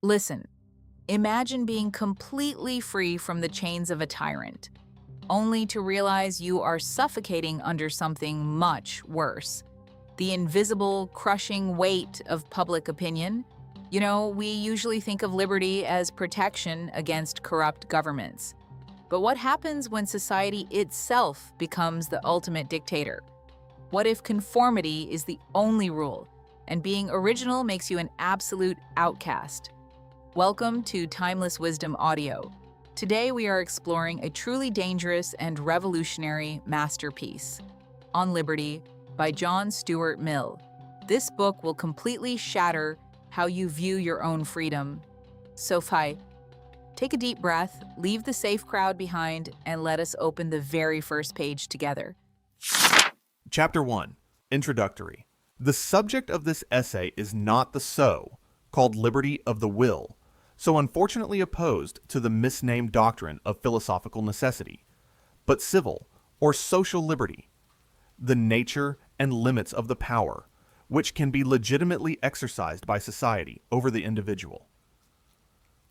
Listen, imagine being completely free from the chains of a tyrant, only to realize you are suffocating under something much worse: the invisible, crushing weight of public opinion. We usually think of liberty as protection against corrupt governments. But what happens when society itself becomes the ultimate dictator? What if conformity is the only rule, and being original makes you an absolute outcast? Welcome to Timeless Wisdom Audio. Today we are exploring a truly dangerous and revolutionary masterpiece, On Liberty by John Stuart Mill. This book will completely shatter how you view your own freedom. So, take a deep breath, leave the safe crowd behind, and let us open the very first page together. Chapter 1. Introductory. The subject of this essay is not the called liberty of the will, so unfortunately opposed to the misnamed doctrine of philosophical necessity, but civil or social liberty, the nature and limits of the power which can be legitimately exercised by society over the individual.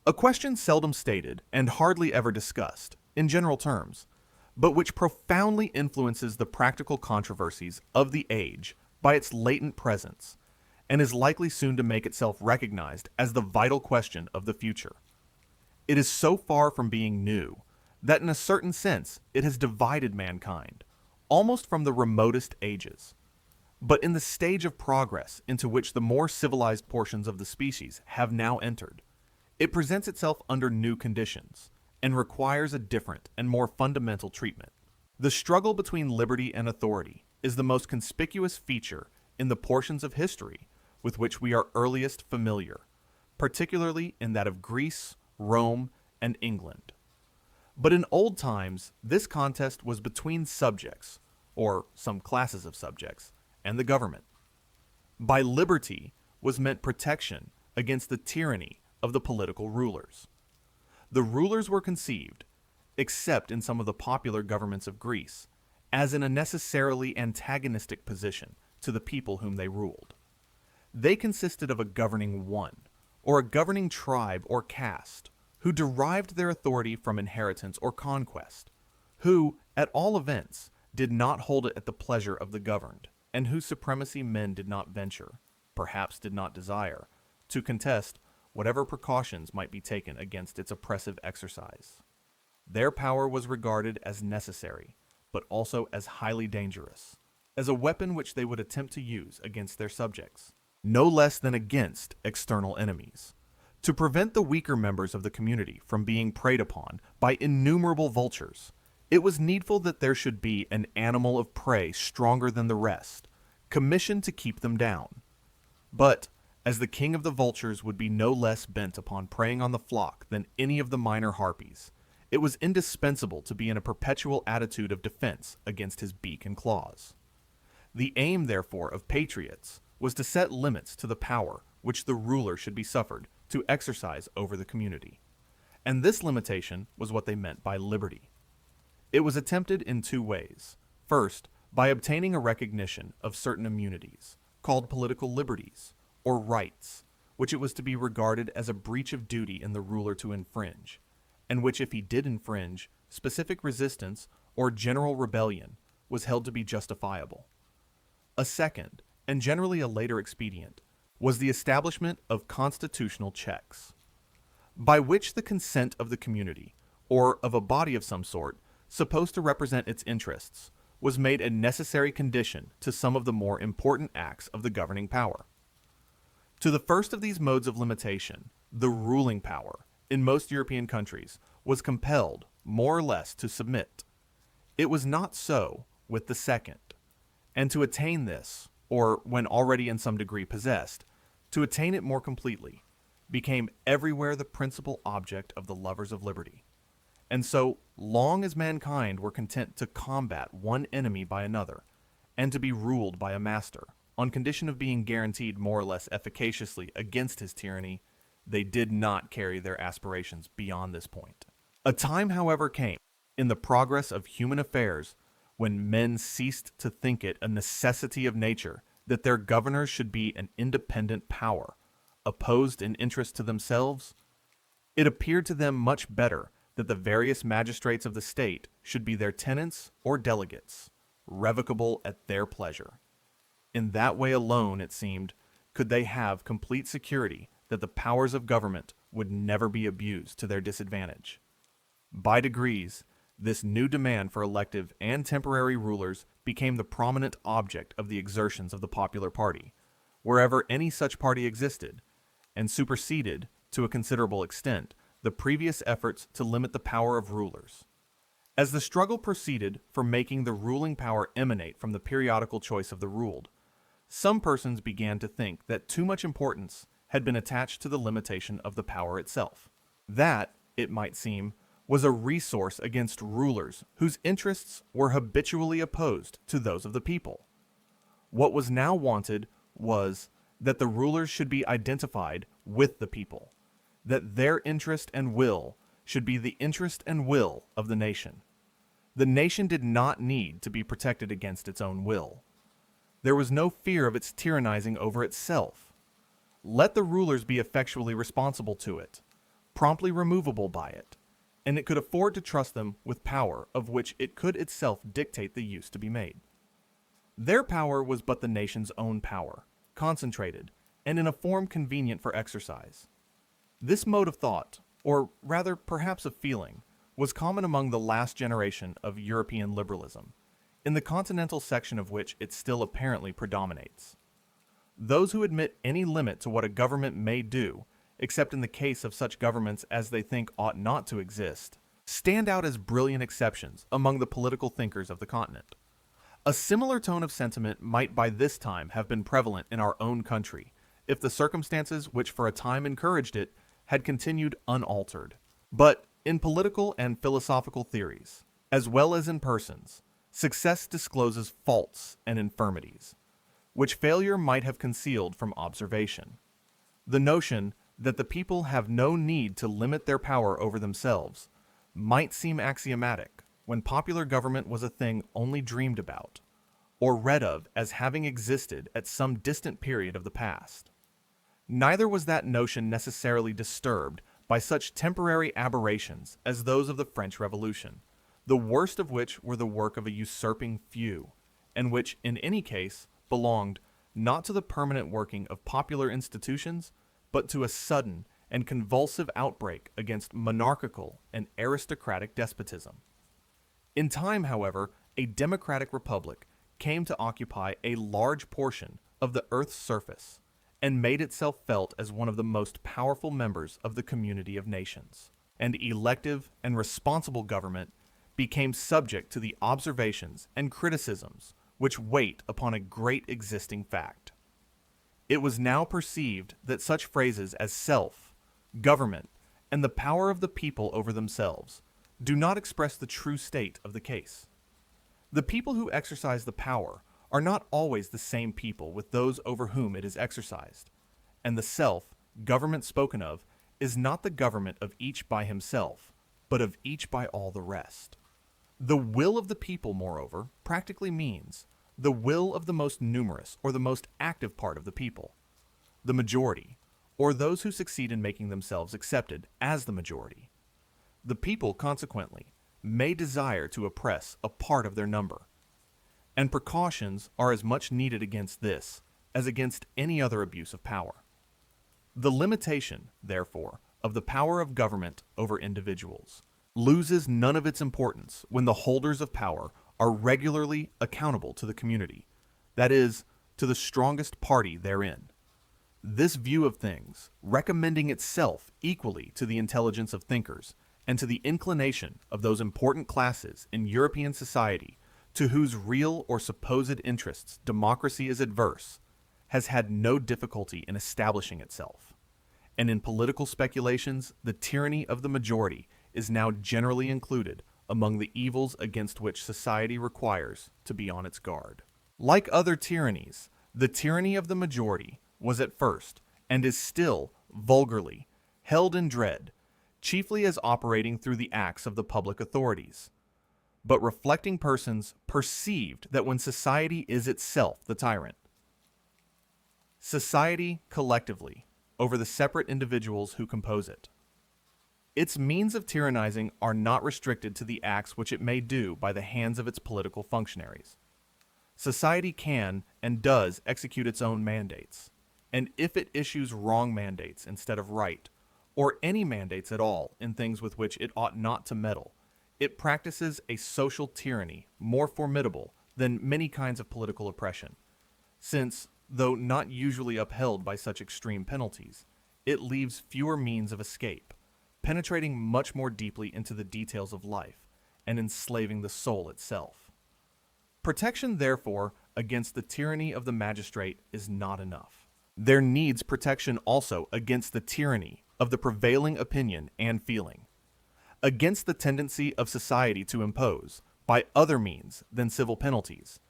A question seldom stated and hardly ever discussed, in general terms, but which profoundly influences the practical controversies of the age by its latent presence, and is likely soon to make itself recognized as the vital question of the future. It is so far from being new that in a certain sense it has divided mankind, almost from the remotest ages. But in the stage of progress into which the more civilized portions of the species have now entered, it presents itself under new conditions and requires a different and more fundamental treatment. The struggle between liberty and authority is the most conspicuous feature in the portions of history with which we are earliest familiar, particularly in that of Greece, Rome, and England. But in old times, this contest was between subjects, or some classes of subjects, and the government. By liberty was meant protection against the tyranny of the political rulers. The rulers were conceived, except in some of the popular governments of Greece, as in a necessarily antagonistic position to the people whom they ruled. They consisted of a governing one, or a governing tribe or caste, who derived their authority from inheritance or conquest, who, at all events, did not hold it at the pleasure of the governed, and whose supremacy men did not venture, perhaps did not desire, to contest whatever precautions might be taken against its oppressive exercise. Their power was regarded as necessary, but also as highly dangerous, as a weapon which they would attempt to use against their subjects, no less than against external enemies. To prevent the weaker members of the community from being preyed upon by innumerable vultures, it was needful that there should be an animal of prey stronger than the rest, commissioned to keep them down. But, as the king of the vultures would be no less bent upon preying on the flock than any of the minor harpies, it was indispensable to be in a perpetual attitude of defense against his beak and claws. The aim, therefore, of patriots was to set limits to the power which the ruler should be suffered to exercise over the community. And this limitation was what they meant by liberty. It was attempted in two ways. First, by obtaining a recognition of certain immunities, called political liberties, or rights, which it was to be regarded as a breach of duty in the ruler to infringe, and which, if he did infringe, specific resistance or general rebellion was held to be justifiable. A second, and generally a later expedient, was the establishment of constitutional checks, by which the consent of the community, or of a body of some sort, supposed to represent its interests, was made a necessary condition to some of the more important acts of the governing power. To the first of these modes of limitation, the ruling power, in most European countries, was compelled, more or less, to submit. It was not so with the second, and to attain this, or when already in some degree possessed, to attain it more completely, became everywhere the principal object of the lovers of liberty. And so long as mankind were content to combat one enemy by another, and to be ruled by a master, on condition of being guaranteed more or less efficaciously against his tyranny, they did not carry their aspirations beyond this point. A time, however, came, in the progress of human affairs, when men ceased to think it a necessity of nature that their governors should be an independent power, opposed in interest to themselves, it appeared to them much better that the various magistrates of the state should be their tenants or delegates, revocable at their pleasure. In that way alone, it seemed, could they have complete security that the powers of government would never be abused to their disadvantage. By degrees, this new demand for elective and temporary rulers became the prominent object of the exertions of the popular party, wherever any such party existed, and superseded, to a considerable extent, the previous efforts to limit the power of rulers. As the struggle proceeded for making the ruling power emanate from the periodical choice of the ruled, some persons began to think that too much importance had been attached to the limitation of the power itself. That, it might seem, was a resource against rulers whose interests were habitually opposed to those of the people. What was now wanted was that the rulers should be identified with the people, that their interest and will should be the interest and will of the nation. The nation did not need to be protected against its own will. There was no fear of its tyrannizing over itself. Let the rulers be effectually responsible to it, promptly removable by it, and it could afford to trust them with power of which it could itself dictate the use to be made. Their power was but the nation's own power, concentrated, and in a form convenient for exercise. This mode of thought, or rather perhaps of feeling, was common among the last generation of European liberalism, in the continental section of which it still apparently predominates. Those who admit any limit to what a government may do, except in the case of such governments as they think ought not to exist, stand out as brilliant exceptions among the political thinkers of the continent. A similar tone of sentiment might by this time have been prevalent in our own country, if the circumstances which for a time encouraged it had continued unaltered. But in political and philosophical theories, as well as in persons, success discloses faults and infirmities, which failure might have concealed from observation. The notion that the people have no need to limit their power over themselves might seem axiomatic when popular government was a thing only dreamed about, or read of as having existed at some distant period of the past. Neither was that notion necessarily disturbed by such temporary aberrations as those of the French Revolution, the worst of which were the work of a usurping few, and which, in any case, belonged not to the permanent working of popular institutions, but to a sudden and convulsive outbreak against monarchical and aristocratic despotism. In time, however, a democratic republic came to occupy a large portion of the earth's surface and made itself felt as one of the most powerful members of the community of nations, and elective and responsible government became subject to the observations and criticisms which wait upon a great existing fact. It was now perceived that such phrases as self, government, and the power of the people over themselves do not express the true state of the case. The people who exercise the power are not always the same people with those over whom it is exercised, and the self, government spoken of, is not the government of each by himself, but of each by all the rest. The will of the people, moreover, practically means the will of the most numerous or the most active part of the people, the majority, or those who succeed in making themselves accepted as the majority. The people, consequently, may desire to oppress a part of their number, and precautions are as much needed against this as against any other abuse of power. The limitation, therefore, of the power of government over individuals loses none of its importance when the holders of power are regularly accountable to the community, that is, to the strongest party therein. This view of things, recommending itself equally to the intelligence of thinkers and to the inclination of those important classes in European society to whose real or supposed interests democracy is adverse, has had no difficulty in establishing itself. And in political speculations, the tyranny of the majority is now generally included among the evils against which society requires to be on its guard. Like other tyrannies, the tyranny of the majority was at first, and is still, vulgarly, held in dread, chiefly as operating through the acts of the public authorities. But reflecting persons perceived that when society is itself the tyrant, society collectively, over the separate individuals who compose it. Its means of tyrannizing are not restricted to the acts which it may do by the hands of its political functionaries. Society can and does execute its own mandates, and if it issues wrong mandates instead of right, or any mandates at all in things with which it ought not to meddle, it practices a social tyranny more formidable than many kinds of political oppression, since, though not usually upheld by such extreme penalties, it leaves fewer means of escape, penetrating much more deeply into the details of life and enslaving the soul itself. Protection, therefore, against the tyranny of the magistrate is not enough. There needs protection also against the tyranny of the prevailing opinion and feeling, against the tendency of society to impose, by other means than civil penalties,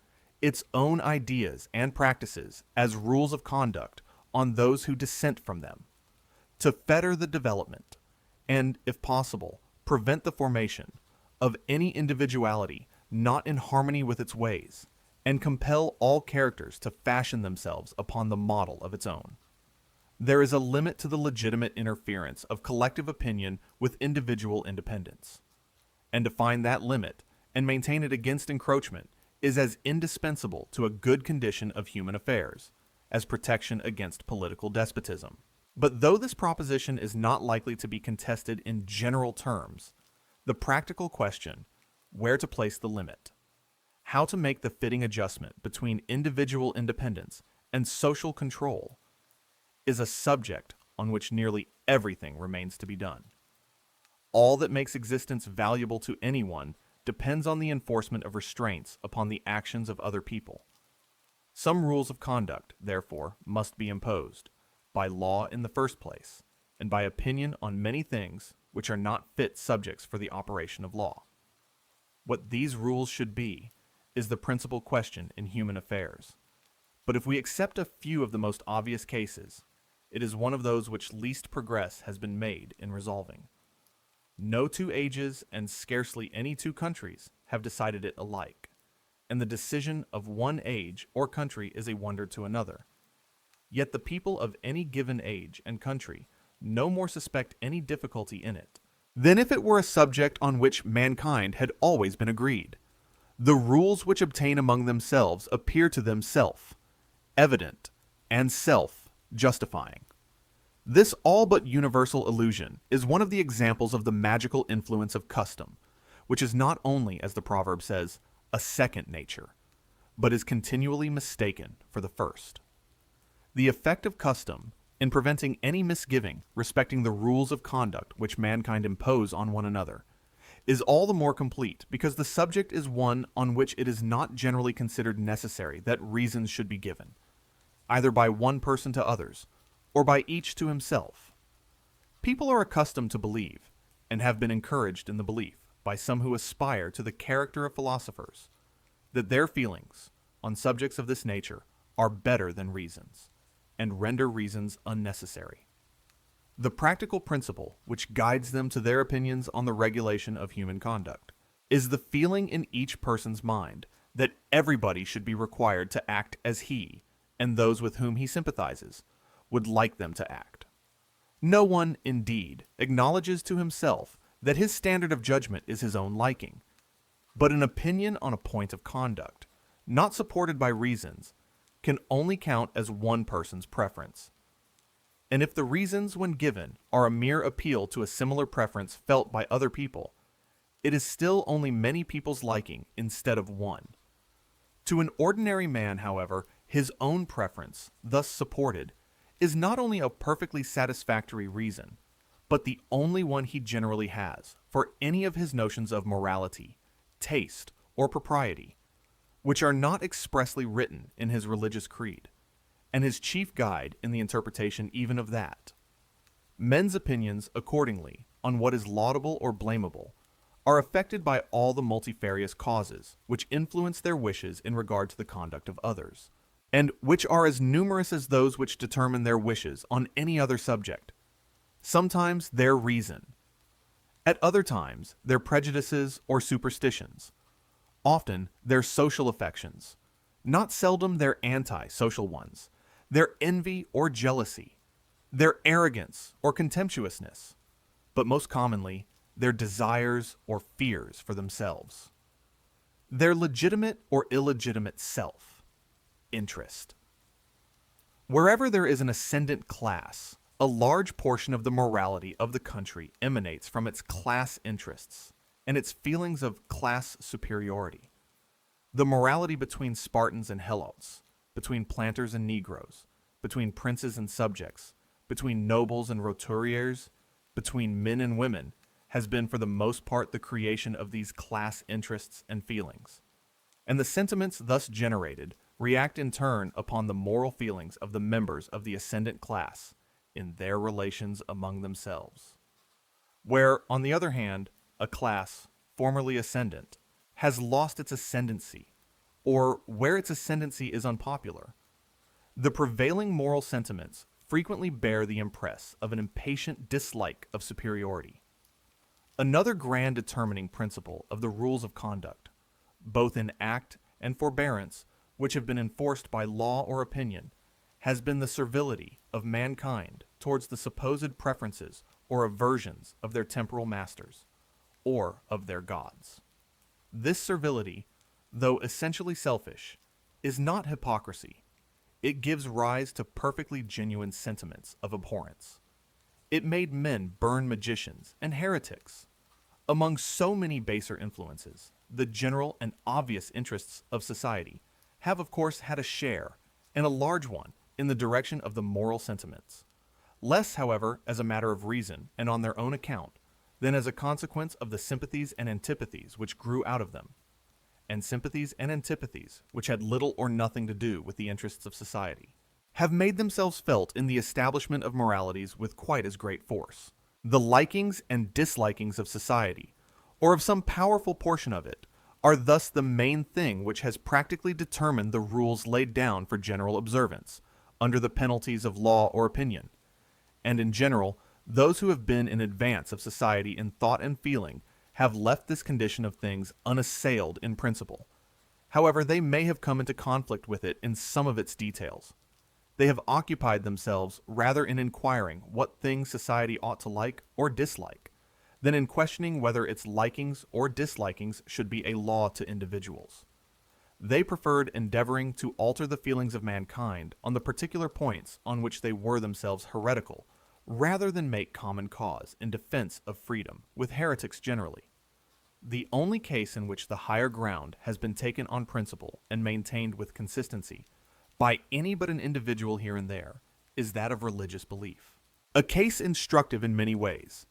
its own ideas and practices as rules of conduct on those who dissent from them, to fetter the development, and, if possible, prevent the formation of any individuality not in harmony with its ways, and compel all characters to fashion themselves upon the model of its own. There is a limit to the legitimate interference of collective opinion with individual independence, and to find that limit and maintain it against encroachment is as indispensable to a good condition of human affairs as protection against political despotism. But though this proposition is not likely to be contested in general terms, the practical question, where to place the limit, how to make the fitting adjustment between individual independence and social control, is a subject on which nearly everything remains to be done. All that makes existence valuable to anyone depends on the enforcement of restraints upon the actions of other people. Some rules of conduct, therefore, must be imposed, by law in the first place, and by opinion on many things which are not fit subjects for the operation of law. What these rules should be is the principal question in human affairs. But if we accept a few of the most obvious cases, it is one of those which least progress has been made in resolving. No two ages and scarcely any two countries have decided it alike, and the decision of one age or country is a wonder to another. Yet the people of any given age and country no more suspect any difficulty in it than if it were a subject on which mankind had always been agreed. The rules which obtain among themselves appear to them self-evident and self-justifying. This all but universal illusion is one of the examples of the magical influence of custom, which is not only, as the proverb says, a second nature, but is continually mistaken for the first. The effect of custom in preventing any misgiving respecting the rules of conduct which mankind impose on one another is all the more complete because the subject is one on which it is not generally considered necessary that reasons should be given, either by one person to others, or by each to himself. People are accustomed to believe, and have been encouraged in the belief by some who aspire to the character of philosophers, that their feelings on subjects of this nature are better than reasons, and render reasons unnecessary. The practical principle which guides them to their opinions on the regulation of human conduct is the feeling in each person's mind that everybody should be required to act as he, and those with whom he sympathizes, would like them to act. No one, indeed, acknowledges to himself that his standard of judgment is his own liking, but an opinion on a point of conduct, not supported by reasons, can only count as one person's preference. And if the reasons when given are a mere appeal to a similar preference felt by other people, it is still only many people's liking instead of one. To an ordinary man, however, his own preference, thus supported, is not only a perfectly satisfactory reason, but the only one he generally has for any of his notions of morality, taste, or propriety, which are not expressly written in his religious creed, and his chief guide in the interpretation even of that. Men's opinions, accordingly, on what is laudable or blamable, are affected by all the multifarious causes which influence their wishes in regard to the conduct of others, and which are as numerous as those which determine their wishes on any other subject. Sometimes their reason, at other times their prejudices or superstitions, often their social affections, not seldom their anti-social ones, their envy or jealousy, their arrogance or contemptuousness, but most commonly, their desires or fears for themselves, their legitimate or illegitimate self, interest. Wherever there is an ascendant class, a large portion of the morality of the country emanates from its class interests and its feelings of class superiority. The morality between Spartans and Helots, between planters and Negroes, between princes and subjects, between nobles and roturiers, between men and women, has been for the most part the creation of these class interests and feelings. And the sentiments thus generated react in turn upon the moral feelings of the members of the ascendant class in their relations among themselves. Where, on the other hand, a class, formerly ascendant, has lost its ascendancy, or where its ascendancy is unpopular, the prevailing moral sentiments frequently bear the impress of an impatient dislike of superiority. Another grand determining principle of the rules of conduct, both in act and forbearance, which have been enforced by law or opinion, has been the servility of mankind towards the supposed preferences or aversions of their temporal masters, or of their gods. This servility, though essentially selfish, is not hypocrisy. It gives rise to perfectly genuine sentiments of abhorrence. It made men burn magicians and heretics. Among so many baser influences, the general and obvious interests of society have of course had a share, and a large one, in the direction of the moral sentiments. Less, however, as a matter of reason and on their own account, than as a consequence of the sympathies and antipathies which grew out of them, and sympathies and antipathies which had little or nothing to do with the interests of society, have made themselves felt in the establishment of moralities with quite as great force. The likings and dislikings of society, or of some powerful portion of it, are thus the main thing which has practically determined the rules laid down for general observance, under the penalties of law or opinion. And in general, those who have been in advance of society in thought and feeling have left this condition of things unassailed in principle. However, they may have come into conflict with it in some of its details. They have occupied themselves rather in inquiring what things society ought to like or dislike, than in questioning whether its likings or dislikings should be a law to individuals. They preferred endeavoring to alter the feelings of mankind on the particular points on which they were themselves heretical, rather than make common cause in defense of freedom with heretics generally. The only case in which the higher ground has been taken on principle and maintained with consistency by any but an individual here and there is that of religious belief. A case instructive in many ways,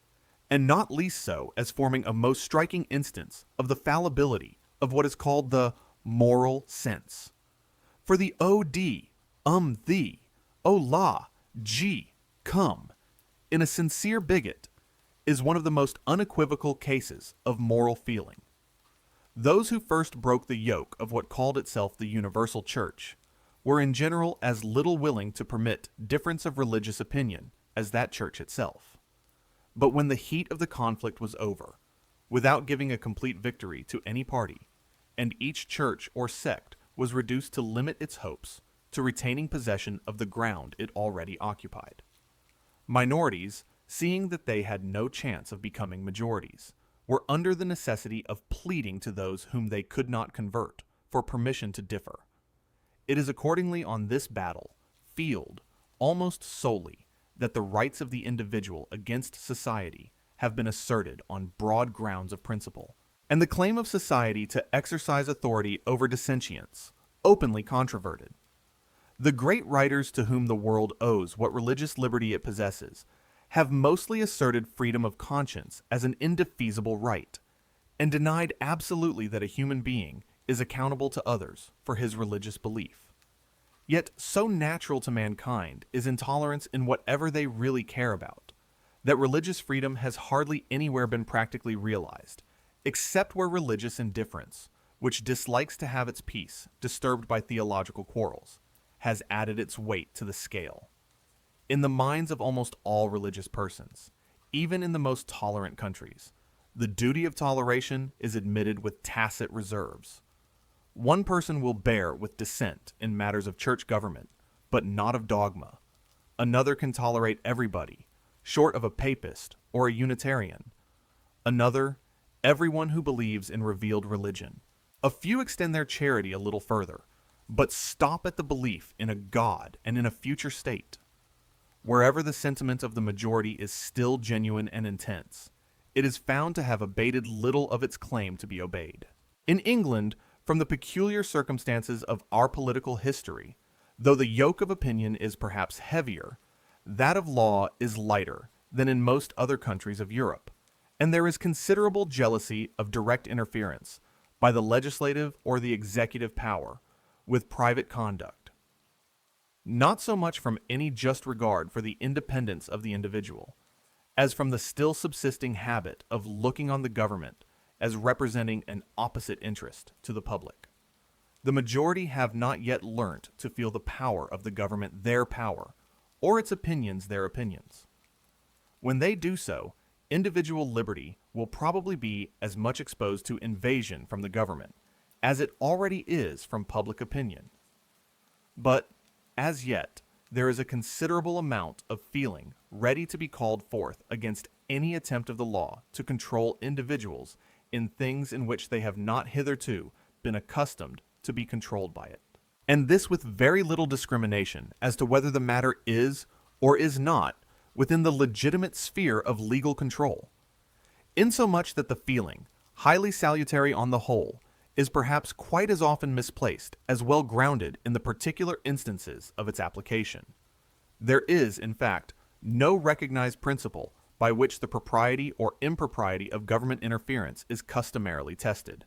and not least so as forming a most striking instance of the fallibility of what is called the moral sense. For the O.D., thee, O la, gee, come, in a sincere bigot, is one of the most unequivocal cases of moral feeling. Those who first broke the yoke of what called itself the universal church were in general as little willing to permit difference of religious opinion as that church itself. But when the heat of the conflict was over, without giving a complete victory to any party, and each church or sect was reduced to limit its hopes to retaining possession of the ground it already occupied, minorities, seeing that they had no chance of becoming majorities, were under the necessity of pleading to those whom they could not convert for permission to differ. It is accordingly on this field, almost solely, that the rights of the individual against society have been asserted on broad grounds of principle, and the claim of society to exercise authority over dissentients openly controverted. The great writers to whom the world owes what religious liberty it possesses have mostly asserted freedom of conscience as an indefeasible right, and denied absolutely that a human being is accountable to others for his religious belief. Yet so natural to mankind is intolerance in whatever they really care about, that religious freedom has hardly anywhere been practically realized, except where religious indifference, which dislikes to have its peace disturbed by theological quarrels, has added its weight to the scale. In the minds of almost all religious persons, even in the most tolerant countries, the duty of toleration is admitted with tacit reserves. One person will bear with dissent in matters of church government, but not of dogma. Another can tolerate everybody, short of a papist or a Unitarian. Another, everyone who believes in revealed religion. A few extend their charity a little further, but stop at the belief in a God and in a future state. Wherever the sentiment of the majority is still genuine and intense, it is found to have abated little of its claim to be obeyed. In England, from the peculiar circumstances of our political history, though the yoke of opinion is perhaps heavier, that of law is lighter than in most other countries of Europe, and there is considerable jealousy of direct interference by the legislative or the executive power with private conduct. Not so much from any just regard for the independence of the individual, as from the still subsisting habit of looking on the government as representing an opposite interest to the public. The majority have not yet learnt to feel the power of the government their power, or its opinions their opinions. When they do so, individual liberty will probably be as much exposed to invasion from the government as it already is from public opinion. But, as yet, there is a considerable amount of feeling ready to be called forth against any attempt of the law to control individuals in things in which they have not hitherto been accustomed to be controlled by it. And this with very little discrimination as to whether the matter is or is not within the legitimate sphere of legal control, insomuch that the feeling, highly salutary on the whole, is perhaps quite as often misplaced as well grounded in the particular instances of its application. There is, in fact, no recognized principle by which the propriety or impropriety of government interference is customarily tested.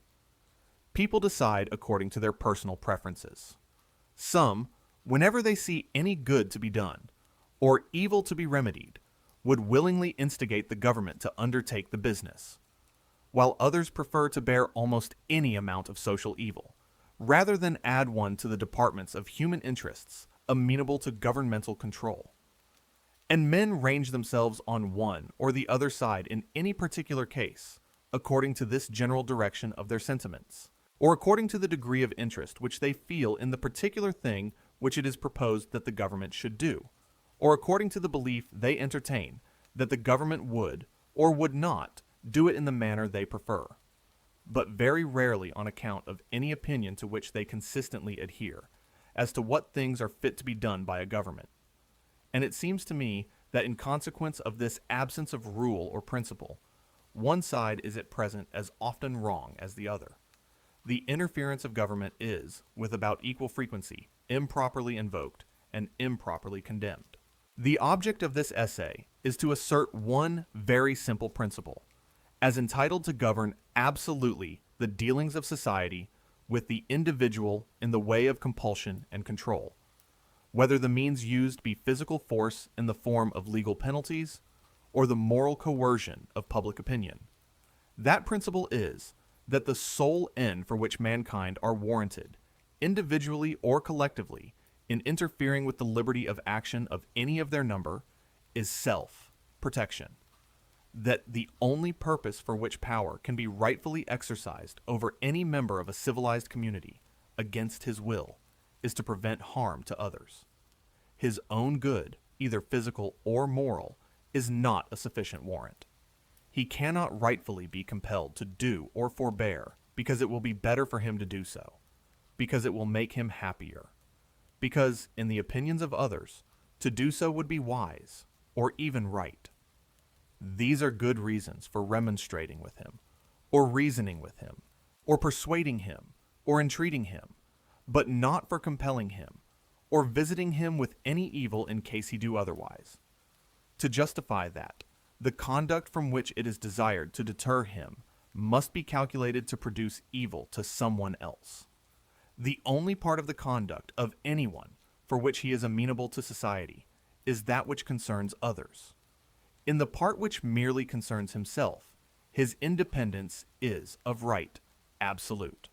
People decide according to their personal preferences. Some, whenever they see any good to be done, or evil to be remedied, would willingly instigate the government to undertake the business, while others prefer to bear almost any amount of social evil, rather than add one to the departments of human interests amenable to governmental control. And men range themselves on one or the other side in any particular case, according to this general direction of their sentiments, or according to the degree of interest which they feel in the particular thing which it is proposed that the government should do, or according to the belief they entertain that the government would, or would not, do it in the manner they prefer, but very rarely on account of any opinion to which they consistently adhere, as to what things are fit to be done by a government. And it seems to me that in consequence of this absence of rule or principle, one side is at present as often wrong as the other. The interference of government is, with about equal frequency, improperly invoked and improperly condemned. The object of this essay is to assert one very simple principle, as entitled to govern absolutely the dealings of society with the individual in the way of compulsion and control, whether the means used be physical force in the form of legal penalties or the moral coercion of public opinion. That principle is that the sole end for which mankind are warranted, individually or collectively, in interfering with the liberty of action of any of their number, is self-protection. That the only purpose for which power can be rightfully exercised over any member of a civilized community against his will is to prevent harm to others. His own good, either physical or moral, is not a sufficient warrant. He cannot rightfully be compelled to do or forbear because it will be better for him to do so, because it will make him happier, because, in the opinions of others, to do so would be wise or even right. These are good reasons for remonstrating with him, or reasoning with him, or persuading him, or entreating him, but not for compelling him, or visiting him with any evil in case he do otherwise. To justify that, the conduct from which it is desired to deter him must be calculated to produce evil to someone else. The only part of the conduct of anyone for which he is amenable to society is that which concerns others. In the part which merely concerns himself, his independence is, of right, absolute.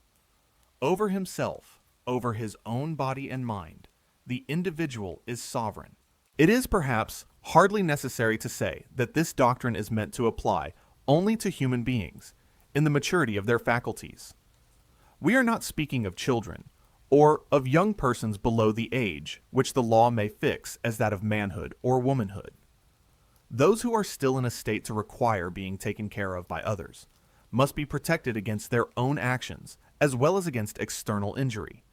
Over himself, over his own body and mind, the individual is sovereign. It is perhaps hardly necessary to say that this doctrine is meant to apply only to human beings in the maturity of their faculties. We are not speaking of children, or of young persons below the age which the law may fix as that of manhood or womanhood. Those who are still in a state to require being taken care of by others must be protected against their own actions as well as against external injury.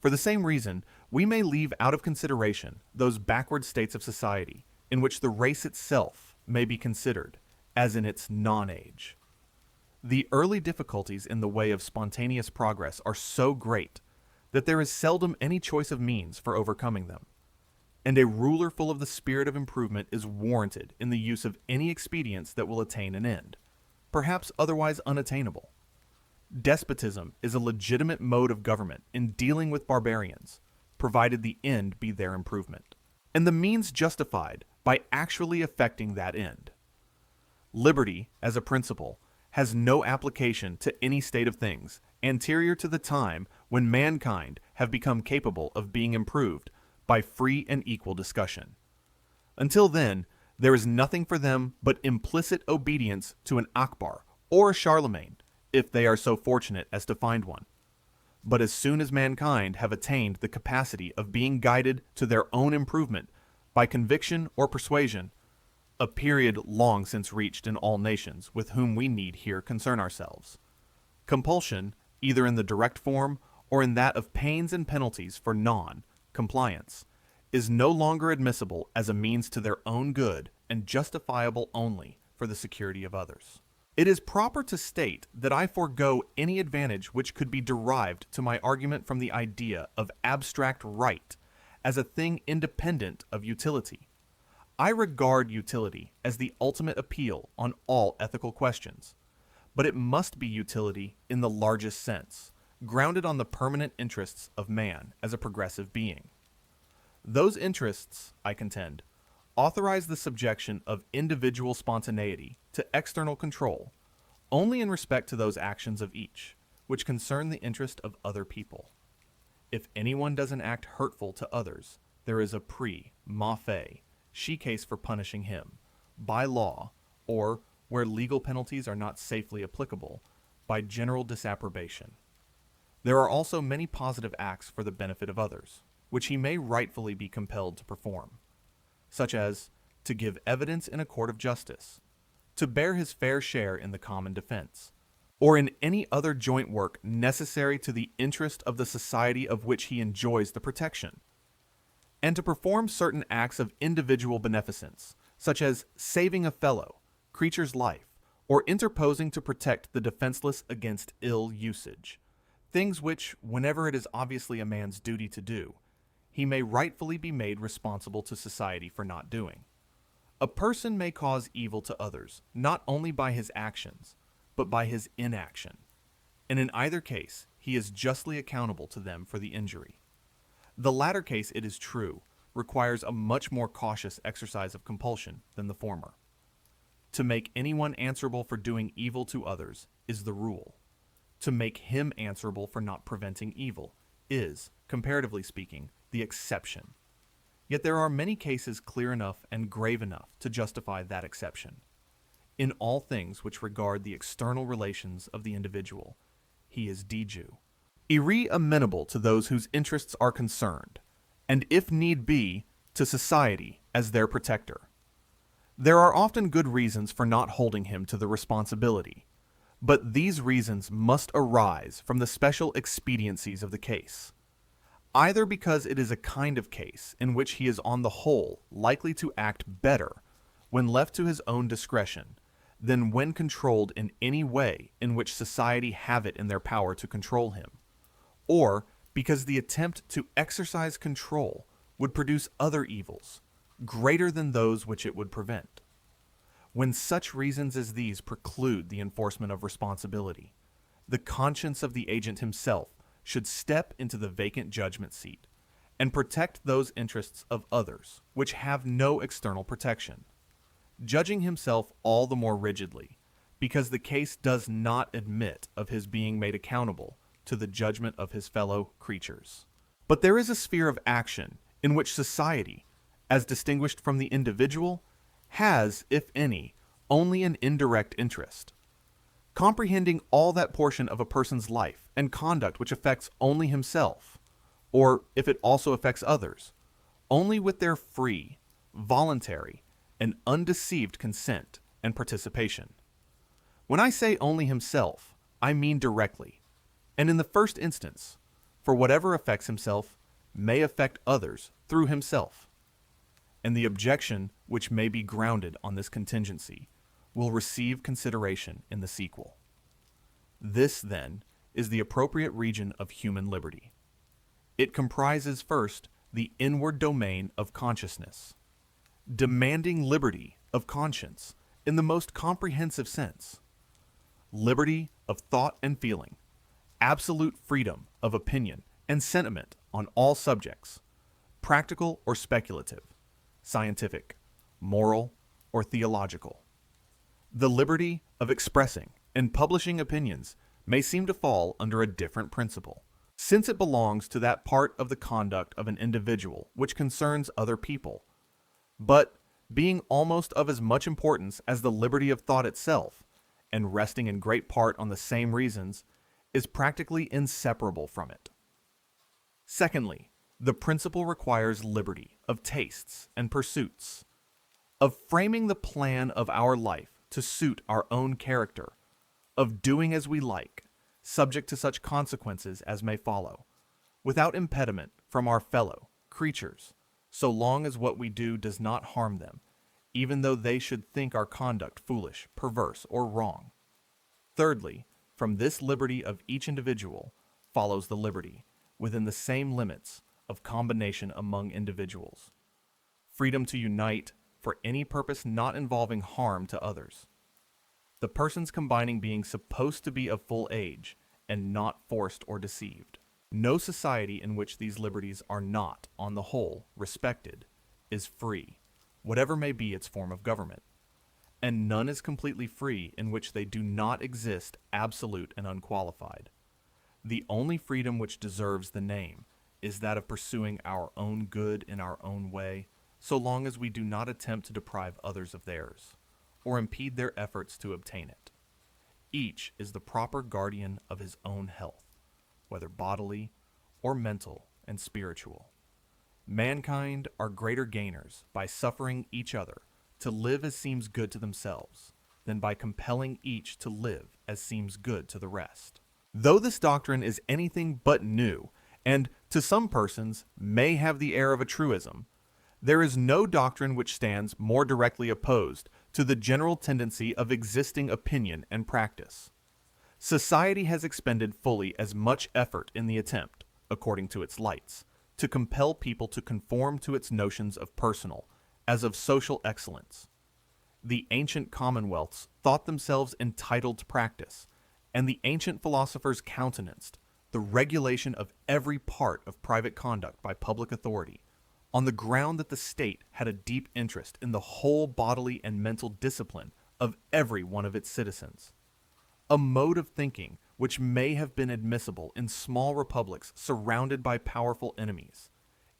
For the same reason, we may leave out of consideration those backward states of society in which the race itself may be considered as in its non-age. The early difficulties in the way of spontaneous progress are so great that there is seldom any choice of means for overcoming them, and a ruler full of the spirit of improvement is warranted in the use of any expedients that will attain an end, perhaps otherwise unattainable. Despotism is a legitimate mode of government in dealing with barbarians, provided the end be their improvement, and the means justified by actually effecting that end. Liberty, as a principle, has no application to any state of things anterior to the time when mankind have become capable of being improved by free and equal discussion. Until then, there is nothing for them but implicit obedience to an Akbar or a Charlemagne, if they are so fortunate as to find one. But as soon as mankind have attained the capacity of being guided to their own improvement by conviction or persuasion, a period long since reached in all nations with whom we need here concern ourselves, compulsion, either in the direct form or in that of pains and penalties for non-compliance, is no longer admissible as a means to their own good and justifiable only for the security of others. It is proper to state that I forego any advantage which could be derived to my argument from the idea of abstract right as a thing independent of utility. I regard utility as the ultimate appeal on all ethical questions, but it must be utility in the largest sense, grounded on the permanent interests of man as a progressive being. Those interests, I contend, authorize the subjection of individual spontaneity to external control only in respect to those actions of each which concern the interest of other people. If anyone does an act hurtful to others, there is a she case for punishing him, by law, or, where legal penalties are not safely applicable, by general disapprobation. There are also many positive acts for the benefit of others, which he may rightfully be compelled to perform, such as to give evidence in a court of justice, to bear his fair share in the common defense, or in any other joint work necessary to the interest of the society of which he enjoys the protection, and to perform certain acts of individual beneficence, such as saving a fellow creature's life, or interposing to protect the defenseless against ill usage, things which, whenever it is obviously a man's duty to do, he may rightfully be made responsible to society for not doing. A person may cause evil to others, not only by his actions, but by his inaction, and in either case he is justly accountable to them for the injury. The latter case, it is true, requires a much more cautious exercise of compulsion than the former. To make anyone answerable for doing evil to others is the rule. To make him answerable for not preventing evil is, comparatively speaking, the exception. Yet there are many cases clear enough and grave enough to justify that exception. In all things which regard the external relations of the individual, he is diju, amenable to those whose interests are concerned, and if need be, to society as their protector. There are often good reasons for not holding him to the responsibility, but these reasons must arise from the special expediencies of the case, either because it is a kind of case in which he is on the whole likely to act better when left to his own discretion than when controlled in any way in which society have it in their power to control him, or because the attempt to exercise control would produce other evils, greater than those which it would prevent. When such reasons as these preclude the enforcement of responsibility, the conscience of the agent himself should step into the vacant judgment seat and protect those interests of others which have no external protection, judging himself all the more rigidly because the case does not admit of his being made accountable to the judgment of his fellow creatures. But there is a sphere of action in which society, as distinguished from the individual, has, if any, only an indirect interest. Comprehending all that portion of a person's life and conduct which affects only himself, or if it also affects others, only with their free, voluntary, and undeceived consent and participation. When I say only himself, I mean directly, and in the first instance, for whatever affects himself may affect others through himself, and the objection which may be grounded on this contingency will receive consideration in the sequel. This, then, is the appropriate region of human liberty. It comprises first the inward domain of consciousness, demanding liberty of conscience in the most comprehensive sense, liberty of thought and feeling, absolute freedom of opinion and sentiment on all subjects, practical or speculative, scientific, moral, or theological. The liberty of expressing and publishing opinions may seem to fall under a different principle, since it belongs to that part of the conduct of an individual which concerns other people, but being almost of as much importance as the liberty of thought itself, and resting in great part on the same reasons, is practically inseparable from it. Secondly, the principle requires liberty of tastes and pursuits, of framing the plan of our life to suit our own character, of doing as we like, subject to such consequences as may follow, without impediment from our fellow creatures, so long as what we do does not harm them, even though they should think our conduct foolish, perverse, or wrong. Thirdly, from this liberty of each individual follows the liberty, within the same limits, of combination among individuals, freedom to unite for any purpose not involving harm to others, the persons combining being supposed to be of full age and not forced or deceived. No society in which these liberties are not, on the whole, respected, is free, whatever may be its form of government, and none is completely free in which they do not exist absolute and unqualified. The only freedom which deserves the name is that of pursuing our own good in our own way, so long as we do not attempt to deprive others of theirs, or impede their efforts to obtain it. Each is the proper guardian of his own health, whether bodily or mental and spiritual. Mankind are greater gainers by suffering each other to live as seems good to themselves, than by compelling each to live as seems good to the rest. Though this doctrine is anything but new, and to some persons may have the air of a truism, there is no doctrine which stands more directly opposed to the general tendency of existing opinion and practice. Society has expended fully as much effort in the attempt, according to its lights, to compel people to conform to its notions of personal as of social excellence. The ancient commonwealths thought themselves entitled to practice, and the ancient philosophers countenanced the regulation of every part of private conduct by public authority, on the ground that the state had a deep interest in the whole bodily and mental discipline of every one of its citizens. A mode of thinking which may have been admissible in small republics surrounded by powerful enemies,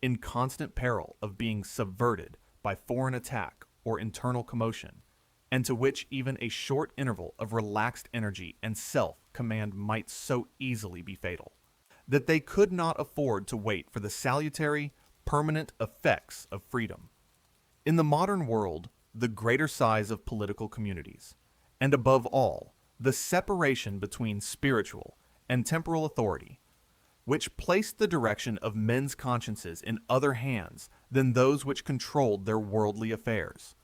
in constant peril of being subverted by foreign attack or internal commotion, and to which even a short interval of relaxed energy and self-command might so easily be fatal, that they could not afford to wait for the salutary, permanent effects of freedom. In the modern world, the greater size of political communities, and above all, the separation between spiritual and temporal authority, which placed the direction of men's consciences in other hands than those which controlled their worldly affairs,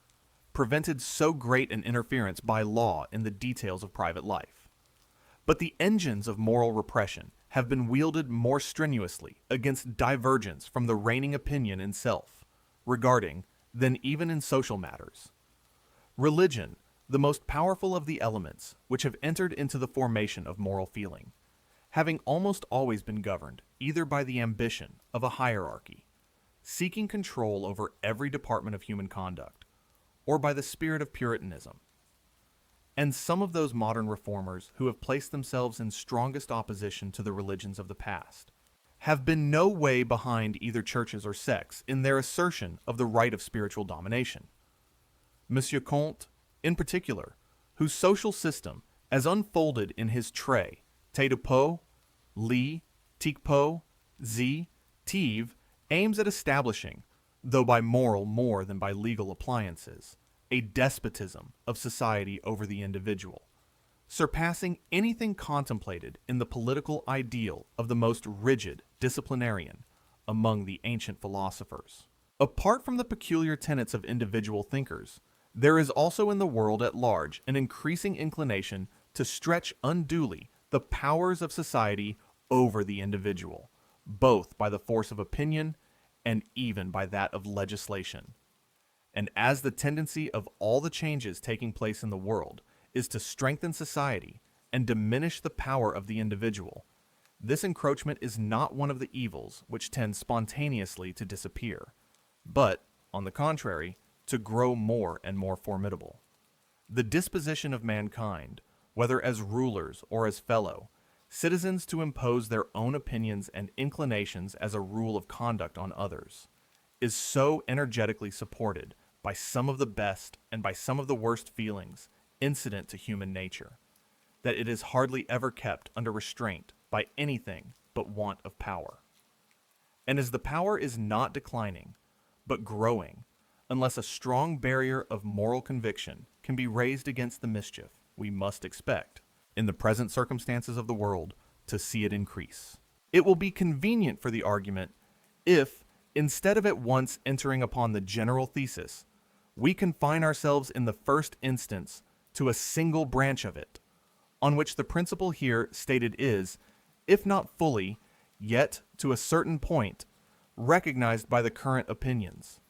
prevented so great an interference by law in the details of private life. But the engines of moral repression have been wielded more strenuously against divergence from the reigning opinion in self, regarding, than even in social matters. Religion, the most powerful of the elements which have entered into the formation of moral feeling, having almost always been governed either by the ambition of a hierarchy, seeking control over every department of human conduct, or by the spirit of Puritanism. And some of those modern reformers who have placed themselves in strongest opposition to the religions of the past have been no way behind either churches or sects in their assertion of the right of spiritual domination. Monsieur Comte, in particular, whose social system, as unfolded in his Trait, Te de Po, Li, Tic Po, Zi, Teve aims at establishing, though by moral more than by legal appliances, a despotism of society over the individual, surpassing anything contemplated in the political ideal of the most rigid disciplinarian among the ancient philosophers. Apart from the peculiar tenets of individual thinkers, there is also in the world at large an increasing inclination to stretch unduly the powers of society over the individual, both by the force of opinion and even by that of legislation. And as the tendency of all the changes taking place in the world is to strengthen society and diminish the power of the individual, this encroachment is not one of the evils which tend spontaneously to disappear, but, on the contrary, to grow more and more formidable. The disposition of mankind, whether as rulers or as fellow citizens, to impose their own opinions and inclinations as a rule of conduct on others, is so energetically supported by some of the best and by some of the worst feelings incident to human nature, that it is hardly ever kept under restraint by anything but want of power. And as the power is not declining, but growing, unless a strong barrier of moral conviction can be raised against the mischief, we must expect, in the present circumstances of the world, to see it increase. It will be convenient for the argument if, instead of at once entering upon the general thesis, we confine ourselves in the first instance to a single branch of it, on which the principle here stated is, if not fully, yet to a certain point, recognized by the current opinions.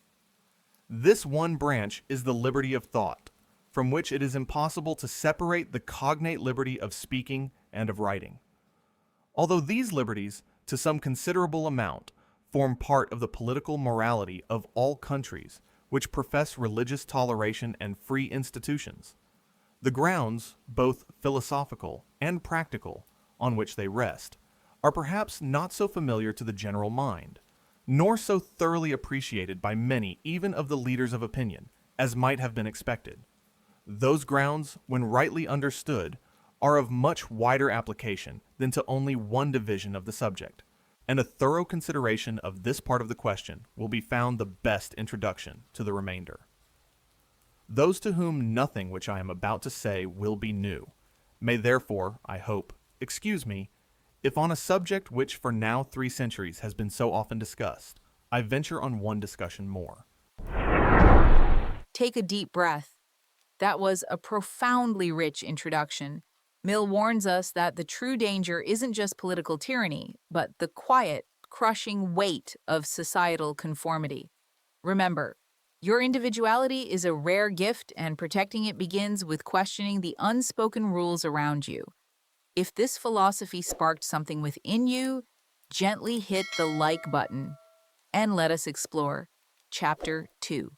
This one branch is the liberty of thought, from which it is impossible to separate the cognate liberty of speaking and of writing. Although these liberties, to some considerable amount, form part of the political morality of all countries which profess religious toleration and free institutions, the grounds, both philosophical and practical, on which they rest, are perhaps not so familiar to the general mind, nor so thoroughly appreciated by many even of the leaders of opinion, as might have been expected. Those grounds, when rightly understood, are of much wider application than to only one division of the subject, and a thorough consideration of this part of the question will be found the best introduction to the remainder. Those to whom nothing which I am about to say will be new, may therefore, I hope, excuse me, if on a subject which for now 3 centuries has been so often discussed, I venture on one discussion more. Take a deep breath. That was a profoundly rich introduction. Mill warns us that the true danger isn't just political tyranny, but the quiet, crushing weight of societal conformity. Remember, your individuality is a rare gift, and protecting it begins with questioning the unspoken rules around you. If this philosophy sparked something within you, gently hit the like button and let us explore Chapter 2.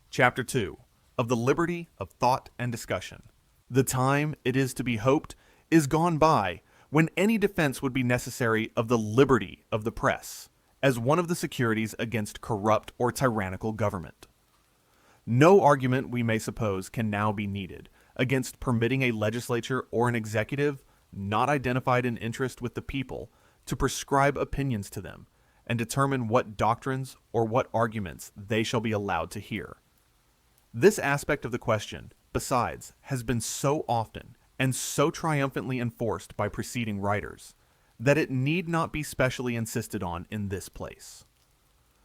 Chapter 2, of the liberty of thought and discussion. The time, it is to be hoped, is gone by when any defense would be necessary of the liberty of the press as one of the securities against corrupt or tyrannical government. No argument, we may suppose, can now be needed against permitting a legislature or an executive not identified in interest with the people to prescribe opinions to them and determine what doctrines or what arguments they shall be allowed to hear. This aspect of the question, besides, has been so often and so triumphantly enforced by preceding writers that it need not be specially insisted on in this place.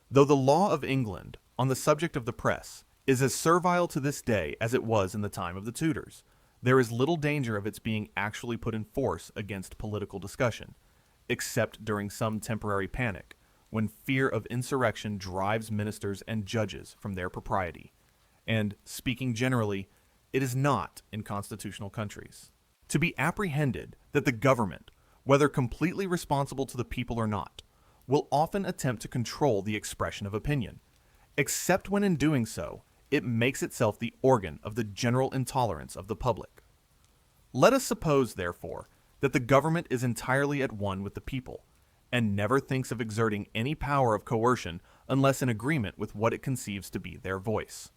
Though the law of England on the subject of the press is as servile to this day as it was in the time of the Tudors, there is little danger of its being actually put in force against political discussion, except during some temporary panic, when fear of insurrection drives ministers and judges from their propriety. And, speaking generally, it is not in constitutional countries to be apprehended that the government, whether completely responsible to the people or not, will often attempt to control the expression of opinion, except when in doing so, it makes itself the organ of the general intolerance of the public. Let us suppose, therefore, that the government is entirely at one with the people, and never thinks of exerting any power of coercion unless in agreement with what it conceives to be their voice.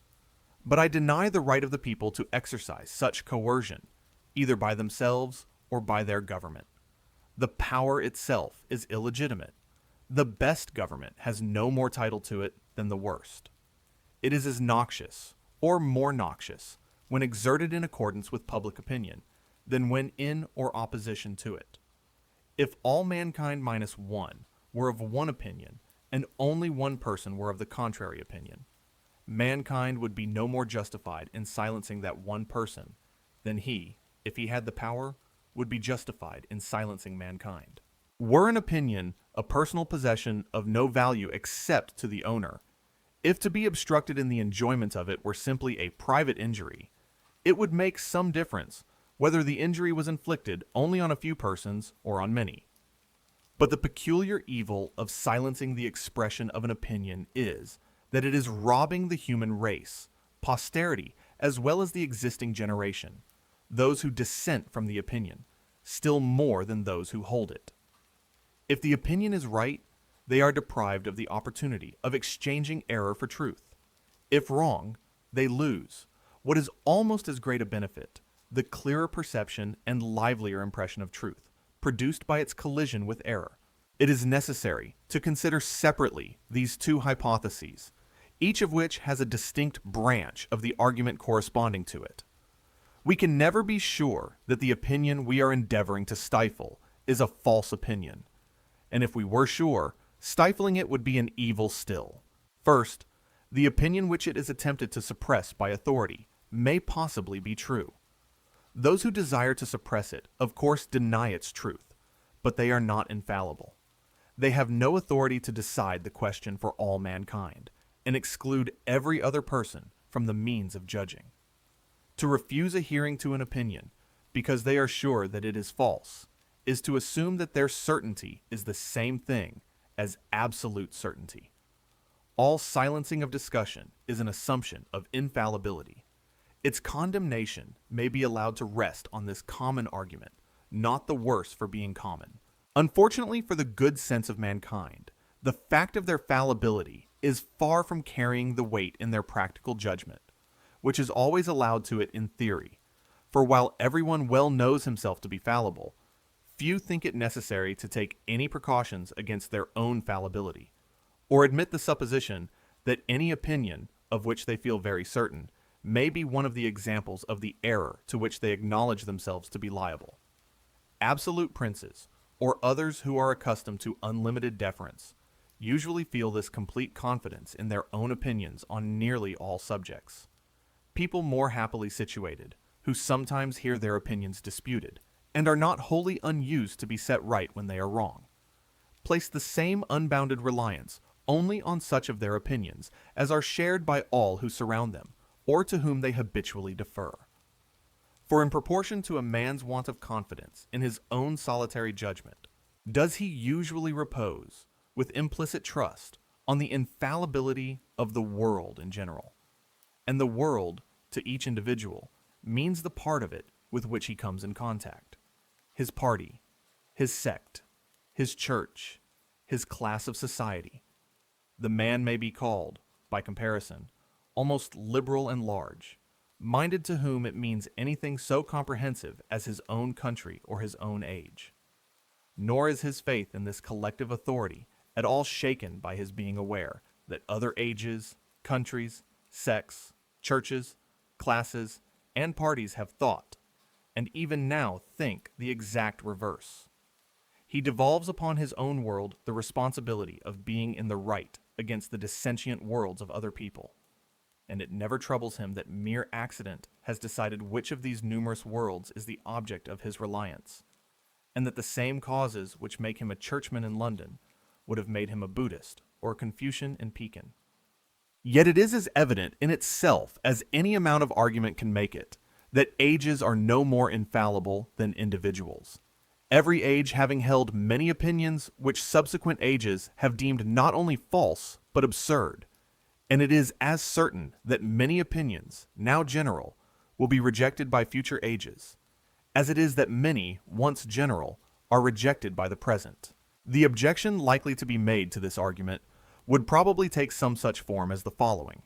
But I deny the right of the people to exercise such coercion, either by themselves or by their government. The power itself is illegitimate, The best government has no more title to it than the worst. It is as noxious, or more noxious, when exerted in accordance with public opinion, than when in or opposition to it. If all mankind minus one were of one opinion, and only one person were of the contrary opinion, mankind would be no more justified in silencing that one person than he, if he had the power, would be justified in silencing mankind. Were an opinion a personal possession of no value except to the owner, if to be obstructed in the enjoyment of it were simply a private injury, it would make some difference whether the injury was inflicted only on a few persons or on many. But the peculiar evil of silencing the expression of an opinion is that it is robbing the human race, posterity, as well as the existing generation, those who dissent from the opinion, still more than those who hold it. If the opinion is right, they are deprived of the opportunity of exchanging error for truth. If wrong, they lose what is almost as great a benefit, the clearer perception and livelier impression of truth, produced by its collision with error. It is necessary to consider separately these two hypotheses, each of which has a distinct branch of the argument corresponding to it. We can never be sure that the opinion we are endeavoring to stifle is a false opinion, and if we were sure, stifling it would be an evil still. First, the opinion which it is attempted to suppress by authority may possibly be true. Those who desire to suppress it, of course, deny its truth, but they are not infallible. They have no authority to decide the question for all mankind, and exclude every other person from the means of judging. To refuse a hearing to an opinion, because they are sure that it is false, is to assume that their certainty is the same thing as absolute certainty. All silencing of discussion is an assumption of infallibility. Its condemnation may be allowed to rest on this common argument, not the worse for being common. Unfortunately for the good sense of mankind, the fact of their fallibility is far from carrying the weight in their practical judgment, which is always allowed to it in theory. For while everyone well knows himself to be fallible, few think it necessary to take any precautions against their own fallibility, or admit the supposition that any opinion, of which they feel very certain, may be one of the examples of the error to which they acknowledge themselves to be liable. Absolute princes, or others who are accustomed to unlimited deference, usually feel this complete confidence in their own opinions on nearly all subjects. People more happily situated, who sometimes hear their opinions disputed, and are not wholly unused to be set right when they are wrong, place the same unbounded reliance only on such of their opinions as are shared by all who surround them, or to whom they habitually defer. For in proportion to a man's want of confidence in his own solitary judgment, does he usually repose, with implicit trust, on the infallibility of the world in general. And the world, to each individual, means the part of it with which he comes in contact. His party, his sect, his church, his class of society. The man may be called, by comparison, almost liberal and large, minded to whom it means anything so comprehensive as his own country or his own age. Nor is his faith in this collective authority at all shaken by his being aware that other ages, countries, sects, churches, classes, and parties have thought, and even now think, the exact reverse. He devolves upon his own world the responsibility of being in the right against the dissentient worlds of other people, and it never troubles him that mere accident has decided which of these numerous worlds is the object of his reliance, and that the same causes which make him a churchman in London would have made him a Buddhist or a Confucian in Pekin. Yet it is as evident in itself as any amount of argument can make it, that ages are no more infallible than individuals, every age having held many opinions which subsequent ages have deemed not only false but absurd. And it is as certain that many opinions, now general, will be rejected by future ages, as it is that many, once general, are rejected by the present. The objection likely to be made to this argument would probably take some such form as the following.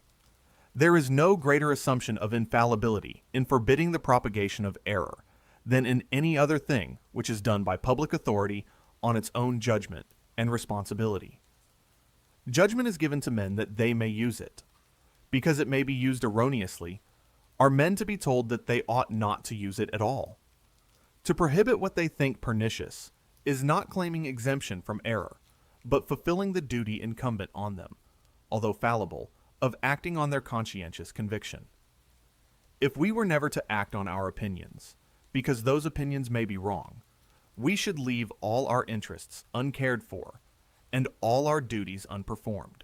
There is no greater assumption of infallibility in forbidding the propagation of error than in any other thing which is done by public authority on its own judgment and responsibility. Judgment is given to men that they may use it. Because it may be used erroneously, are men to be told that they ought not to use it at all? To prohibit what they think pernicious is not claiming exemption from error, but fulfilling the duty incumbent on them, although fallible, of acting on their conscientious conviction. If we were never to act on our opinions, because those opinions may be wrong, we should leave all our interests uncared for and all our duties unperformed.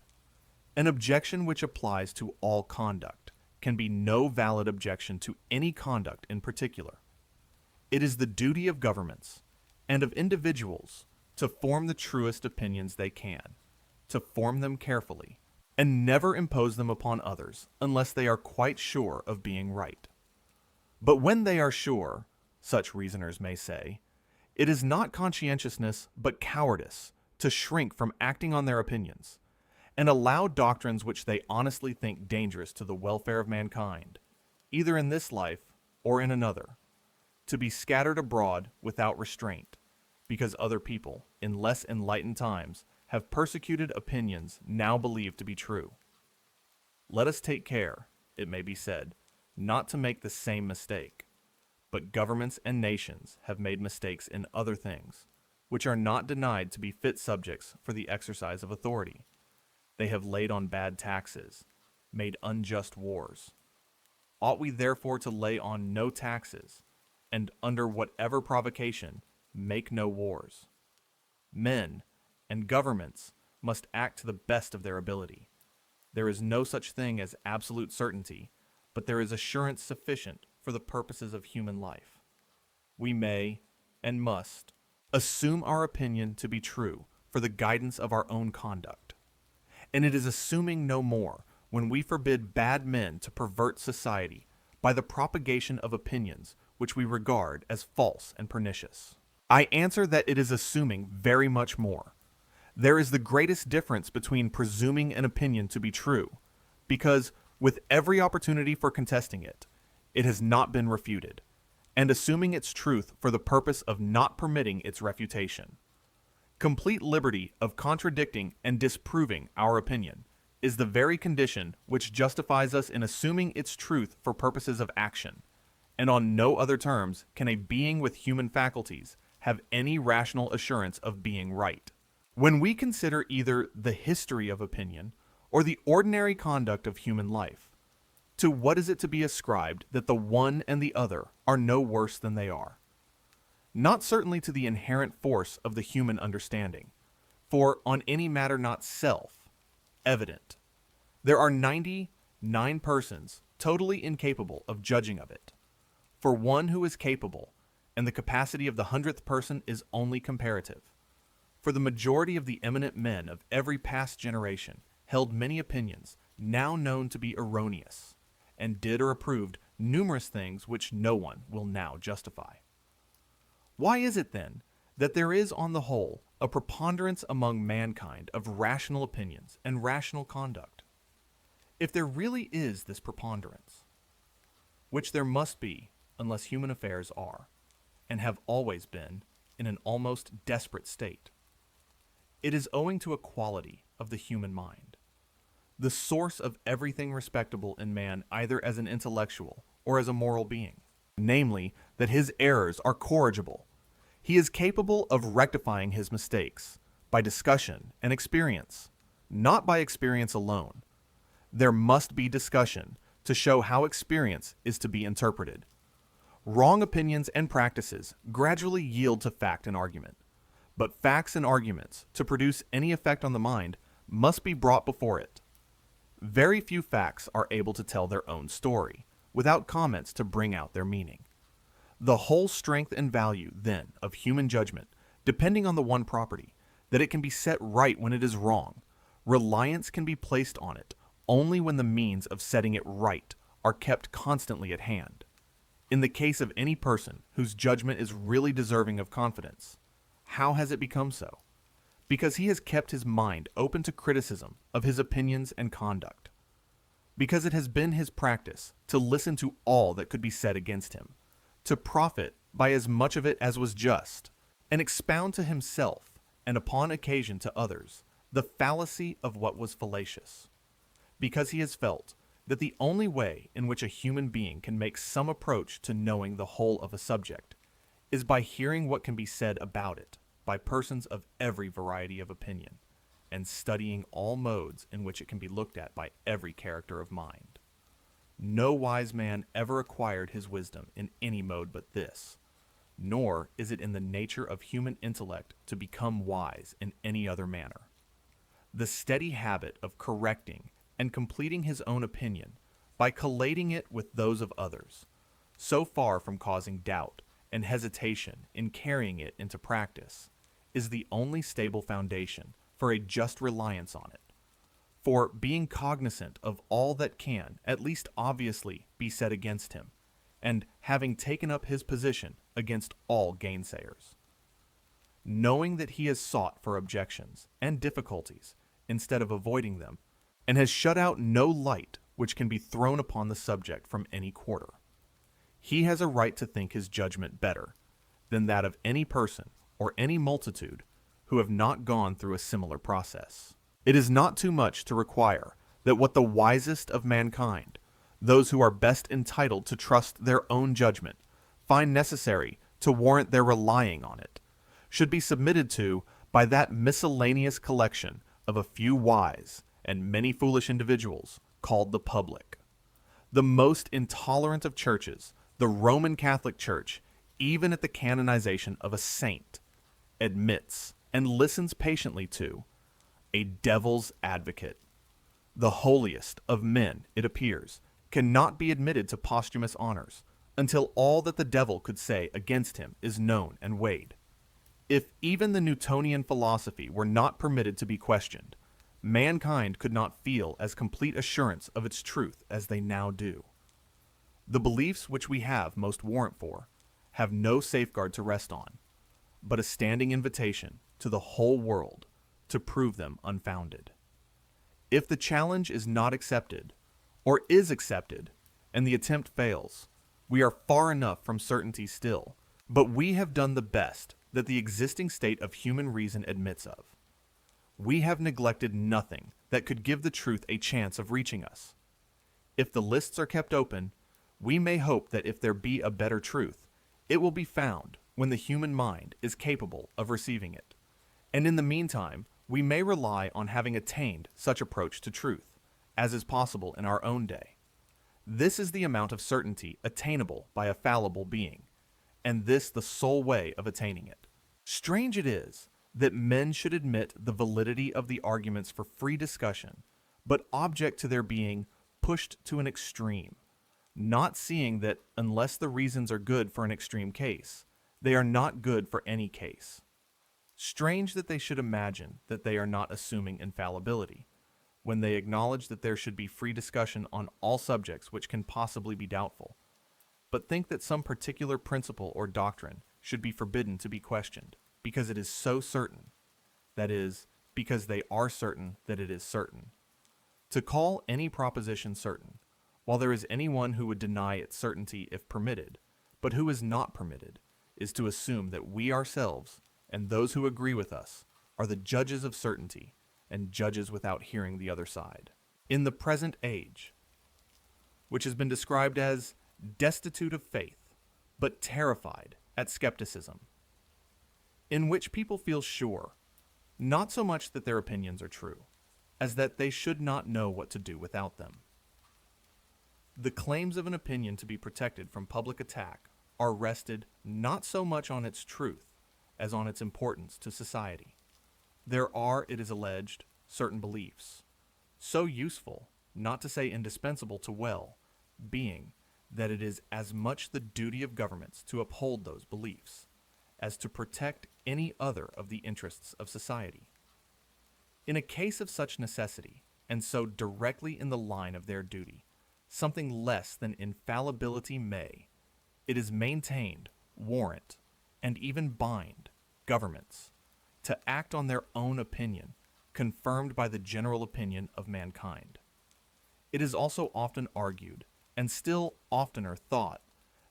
An objection which applies to all conduct can be no valid objection to any conduct in particular. It is the duty of governments and of individuals to form the truest opinions they can, to form them carefully, and never impose them upon others unless they are quite sure of being right. But when they are sure, such reasoners may say, it is not conscientiousness but cowardice to shrink from acting on their opinions, and allow doctrines which they honestly think dangerous to the welfare of mankind, either in this life or in another, to be scattered abroad without restraint, because other people, in less enlightened times, have persecuted opinions now believed to be true. Let us take care, it may be said, not to make the same mistake. But governments and nations have made mistakes in other things, which are not denied to be fit subjects for the exercise of authority. They have laid on bad taxes, made unjust wars. Ought we therefore to lay on no taxes, and under whatever provocation, make no wars? Men and governments must act to the best of their ability. There is no such thing as absolute certainty, but there is assurance sufficient for the purposes of human life. We may, and must, assume our opinion to be true for the guidance of our own conduct. And it is assuming no more when we forbid bad men to pervert society by the propagation of opinions which we regard as false and pernicious. I answer that it is assuming very much more. There is the greatest difference between presuming an opinion to be true, because, with every opportunity for contesting it, it has not been refuted, and assuming its truth for the purpose of not permitting its refutation. Complete liberty of contradicting and disproving our opinion is the very condition which justifies us in assuming its truth for purposes of action, and on no other terms can a being with human faculties have any rational assurance of being right. When we consider either the history of opinion or the ordinary conduct of human life, to what is it to be ascribed that the one and the other are no worse than they are? Not certainly to the inherent force of the human understanding, for on any matter not self-evident, there are 99 persons totally incapable of judging of it. For one who is capable, and the capacity of the 100th person is only comparative. For the majority of the eminent men of every past generation held many opinions now known to be erroneous, and did or approved numerous things which no one will now justify. Why is it then that there is on the whole a preponderance among mankind of rational opinions and rational conduct? If there really is this preponderance, which there must be unless human affairs are, and have always been, in an almost desperate state, it is owing to a quality of the human mind, the source of everything respectable in man either as an intellectual or as a moral being, namely, that his errors are corrigible. He is capable of rectifying his mistakes by discussion and experience, not by experience alone. There must be discussion to show how experience is to be interpreted. Wrong opinions and practices gradually yield to fact and argument, but facts and arguments, to produce any effect on the mind, must be brought before it. Very few facts are able to tell their own story, without comments to bring out their meaning. The whole strength and value, then, of human judgment, depending on the one property, that it can be set right when it is wrong, reliance can be placed on it only when the means of setting it right are kept constantly at hand. In the case of any person whose judgment is really deserving of confidence, how has it become so? Because he has kept his mind open to criticism of his opinions and conduct. Because it has been his practice to listen to all that could be said against him, to profit by as much of it as was just, and expound to himself and upon occasion to others, the fallacy of what was fallacious, because he has felt that the only way in which a human being can make some approach to knowing the whole of a subject is by hearing what can be said about it by persons of every variety of opinion, and studying all modes in which it can be looked at by every character of mind. No wise man ever acquired his wisdom in any mode but this, nor is it in the nature of human intellect to become wise in any other manner. The steady habit of correcting and completing his own opinion by collating it with those of others, so far from causing doubt and hesitation in carrying it into practice, is the only stable foundation for a just reliance on it. For being cognizant of all that can, at least obviously, be said against him, and having taken up his position against all gainsayers, knowing that he has sought for objections and difficulties instead of avoiding them, and has shut out no light which can be thrown upon the subject from any quarter, he has a right to think his judgment better than that of any person or any multitude who have not gone through a similar process. It is not too much to require that what the wisest of mankind, those who are best entitled to trust their own judgment, find necessary to warrant their relying on it, should be submitted to by that miscellaneous collection of a few wise and many foolish individuals called the public. The most intolerant of churches, the Roman Catholic Church, even at the canonization of a saint, admits and listens patiently to a devil's advocate. The holiest of men, it appears, cannot be admitted to posthumous honors until all that the devil could say against him is known and weighed. If even the Newtonian philosophy were not permitted to be questioned, mankind could not feel as complete assurance of its truth as they now do. The beliefs which we have most warrant for have no safeguard to rest on, but a standing invitation to the whole world to prove them unfounded. If the challenge is not accepted, or is accepted, and the attempt fails, we are far enough from certainty still, but we have done the best that the existing state of human reason admits of. We have neglected nothing that could give the truth a chance of reaching us. If the lists are kept open, we may hope that if there be a better truth, it will be found when the human mind is capable of receiving it. And in the meantime, we may rely on having attained such approach to truth as is possible in our own day. This is the amount of certainty attainable by a fallible being, and this the sole way of attaining it. Strange it is that men should admit the validity of the arguments for free discussion, but object to their being pushed to an extreme, not seeing that unless the reasons are good for an extreme case, they are not good for any case. Strange that they should imagine that they are not assuming infallibility, when they acknowledge that there should be free discussion on all subjects which can possibly be doubtful, but think that some particular principle or doctrine should be forbidden to be questioned, because it is so certain, that is, because they are certain that it is certain. To call any proposition certain, while there is anyone who would deny its certainty if permitted, but who is not permitted, is to assume that we ourselves, and those who agree with us, are the judges of certainty, and judges without hearing the other side. In the present age, which has been described as destitute of faith, but terrified at skepticism, in which people feel sure, not so much that their opinions are true, as that they should not know what to do without them. The claims of an opinion to be protected from public attack are rested not so much on its truth as on its importance to society. There are, it is alleged, certain beliefs, so useful, not to say indispensable to well-being, that it is as much the duty of governments to uphold those beliefs as to protect any other of the interests of society. In a case of such necessity, and so directly in the line of their duty, something less than infallibility may, it is maintained, warrant, and even bind governments to act on their own opinion, confirmed by the general opinion of mankind. It is also often argued, and still oftener thought,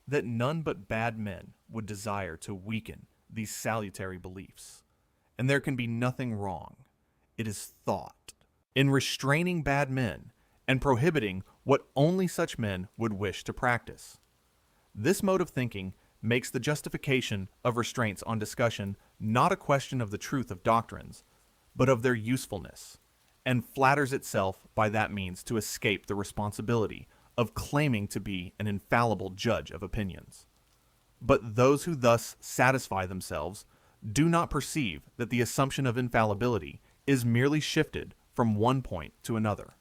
that none but bad men would desire to weaken these salutary beliefs, and there can be nothing wrong. It is thought. In restraining bad men and prohibiting what only such men would wish to practice. This mode of thinking makes the justification of restraints on discussion not a question of the truth of doctrines, but of their usefulness, and flatters itself by that means to escape the responsibility of claiming to be an infallible judge of opinions. But those who thus satisfy themselves do not perceive that the assumption of infallibility is merely shifted from one point to another.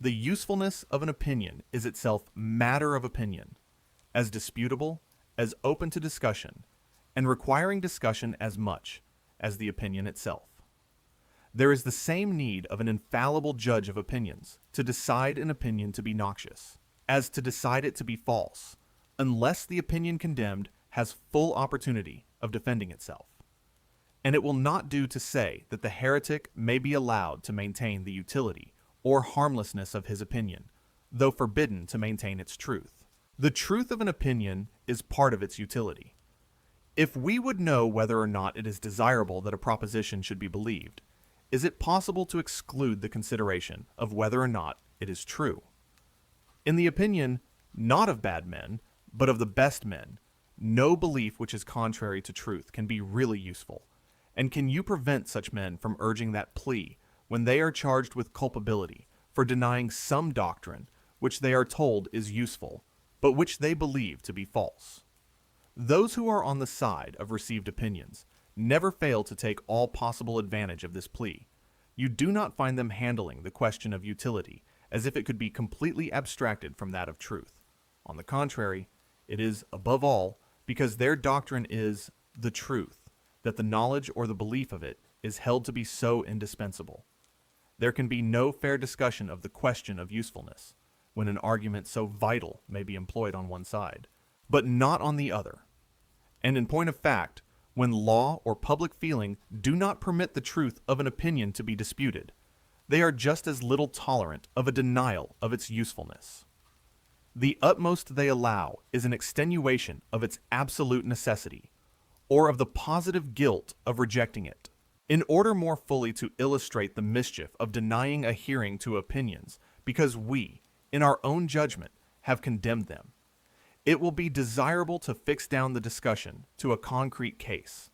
The usefulness of an opinion is itself matter of opinion, as disputable, as open to discussion, and requiring discussion as much as the opinion itself. There is the same need of an infallible judge of opinions to decide an opinion to be noxious, as to decide it to be false, unless the opinion condemned has full opportunity of defending itself. And it will not do to say that the heretic may be allowed to maintain the utility or harmlessness of his opinion, though forbidden to maintain its truth. The truth of an opinion is part of its utility. If we would know whether or not it is desirable that a proposition should be believed, is it possible to exclude the consideration of whether or not it is true? In the opinion, not of bad men, but of the best men, no belief which is contrary to truth can be really useful. And can you prevent such men from urging that plea when they are charged with culpability for denying some doctrine which they are told is useful, but which they believe to be false? Those who are on the side of received opinions never fail to take all possible advantage of this plea. You do not find them handling the question of utility as if it could be completely abstracted from that of truth. On the contrary, it is, above all, because their doctrine is the truth, that the knowledge or the belief of it is held to be so indispensable. There can be no fair discussion of the question of usefulness, when an argument so vital may be employed on one side, but not on the other. And in point of fact, when law or public feeling do not permit the truth of an opinion to be disputed, they are just as little tolerant of a denial of its usefulness. The utmost they allow is an extenuation of its absolute necessity, or of the positive guilt of rejecting it, in order more fully to illustrate the mischief of denying a hearing to opinions because we, in our own judgment, have condemned them. It will be desirable to fix down the discussion to a concrete case,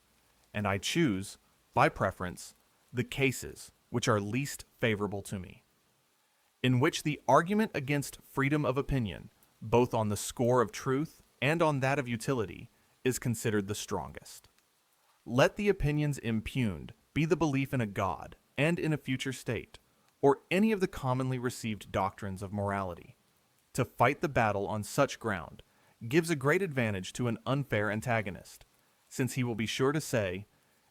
and I choose, by preference, the cases which are least favorable to me, in which the argument against freedom of opinion, both on the score of truth and on that of utility, is considered the strongest. Let the opinions impugned be the belief in a God and in a future state, or any of the commonly received doctrines of morality. To fight the battle on such ground gives a great advantage to an unfair antagonist, since he will be sure to say,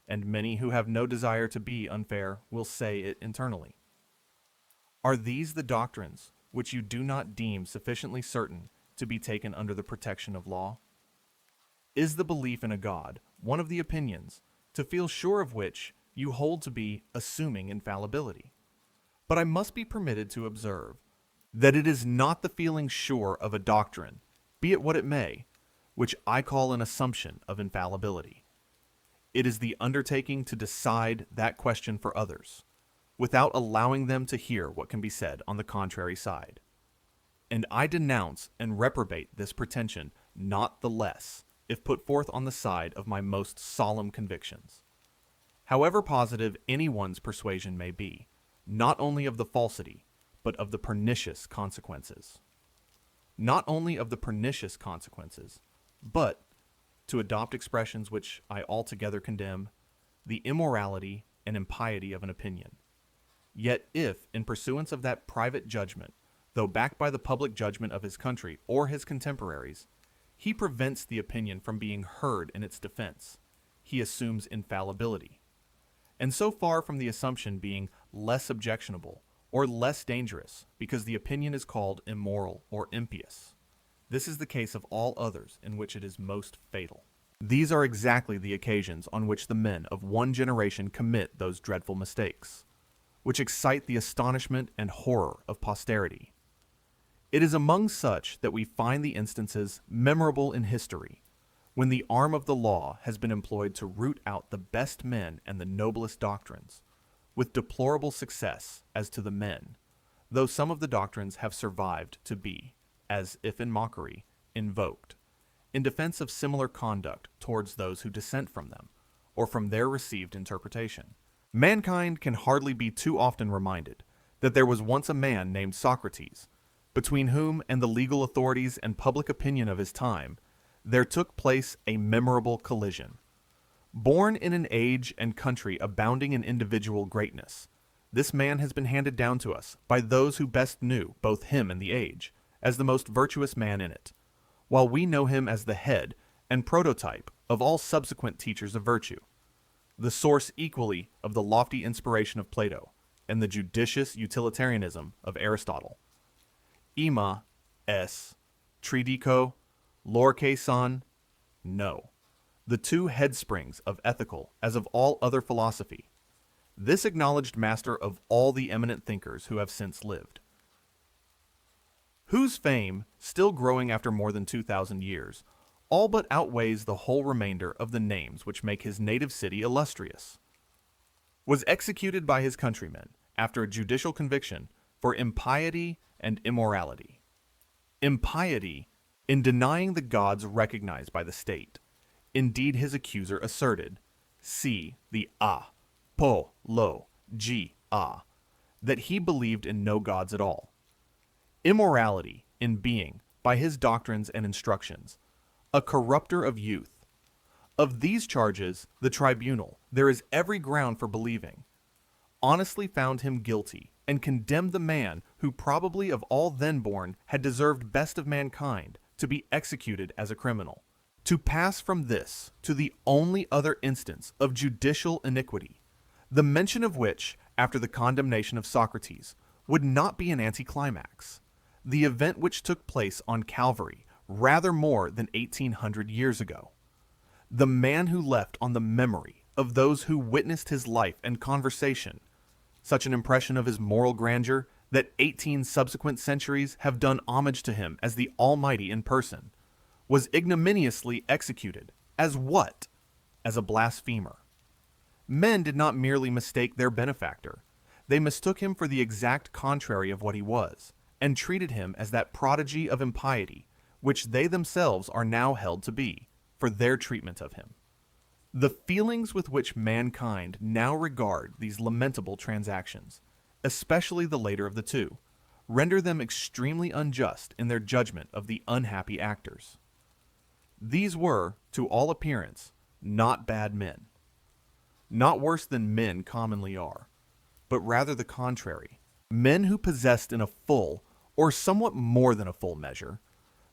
and many who have no desire to be unfair will say it internally, "Are these the doctrines which you do not deem sufficiently certain to be taken under the protection of law? Is the belief in a God one of the opinions, to feel sure of which you hold to be assuming infallibility?" But I must be permitted to observe that it is not the feeling sure of a doctrine, be it what it may, which I call an assumption of infallibility. It is the undertaking to decide that question for others, without allowing them to hear what can be said on the contrary side. And I denounce and reprobate this pretension not the less, if put forth on the side of my most solemn convictions. However positive any one's persuasion may be, not only of the falsity, but of the pernicious consequences. Not only of the pernicious consequences, but, to adopt expressions which I altogether condemn, the immorality and impiety of an opinion. Yet if, in pursuance of that private judgment, though backed by the public judgment of his country or his contemporaries, he prevents the opinion from being heard in its defense, he assumes infallibility. And so far from the assumption being less objectionable or less dangerous because the opinion is called immoral or impious, this is the case of all others in which it is most fatal. These are exactly the occasions on which the men of one generation commit those dreadful mistakes, which excite the astonishment and horror of posterity. It is among such that we find the instances memorable in history, when the arm of the law has been employed to root out the best men and the noblest doctrines, with deplorable success as to the men, though some of the doctrines have survived to be, as if in mockery, invoked, in defense of similar conduct towards those who dissent from them, or from their received interpretation. Mankind can hardly be too often reminded that there was once a man named Socrates, between whom and the legal authorities and public opinion of his time there took place a memorable collision. Born in an age and country abounding in individual greatness, this man has been handed down to us by those who best knew both him and the age as the most virtuous man in it, while we know him as the head and prototype of all subsequent teachers of virtue, the source equally of the lofty inspiration of Plato and the judicious utilitarianism of Aristotle. Ima s tridico lorque son, no, the two headsprings of ethical as of all other philosophy, this acknowledged master of all the eminent thinkers who have since lived, whose fame, still growing after more than 2,000 years, all but outweighs the whole remainder of the names which make his native city illustrious, was executed by his countrymen after a judicial conviction for impiety and immorality. Impiety, in denying the gods recognized by the state. Indeed, his accuser asserted, see the po, lo, g, that he believed in no gods at all. Immorality, in being, by his doctrines and instructions, a corrupter of youth. Of these charges, the tribunal, there is every ground for believing, honestly found him guilty, and condemned the man who probably of all then born had deserved best of mankind to be executed as a criminal. To pass from this to the only other instance of judicial iniquity, the mention of which, after the condemnation of Socrates, would not be an anticlimax, the event which took place on Calvary rather more than 1,800 years ago. The man who left on the memory of those who witnessed his life and conversation such an impression of his moral grandeur that 18 subsequent centuries have done homage to him as the Almighty in person, was ignominiously executed. As what? As a blasphemer. Men did not merely mistake their benefactor. They mistook him for the exact contrary of what he was, and treated him as that prodigy of impiety, which they themselves are now held to be, for their treatment of him. The feelings with which mankind now regard these lamentable transactions, especially the later of the two, render them extremely unjust in their judgment of the unhappy actors. These were, to all appearance, not bad men, not worse than men commonly are, but rather the contrary, men who possessed in a full, or somewhat more than a full measure,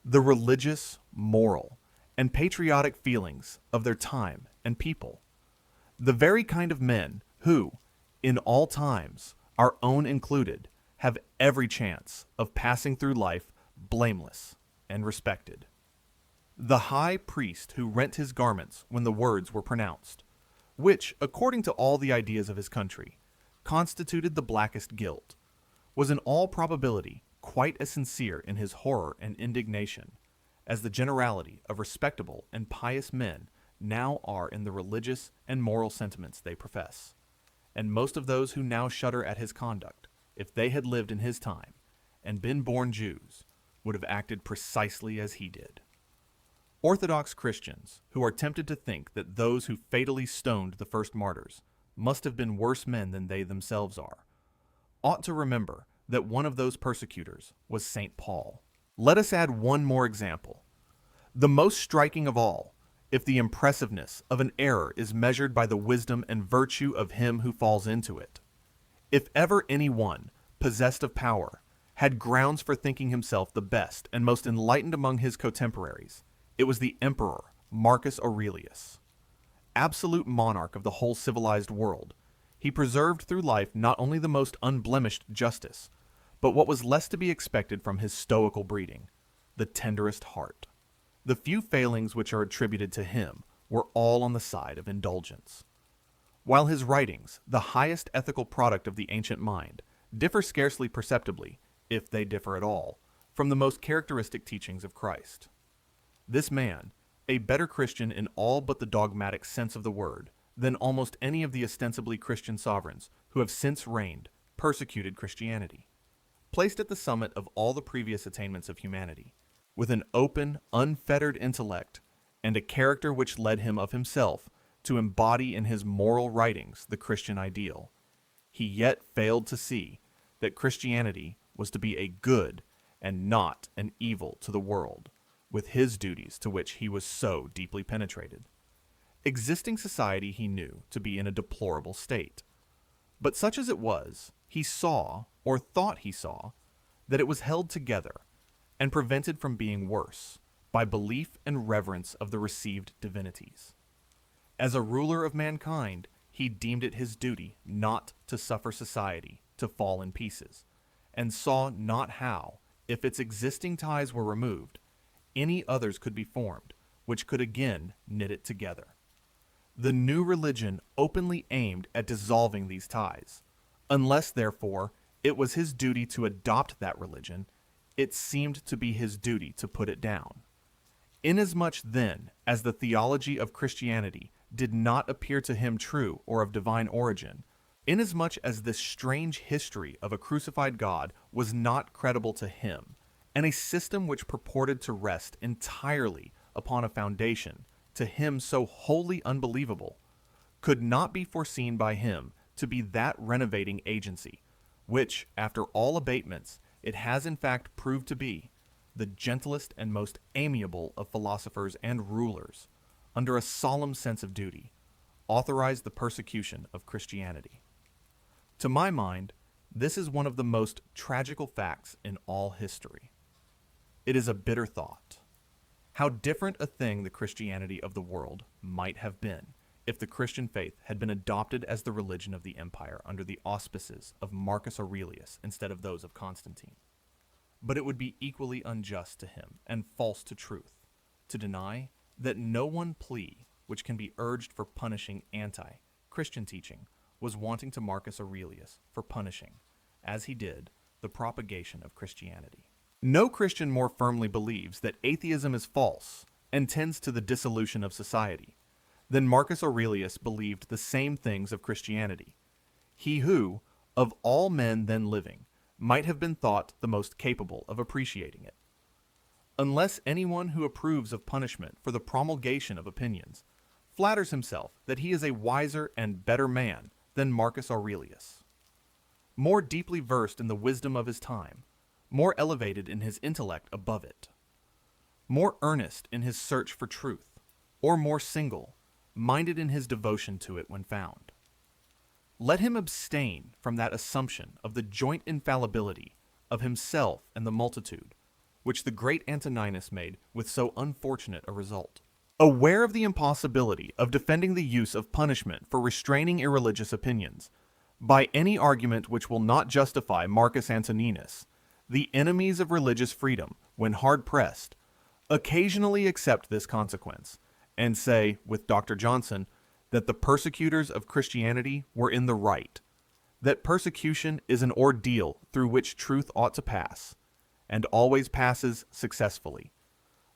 the religious, moral, and patriotic feelings of their time and people, the very kind of men who, in all times, our own included, have every chance of passing through life blameless and respected. The high priest who rent his garments when the words were pronounced, which, according to all the ideas of his country, constituted the blackest guilt, was in all probability quite as sincere in his horror and indignation as the generality of respectable and pious men now are in the religious and moral sentiments they profess. And most of those who now shudder at his conduct, if they had lived in his time and been born Jews, would have acted precisely as he did. Orthodox Christians, who are tempted to think that those who fatally stoned the first martyrs must have been worse men than they themselves are, ought to remember that one of those persecutors was St. Paul. Let us add one more example. The most striking of all, if the impressiveness of an error is measured by the wisdom and virtue of him who falls into it. If ever any one, possessed of power, had grounds for thinking himself the best and most enlightened among his contemporaries, it was the Emperor Marcus Aurelius. Absolute monarch of the whole civilized world, he preserved through life not only the most unblemished justice, but what was less to be expected from his stoical breeding, the tenderest heart. The few failings which are attributed to him were all on the side of indulgence. While his writings, the highest ethical product of the ancient mind, differ scarcely perceptibly, if they differ at all, from the most characteristic teachings of Christ. This man, a better Christian in all but the dogmatic sense of the word than almost any of the ostensibly Christian sovereigns who have since reigned, persecuted Christianity. Placed at the summit of all the previous attainments of humanity, with an open, unfettered intellect, and a character which led him of himself to embody in his moral writings the Christian ideal, he yet failed to see that Christianity was to be a good and not an evil to the world, with his duties to which he was so deeply penetrated. Existing society he knew to be in a deplorable state. But such as it was, he saw, or thought he saw, that it was held together and prevented from being worse by belief and reverence of the received divinities. As a ruler of mankind, he deemed it his duty not to suffer society to fall in pieces, and saw not how, if its existing ties were removed, any others could be formed which could again knit it together. The new religion openly aimed at dissolving these ties. Unless, therefore, it was his duty to adopt that religion, it seemed to be his duty to put it down. Inasmuch, then, as the theology of Christianity did not appear to him true or of divine origin, inasmuch as this strange history of a crucified God was not credible to him, and a system which purported to rest entirely upon a foundation to him so wholly unbelievable, could not be foreseen by him to be that renovating agency, which, after all abatements, it has in fact proved to be, the gentlest and most amiable of philosophers and rulers, under a solemn sense of duty, authorized the persecution of Christianity. To my mind, this is one of the most tragical facts in all history. It is a bitter thought. How different a thing the Christianity of the world might have been if the Christian faith had been adopted as the religion of the empire under the auspices of Marcus Aurelius instead of those of Constantine. But it would be equally unjust to him and false to truth to deny that no one plea which can be urged for punishing anti-Christian teaching was wanting to Marcus Aurelius for punishing, as he did, the propagation of Christianity. No Christian more firmly believes that atheism is false and tends to the dissolution of society than Marcus Aurelius believed the same things of Christianity. He who, of all men then living, might have been thought the most capable of appreciating it. Unless anyone who approves of punishment for the promulgation of opinions flatters himself that he is a wiser and better man than Marcus Aurelius, more deeply versed in the wisdom of his time, more elevated in his intellect above it, more earnest in his search for truth, or more single-minded in his devotion to it when found. Let him abstain from that assumption of the joint infallibility of himself and the multitude, which the great Antoninus made with so unfortunate a result. Aware of the impossibility of defending the use of punishment for restraining irreligious opinions, by any argument which will not justify Marcus Antoninus, the enemies of religious freedom, when hard-pressed, occasionally accept this consequence, and say, with Dr. Johnson, that the persecutors of Christianity were in the right, that persecution is an ordeal through which truth ought to pass, and always passes successfully,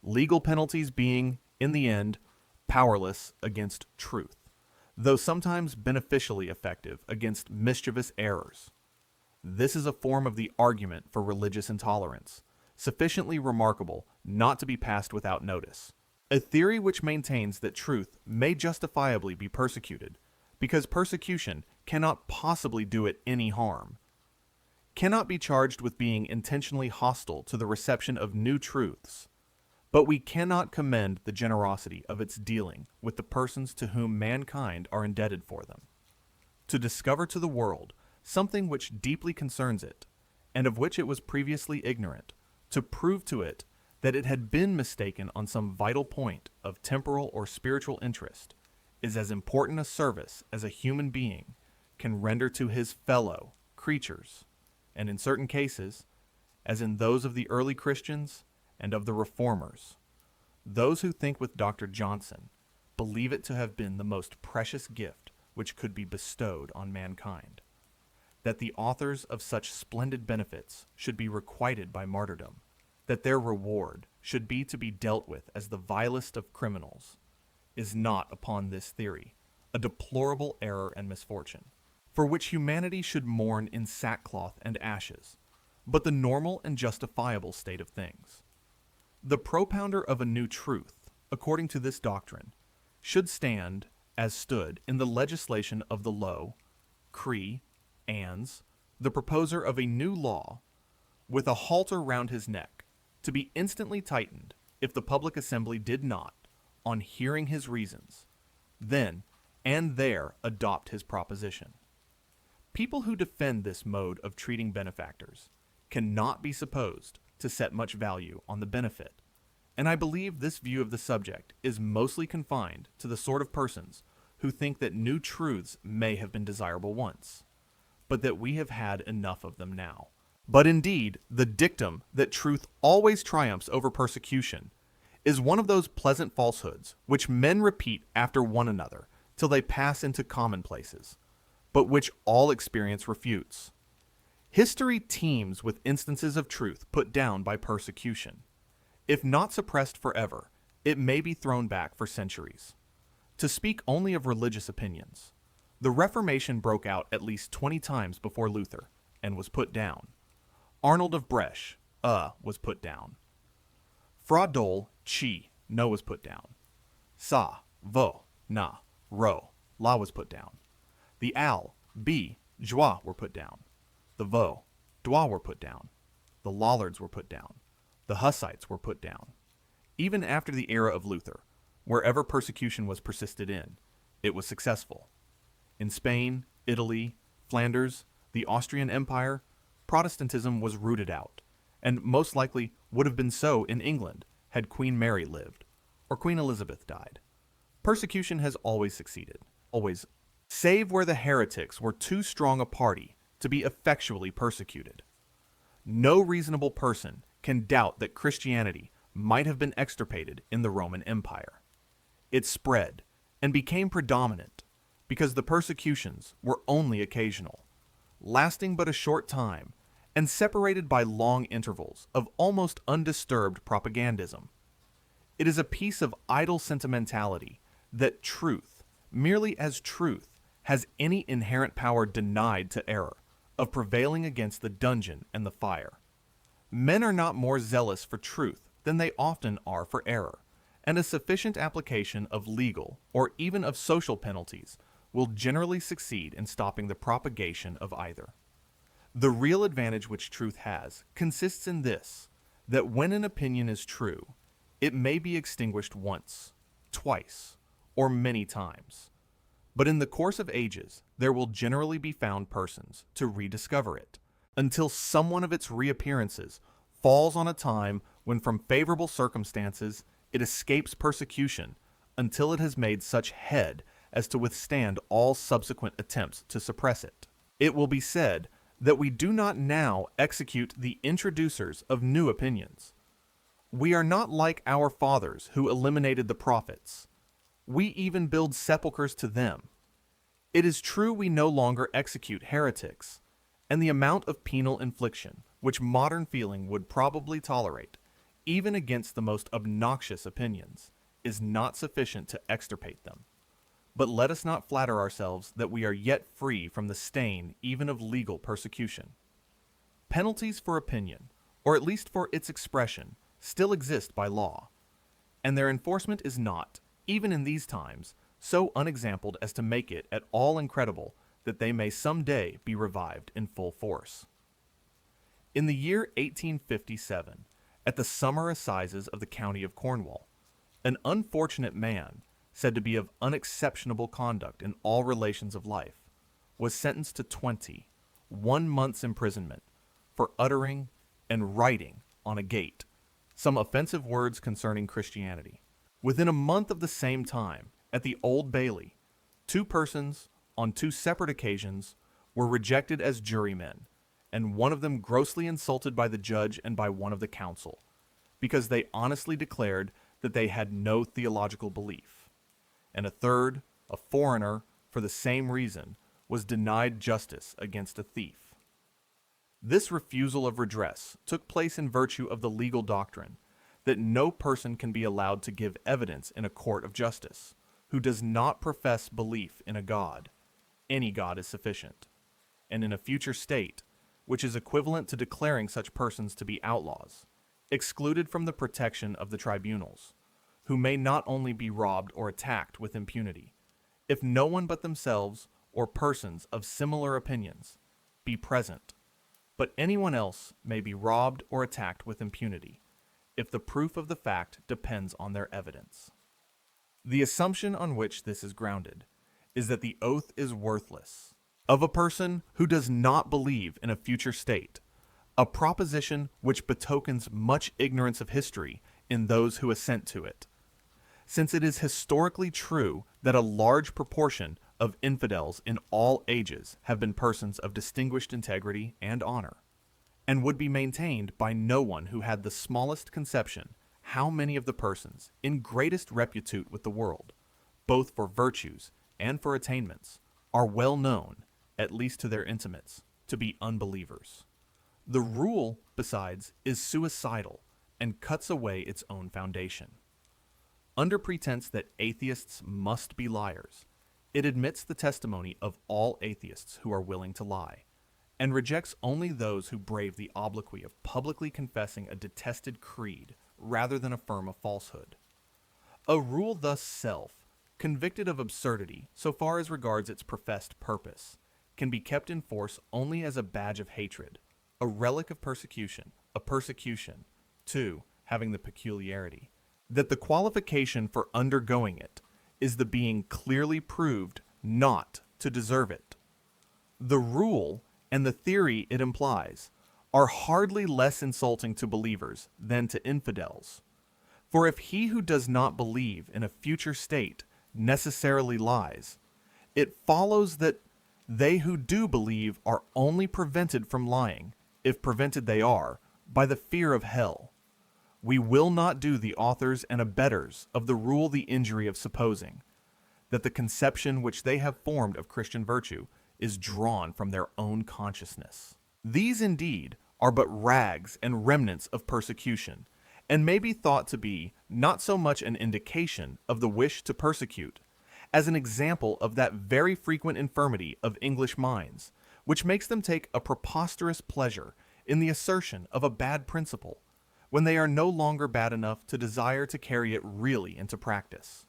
legal penalties being, in the end, powerless against truth, though sometimes beneficially effective against mischievous errors. This is a form of the argument for religious intolerance, sufficiently remarkable not to be passed without notice. A theory which maintains that truth may justifiably be persecuted, because persecution cannot possibly do it any harm, cannot be charged with being intentionally hostile to the reception of new truths, but we cannot commend the generosity of its dealing with the persons to whom mankind are indebted for them. To discover to the world something which deeply concerns it, and of which it was previously ignorant, to prove to it that it had been mistaken on some vital point of temporal or spiritual interest, is as important a service as a human being can render to his fellow creatures, and in certain cases, as in those of the early Christians and of the Reformers, those who think with Dr. Johnson believe it to have been the most precious gift which could be bestowed on mankind, that the authors of such splendid benefits should be requited by martyrdom, that their reward should be to be dealt with as the vilest of criminals, is not, upon this theory, a deplorable error and misfortune, for which humanity should mourn in sackcloth and ashes, but the normal and justifiable state of things. The propounder of a new truth, according to this doctrine, should stand, as stood in the legislation of the Low, Cree, Annes, the proposer of a new law, with a halter round his neck, to be instantly tightened if the public assembly did not, on hearing his reasons, then and there adopt his proposition. People who defend this mode of treating benefactors cannot be supposed to set much value on the benefit, and I believe this view of the subject is mostly confined to the sort of persons who think that new truths may have been desirable once, but that we have had enough of them now. But indeed, the dictum that truth always triumphs over persecution is one of those pleasant falsehoods which men repeat after one another till they pass into commonplaces, but which all experience refutes. History teems with instances of truth put down by persecution. If not suppressed forever, it may be thrown back for centuries. To speak only of religious opinions, the Reformation broke out at least 20 times before Luther and was put down. Arnold of Bresch, was put down. Fra Dole, Chi, no was put down. Sa, Vo, Na, Ro, La was put down. The Al, Bi, Joie were put down. The Vo, Doi were put down. The Lollards were put down. The Hussites were put down. Even after the era of Luther, wherever persecution was persisted in, it was successful. In Spain, Italy, Flanders, the Austrian Empire, Protestantism was rooted out, and most likely would have been so in England had Queen Mary lived, or Queen Elizabeth died. Persecution has always succeeded, always, save where the heretics were too strong a party to be effectually persecuted. No reasonable person can doubt that Christianity might have been extirpated in the Roman Empire. It spread and became predominant because the persecutions were only occasional, lasting but a short time, and separated by long intervals of almost undisturbed propagandism. It is a piece of idle sentimentality that truth, merely as truth, has any inherent power denied to error of prevailing against the dungeon and the fire. Men are not more zealous for truth than they often are for error, and a sufficient application of legal or even of social penalties will generally succeed in stopping the propagation of either. The real advantage which truth has consists in this, that when an opinion is true, it may be extinguished once, twice, or many times. But in the course of ages, there will generally be found persons to rediscover it, until some one of its reappearances falls on a time when from favorable circumstances it escapes persecution until it has made such head as to withstand all subsequent attempts to suppress it. It will be said that we do not now execute the introducers of new opinions. We are not like our fathers who eliminated the prophets. We even build sepulchres to them. It is true we no longer execute heretics, and the amount of penal infliction which modern feeling would probably tolerate, even against the most obnoxious opinions, is not sufficient to extirpate them. But let us not flatter ourselves that we are yet free from the stain even of legal persecution. Penalties for opinion, or at least for its expression, still exist by law, and their enforcement is not, even in these times, so unexampled as to make it at all incredible that they may some day be revived in full force. In the year 1857, at the summer assizes of the county of Cornwall, an unfortunate man, said to be of unexceptionable conduct in all relations of life, was sentenced to 21 months' imprisonment for uttering and writing on a gate some offensive words concerning Christianity. Within a month of the same time, at the Old Bailey, 2 persons, on 2 separate occasions, were rejected as jurymen, and one of them grossly insulted by the judge and by one of the council, because they honestly declared that they had no theological belief. And a third, a foreigner, for the same reason, was denied justice against a thief. This refusal of redress took place in virtue of the legal doctrine that no person can be allowed to give evidence in a court of justice who does not profess belief in a God. Any God is sufficient. And in a future state, which is equivalent to declaring such persons to be outlaws, excluded from the protection of the tribunals, who may not only be robbed or attacked with impunity, if no one but themselves or persons of similar opinions be present, but anyone else may be robbed or attacked with impunity, if the proof of the fact depends on their evidence. The assumption on which this is grounded is that the oath is worthless of a person who does not believe in a future state, a proposition which betokens much ignorance of history in those who assent to it, since it is historically true that a large proportion of infidels in all ages have been persons of distinguished integrity and honor, and would be maintained by no one who had the smallest conception how many of the persons in greatest reputute with the world, both for virtues and for attainments, are well known, at least to their intimates, to be unbelievers. The rule, besides, is suicidal and cuts away its own foundation. Under pretense that atheists must be liars, it admits the testimony of all atheists who are willing to lie, and rejects only those who brave the obloquy of publicly confessing a detested creed rather than affirm a falsehood. A rule thus convicted of absurdity so far as regards its professed purpose, can be kept in force only as a badge of hatred, a relic of persecution, a persecution, too, having the peculiarity that the qualification for undergoing it is the being clearly proved not to deserve it. The rule and the theory it implies are hardly less insulting to believers than to infidels. For if he who does not believe in a future state necessarily lies, it follows that they who do believe are only prevented from lying, if prevented they are, by the fear of hell. We will not do the authors and abettors of the rule the injury of supposing that the conception which they have formed of Christian virtue is drawn from their own consciousness. These indeed are but rags and remnants of persecution, and may be thought to be not so much an indication of the wish to persecute, as an example of that very frequent infirmity of English minds, which makes them take a preposterous pleasure in the assertion of a bad principle, when they are no longer bad enough to desire to carry it really into practice.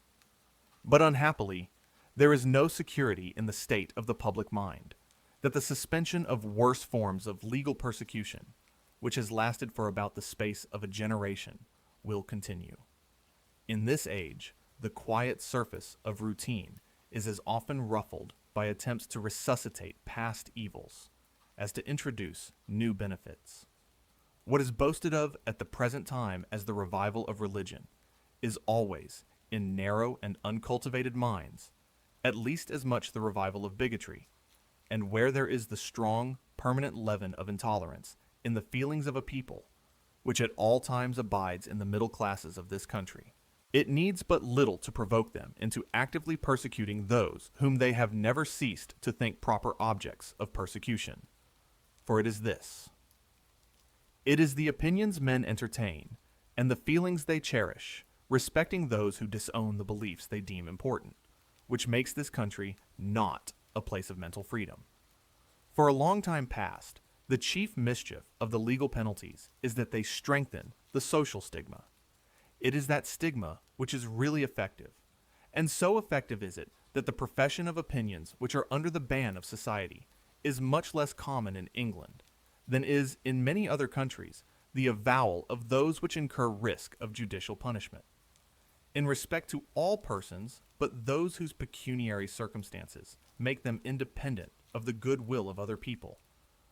But unhappily, there is no security in the state of the public mind that the suspension of worse forms of legal persecution, which has lasted for about the space of a generation, will continue. In this age, the quiet surface of routine is as often ruffled by attempts to resuscitate past evils as to introduce new benefits. What is boasted of at the present time as the revival of religion is always, in narrow and uncultivated minds, at least as much the revival of bigotry, and where there is the strong, permanent leaven of intolerance in the feelings of a people, which at all times abides in the middle classes of this country, it needs but little to provoke them into actively persecuting those whom they have never ceased to think proper objects of persecution. For it is this: it is the opinions men entertain, and the feelings they cherish, respecting those who disown the beliefs they deem important, which makes this country not a place of mental freedom. For a long time past, the chief mischief of the legal penalties is that they strengthen the social stigma. It is that stigma which is really effective, and so effective is it that the profession of opinions which are under the ban of society is much less common in England than is in many other countries the avowal of those which incur risk of judicial punishment. In respect to all persons but those whose pecuniary circumstances make them independent of the good will of other people,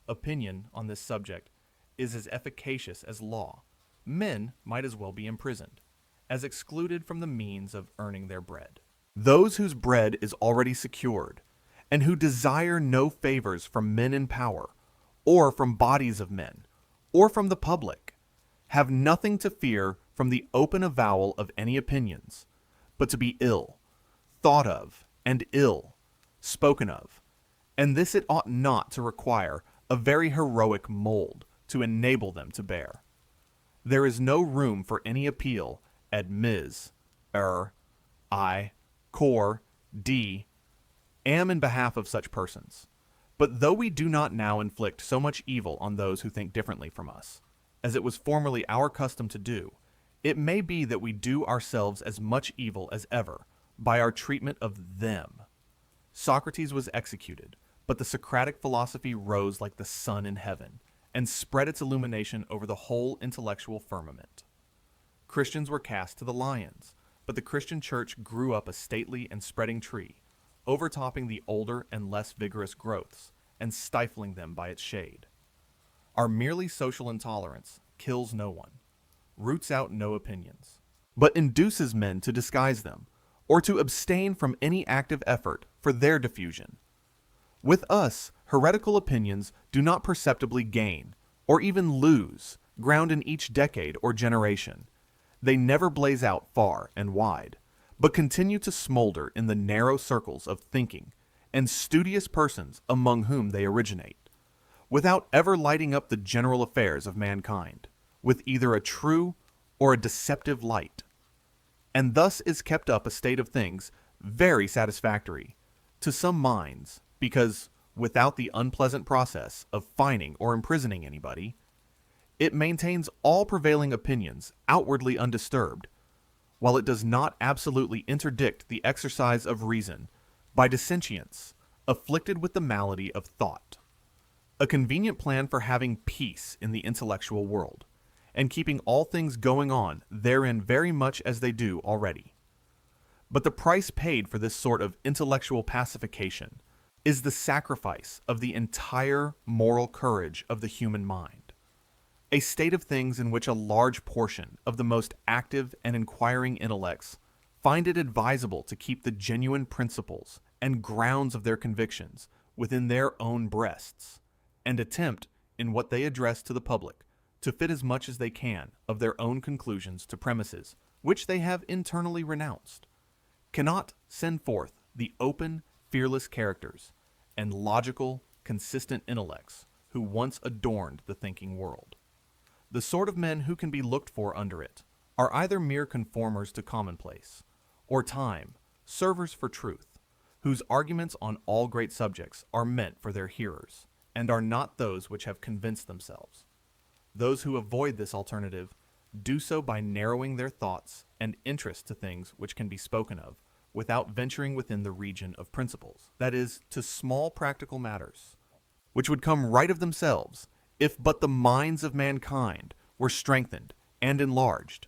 opinion on this subject is as efficacious as law. Men might as well be imprisoned, as excluded from the means of earning their bread. Those whose bread is already secured, and who desire no favors from men in power, or from bodies of men, or from the public, have nothing to fear from the open avowal of any opinions, but to be ill thought of and ill spoken of, and this it ought not to require a very heroic mold to enable them to bear. There is no room for any appeal ad mis, I, cor, d, am in behalf of such persons. But though we do not now inflict so much evil on those who think differently from us, as it was formerly our custom to do, it may be that we do ourselves as much evil as ever by our treatment of them. Socrates was executed, but the Socratic philosophy rose like the sun in heaven and spread its illumination over the whole intellectual firmament. Christians were cast to the lions, but the Christian church grew up a stately and spreading tree, overtopping the older and less vigorous growths and stifling them by its shade. Our merely social intolerance kills no one, roots out no opinions, but induces men to disguise them or to abstain from any active effort for their diffusion. With us, heretical opinions do not perceptibly gain, or even lose, ground in each decade or generation. They never blaze out far and wide, but continue to smolder in the narrow circles of thinking and studious persons among whom they originate, without ever lighting up the general affairs of mankind with either a true or a deceptive light. And thus is kept up a state of things very satisfactory to some minds, because without the unpleasant process of fining or imprisoning anybody, it maintains all prevailing opinions outwardly undisturbed, while it does not absolutely interdict the exercise of reason by dissentients afflicted with the malady of thought. A convenient plan for having peace in the intellectual world, and keeping all things going on therein very much as they do already. But the price paid for this sort of intellectual pacification is the sacrifice of the entire moral courage of the human mind, a state of things in which a large portion of the most active and inquiring intellects find it advisable to keep the genuine principles and grounds of their convictions within their own breasts, and attempt, in what they address to the public, to fit as much as they can of their own conclusions to premises which they have internally renounced, cannot send forth the open, fearless characters and logical, consistent intellects who once adorned the thinking world. The sort of men who can be looked for under it are either mere conformers to commonplace, or time, servers for truth, whose arguments on all great subjects are meant for their hearers, and are not those which have convinced themselves. Those who avoid this alternative do so by narrowing their thoughts and interest to things which can be spoken of without venturing within the region of principles, that is, to small practical matters, which would come right of themselves if but the minds of mankind were strengthened and enlarged,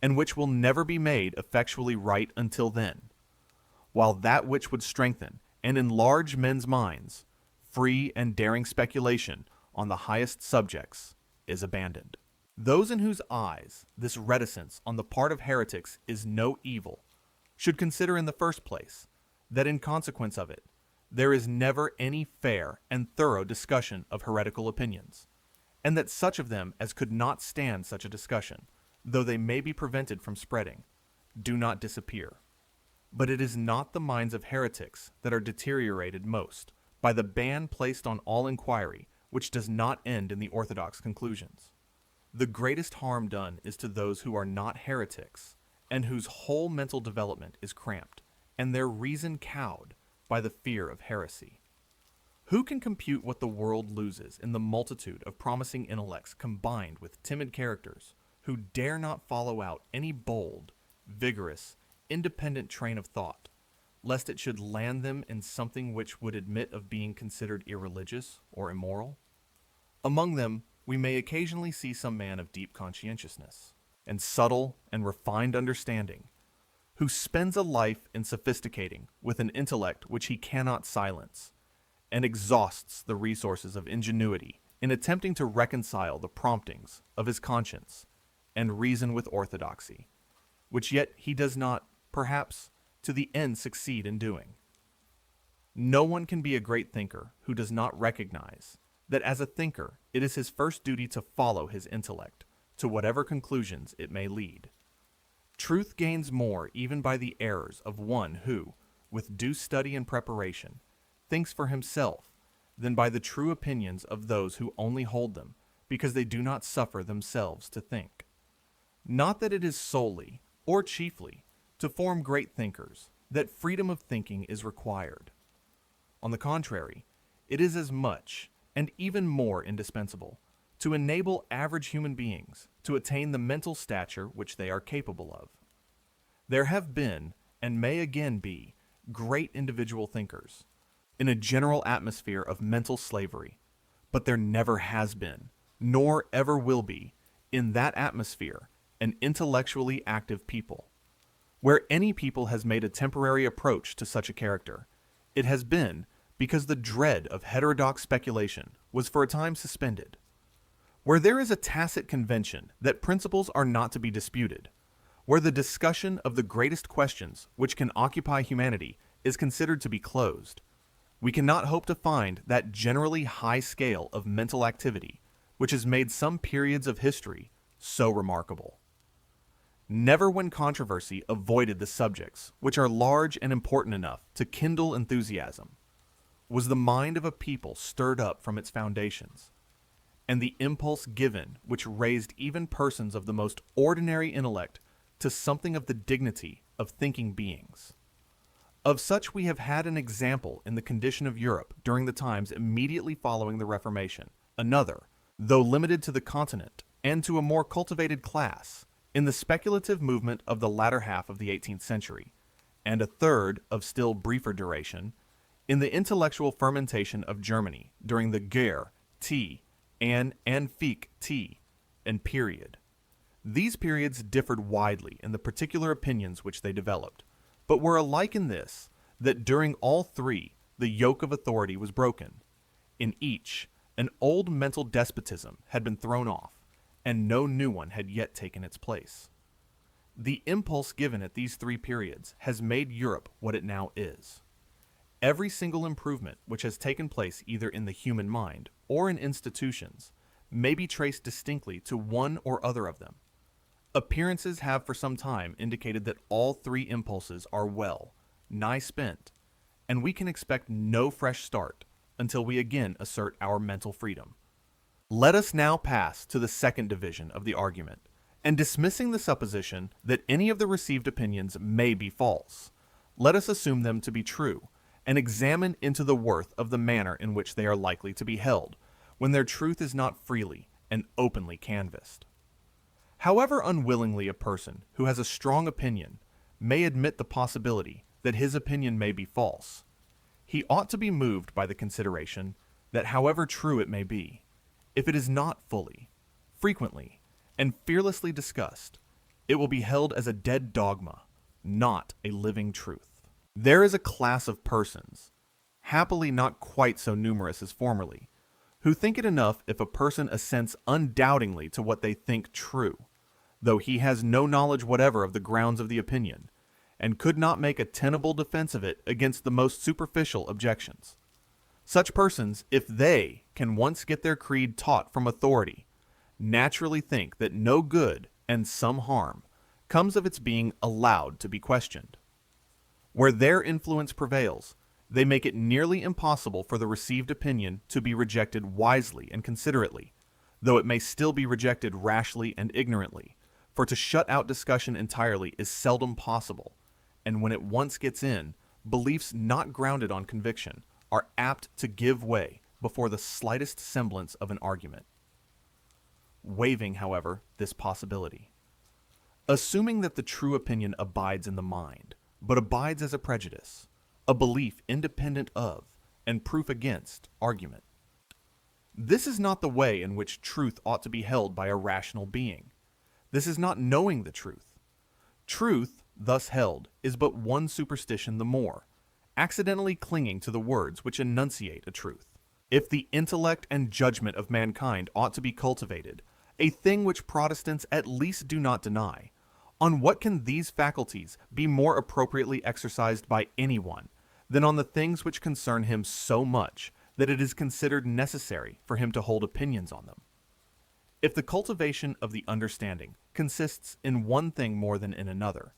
and which will never be made effectually right until then, while that which would strengthen and enlarge men's minds, free and daring speculation on the highest subjects, is abandoned. Those in whose eyes this reticence on the part of heretics is no evil should consider in the first place that in consequence of it there is never any fair and thorough discussion of heretical opinions, and that such of them as could not stand such a discussion, though they may be prevented from spreading, do not disappear. But it is not the minds of heretics that are deteriorated most by the ban placed on all inquiry which does not end in the orthodox conclusions. The greatest harm done is to those who are not heretics, and whose whole mental development is cramped, and their reason cowed by the fear of heresy. Who can compute what the world loses in the multitude of promising intellects combined with timid characters who dare not follow out any bold, vigorous, independent train of thought, lest it should land them in something which would admit of being considered irreligious or immoral? Among them, we may occasionally see some man of deep conscientiousness, and subtle and refined understanding, who spends a life in sophisticating with an intellect which he cannot silence, and exhausts the resources of ingenuity in attempting to reconcile the promptings of his conscience and reason with orthodoxy, which yet he does not, perhaps, to the end succeed in doing. No one can be a great thinker who does not recognize that as a thinker it is his first duty to follow his intellect to whatever conclusions it may lead. Truth gains more even by the errors of one who, with due study and preparation, thinks for himself than by the true opinions of those who only hold them because they do not suffer themselves to think. Not that it is solely, or chiefly, to form great thinkers that freedom of thinking is required. On the contrary, it is as much, and even more indispensable, to enable average human beings to attain the mental stature which they are capable of. There have been, and may again be, great individual thinkers, in a general atmosphere of mental slavery, but there never has been, nor ever will be, in that atmosphere, an intellectually active people. Where any people has made a temporary approach to such a character, it has been because the dread of heterodox speculation was for a time suspended. Where there is a tacit convention that principles are not to be disputed, where the discussion of the greatest questions which can occupy humanity is considered to be closed, we cannot hope to find that generally high scale of mental activity which has made some periods of history so remarkable. Never when controversy avoided the subjects which are large and important enough to kindle enthusiasm was the mind of a people stirred up from its foundations, and the impulse given which raised even persons of the most ordinary intellect to something of the dignity of thinking beings. Of such we have had an example in the condition of Europe during the times immediately following the Reformation, another, though limited to the continent and to a more cultivated class, in the speculative movement of the latter half of the 18th century, and a third of still briefer duration, in the intellectual fermentation of Germany during the Guerre, Tea, and Anfique Tea, and period. These periods differed widely in the particular opinions which they developed, but were alike in this, that during all three the yoke of authority was broken. In each, an old mental despotism had been thrown off, and no new one had yet taken its place. The impulse given at these three periods has made Europe what it now is. Every single improvement which has taken place either in the human mind or in institutions may be traced distinctly to one or other of them. Appearances have for some time indicated that all three impulses are well, nigh spent, and we can expect no fresh start until we again assert our mental freedom. Let us now pass to the second division of the argument, and dismissing the supposition that any of the received opinions may be false, let us assume them to be true, and examine into the worth of the manner in which they are likely to be held, when their truth is not freely and openly canvassed. However unwillingly a person who has a strong opinion may admit the possibility that his opinion may be false, he ought to be moved by the consideration that however true it may be, if it is not fully, frequently, and fearlessly discussed, it will be held as a dead dogma, not a living truth. There is a class of persons, happily not quite so numerous as formerly, who think it enough if a person assents undoubtingly to what they think true, though he has no knowledge whatever of the grounds of the opinion, and could not make a tenable defense of it against the most superficial objections. Such persons, if they can once get their creed taught from authority, naturally think that no good and some harm comes of its being allowed to be questioned. Where their influence prevails, they make it nearly impossible for the received opinion to be rejected wisely and considerately, though it may still be rejected rashly and ignorantly, for to shut out discussion entirely is seldom possible, and when it once gets in, beliefs not grounded on conviction are apt to give way before the slightest semblance of an argument. Waiving, however, this possibility, assuming that the true opinion abides in the mind, but abides as a prejudice, a belief independent of, and proof against, argument. This is not the way in which truth ought to be held by a rational being. This is not knowing the truth. Truth, thus held, is but one superstition the more, accidentally clinging to the words which enunciate a truth. If the intellect and judgment of mankind ought to be cultivated, a thing which Protestants at least do not deny, on what can these faculties be more appropriately exercised by anyone than on the things which concern him so much that it is considered necessary for him to hold opinions on them? If the cultivation of the understanding consists in one thing more than in another,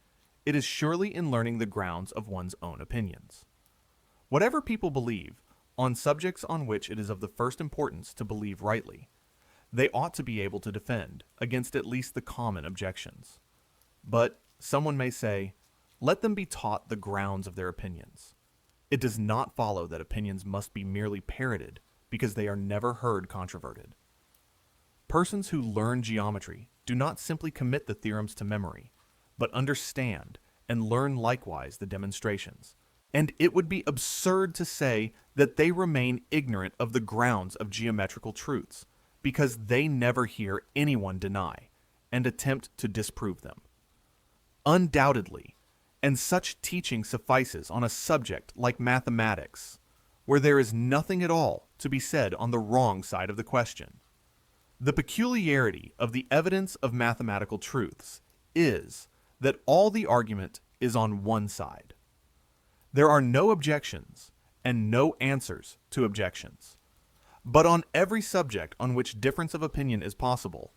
it is surely in learning the grounds of one's own opinions. Whatever people believe, on subjects on which it is of the first importance to believe rightly, they ought to be able to defend against at least the common objections. But someone may say, let them be taught the grounds of their opinions. It does not follow that opinions must be merely parroted because they are never heard controverted. Persons who learn geometry do not simply commit the theorems to memory, but understand and learn likewise the demonstrations. And it would be absurd to say that they remain ignorant of the grounds of geometrical truths, because they never hear anyone deny and attempt to disprove them. Undoubtedly, and such teaching suffices on a subject like mathematics, where there is nothing at all to be said on the wrong side of the question. The peculiarity of the evidence of mathematical truths is that all the argument is on one side. There are no objections and no answers to objections. But on every subject on which difference of opinion is possible,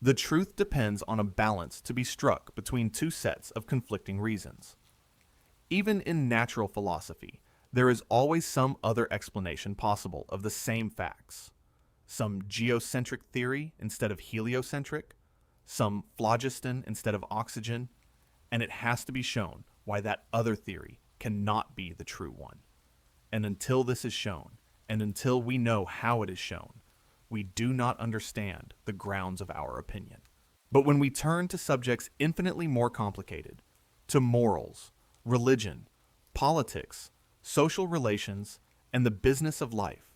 the truth depends on a balance to be struck between two sets of conflicting reasons. Even in natural philosophy, there is always some other explanation possible of the same facts. Some geocentric theory instead of heliocentric, some phlogiston instead of oxygen, and it has to be shown why that other theory cannot be the true one. And until this is shown, and until we know how it is shown, we do not understand the grounds of our opinion. But when we turn to subjects infinitely more complicated, to morals, religion, politics, social relations, and the business of life,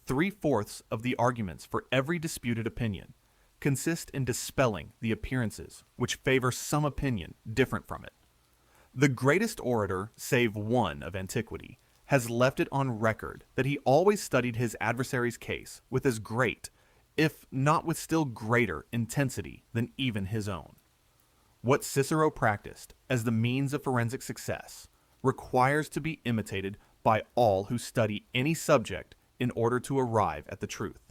3/4 of the arguments for every disputed opinion consist in dispelling the appearances which favor some opinion different from it. The greatest orator, save one of antiquity, has left it on record that he always studied his adversary's case with as great, if not with still greater, intensity than even his own. What Cicero practiced as the means of forensic success requires to be imitated by all who study any subject in order to arrive at the truth.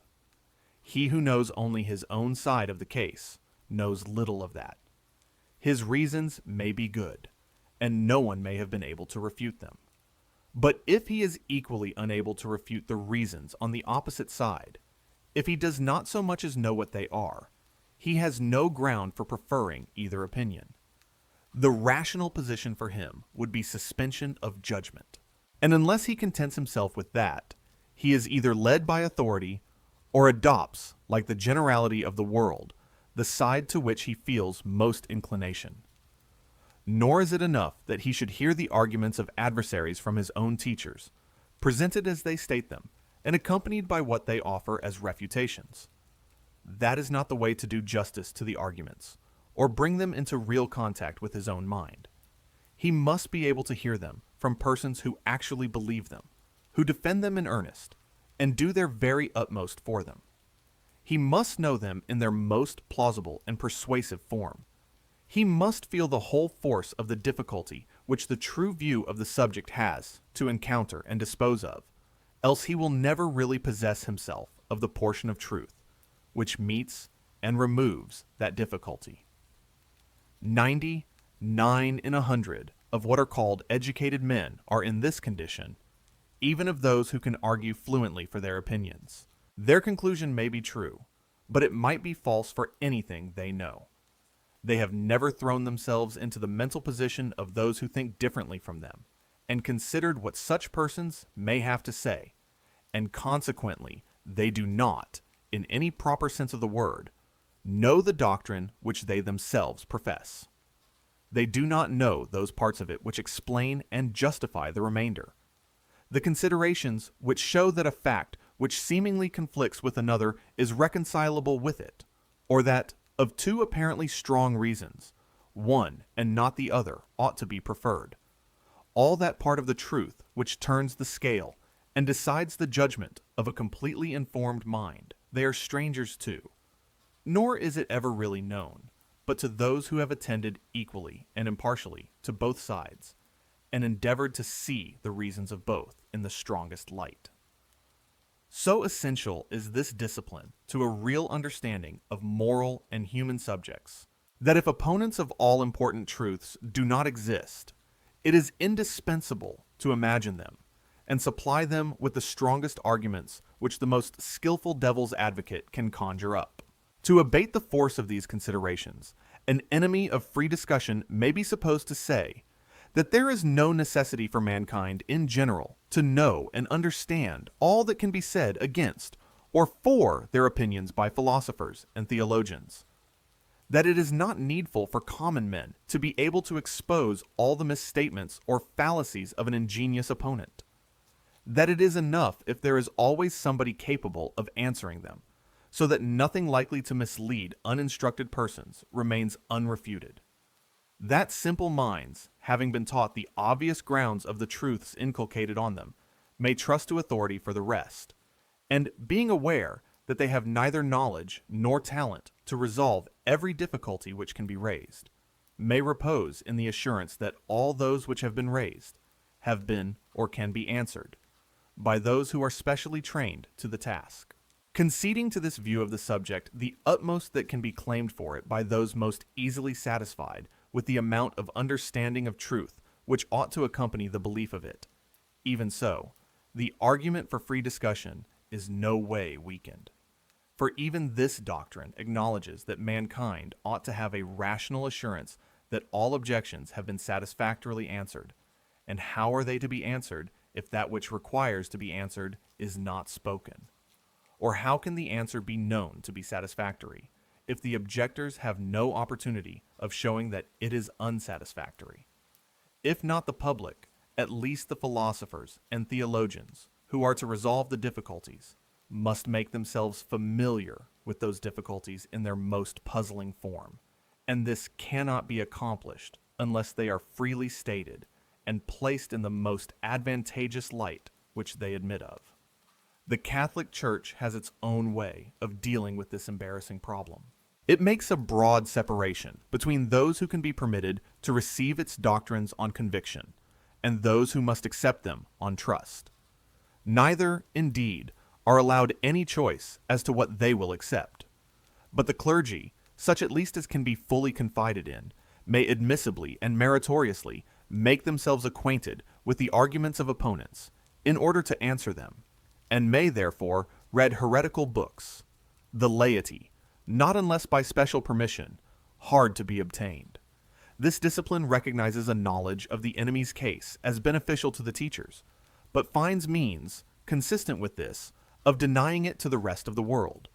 He who knows only his own side of the case knows little of that. His reasons may be good, and no one may have been able to refute them. But if he is equally unable to refute the reasons on the opposite side, if he does not so much as know what they are, he has no ground for preferring either opinion. The rational position for him would be suspension of judgment. And unless he contents himself with that, he is either led by authority or adopts, like the generality of the world, the side to which he feels most inclination. Nor is it enough that he should hear the arguments of adversaries from his own teachers, presented as they state them, and accompanied by what they offer as refutations. That is not the way to do justice to the arguments, or bring them into real contact with his own mind. He must be able to hear them from persons who actually believe them, who defend them in earnest, and do their very utmost for them. He must know them in their most plausible and persuasive form. He must feel the whole force of the difficulty which the true view of the subject has to encounter and dispose of, else he will never really possess himself of the portion of truth which meets and removes that difficulty. 99 in 100 of what are called educated men are in this condition, even of those who can argue fluently for their opinions. Their conclusion may be true, but it might be false for anything they know. They have never thrown themselves into the mental position of those who think differently from them, and considered what such persons may have to say, and consequently they do not, in any proper sense of the word, know the doctrine which they themselves profess. They do not know those parts of it which explain and justify the remainder. The considerations which show that a fact which seemingly conflicts with another is reconcilable with it, or that, of two apparently strong reasons, one and not the other ought to be preferred. All that part of the truth which turns the scale and decides the judgment of a completely informed mind, they are strangers to. Nor is it ever really known, but to those who have attended equally and impartially to both sides, and endeavored to see the reasons of both in the strongest light. So essential is this discipline to a real understanding of moral and human subjects, that if opponents of all important truths do not exist, it is indispensable to imagine them, and supply them with the strongest arguments which the most skillful devil's advocate can conjure up. To abate the force of these considerations, an enemy of free discussion may be supposed to say that there is no necessity for mankind in general to know and understand all that can be said against or for their opinions by philosophers and theologians, that it is not needful for common men to be able to expose all the misstatements or fallacies of an ingenious opponent, that it is enough if there is always somebody capable of answering them, so that nothing likely to mislead uninstructed persons remains unrefuted. That simple minds, having been taught the obvious grounds of the truths inculcated on them, may trust to authority for the rest, and being aware that they have neither knowledge nor talent to resolve every difficulty which can be raised, may repose in the assurance that all those which have been raised have been or can be answered by those who are specially trained to the task. Conceding to this view of the subject the utmost that can be claimed for it by those most easily satisfied with the amount of understanding of truth which ought to accompany the belief of it, even so, the argument for free discussion is no way weakened. For even this doctrine acknowledges that mankind ought to have a rational assurance that all objections have been satisfactorily answered. And how are they to be answered if that which requires to be answered is not spoken? Or how can the answer be known to be satisfactory if the objectors have no opportunity of showing that it is unsatisfactory? If not the public, at least the philosophers and theologians who are to resolve the difficulties must make themselves familiar with those difficulties in their most puzzling form, and this cannot be accomplished unless they are freely stated and placed in the most advantageous light which they admit of. The Catholic Church has its own way of dealing with this embarrassing problem. It makes a broad separation between those who can be permitted to receive its doctrines on conviction and those who must accept them on trust. Neither, indeed, are allowed any choice as to what they will accept. But the clergy, such at least as can be fully confided in, may admissibly and meritoriously make themselves acquainted with the arguments of opponents in order to answer them, and may therefore read heretical books. The laity, not unless by special permission, hard to be obtained. This discipline recognizes a knowledge of the enemy's case as beneficial to the teachers, but finds means, consistent with this, of denying it to the rest of the world,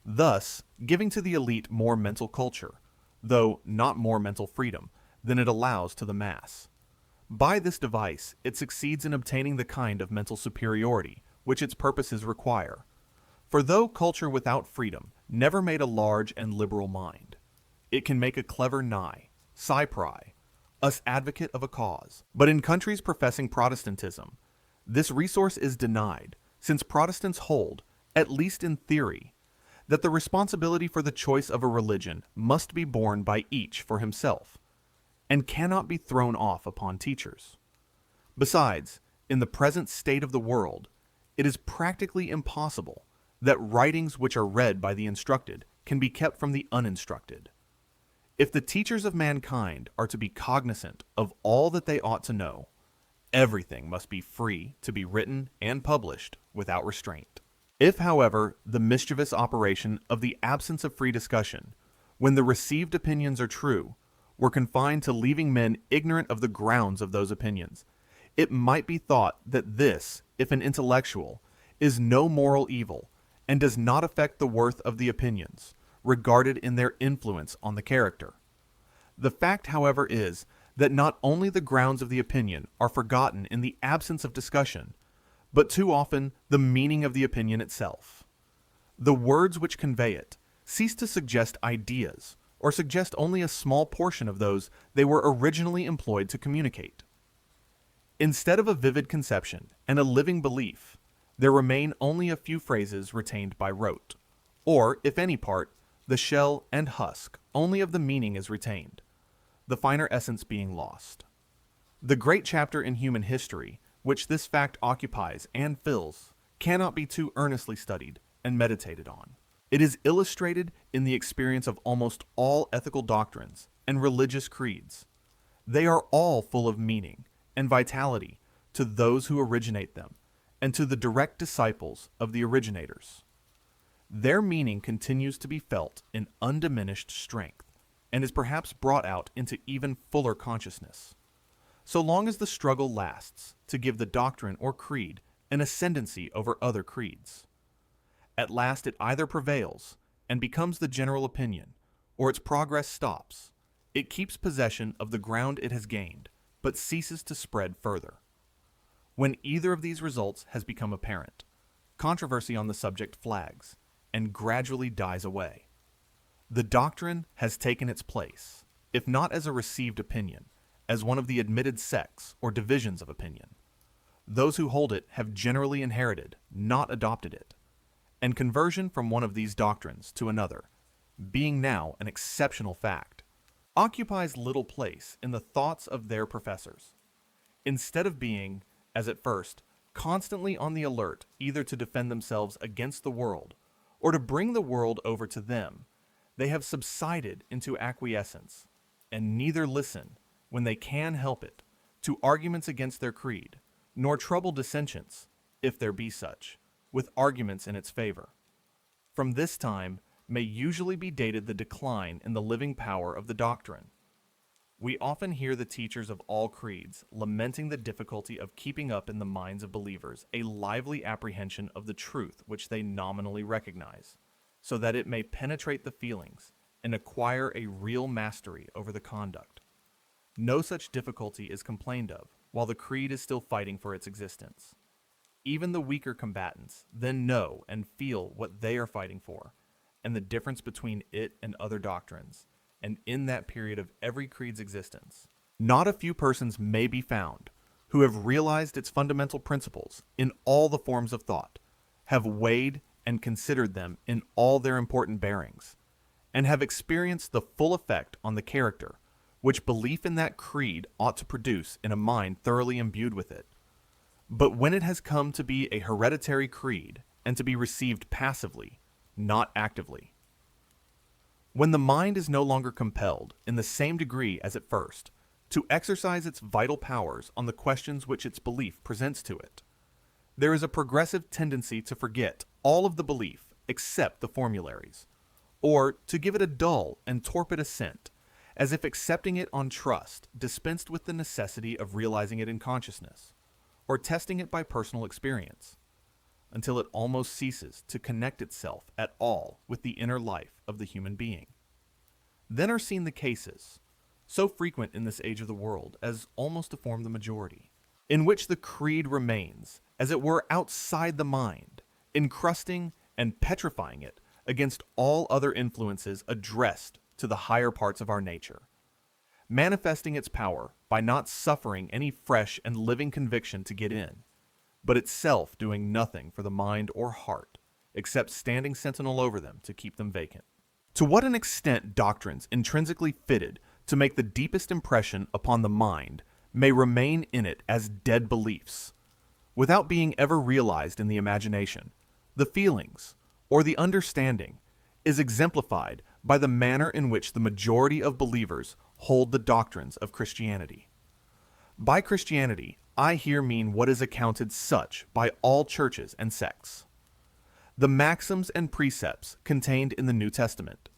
thus giving to the elite more mental culture, though not more mental freedom, than it allows to the mass. By this device, it succeeds in obtaining the kind of mental superiority which its purposes require. For though culture without freedom never made a large and liberal mind, it can make a clever Nye, Cypri, us advocate of a cause. But in countries professing Protestantism, this resource is denied, since Protestants hold, at least in theory, that the responsibility for the choice of a religion must be borne by each for himself, and cannot be thrown off upon teachers. Besides, in the present state of the world, it is practically impossible that writings which are read by the instructed can be kept from the uninstructed. If the teachers of mankind are to be cognizant of all that they ought to know, everything must be free to be written and published without restraint. If, however, the mischievous operation of the absence of free discussion, when the received opinions are true, were confined to leaving men ignorant of the grounds of those opinions, it might be thought that this, if an intellectual, is no moral evil, and does not affect the worth of the opinions, regarded in their influence on the character. The fact, however, is that not only the grounds of the opinion are forgotten in the absence of discussion, but too often the meaning of the opinion itself. The words which convey it cease to suggest ideas, or suggest only a small portion of those they were originally employed to communicate. Instead of a vivid conception and a living belief, there remain only a few phrases retained by rote, or, if any part, the shell and husk only of the meaning is retained, the finer essence being lost. The great chapter in human history, which this fact occupies and fills, cannot be too earnestly studied and meditated on. It is illustrated in the experience of almost all ethical doctrines and religious creeds. They are all full of meaning and vitality to those who originate them and to the direct disciples of the originators. their meaning continues to be felt in undiminished strength and is perhaps brought out into even fuller consciousness. So long as the struggle lasts to give the doctrine or creed an ascendancy over other creeds. At last it either prevails and becomes the general opinion, or its progress stops. It keeps possession of the ground it has gained, but ceases to spread further. When either of these results has become apparent, controversy on the subject flags and gradually dies away. The doctrine has taken its place, if not as a received opinion, as one of the admitted sects or divisions of opinion. Those who hold it have generally inherited, not adopted it, and conversion from one of these doctrines to another, being now an exceptional fact, occupies little place in the thoughts of their professors. Instead of being, as at first, constantly on the alert either to defend themselves against the world or to bring the world over to them, they have subsided into acquiescence, and neither listen, when they can help it, to arguments against their creed, nor trouble dissentients, if there be such, with arguments in its favor. From this time may usually be dated the decline in the living power of the doctrine. We often hear the teachers of all creeds lamenting the difficulty of keeping up in the minds of believers a lively apprehension of the truth which they nominally recognize, so that it may penetrate the feelings and acquire a real mastery over the conduct. No such difficulty is complained of while the creed is still fighting for its existence. Even the weaker combatants then know and feel what they are fighting for, and the difference between it and other doctrines, and in that period of every creed's existence. Not a few persons may be found who have realized its fundamental principles in all the forms of thought, have weighed and considered them in all their important bearings, and have experienced the full effect on the character which belief in that creed ought to produce in a mind thoroughly imbued with it. But when it has come to be a hereditary creed and to be received passively, not actively, when the mind is no longer compelled, in the same degree as at first, to exercise its vital powers on the questions which its belief presents to it, there is a progressive tendency to forget all of the belief except the formularies, or to give it a dull and torpid assent, as if accepting it on trust dispensed with the necessity of realizing it in consciousness, or testing it by personal experience, until it almost ceases to connect itself at all with the inner life of the human being. Then are seen the cases, so frequent in this age of the world as almost to form the majority, in which the creed remains, as it were, outside the mind, encrusting and petrifying it against all other influences addressed to the higher parts of our nature, manifesting its power by not suffering any fresh and living conviction to get in, but itself doing nothing for the mind or heart, except standing sentinel over them to keep them vacant. To what an extent doctrines intrinsically fitted to make the deepest impression upon the mind may remain in it as dead beliefs, without being ever realized in the imagination, the feelings, or the understanding, is exemplified by the manner in which the majority of believers hold the doctrines of Christianity. By Christianity, I here mean what is accounted such by all churches and sects. The maxims and precepts contained in the New Testament.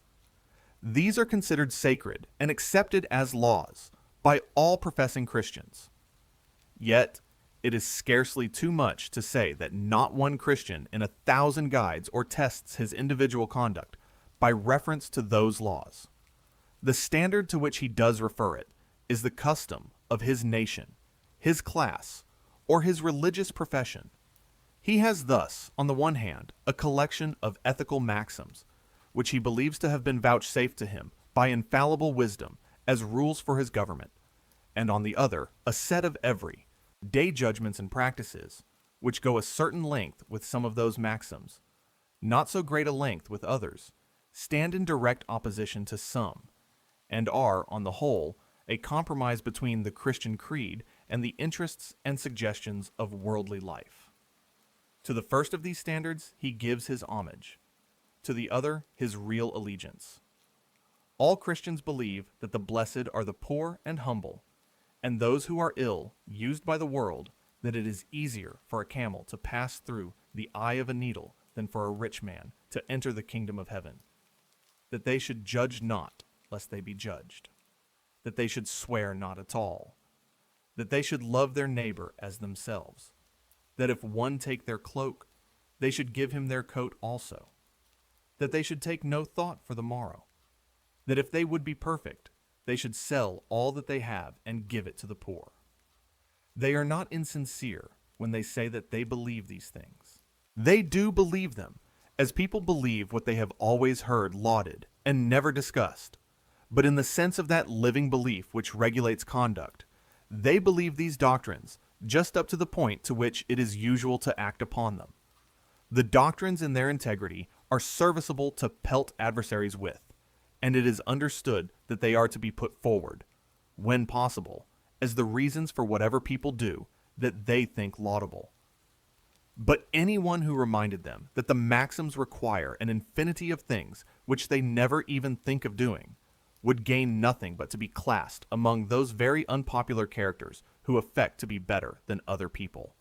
These are considered sacred and accepted as laws by all professing Christians. Yet, it is scarcely too much to say that not one Christian in 1,000 guides or tests his individual conduct by reference to those laws. The standard to which he does refer it is the custom of his nation, his class, or his religious profession. He has thus, on the one hand, a collection of ethical maxims, which he believes to have been vouchsafed to him by infallible wisdom as rules for his government, and on the other, a set of every day judgments and practices, which go a certain length with some of those maxims, not so great a length with others, stand in direct opposition to some, and are, on the whole, a compromise between the Christian creed and the interests and suggestions of worldly life. To the first of these standards he gives his homage, to the other his real allegiance. All Christians believe that the blessed are the poor and humble, and those who are ill, used by the world, that it is easier for a camel to pass through the eye of a needle than for a rich man to enter the kingdom of heaven, that they should judge not, lest they be judged, that they should swear not at all, that they should love their neighbor as themselves, that if one take their cloak, they should give him their coat also, that they should take no thought for the morrow, that if they would be perfect, they should sell all that they have and give it to the poor. They are not insincere when they say that they believe these things. They do believe them, as people believe what they have always heard lauded and never discussed. But in the sense of that living belief which regulates conduct, they believe these doctrines just up to the point to which it is usual to act upon them. The doctrines in their integrity are serviceable to pelt adversaries with, and it is understood that they are to be put forward, when possible, as the reasons for whatever people do that they think laudable. But anyone who reminded them that the maxims require an infinity of things which they never even think of doing would gain nothing but to be classed among those very unpopular characters who affect to be better than other people.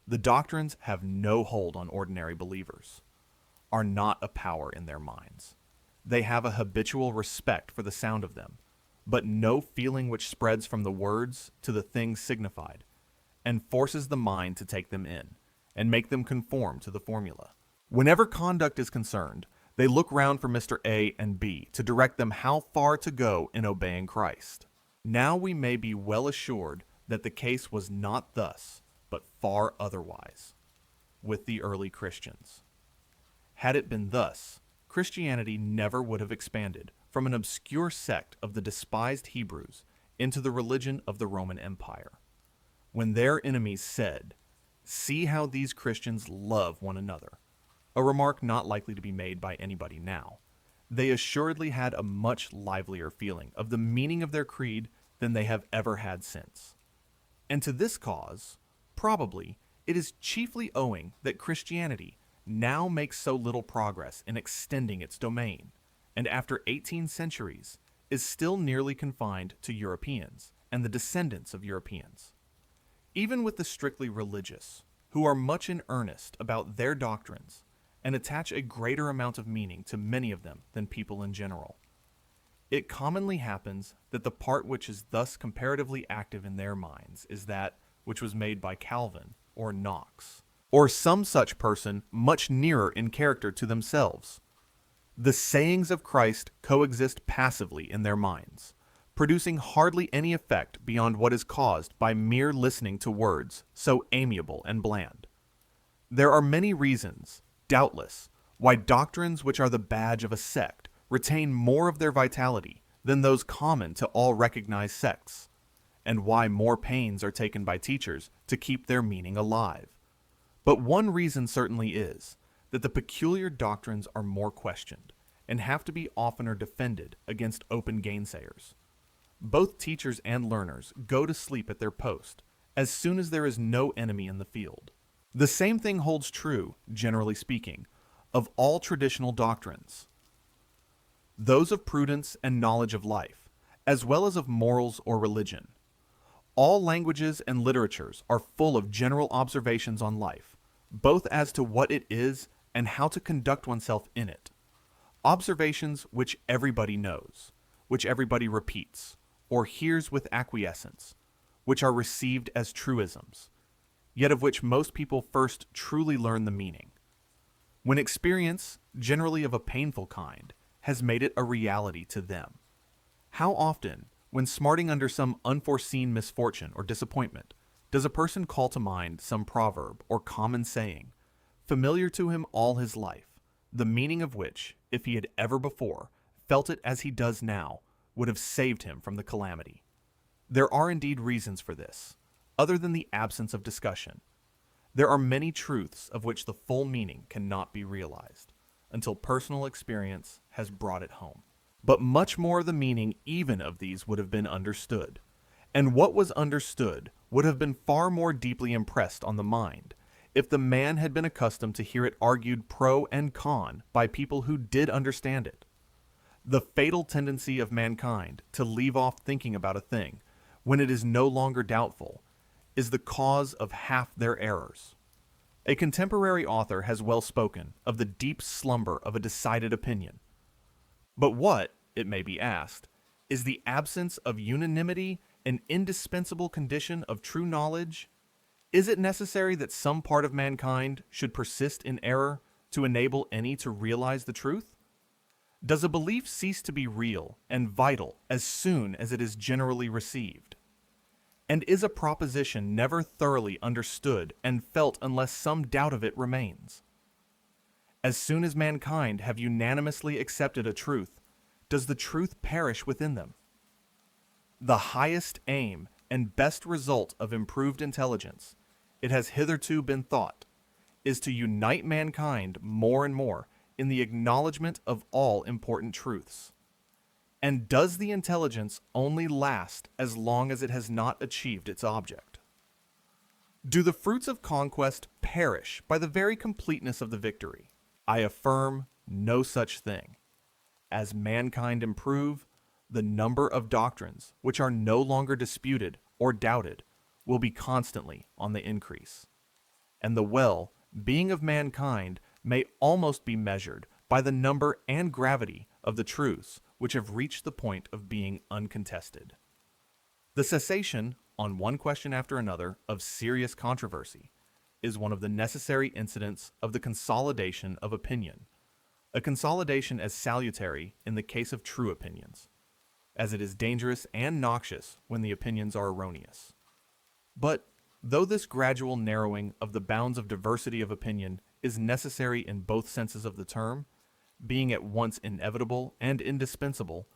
The doctrines have no hold on ordinary believers, are not a power in their minds. They have a habitual respect for the sound of them, but no feeling which spreads from the words to the things signified, and forces the mind to take them in, and make them conform to the formula. Whenever conduct is concerned, they look round for Mr. A and B to direct them how far to go in obeying Christ. Now we may be well assured that the case was not thus, but far otherwise, with the early Christians. Had it been thus, Christianity never would have expanded from an obscure sect of the despised Hebrews into the religion of the Roman Empire. When their enemies said, "See how these Christians love one another," a remark not likely to be made by anybody now, they assuredly had a much livelier feeling of the meaning of their creed than they have ever had since. And to this cause, probably, it is chiefly owing that Christianity now makes so little progress in extending its domain, and after 18 centuries is still nearly confined to Europeans and the descendants of Europeans. Even with the strictly religious, who are much in earnest about their doctrines and attach a greater amount of meaning to many of them than people in general, it commonly happens that the part which is thus comparatively active in their minds is that which was made by Calvin or Knox, or some such person much nearer in character to themselves. The sayings of Christ coexist passively in their minds, producing hardly any effect beyond what is caused by mere listening to words so amiable and bland. There are many reasons, doubtless, why doctrines which are the badge of a sect retain more of their vitality than those common to all recognized sects, and why more pains are taken by teachers to keep their meaning alive. But one reason certainly is that the peculiar doctrines are more questioned and have to be oftener defended against open gainsayers. Both teachers and learners go to sleep at their post as soon as there is no enemy in the field. The same thing holds true, generally speaking, of all traditional doctrines, those of prudence and knowledge of life, as well as of morals or religion. All languages and literatures are full of general observations on life, both as to what it is and how to conduct oneself in it. Observations which everybody knows, which everybody repeats, or hears with acquiescence, which are received as truisms, yet of which most people first truly learn the meaning, when experience, generally of a painful kind, has made it a reality to them. How often, when smarting under some unforeseen misfortune or disappointment, does a person call to mind some proverb or common saying, familiar to him all his life, the meaning of which, if he had ever before felt it as he does now, would have saved him from the calamity? There are indeed reasons for this, other than the absence of discussion. There are many truths of which the full meaning cannot be realized, until personal experience has brought it home. But much more of the meaning even of these would have been understood, and what was understood would have been far more deeply impressed on the mind if the man had been accustomed to hear it argued pro and con by people who did understand it. The fatal tendency of mankind to leave off thinking about a thing when it is no longer doubtful is the cause of half their errors. A contemporary author has well spoken of the deep slumber of a decided opinion. But what, it may be asked, is the absence of unanimity an indispensable condition of true knowledge? Is it necessary that some part of mankind should persist in error to enable any to realize the truth? Does a belief cease to be real and vital as soon as it is generally received? And is a proposition never thoroughly understood and felt unless some doubt of it remains? As soon as mankind have unanimously accepted a truth, does the truth perish within them? The highest aim and best result of improved intelligence, it has hitherto been thought, is to unite mankind more and more in the acknowledgement of all important truths. And does the intelligence only last as long as it has not achieved its object? Do the fruits of conquest perish by the very completeness of the victory? I affirm no such thing. As mankind improve, the number of doctrines which are no longer disputed or doubted will be constantly on the increase. And the well-being of mankind may almost be measured by the number and gravity of the truths which have reached the point of being uncontested. The cessation, on one question after another, of serious controversy is one of the necessary incidents of the consolidation of opinion, a consolidation as salutary in the case of true opinions, as it is dangerous and noxious when the opinions are erroneous. But though this gradual narrowing of the bounds of diversity of opinion is necessary in both senses of the term, being at once inevitable and indispensable,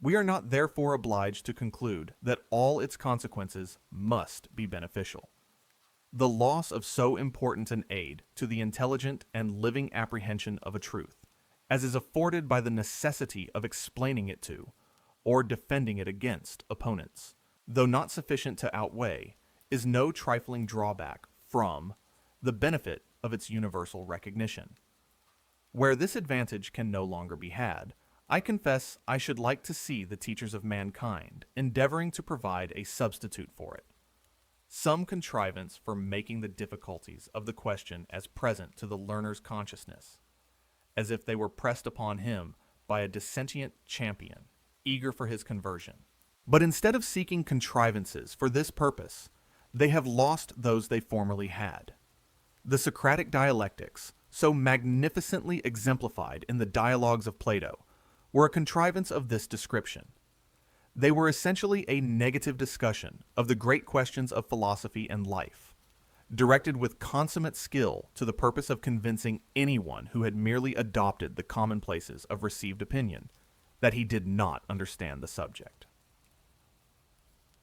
we are not therefore obliged to conclude that all its consequences must be beneficial. The loss of so important an aid to the intelligent and living apprehension of a truth, as is afforded by the necessity of explaining it to, or defending it against, opponents, though not sufficient to outweigh, is no trifling drawback from the benefit of its universal recognition. Where this advantage can no longer be had, I confess I should like to see the teachers of mankind endeavoring to provide a substitute for it, some contrivance for making the difficulties of the question as present to the learner's consciousness, as if they were pressed upon him by a dissentient champion, eager for his conversion. But instead of seeking contrivances for this purpose, they have lost those they formerly had. The Socratic dialectics, so magnificently exemplified in the dialogues of Plato, were a contrivance of this description. They were essentially a negative discussion of the great questions of philosophy and life, directed with consummate skill to the purpose of convincing anyone who had merely adopted the commonplaces of received opinion that he did not understand the subject,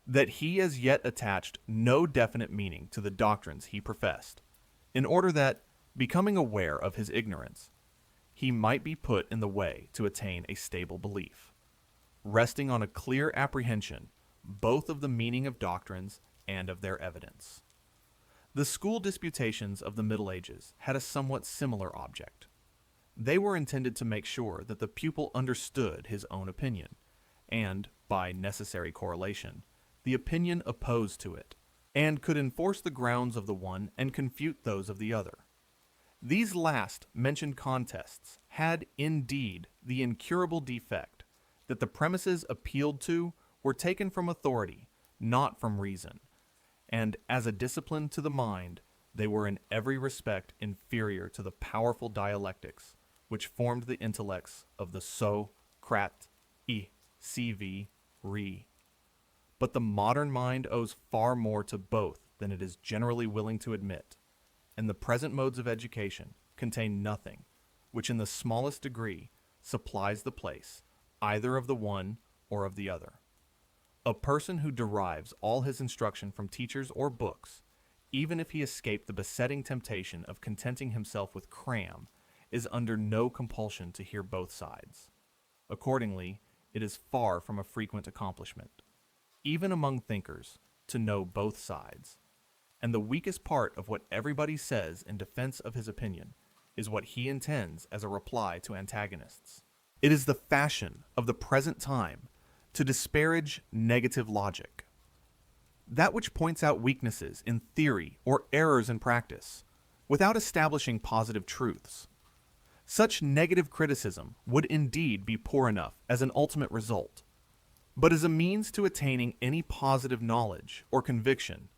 that he as yet attached no definite meaning to the doctrines he professed, in order that, becoming aware of his ignorance, he might be put in the way to attain a stable belief, resting on a clear apprehension both of the meaning of doctrines and of their evidence. The school disputations of the Middle Ages had a somewhat similar object. They were intended to make sure that the pupil understood his own opinion, and, by necessary correlation, the opinion opposed to it, and could enforce the grounds of the one and confute those of the other. These last mentioned contests had indeed the incurable defect that the premises appealed to were taken from authority, not from reason, and as a discipline to the mind, they were in every respect inferior to the powerful dialectics which formed the intellects of the Socrat, CV, Re. But the modern mind owes far more to both than it is generally willing to admit, and the present modes of education contain nothing which in the smallest degree supplies the place either of the one or of the other. A person who derives all his instruction from teachers or books, even if he escape the besetting temptation of contenting himself with cram, is under no compulsion to hear both sides. Accordingly, it is far from a frequent accomplishment, even among thinkers, to know both sides. And the weakest part of what everybody says in defense of his opinion is what he intends as a reply to antagonists. It is the fashion of the present time to disparage negative logic, that which points out weaknesses in theory or errors in practice, without establishing positive truths. Such negative criticism would indeed be poor enough as an ultimate result, but as a means to attaining any positive knowledge or conviction,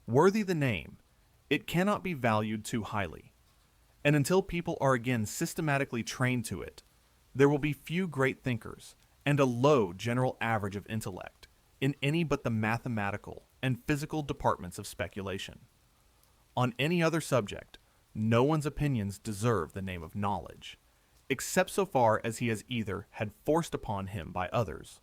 worthy the name, it cannot be valued too highly. And until people are again systematically trained to it, there will be few great thinkers and a low general average of intellect in any but the mathematical and physical departments of speculation. On any other subject, no one's opinions deserve the name of knowledge, except so far as he has either had forced upon him by others,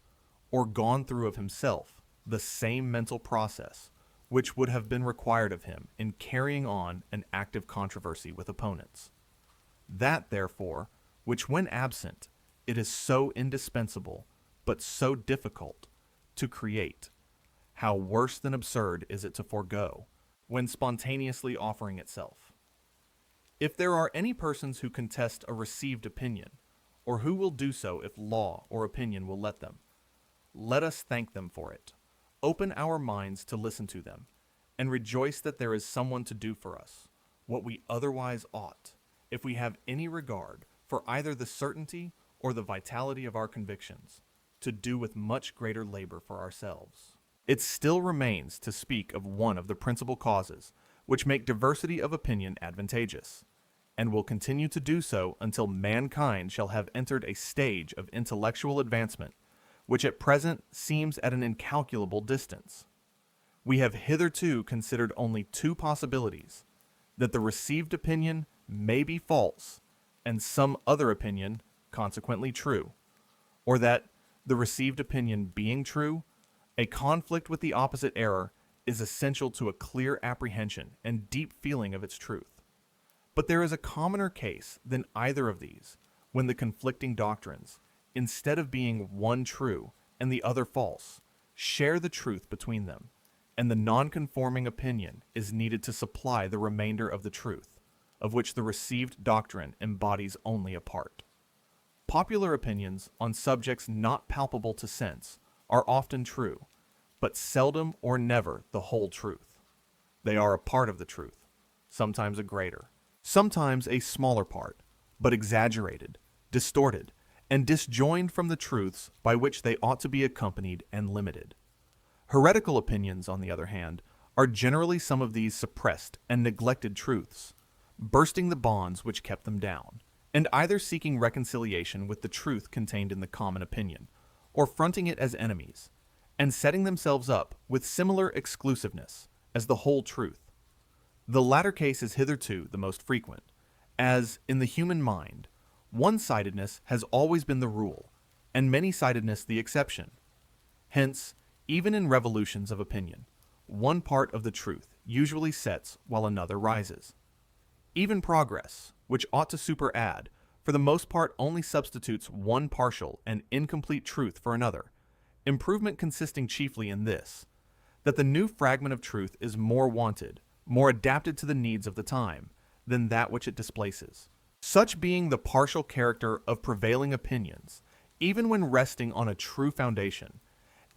or gone through of himself the same mental process which would have been required of him in carrying on an active controversy with opponents. That, therefore, which when absent, it is so indispensable, but so difficult, to create, how worse than absurd is it to forego, when spontaneously offering itself. If there are any persons who contest a received opinion, or who will do so if law or opinion will let them, let us thank them for it, open our minds to listen to them, and rejoice that there is someone to do for us what we otherwise ought, if we have any regard for either the certainty or the vitality of our convictions, to do with much greater labor for ourselves. It still remains to speak of one of the principal causes which make diversity of opinion advantageous, and will continue to do so until mankind shall have entered a stage of intellectual advancement which at present seems at an incalculable distance. We have hitherto considered only two possibilities: that the received opinion may be false, and some other opinion consequently true, or that, the received opinion being true, a conflict with the opposite error is essential to a clear apprehension and deep feeling of its truth. But there is a commoner case than either of these, when the conflicting doctrines, instead of being one true and the other false, share the truth between them, and the non-conforming opinion is needed to supply the remainder of the truth, of which the received doctrine embodies only a part. Popular opinions on subjects not palpable to sense are often true, but seldom or never the whole truth. They are a part of the truth, sometimes a greater, sometimes a smaller part, but exaggerated, distorted, and disjoined from the truths by which they ought to be accompanied and limited. Heretical opinions, on the other hand, are generally some of these suppressed and neglected truths, bursting the bonds which kept them down, and either seeking reconciliation with the truth contained in the common opinion, or fronting it as enemies, and setting themselves up with similar exclusiveness as the whole truth. The latter case is hitherto the most frequent, as, in the human mind, one-sidedness has always been the rule, and many-sidedness the exception. Hence, even in revolutions of opinion, one part of the truth usually sets while another rises. Even progress, which ought to superadd, for the most part only substitutes one partial and incomplete truth for another, improvement consisting chiefly in this, that the new fragment of truth is more wanted, more adapted to the needs of the time, than that which it displaces. Such being the partial character of prevailing opinions, even when resting on a true foundation,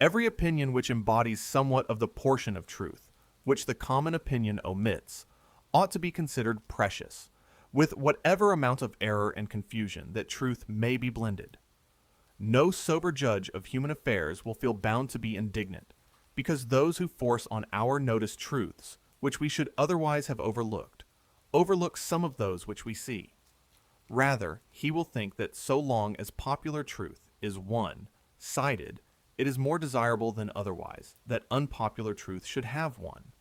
every opinion which embodies somewhat of the portion of truth, which the common opinion omits, ought to be considered precious, with whatever amount of error and confusion that truth may be blended. No sober judge of human affairs will feel bound to be indignant, because those who force on our notice truths, which we should otherwise have overlooked, overlook some of those which we see. Rather, he will think that so long as popular truth is one-sided, it is more desirable than otherwise that unpopular truth should have one.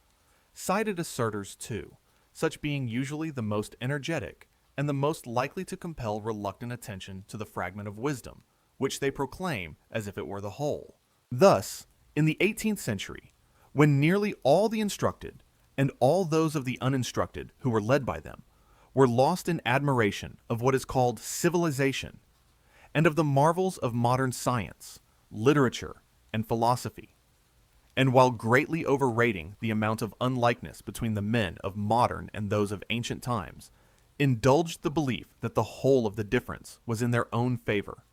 Sided assertors, too, such being usually the most energetic and the most likely to compel reluctant attention to the fragment of wisdom, which they proclaim as if it were the whole. Thus, in the 18th century, when nearly all the instructed, and all those of the uninstructed who were led by them, were lost in admiration of what is called civilization, and of the marvels of modern science, literature, and philosophy, and while greatly overrating the amount of unlikeness between the men of modern and those of ancient times, indulged the belief that the whole of the difference was in their own favor.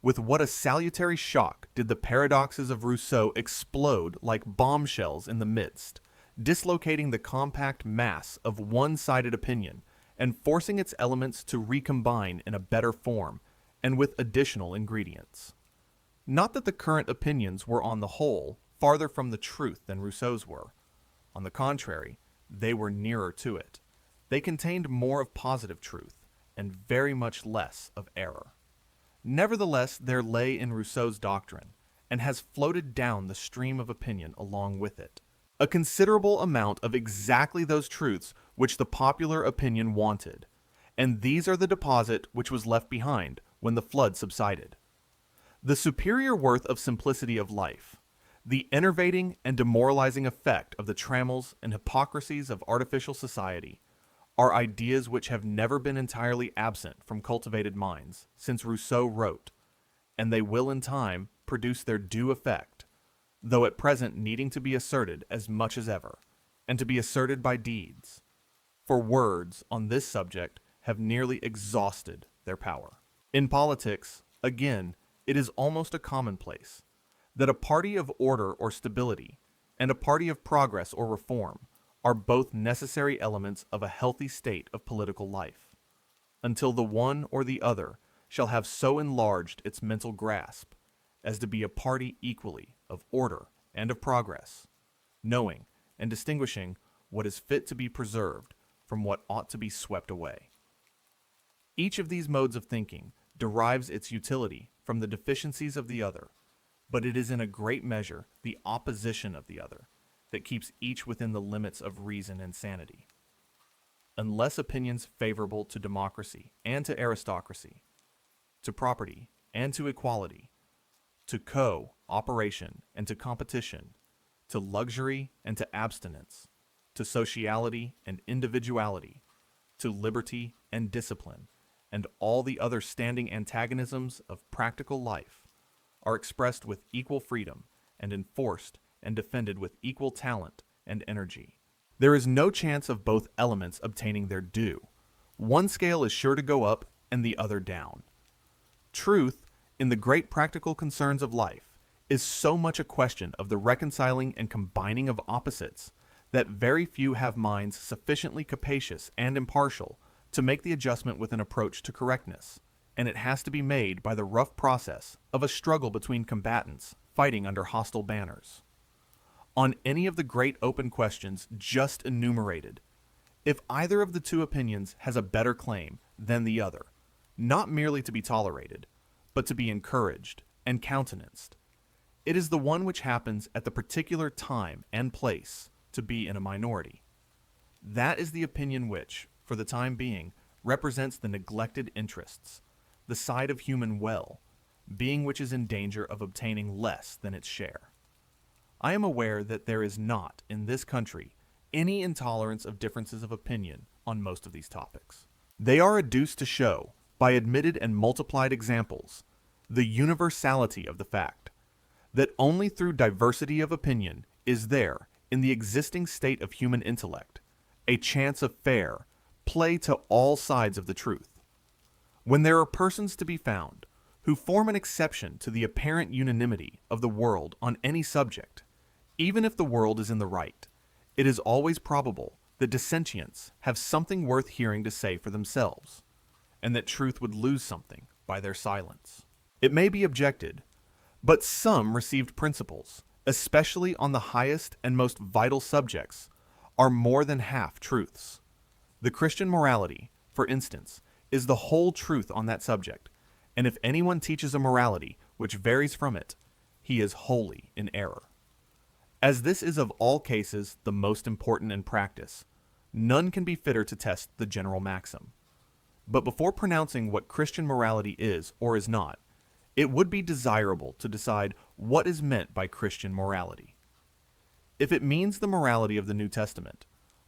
With what a salutary shock did the paradoxes of Rousseau explode like bombshells in the midst, dislocating the compact mass of one-sided opinion and forcing its elements to recombine in a better form and with additional ingredients. Not that the current opinions were on the whole farther from the truth than Rousseau's were. On the contrary, they were nearer to it. They contained more of positive truth and very much less of error. Nevertheless, there lay in Rousseau's doctrine, and has floated down the stream of opinion along with it, a considerable amount of exactly those truths which the popular opinion wanted, and these are the deposit which was left behind when the flood subsided. The superior worth of simplicity of life, the enervating and demoralizing effect of the trammels and hypocrisies of artificial society, are ideas which have never been entirely absent from cultivated minds since Rousseau wrote, and they will in time produce their due effect, though at present needing to be asserted as much as ever, and to be asserted by deeds, for words on this subject have nearly exhausted their power. In politics, again, it is almost a commonplace that a party of order or stability and a party of progress or reform are both necessary elements of a healthy state of political life, until the one or the other shall have so enlarged its mental grasp as to be a party equally of order and of progress, knowing and distinguishing what is fit to be preserved from what ought to be swept away. Each of these modes of thinking derives its utility from the deficiencies of the other, but it is in a great measure the opposition of the other that keeps each within the limits of reason and sanity. Unless opinions favorable to democracy and to aristocracy, to property and to equality, to co-operation and to competition, to luxury and to abstinence, to sociality and individuality, to liberty and discipline, and all the other standing antagonisms of practical life, are expressed with equal freedom and enforced and defended with equal talent and energy. There is no chance of both elements obtaining their due. One scale is sure to go up and the other down. Truth, in the great practical concerns of life, is so much a question of the reconciling and combining of opposites that very few have minds sufficiently capacious and impartial to make the adjustment with an approach to correctness, and it has to be made by the rough process of a struggle between combatants fighting under hostile banners. On any of the great open questions just enumerated, if either of the two opinions has a better claim than the other, not merely to be tolerated, but to be encouraged and countenanced, it is the one which happens at the particular time and place to be in a minority. That is the opinion which, for the time being, represents the neglected interests, the side of human will, being which is in danger of obtaining less than its share. I am aware that there is not, in this country, any intolerance of differences of opinion on most of these topics. They are adduced to show, by admitted and multiplied examples, the universality of the fact, that only through diversity of opinion is there, in the existing state of human intellect, a chance of fair play to all sides of the truth. When there are persons to be found who form an exception to the apparent unanimity of the world on any subject, even if the world is in the right, it is always probable that dissentients have something worth hearing to say for themselves, and that truth would lose something by their silence. It may be objected, but some received principles, especially on the highest and most vital subjects, are more than half truths. The Christian morality, for instance, is the whole truth on that subject, and if anyone teaches a morality which varies from it, he is wholly in error. As this is of all cases the most important in practice, none can be fitter to test the general maxim. But before pronouncing what Christian morality is or is not, it would be desirable to decide what is meant by Christian morality. If it means the morality of the New Testament,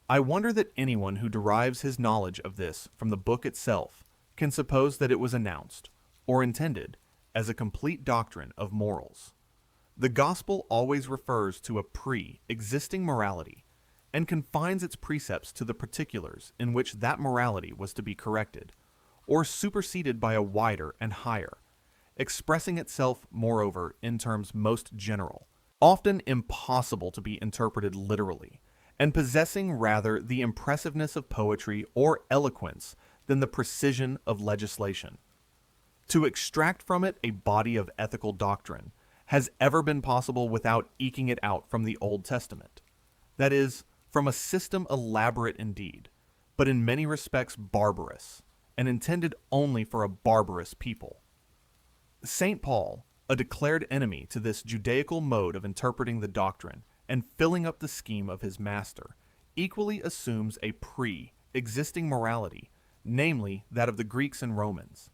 I wonder that anyone who derives his knowledge of this from the book itself can suppose that it was announced, or intended, as a complete doctrine of morals. The gospel always refers to a pre-existing morality and confines its precepts to the particulars in which that morality was to be corrected, or superseded by a wider and higher, expressing itself, moreover, in terms most general, often impossible to be interpreted literally, and possessing rather the impressiveness of poetry or eloquence than the precision of legislation. To extract from it a body of ethical doctrine has ever been possible without eking it out from the Old Testament. That is, from a system elaborate indeed, but in many respects barbarous, and intended only for a barbarous people. St. Paul, a declared enemy to this Judaical mode of interpreting the doctrine and filling up the scheme of his master, equally assumes a pre-existing morality, namely that of the Greeks and Romans,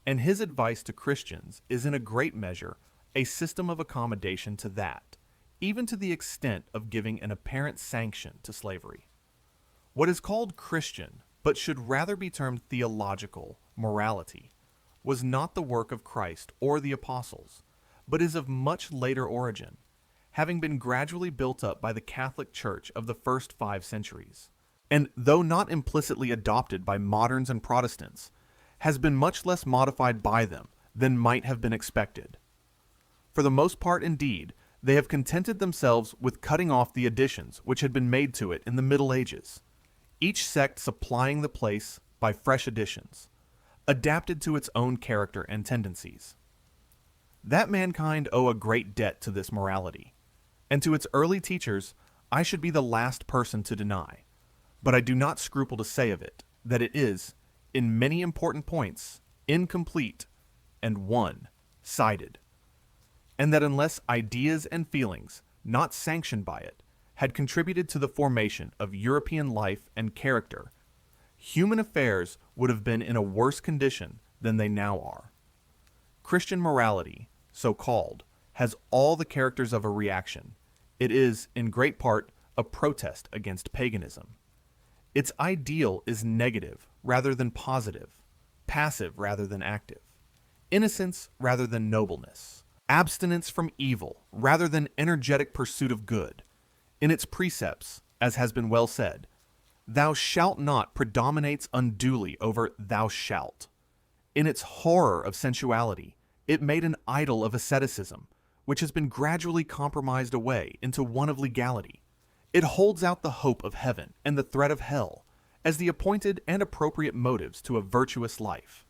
and his advice to Christians is in a great measure a system of accommodation to that, even to the extent of giving an apparent sanction to slavery. What is called Christian, but should rather be termed theological, morality, was not the work of Christ or the apostles, but is of much later origin, having been gradually built up by the Catholic Church of the first 5 centuries, and though not implicitly adopted by moderns and Protestants, has been much less modified by them than might have been expected. For the most part, indeed, they have contented themselves with cutting off the additions which had been made to it in the Middle Ages, each sect supplying the place by fresh additions, adapted to its own character and tendencies. That mankind owe a great debt to this morality, and to its early teachers I should be the last person to deny, but I do not scruple to say of it that it is, in many important points, incomplete and one-sided, and that unless ideas and feelings, not sanctioned by it, had contributed to the formation of European life and character, human affairs would have been in a worse condition than they now are. Christian morality, so called, has all the characters of a reaction. It is, in great part, a protest against paganism. Its ideal is negative rather than positive, passive rather than active, innocence rather than nobleness, abstinence from evil rather than energetic pursuit of good. In its precepts, as has been well said, "Thou shalt not" predominates unduly over "thou shalt." In its horror of sensuality, it made an idol of asceticism, which has been gradually compromised away into one of legality. It holds out the hope of heaven and the threat of hell as the appointed and appropriate motives to a virtuous life.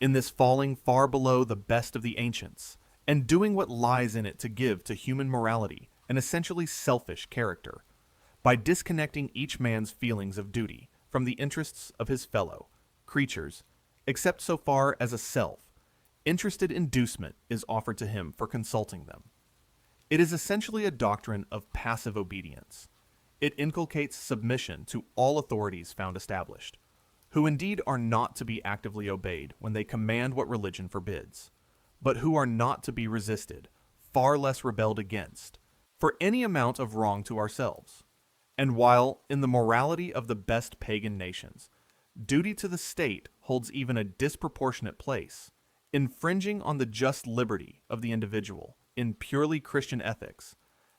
In this falling far below the best of the ancients, and doing what lies in it to give to human morality an essentially selfish character, by disconnecting each man's feelings of duty from the interests of his fellow creatures, except so far as a self-interested inducement is offered to him for consulting them. It is essentially a doctrine of passive obedience. It inculcates submission to all authorities found established, who indeed are not to be actively obeyed when they command what religion forbids, but who are not to be resisted, far less rebelled against, for any amount of wrong to ourselves. And while, in the morality of the best pagan nations, duty to the state holds even a disproportionate place, infringing on the just liberty of the individual in purely Christian ethics,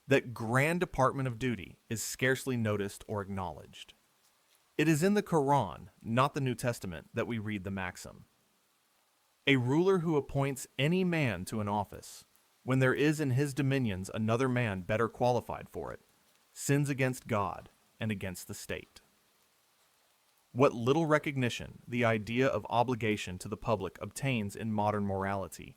that grand department of duty is scarcely noticed or acknowledged. It is in the Quran, not the New Testament, that we read the maxim: "A ruler who appoints any man to an office, when there is in his dominions another man better qualified for it, sins against God and against the state." What little recognition the idea of obligation to the public obtains in modern morality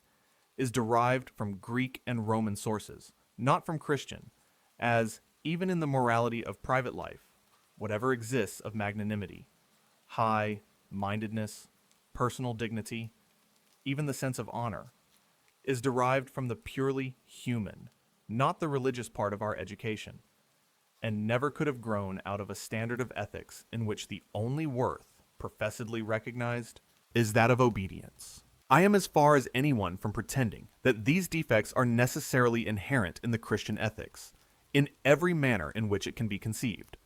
is derived from Greek and Roman sources, not from Christian, as, even in the morality of private life, whatever exists of magnanimity, high-mindedness, personal dignity, even the sense of honor, is derived from the purely human, not the religious part of our education, and never could have grown out of a standard of ethics in which the only worth professedly recognized is that of obedience. I am as far as anyone from pretending that these defects are necessarily inherent in the Christian ethics, in every manner in which it can be conceived,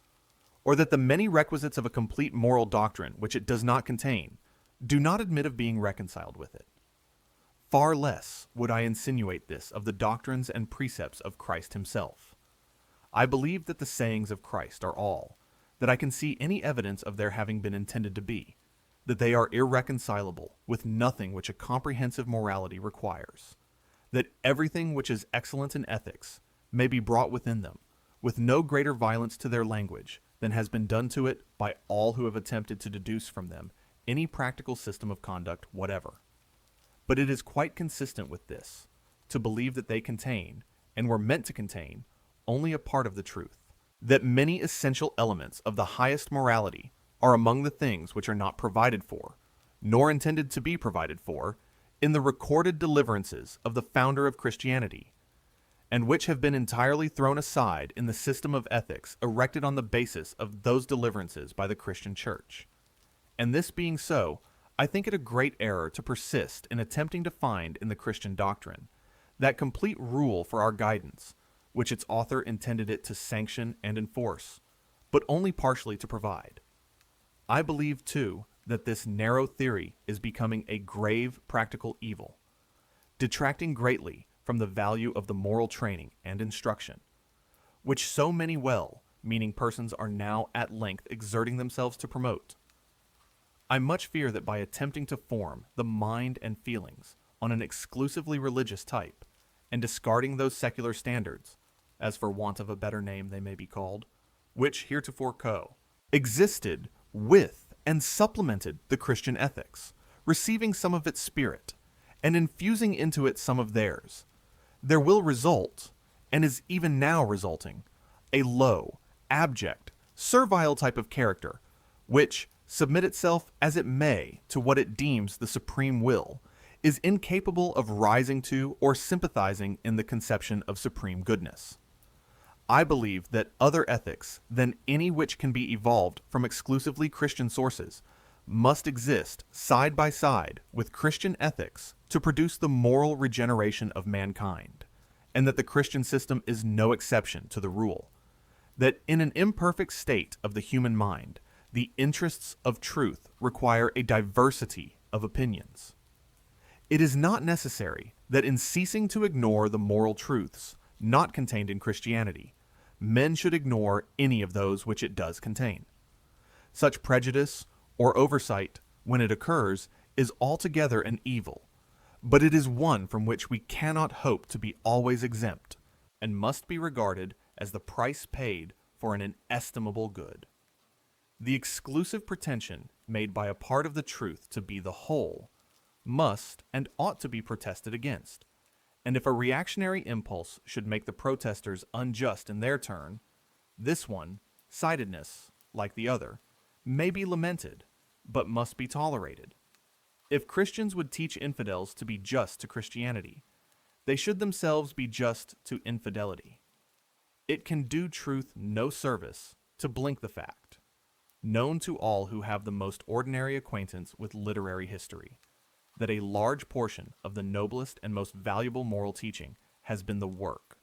or that the many requisites of a complete moral doctrine which it does not contain do not admit of being reconciled with it. Far less would I insinuate this of the doctrines and precepts of Christ himself. I believe that the sayings of Christ are all that I can see any evidence of their having been intended to be, that they are irreconcilable with nothing which a comprehensive morality requires, that everything which is excellent in ethics may be brought within them, with no greater violence to their language than has been done to it by all who have attempted to deduce from them any practical system of conduct whatever. But it is quite consistent with this to believe that they contain, and were meant to contain, only a part of the truth, that many essential elements of the highest morality are among the things which are not provided for, nor intended to be provided for, in the recorded deliverances of the founder of Christianity, and which have been entirely thrown aside in the system of ethics erected on the basis of those deliverances by the Christian Church. And this being so, I think it a great error to persist in attempting to find in the Christian doctrine that complete rule for our guidance, which its author intended it to sanction and enforce, but only partially to provide. I believe, too, that this narrow theory is becoming a grave practical evil, detracting greatly from the value of the moral training and instruction, which so many well-meaning persons are now at length exerting themselves to promote. I much fear that by attempting to form the mind and feelings on an exclusively religious type, and discarding those secular standards, as for want of a better name they may be called, which heretofore existed with and supplemented the Christian ethics, receiving some of its spirit, and infusing into it some of theirs, there will result, and is even now resulting, a low, abject, servile type of character, which, submit itself as it may to what it deems the supreme will, is incapable of rising to or sympathizing in the conception of supreme goodness. I believe that other ethics than any which can be evolved from exclusively Christian sources must exist side by side with Christian ethics to produce the moral regeneration of mankind, and that the Christian system is no exception to the rule, that in an imperfect state of the human mind, the interests of truth require a diversity of opinions. It is not necessary that in ceasing to ignore the moral truths not contained in Christianity, men should ignore any of those which it does contain. Such prejudice or oversight, when it occurs, is altogether an evil, but it is one from which we cannot hope to be always exempt, and must be regarded as the price paid for an inestimable good. The exclusive pretension made by a part of the truth to be the whole must and ought to be protested against, and if a reactionary impulse should make the protesters unjust in their turn, this one-sidedness, like the other, may be lamented, but must be tolerated. If Christians would teach infidels to be just to Christianity, they should themselves be just to infidelity. It can do truth no service to blink the fact, known to all who have the most ordinary acquaintance with literary history, that a large portion of the noblest and most valuable moral teaching has been the work,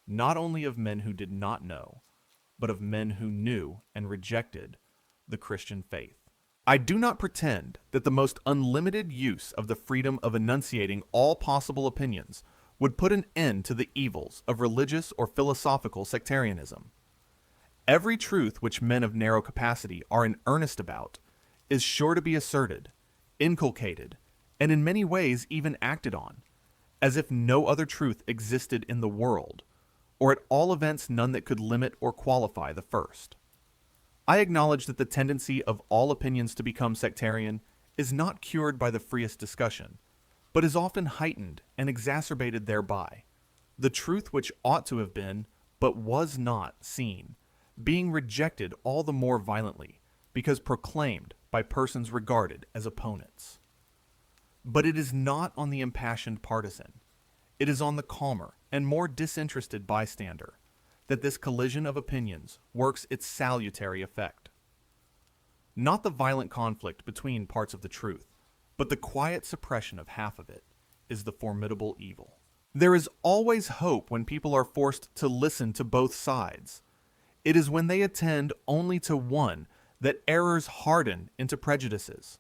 not only of men who did not know, but of men who knew and rejected the Christian faith. I do not pretend that the most unlimited use of the freedom of enunciating all possible opinions would put an end to the evils of religious or philosophical sectarianism. Every truth which men of narrow capacity are in earnest about is sure to be asserted, inculcated, and in many ways even acted on, as if no other truth existed in the world, or at all events none that could limit or qualify the first. I acknowledge that the tendency of all opinions to become sectarian is not cured by the freest discussion, but is often heightened and exacerbated thereby, the truth which ought to have been, but was not, seen, being rejected all the more violently, because proclaimed by persons regarded as opponents. But it is not on the impassioned partisan, it is on the calmer and more disinterested bystander, that this collision of opinions works its salutary effect. Not the violent conflict between parts of the truth, but the quiet suppression of half of it, is the formidable evil. There is always hope when people are forced to listen to both sides. It is when they attend only to one that errors harden into prejudices,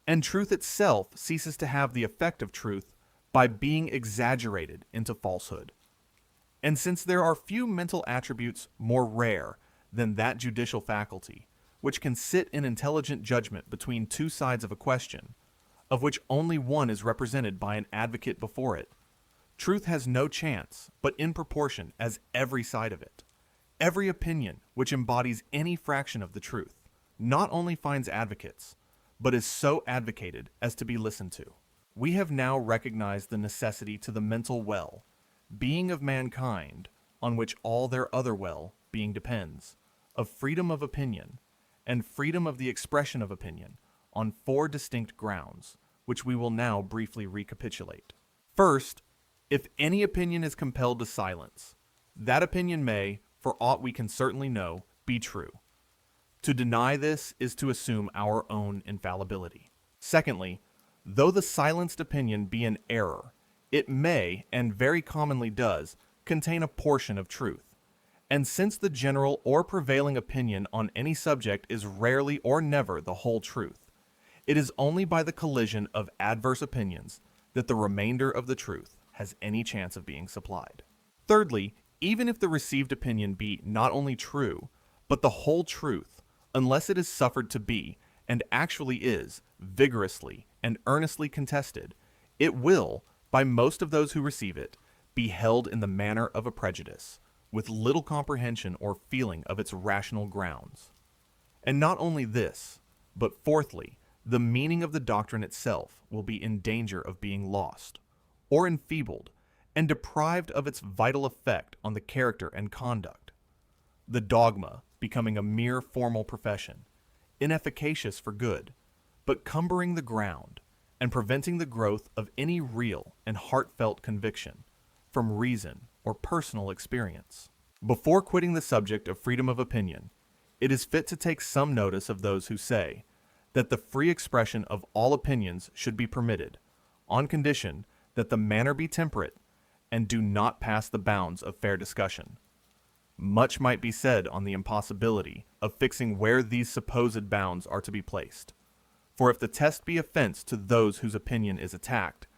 and truth itself ceases to have the effect of truth by being exaggerated into falsehood. And since there are few mental attributes more rare than that judicial faculty, which can sit in intelligent judgment between two sides of a question, of which only one is represented by an advocate before it, truth has no chance but in proportion as every side of it, Every opinion which embodies any fraction of the truth not only finds advocates, but is so advocated as to be listened to. We have now recognized the necessity to the mental well, being of mankind, on which all their other well-being depends, of freedom of opinion, and freedom of the expression of opinion, on 4 distinct grounds, which we will now briefly recapitulate. First, if any opinion is compelled to silence, that opinion may, for aught we can certainly know, be true. To deny this is to assume our own infallibility. Secondly, though the silenced opinion be an error, it may, and very commonly does, contain a portion of truth. And since the general or prevailing opinion on any subject is rarely or never the whole truth, it is only by the collision of adverse opinions that the remainder of the truth has any chance of being supplied. Thirdly, even if the received opinion be not only true, but the whole truth, unless it is suffered to be, and actually is, vigorously and earnestly contested, it will, by most of those who receive it, be held in the manner of a prejudice, with little comprehension or feeling of its rational grounds. And not only this, but fourthly, the meaning of the doctrine itself will be in danger of being lost, or enfeebled, and deprived of its vital effect on the character and conduct. The dogma becoming a mere formal profession, inefficacious for good, but cumbering the ground and preventing the growth of any real and heartfelt conviction from reason or personal experience. Before quitting the subject of freedom of opinion, it is fit to take some notice of those who say that the free expression of all opinions should be permitted, on condition that the manner be temperate and do not pass the bounds of fair discussion. Much might be said on the impossibility of fixing where these supposed bounds are to be placed. For if the test be offense to those whose opinion is attacked,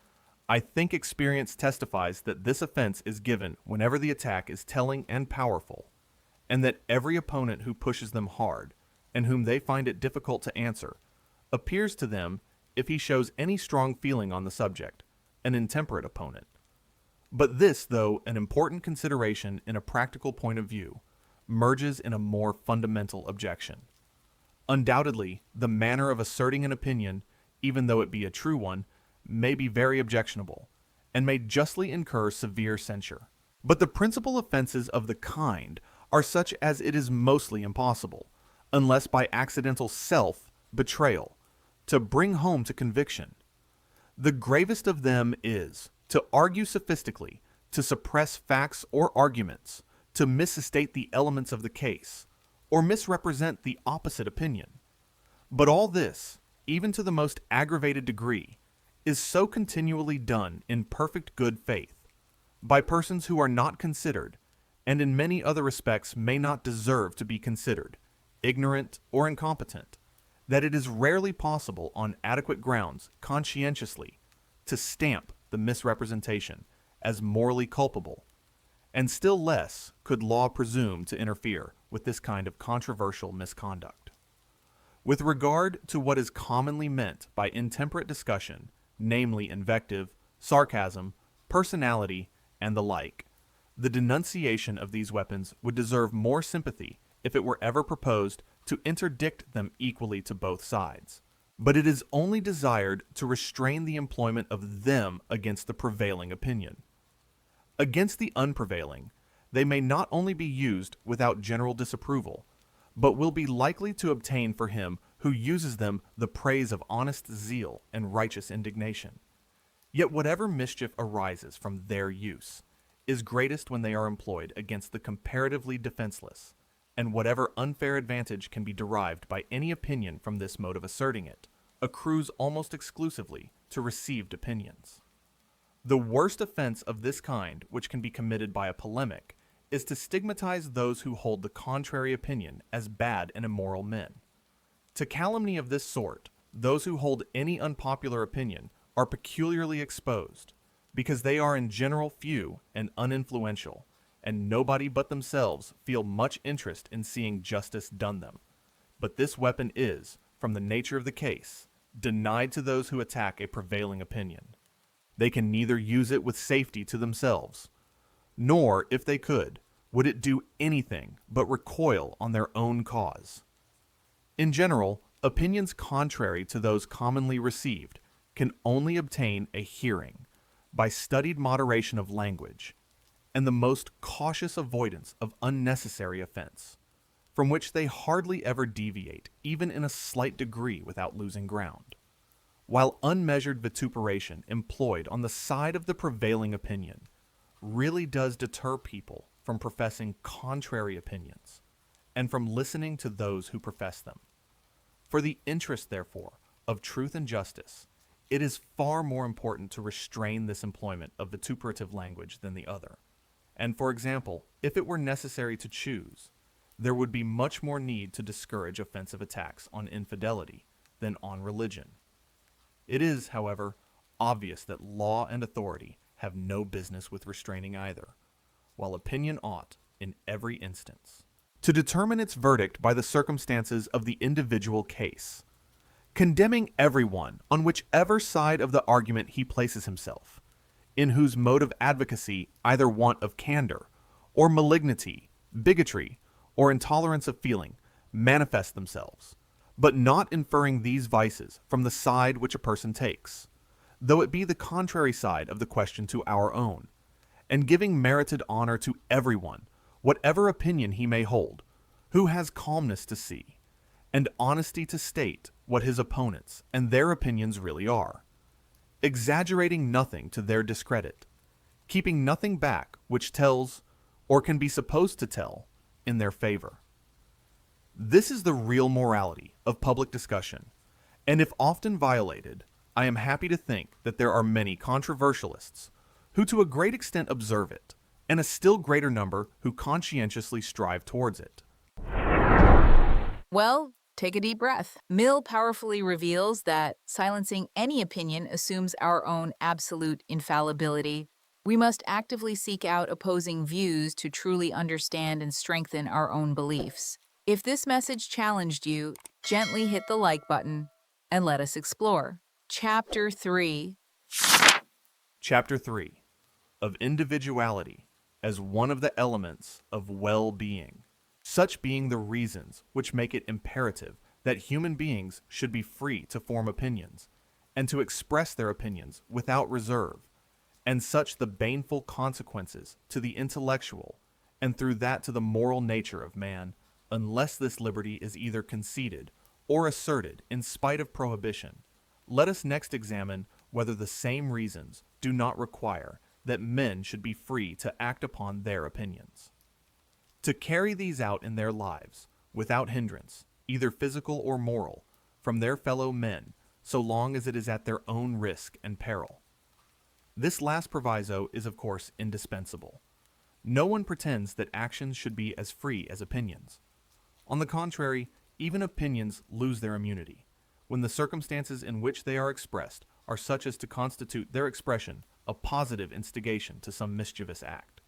I think experience testifies that this offense is given whenever the attack is telling and powerful, and that every opponent who pushes them hard, and whom they find it difficult to answer, appears to them, if he shows any strong feeling on the subject, an intemperate opponent. But this, though an important consideration in a practical point of view, merges in a more fundamental objection. Undoubtedly, the manner of asserting an opinion, even though it be a true one, may be very objectionable, and may justly incur severe censure. But the principal offenses of the kind are such as it is mostly impossible, unless by accidental self-betrayal, to bring home to conviction. The gravest of them is to argue sophistically, to suppress facts or arguments, to misstate the elements of the case, or misrepresent the opposite opinion. But all this, even to the most aggravated degree, is so continually done in perfect good faith, by persons who are not considered, and in many other respects may not deserve to be considered, ignorant or incompetent, that it is rarely possible on adequate grounds conscientiously to stamp the misrepresentation as morally culpable, and still less could law presume to interfere with this kind of controversial misconduct. With regard to what is commonly meant by intemperate discussion, namely invective, sarcasm, personality, and the like, the denunciation of these weapons would deserve more sympathy if it were ever proposed to interdict them equally to both sides. But it is only desired to restrain the employment of them against the prevailing opinion. Against the unprevailing, they may not only be used without general disapproval, but will be likely to obtain for him who uses them the praise of honest zeal and righteous indignation. Yet whatever mischief arises from their use is greatest when they are employed against the comparatively defenseless, and whatever unfair advantage can be derived by any opinion from this mode of asserting it, accrues almost exclusively to received opinions. The worst offense of this kind which can be committed by a polemic is to stigmatize those who hold the contrary opinion as bad and immoral men. To calumny of this sort, those who hold any unpopular opinion are peculiarly exposed, because they are in general few and uninfluential, and nobody but themselves feel much interest in seeing justice done them. But this weapon is, from the nature of the case, denied to those who attack a prevailing opinion. They can neither use it with safety to themselves, nor, if they could, would it do anything but recoil on their own cause? In general, opinions contrary to those commonly received can only obtain a hearing by studied moderation of language and the most cautious avoidance of unnecessary offense, from which they hardly ever deviate even in a slight degree without losing ground, while unmeasured vituperation employed on the side of the prevailing opinion really does deter people from professing contrary opinions and from listening to those who profess them. For the interest, therefore, of truth and justice, it is far more important to restrain this employment of vituperative language than the other. And for example, if it were necessary to choose, there would be much more need to discourage offensive attacks on infidelity than on religion. It is, however, obvious that law and authority have no business with restraining either, while opinion ought in every instance to determine its verdict by the circumstances of the individual case, condemning everyone on whichever side of the argument he places himself, in whose mode of advocacy either want of candor, or malignity, bigotry, or intolerance of feeling manifest themselves, but not inferring these vices from the side which a person takes, though it be the contrary side of the question to our own, and giving merited honor to everyone, whatever opinion he may hold, who has calmness to see, and honesty to state what his opponents and their opinions really are, exaggerating nothing to their discredit, keeping nothing back which tells, or can be supposed to tell, in their favor. This is the real morality of public discussion, and if often violated, I am happy to think that there are many controversialists who to a great extent observe it, and a still greater number who conscientiously strive towards it. Well, take a deep breath. Mill powerfully reveals that silencing any opinion assumes our own absolute infallibility. We must actively seek out opposing views to truly understand and strengthen our own beliefs. If this message challenged you, gently hit the like button and let us explore. Chapter 3. Chapter 3 of Individuality as one of the elements of well-being, such being the reasons which make it imperative that human beings should be free to form opinions and to express their opinions without reserve, and such the baneful consequences to the intellectual and through that to the moral nature of man, unless this liberty is either conceded or asserted in spite of prohibition. Let us next examine whether the same reasons do not require that men should be free to act upon their opinions, to carry these out in their lives without hindrance, either physical or moral, from their fellow men, so long as it is at their own risk and peril. This last proviso is of course indispensable. No one pretends that actions should be as free as opinions. On the contrary, even opinions lose their immunity when the circumstances in which they are expressed are such as to constitute their expression a positive instigation to some mischievous act.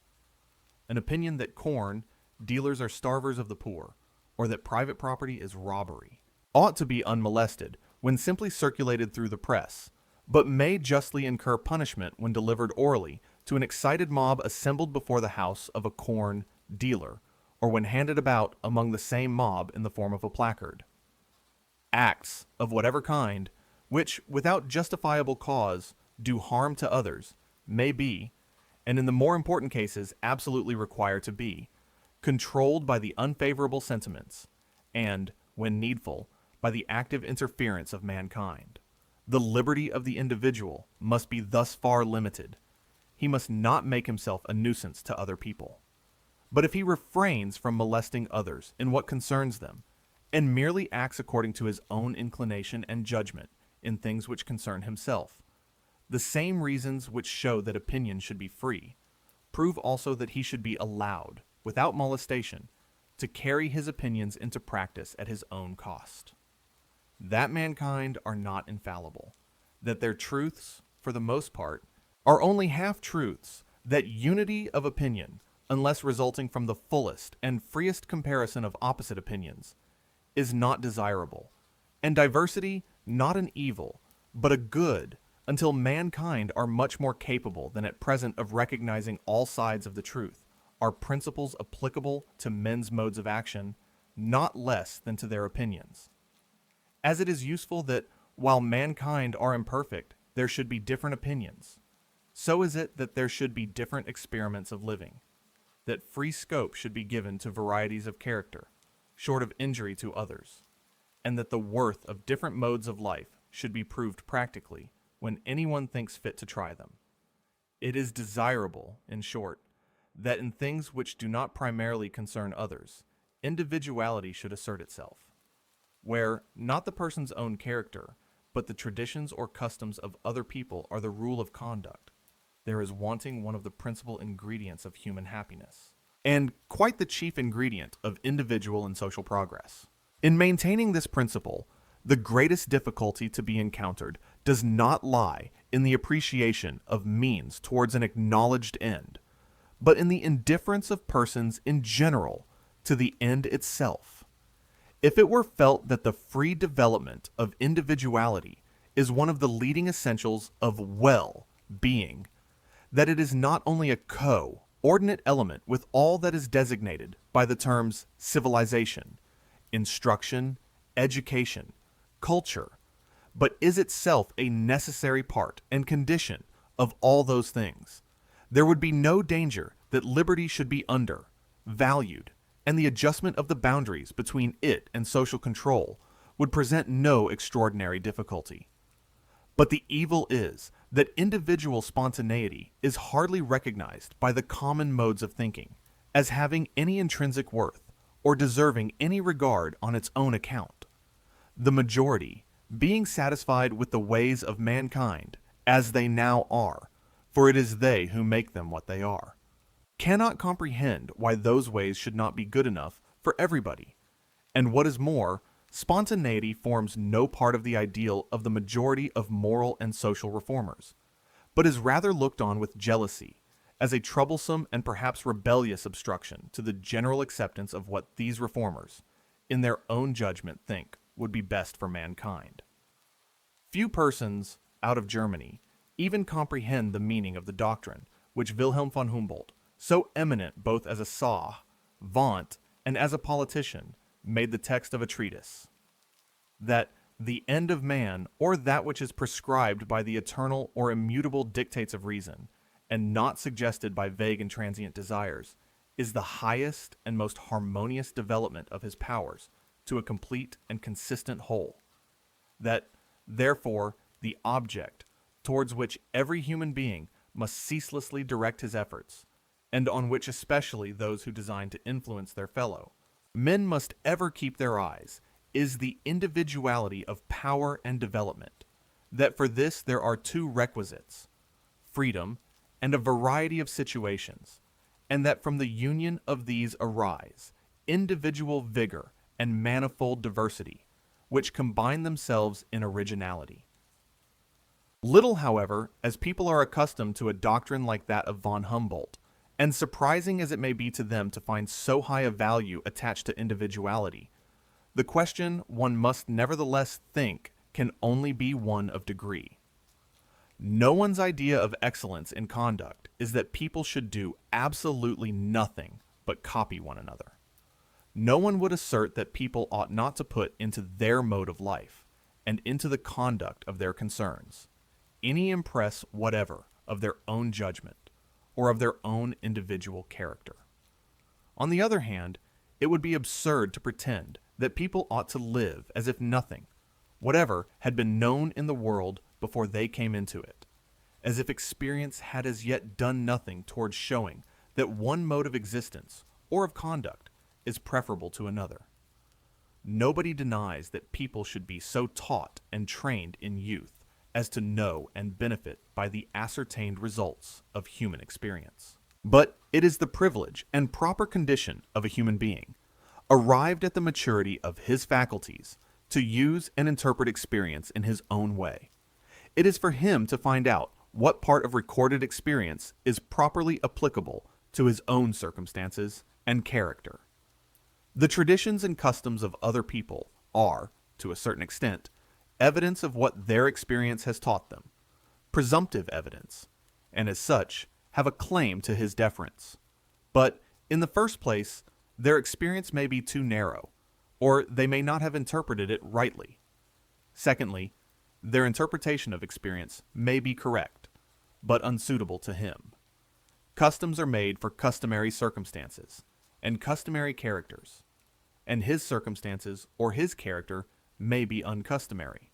An opinion that corn dealers are starvers of the poor, or that private property is robbery, ought to be unmolested when simply circulated through the press, but may justly incur punishment when delivered orally to an excited mob assembled before the house of a corn dealer, or when handed about among the same mob in the form of a placard. Acts of whatever kind, which, without justifiable cause, do harm to others, may be, and in the more important cases absolutely require to be, controlled by the unfavorable sentiments, and, when needful, by the active interference of mankind. The liberty of the individual must be thus far limited. He must not make himself a nuisance to other people. But if he refrains from molesting others in what concerns them, and merely acts according to his own inclination and judgment in things which concern himself, the same reasons which show that opinion should be free prove also that he should be allowed, without molestation, to carry his opinions into practice at his own cost. That mankind are not infallible, that their truths, for the most part, are only half-truths, that unity of opinion, unless resulting from the fullest and freest comparison of opposite opinions, is not desirable, and diversity not an evil, but a good, until mankind are much more capable than at present of recognizing all sides of the truth, are principles applicable to men's modes of action, not less than to their opinions. As it is useful that, while mankind are imperfect, there should be different opinions, so is it that there should be different experiments of living, that free scope should be given to varieties of character, short of injury to others, and that the worth of different modes of life should be proved practically when anyone thinks fit to try them. It is desirable, in short, that in things which do not primarily concern others, individuality should assert itself, where not the person's own character, but the traditions or customs of other people are the rule of conduct. There is wanting one of the principal ingredients of human happiness, and quite the chief ingredient of individual and social progress. In maintaining this principle, the greatest difficulty to be encountered does not lie in the appreciation of means towards an acknowledged end, but in the indifference of persons in general to the end itself. If it were felt that the free development of individuality is one of the leading essentials of well-being, that it is not only a co-ordinate element with all that is designated by the terms civilization, instruction, education, culture, but is itself a necessary part and condition of all those things, there would be no danger that liberty should be valued, and the adjustment of the boundaries between it and social control would present no extraordinary difficulty. But the evil is that individual spontaneity is hardly recognized by the common modes of thinking as having any intrinsic worth or deserving any regard on its own account. The majority, being satisfied with the ways of mankind as they now are, for it is they who make them what they are, cannot comprehend why those ways should not be good enough for everybody. And what is more, spontaneity forms no part of the ideal of the majority of moral and social reformers, but is rather looked on with jealousy as a troublesome and perhaps rebellious obstruction to the general acceptance of what these reformers, in their own judgment, think would be best for mankind. Few persons out of Germany even comprehend the meaning of the doctrine which Wilhelm von Humboldt, so eminent both as a savant and as a politician, made the text of a treatise, that the end of man, or that which is prescribed by the eternal or immutable dictates of reason, and not suggested by vague and transient desires, is the highest and most harmonious development of his powers to a complete and consistent whole, that, therefore, the object towards which every human being must ceaselessly direct his efforts, and on which especially those who design to influence their fellow men must ever keep their eyes, is the individuality of power and development, that for this there are two requisites, freedom and a variety of situations, and that from the union of these arise individual vigor and manifold diversity, which combine themselves in originality. Little, however, as people are accustomed to a doctrine like that of von Humboldt, and surprising as it may be to them to find so high a value attached to individuality, the question one must nevertheless think can only be one of degree. No one's idea of excellence in conduct is that people should do absolutely nothing but copy one another. No one would assert that people ought not to put into their mode of life, and into the conduct of their concerns, any impress whatever of their own judgment, or of their own individual character. On the other hand, it would be absurd to pretend that people ought to live as if nothing, whatever, had been known in the world before they came into it, as if experience had as yet done nothing towards showing that one mode of existence or of conduct is preferable to another. Nobody denies that people should be so taught and trained in youth as to know and benefit by the ascertained results of human experience. But it is the privilege and proper condition of a human being, arrived at the maturity of his faculties, to use and interpret experience in his own way. It is for him to find out what part of recorded experience is properly applicable to his own circumstances and character. The traditions and customs of other people are, to a certain extent, evidence of what their experience has taught them, presumptive evidence, and as such have a claim to his deference. But In the first place, their experience may be too narrow, or they may not have interpreted it rightly. Secondly, their interpretation of experience may be correct, but unsuitable to him. Customs are made for customary circumstances and customary characters, and his circumstances or his character may be uncustomary.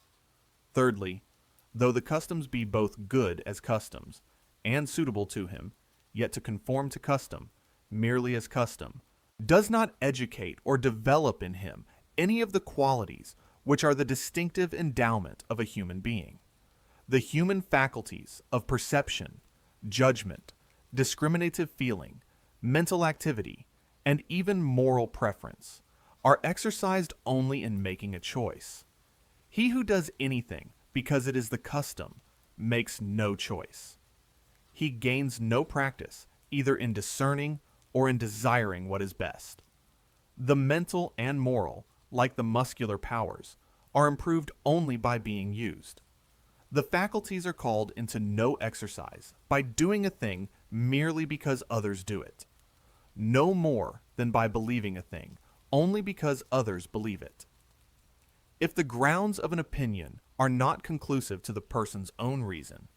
Thirdly, though the customs be both good as customs and suitable to him, yet to conform to custom, merely as custom, does not educate or develop in him any of the qualities which are the distinctive endowment of a human being. The human faculties of perception, judgment, discriminative feeling, mental activity, and even moral preference are exercised only in making a choice. He who does anything because it is the custom makes no choice. He gains no practice either in discerning or in desiring what is best. The mental and moral, like the muscular powers, are improved only by being used. The faculties are called into no exercise by doing a thing merely because others do it, no more than by believing a thing only because others believe it. If the grounds of an opinion are not conclusive to the person's own reason,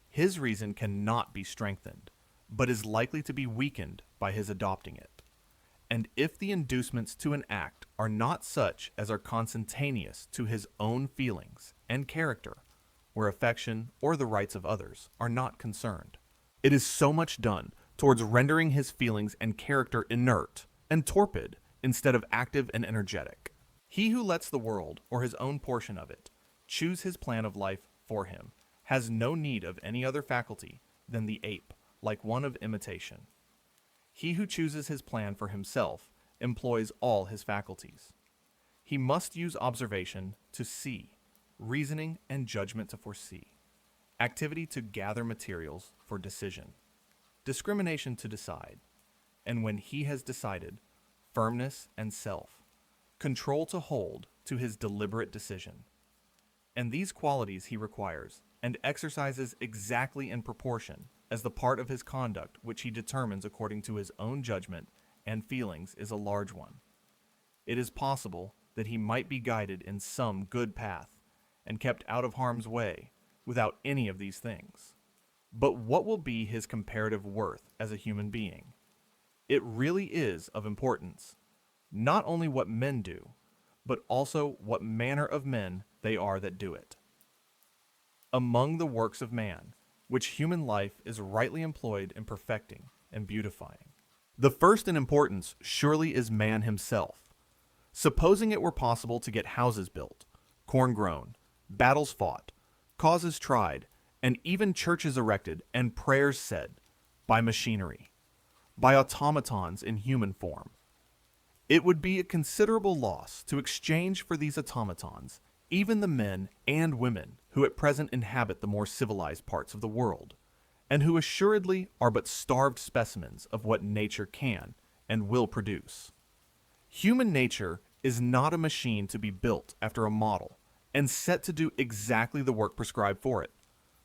his reason cannot be strengthened, but is likely to be weakened by his adopting it. And if the inducements to an act are not such as are consentaneous to his own feelings and character, where affection or the rights of others are not concerned, it is so much done towards rendering his feelings and character inert and torpid instead of active and energetic. He who lets the world, or his own portion of it, choose his plan of life for him, has no need of any other faculty than the ape, like one of imitation. He who chooses his plan for himself employs all his faculties. He must use observation to see, reasoning and judgment to foresee, activity to gather materials for decision, discrimination to decide, and when he has decided, firmness and self, control to hold to his deliberate decision. And these qualities he requires and exercises exactly in proportion as the part of his conduct which he determines according to his own judgment and feelings is a large one. It is possible that he might be guided in some good path and kept out of harm's way without any of these things. But what will be his comparative worth as a human being? It really is of importance, not only what men do, but also what manner of men they are that do it. Among the works of man, which human life is rightly employed in perfecting and beautifying, the first in importance surely is man himself. Supposing it were possible to get houses built, corn grown, battles fought, causes tried, and even churches erected and prayers said by machinery, by automatons in human form, it would be a considerable loss to exchange for these automatons even the men and women who at present inhabit the more civilized parts of the world, and who assuredly are but starved specimens of what nature can and will produce. Human nature is not a machine to be built after a model and set to do exactly the work prescribed for it,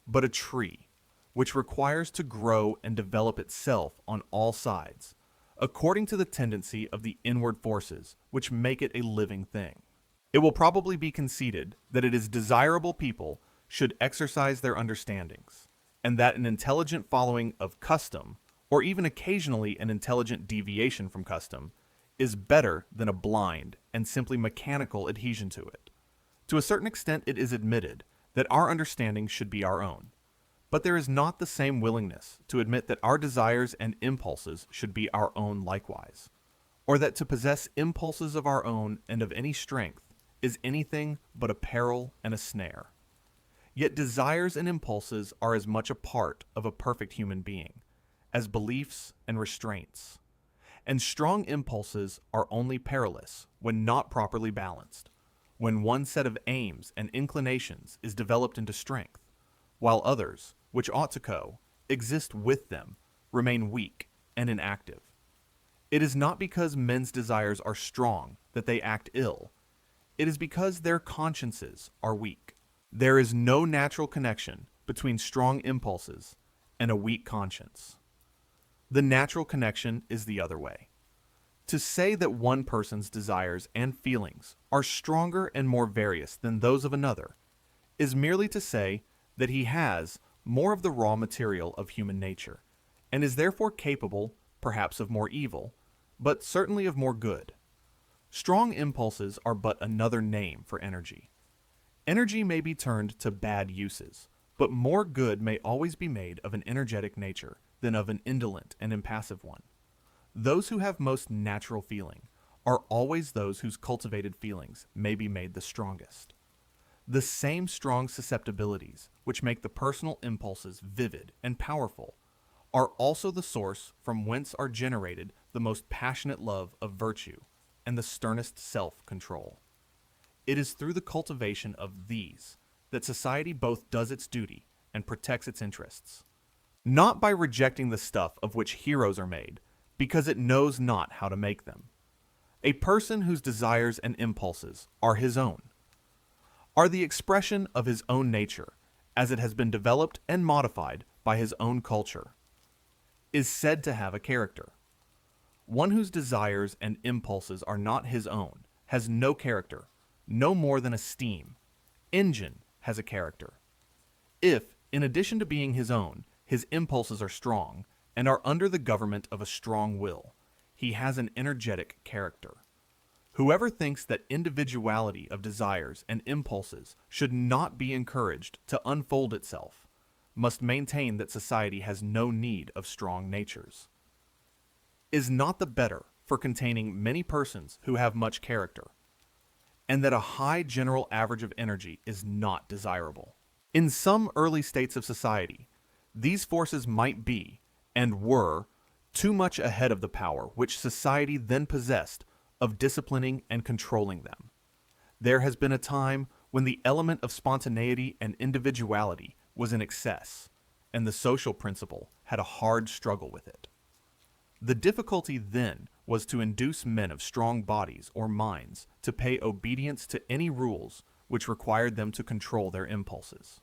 but a tree which requires to grow and develop itself on all sides, according to the tendency of the inward forces which make it a living thing. It will probably be conceded that it is desirable people should exercise their understandings, and that an intelligent following of custom, or even occasionally an intelligent deviation from custom, is better than a blind and simply mechanical adhesion to it. To a certain extent it is admitted that our understanding should be our own, but there is not the same willingness to admit that our desires and impulses should be our own likewise, or that to possess impulses of our own and of any strength is anything but a peril and a snare. Yet desires and impulses are as much a part of a perfect human being as beliefs and restraints, and strong impulses are only perilous when not properly balanced, when one set of aims and inclinations is developed into strength, while others, which ought to exist with them, remain weak and inactive. It is not because men's desires are strong that they act ill. It is because their consciences are weak. There is no natural connection between strong impulses and a weak conscience. The natural connection is the other way. To say that one person's desires and feelings are stronger and more various than those of another is merely to say that he has more of the raw material of human nature, and is therefore capable, perhaps of more evil, but certainly of more good. Strong impulses are but another name for energy. Energy may be turned to bad uses, but more good may always be made of an energetic nature than of an indolent and impassive one. Those who have most natural feeling are always those whose cultivated feelings may be made the strongest. The same strong susceptibilities which make the personal impulses vivid and powerful are also the source from whence are generated the most passionate love of virtue and the sternest self-control. It is through the cultivation of these that society both does its duty and protects its interests, not by rejecting the stuff of which heroes are made, because it knows not how to make them. A person whose desires and impulses are his own, are the expression of his own nature, as it has been developed and modified by his own culture, is said to have a character. One whose desires and impulses are not his own has no character, no more than a steam engine has a character. If, in addition to being his own, his impulses are strong and are under the government of a strong will, he has an energetic character. Whoever thinks that individuality of desires and impulses should not be encouraged to unfold itself must maintain that society has no need of strong natures. Is not the better for containing many persons who have much character, and that a high general average of energy is not desirable? In some early states of society, these forces might be, and were, too much ahead of the power which society then possessed of disciplining and controlling them. There has been a time when the element of spontaneity and individuality was in excess, and the social principle had a hard struggle with it. The difficulty then was to induce men of strong bodies or minds to pay obedience to any rules which required them to control their impulses.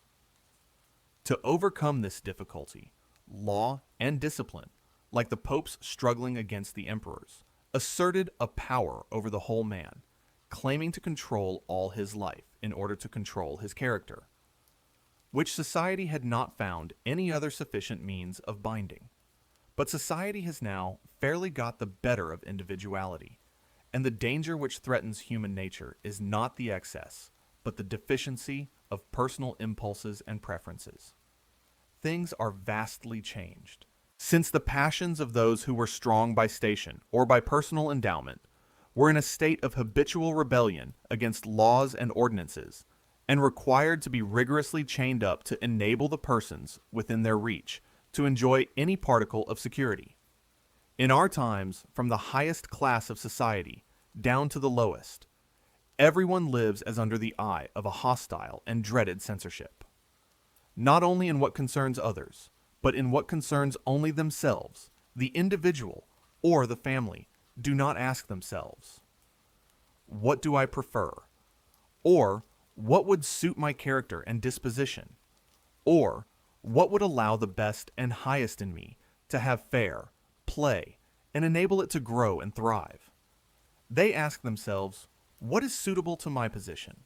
To overcome this difficulty, law and discipline, like the popes struggling against the emperors, asserted a power over the whole man, claiming to control all his life in order to control his character, which society had not found any other sufficient means of binding. But society has now fairly got the better of individuality, and the danger which threatens human nature is not the excess, but the deficiency of personal impulses and preferences. Things are vastly changed. Since the passions of those who were strong by station or by personal endowment were in a state of habitual rebellion against laws and ordinances, and required to be rigorously chained up to enable the persons within their reach to enjoy any particle of security. In our times, from the highest class of society down to the lowest, everyone lives as under the eye of a hostile and dreaded censorship. Not only in what concerns others, but in what concerns only themselves, the individual or the family do not ask themselves, "What do I prefer?" or "What would suit my character and disposition?" or "What would allow the best and highest in me to have fair play and enable it to grow and thrive?" They ask themselves, "What is suitable to my position?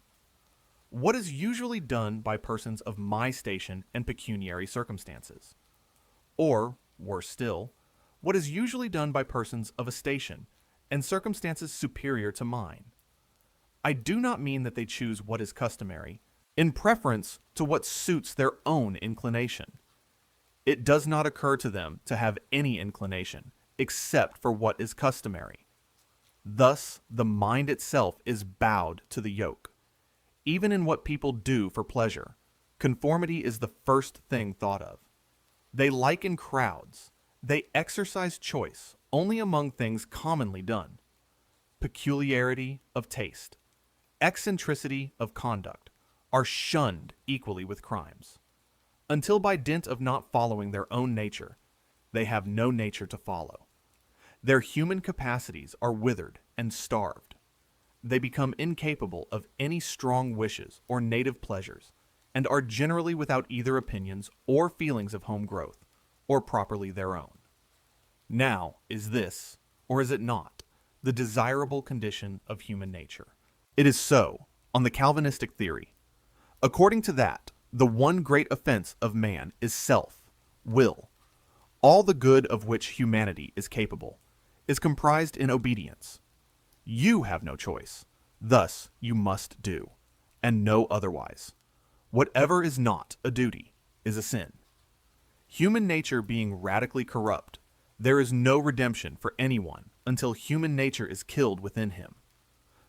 What is usually done by persons of my station and pecuniary circumstances?" Or, worse still, what is usually done by persons of a station and circumstances superior to mine? I do not mean that they choose what is customary in preference to what suits their own inclination. It does not occur to them to have any inclination except for what is customary. Thus, the mind itself is bowed to the yoke. Even in what people do for pleasure, conformity is the first thing thought of. They liken crowds. They exercise choice only among things commonly done. Peculiarity of taste, eccentricity of conduct are shunned equally with crimes, until by dint of not following their own nature, they have no nature to follow. Their human capacities are withered and starved. They become incapable of any strong wishes or native pleasures, and are generally without either opinions or feelings of home growth, or properly their own. Now, is this, or is it not, the desirable condition of human nature. It is so, on the Calvinistic theory. According to that, the one great offense of man is self, will. All the good of which humanity is capable is comprised in obedience. You have no choice, thus you must do, and no otherwise. Whatever is not a duty is a sin. Human nature being radically corrupt, there is no redemption for anyone until human nature is killed within him.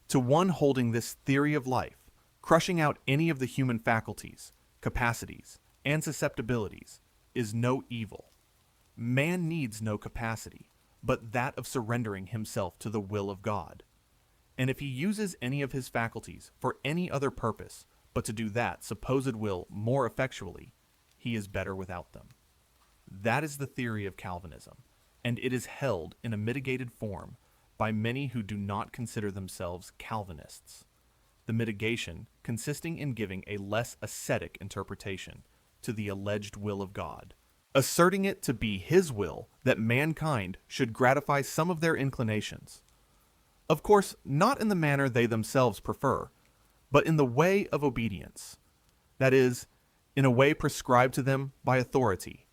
To one holding this theory of life, crushing out any of the human faculties, capacities, and susceptibilities is no evil. Man needs no capacity, but that of surrendering himself to the will of God. And if he uses any of his faculties for any other purpose but to do that supposed will more effectually, he is better without them. That is the theory of Calvinism, and it is held in a mitigated form by many who do not consider themselves Calvinists. The mitigation consisting in giving a less ascetic interpretation to the alleged will of God, asserting it to be his will that mankind should gratify some of their inclinations. Of course, not in the manner they themselves prefer, but in the way of obedience, that is, in a way prescribed to them by authority,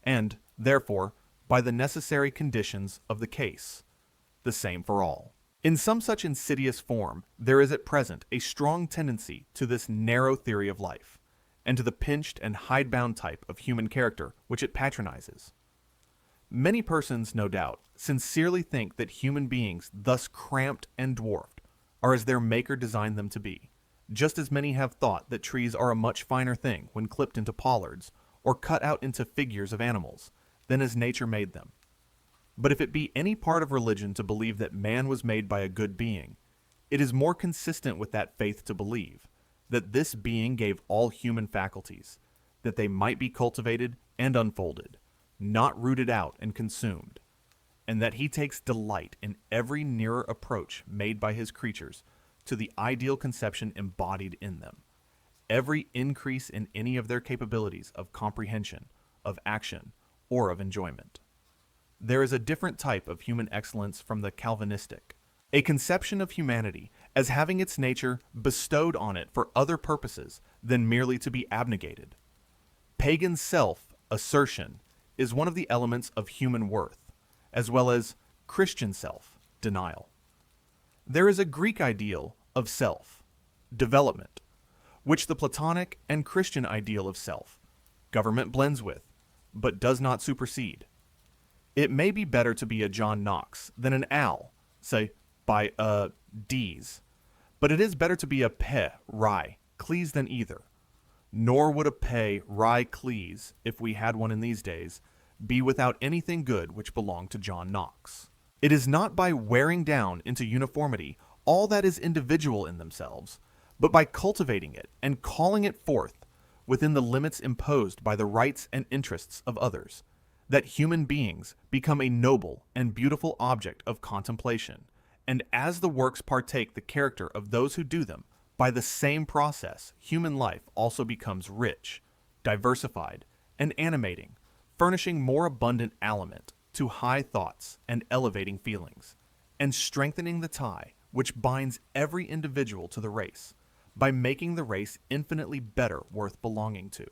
and, therefore, by the necessary conditions of the case, the same for all. In some such insidious form, there is at present a strong tendency to this narrow theory of life, and to the pinched and hidebound type of human character which it patronizes. Many persons, no doubt, sincerely think that human beings thus cramped and dwarfed are as their Maker designed them to be, just as many have thought that trees are a much finer thing when clipped into pollards or cut out into figures of animals than as nature made them. But if it be any part of religion to believe that man was made by a good being, it is more consistent with that faith to believe that this being gave all human faculties, that they might be cultivated and unfolded, not rooted out and consumed, and that he takes delight in every nearer approach made by his creatures to the ideal conception embodied in them, every increase in any of their capabilities of comprehension, of action, or of enjoyment. There is a different type of human excellence from the Calvinistic, a conception of humanity as having its nature bestowed on it for other purposes than merely to be abnegated. Pagan self-assertion is one of the elements of human worth, as well as Christian self-denial. There is a Greek ideal of self, development, which the Platonic and Christian ideal of self, government blends with, but does not supersede. It may be better to be a John Knox than an Al, say, by a D's, but it is better to be a P, Rye, Cleese than either. Nor would a P, Rye, Cleese, if we had one in these days, be without anything good which belonged to John Knox. It is not by wearing down into uniformity all that is individual in themselves, but by cultivating it and calling it forth within the limits imposed by the rights and interests of others, that human beings become a noble and beautiful object of contemplation, and as the works partake the character of those who do them, by the same process human life also becomes rich, diversified, and animating, furnishing more abundant aliment to high thoughts and elevating feelings, and strengthening the tie which binds every individual to the race, by making the race infinitely better worth belonging to.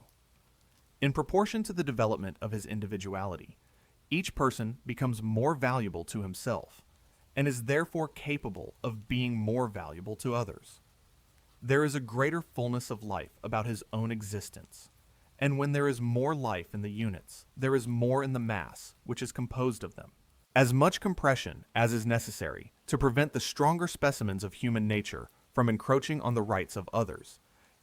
In proportion to the development of his individuality, each person becomes more valuable to himself, and is therefore capable of being more valuable to others. There is a greater fullness of life about his own existence, and when there is more life in the units, there is more in the mass which is composed of them. As much compression as is necessary to prevent the stronger specimens of human nature from encroaching on the rights of others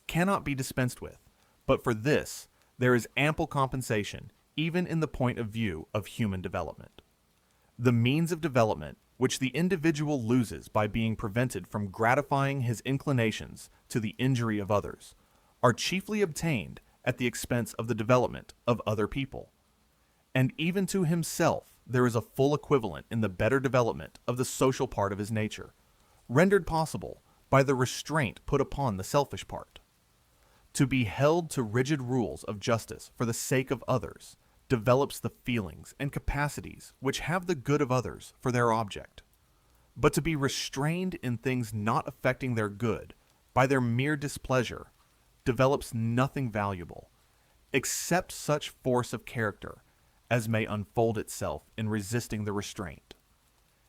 cannot be dispensed with, but for this there is ample compensation even in the point of view of human development. The means of development which the individual loses by being prevented from gratifying his inclinations to the injury of others are chiefly obtained at the expense of the development of other people. And even to himself there is a full equivalent in the better development of the social part of his nature, rendered possible by the restraint put upon the selfish part. To be held to rigid rules of justice for the sake of others develops the feelings and capacities which have the good of others for their object. but to be restrained in things not affecting their good by their mere displeasure develops nothing valuable, except such force of character as may unfold itself in resisting the restraint.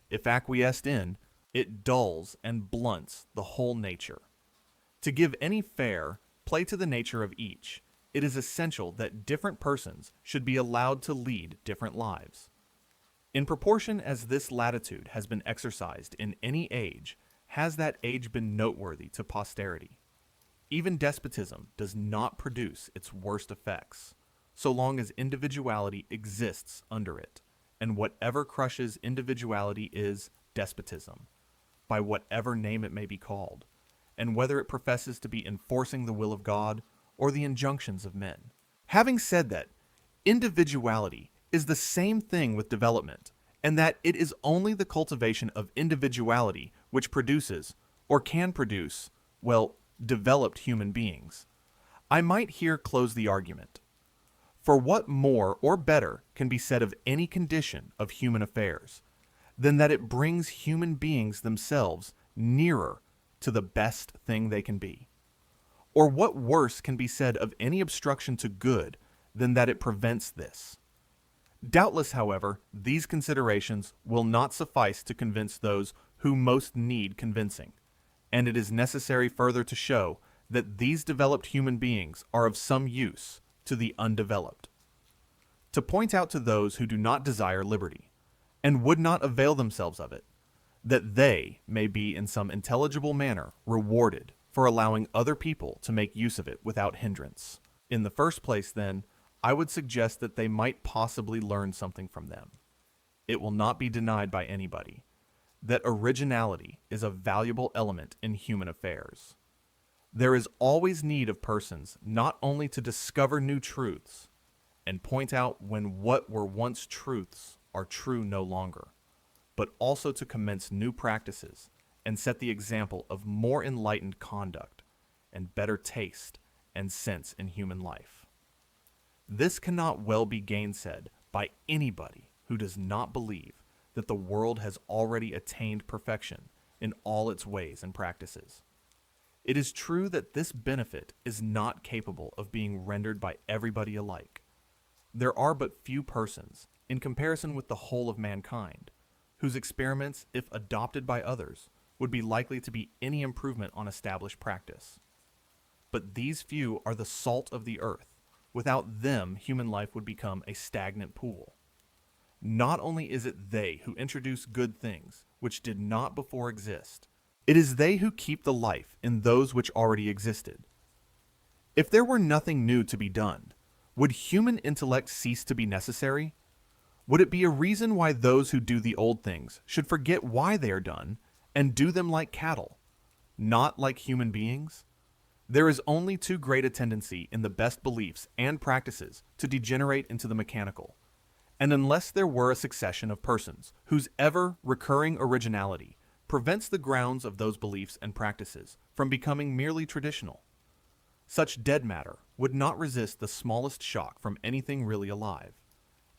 If acquiesced in, it dulls and blunts the whole nature. To give any fair play to the nature of each, it is essential that different persons should be allowed to lead different lives. In proportion as this latitude has been exercised in any age, has that age been noteworthy to posterity. Even despotism does not produce its worst effects, so long as individuality exists under it, and whatever crushes individuality is despotism, by whatever name it may be called, and whether it professes to be enforcing the will of God or the injunctions of men. Having said that, individuality is the same thing with development, and that it is only the cultivation of individuality which produces, or can produce, developed human beings. I might here close the argument. For what more or better can be said of any condition of human affairs than that it brings human beings themselves nearer to the best thing they can be? Or what worse can be said of any obstruction to good than that it prevents this? Doubtless, however, these considerations will not suffice to convince those who most need convincing, and it is necessary further to show that these developed human beings are of some use to the undeveloped. To point out to those who do not desire liberty, and would not avail themselves of it, that they may be in some intelligible manner rewarded for allowing other people to make use of it without hindrance. In the first place, then, I would suggest that they might possibly learn something from them. It will not be denied by anybody that originality is a valuable element in human affairs. There is always need of persons not only to discover new truths and point out when what were once truths are true no longer, but also to commence new practices and set the example of more enlightened conduct and better taste and sense in human life. This cannot well be gainsaid by anybody who does not believe that the world has already attained perfection in all its ways and practices. It is true that this benefit is not capable of being rendered by everybody alike. There are but few persons, in comparison with the whole of mankind, whose experiments, if adopted by others, would be likely to be any improvement on established practice. But these few are the salt of the earth. Without them, human life would become a stagnant pool. Not only is it they who introduce good things which did not before exist, it is they who keep the life in those which already existed. If there were nothing new to be done, would human intellect cease to be necessary? Would it be a reason why those who do the old things should forget why they are done and do them like cattle, not like human beings? There is only too great a tendency in the best beliefs and practices to degenerate into the mechanical, and unless there were a succession of persons whose ever-recurring originality prevents the grounds of those beliefs and practices from becoming merely traditional, such dead matter would not resist the smallest shock from anything really alive,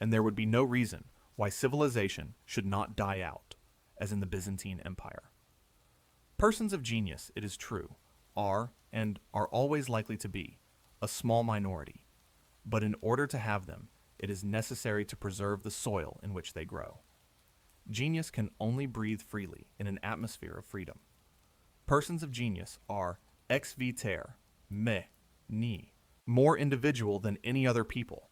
and there would be no reason why civilization should not die out, as in the Byzantine Empire. Persons of genius, it is true, are, and are always likely to be, a small minority, but in order to have them, it is necessary to preserve the soil in which they grow. Genius can only breathe freely in an atmosphere of freedom. Persons of genius are ex viter, me, ni, more individual than any other people,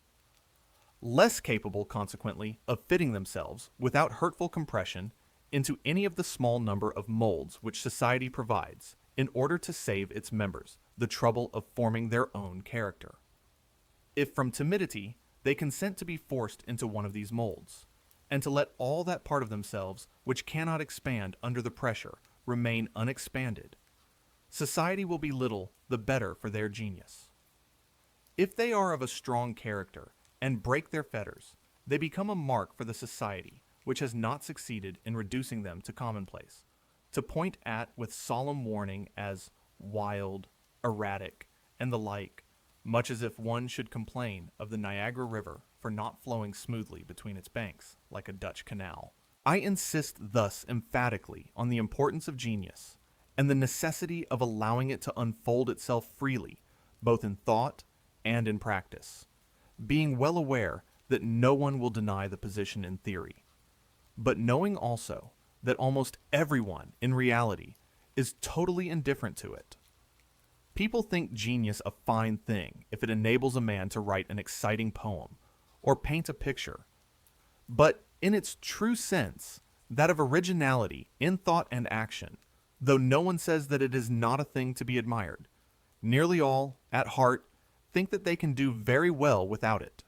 less capable, consequently, of fitting themselves, without hurtful compression, into any of the small number of molds which society provides in order to save its members the trouble of forming their own character. If from timidity they consent to be forced into one of these molds, and to let all that part of themselves which cannot expand under the pressure remain unexpanded, society will be little the better for their genius. If they are of a strong character and break their fetters, they become a mark for the society which has not succeeded in reducing them to commonplace, to point at with solemn warning as wild, erratic, and the like, much as if one should complain of the Niagara River for not flowing smoothly between its banks like a Dutch canal, I insist thus emphatically on the importance of genius and the necessity of allowing it to unfold itself freely, both in thought and in practice, being well aware that no one will deny the position in theory, but knowing also that almost everyone in reality is totally indifferent to it. People think genius a fine thing if it enables a man to write an exciting poem or paint a picture, but in its true sense, that of originality in thought and action, though no one says that it is not a thing to be admired, nearly all, at heart, think that they can do very well without it.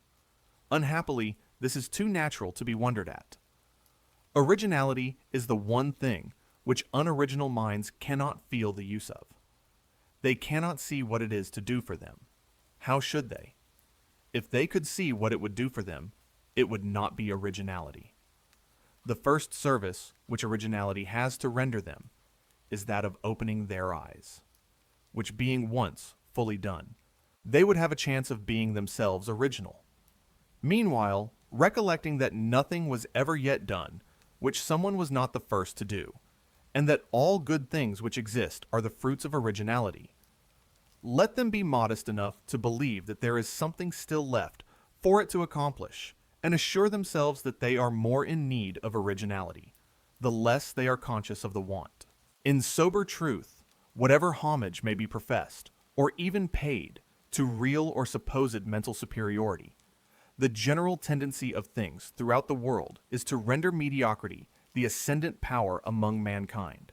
Unhappily, this is too natural to be wondered at. Originality is the one thing which unoriginal minds cannot feel the use of. They cannot see what it is to do for them. How should they? If they could see what it would do for them, it would not be originality. The first service which originality has to render them is that of opening their eyes, which being once fully done, they would have a chance of being themselves original. Meanwhile, recollecting that nothing was ever yet done which someone was not the first to do, and that all good things which exist are the fruits of originality, let them be modest enough to believe that there is something still left for it to accomplish, and assure themselves that they are more in need of originality, the less they are conscious of the want. In sober truth, whatever homage may be professed, or even paid, to real or supposed mental superiority, the general tendency of things throughout the world is to render mediocrity the ascendant power among mankind.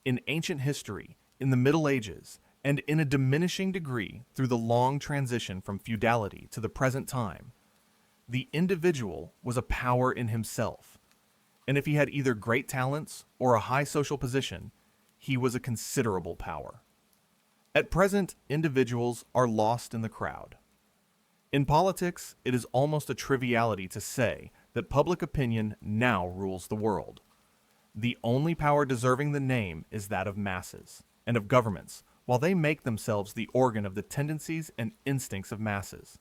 In ancient history, in the Middle Ages, and in a diminishing degree through the long transition from feudality to the present time, the individual was a power in himself, and if he had either great talents or a high social position, he was a considerable power. At present, individuals are lost in the crowd. In politics, it is almost a triviality to say that public opinion now rules the world. The only power deserving the name is that of masses and of governments, while they make themselves the organ of the tendencies and instincts of masses.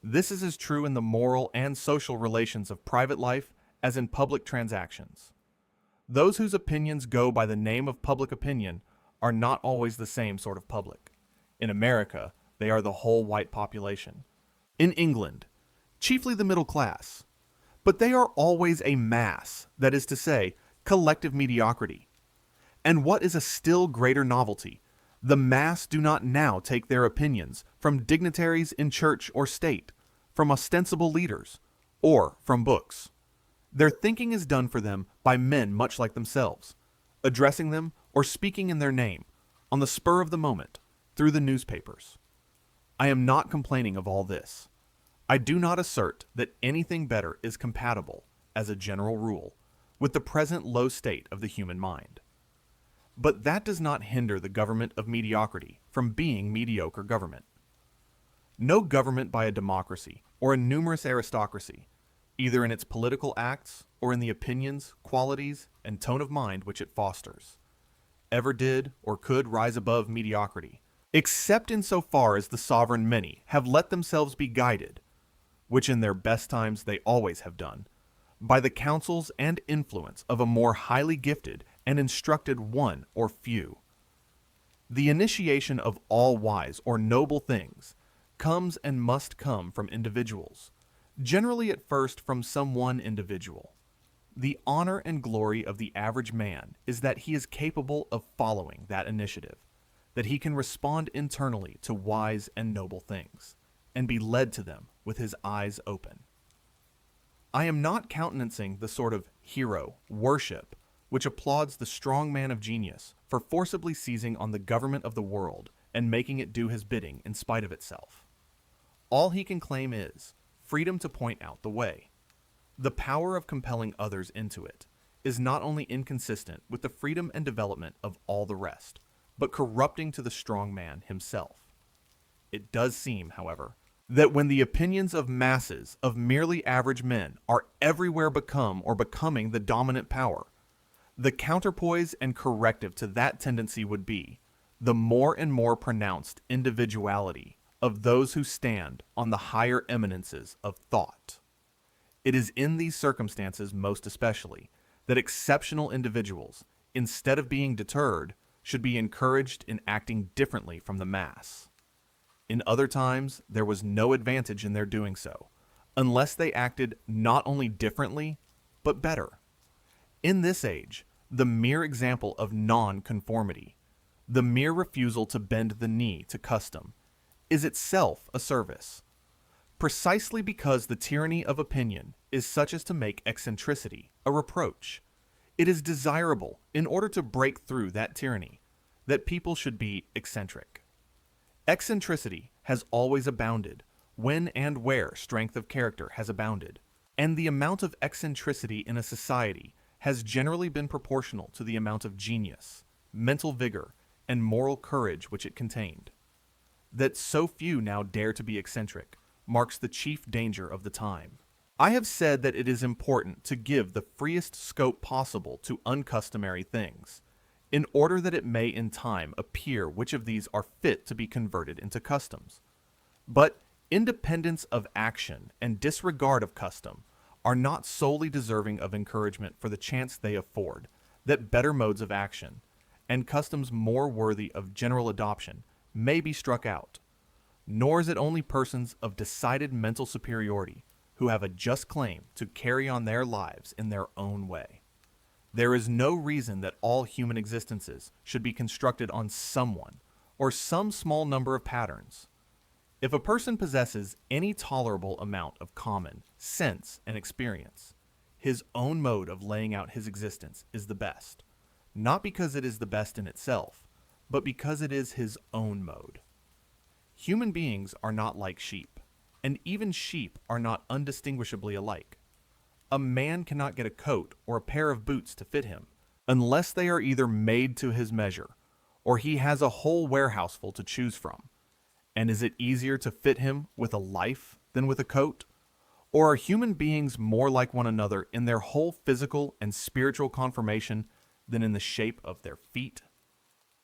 This is as true in the moral and social relations of private life as in public transactions. Those whose opinions go by the name of public opinion are not always the same sort of public. In America, they are the whole white population. In England, chiefly the middle class. But they are always a mass, that is to say, collective mediocrity. And what is a still greater novelty, the mass do not now take their opinions from dignitaries in church or state, from ostensible leaders, or from books. Their thinking is done for them by men much like themselves, addressing them or speaking in their name, on the spur of the moment, through the newspapers. I am not complaining of all this. I do not assert that anything better is compatible, as a general rule, with the present low state of the human mind. But that does not hinder the government of mediocrity from being mediocre government. No government by a democracy or a numerous aristocracy, either in its political acts or in the opinions, qualities, and tone of mind which it fosters, ever did or could rise above mediocrity, except in so far as the sovereign many have let themselves be guided, which in their best times they always have done, by the counsels and influence of a more highly gifted and instructed one or few. The initiation of all wise or noble things comes and must come from individuals, generally at first from some one individual. The honor and glory of the average man is that he is capable of following that initiative, that he can respond internally to wise and noble things, and be led to them with his eyes open. I am not countenancing the sort of hero worship which applauds the strong man of genius for forcibly seizing on the government of the world and making it do his bidding in spite of itself. All he can claim is freedom to point out the way. The power of compelling others into it is not only inconsistent with the freedom and development of all the rest, but corrupting to the strong man himself. It does seem, however, that when the opinions of masses of merely average men are everywhere become or becoming the dominant power, the counterpoise and corrective to that tendency would be the more and more pronounced individuality of those who stand on the higher eminences of thought. It is in these circumstances most especially that exceptional individuals, instead of being deterred, should be encouraged in acting differently from the mass. In other times, there was no advantage in their doing so, unless they acted not only differently, but better. In this age, the mere example of non-conformity, the mere refusal to bend the knee to custom, is itself a service. Precisely because the tyranny of opinion is such as to make eccentricity a reproach, it is desirable, in order to break through that tyranny, that people should be eccentric. Eccentricity has always abounded when and where strength of character has abounded, and the amount of eccentricity in a society has generally been proportional to the amount of genius, mental vigor, and moral courage which it contained. That so few now dare to be eccentric marks the chief danger of the time. I have said that it is important to give the freest scope possible to uncustomary things, in order that it may in time appear which of these are fit to be converted into customs. But independence of action and disregard of custom are not solely deserving of encouragement for the chance they afford that better modes of action, and customs more worthy of general adoption, may be struck out. Nor is it only persons of decided mental superiority who have a just claim to carry on their lives in their own way. There is no reason that all human existences should be constructed on someone or some small number of patterns. If a person possesses any tolerable amount of common sense and experience, his own mode of laying out his existence is the best, not because it is the best in itself, but because it is his own mode. Human beings are not like sheep, and even sheep are not undistinguishably alike. A man cannot get a coat or a pair of boots to fit him, unless they are either made to his measure, or he has a whole warehouse full to choose from. And is it easier to fit him with a life than with a coat? Or are human beings more like one another in their whole physical and spiritual conformation than in the shape of their feet?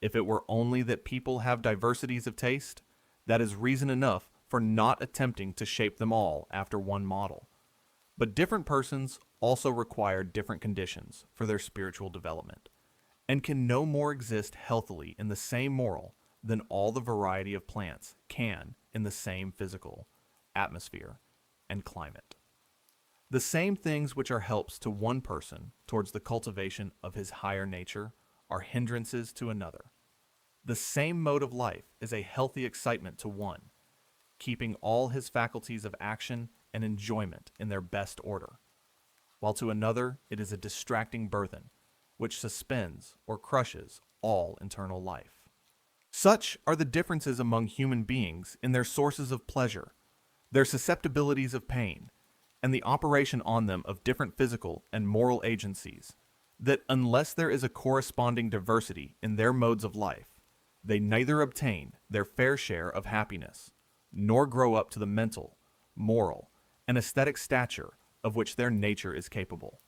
If it were only that people have diversities of taste, that is reason enough for not attempting to shape them all after one model. But different persons also require different conditions for their spiritual development, and can no more exist healthily in the same moral than all the variety of plants can in the same physical atmosphere and climate. The same things which are helps to one person towards the cultivation of his higher nature are hindrances to another. The same mode of life is a healthy excitement to one, keeping all his faculties of action and enjoyment in their best order, while to another it is a distracting burthen, which suspends or crushes all internal life. Such are the differences among human beings in their sources of pleasure, their susceptibilities of pain, and the operation on them of different physical and moral agencies, that unless there is a corresponding diversity in their modes of life, they neither obtain their fair share of happiness, nor grow up to the mental, moral, and aesthetic stature of which their nature is capable.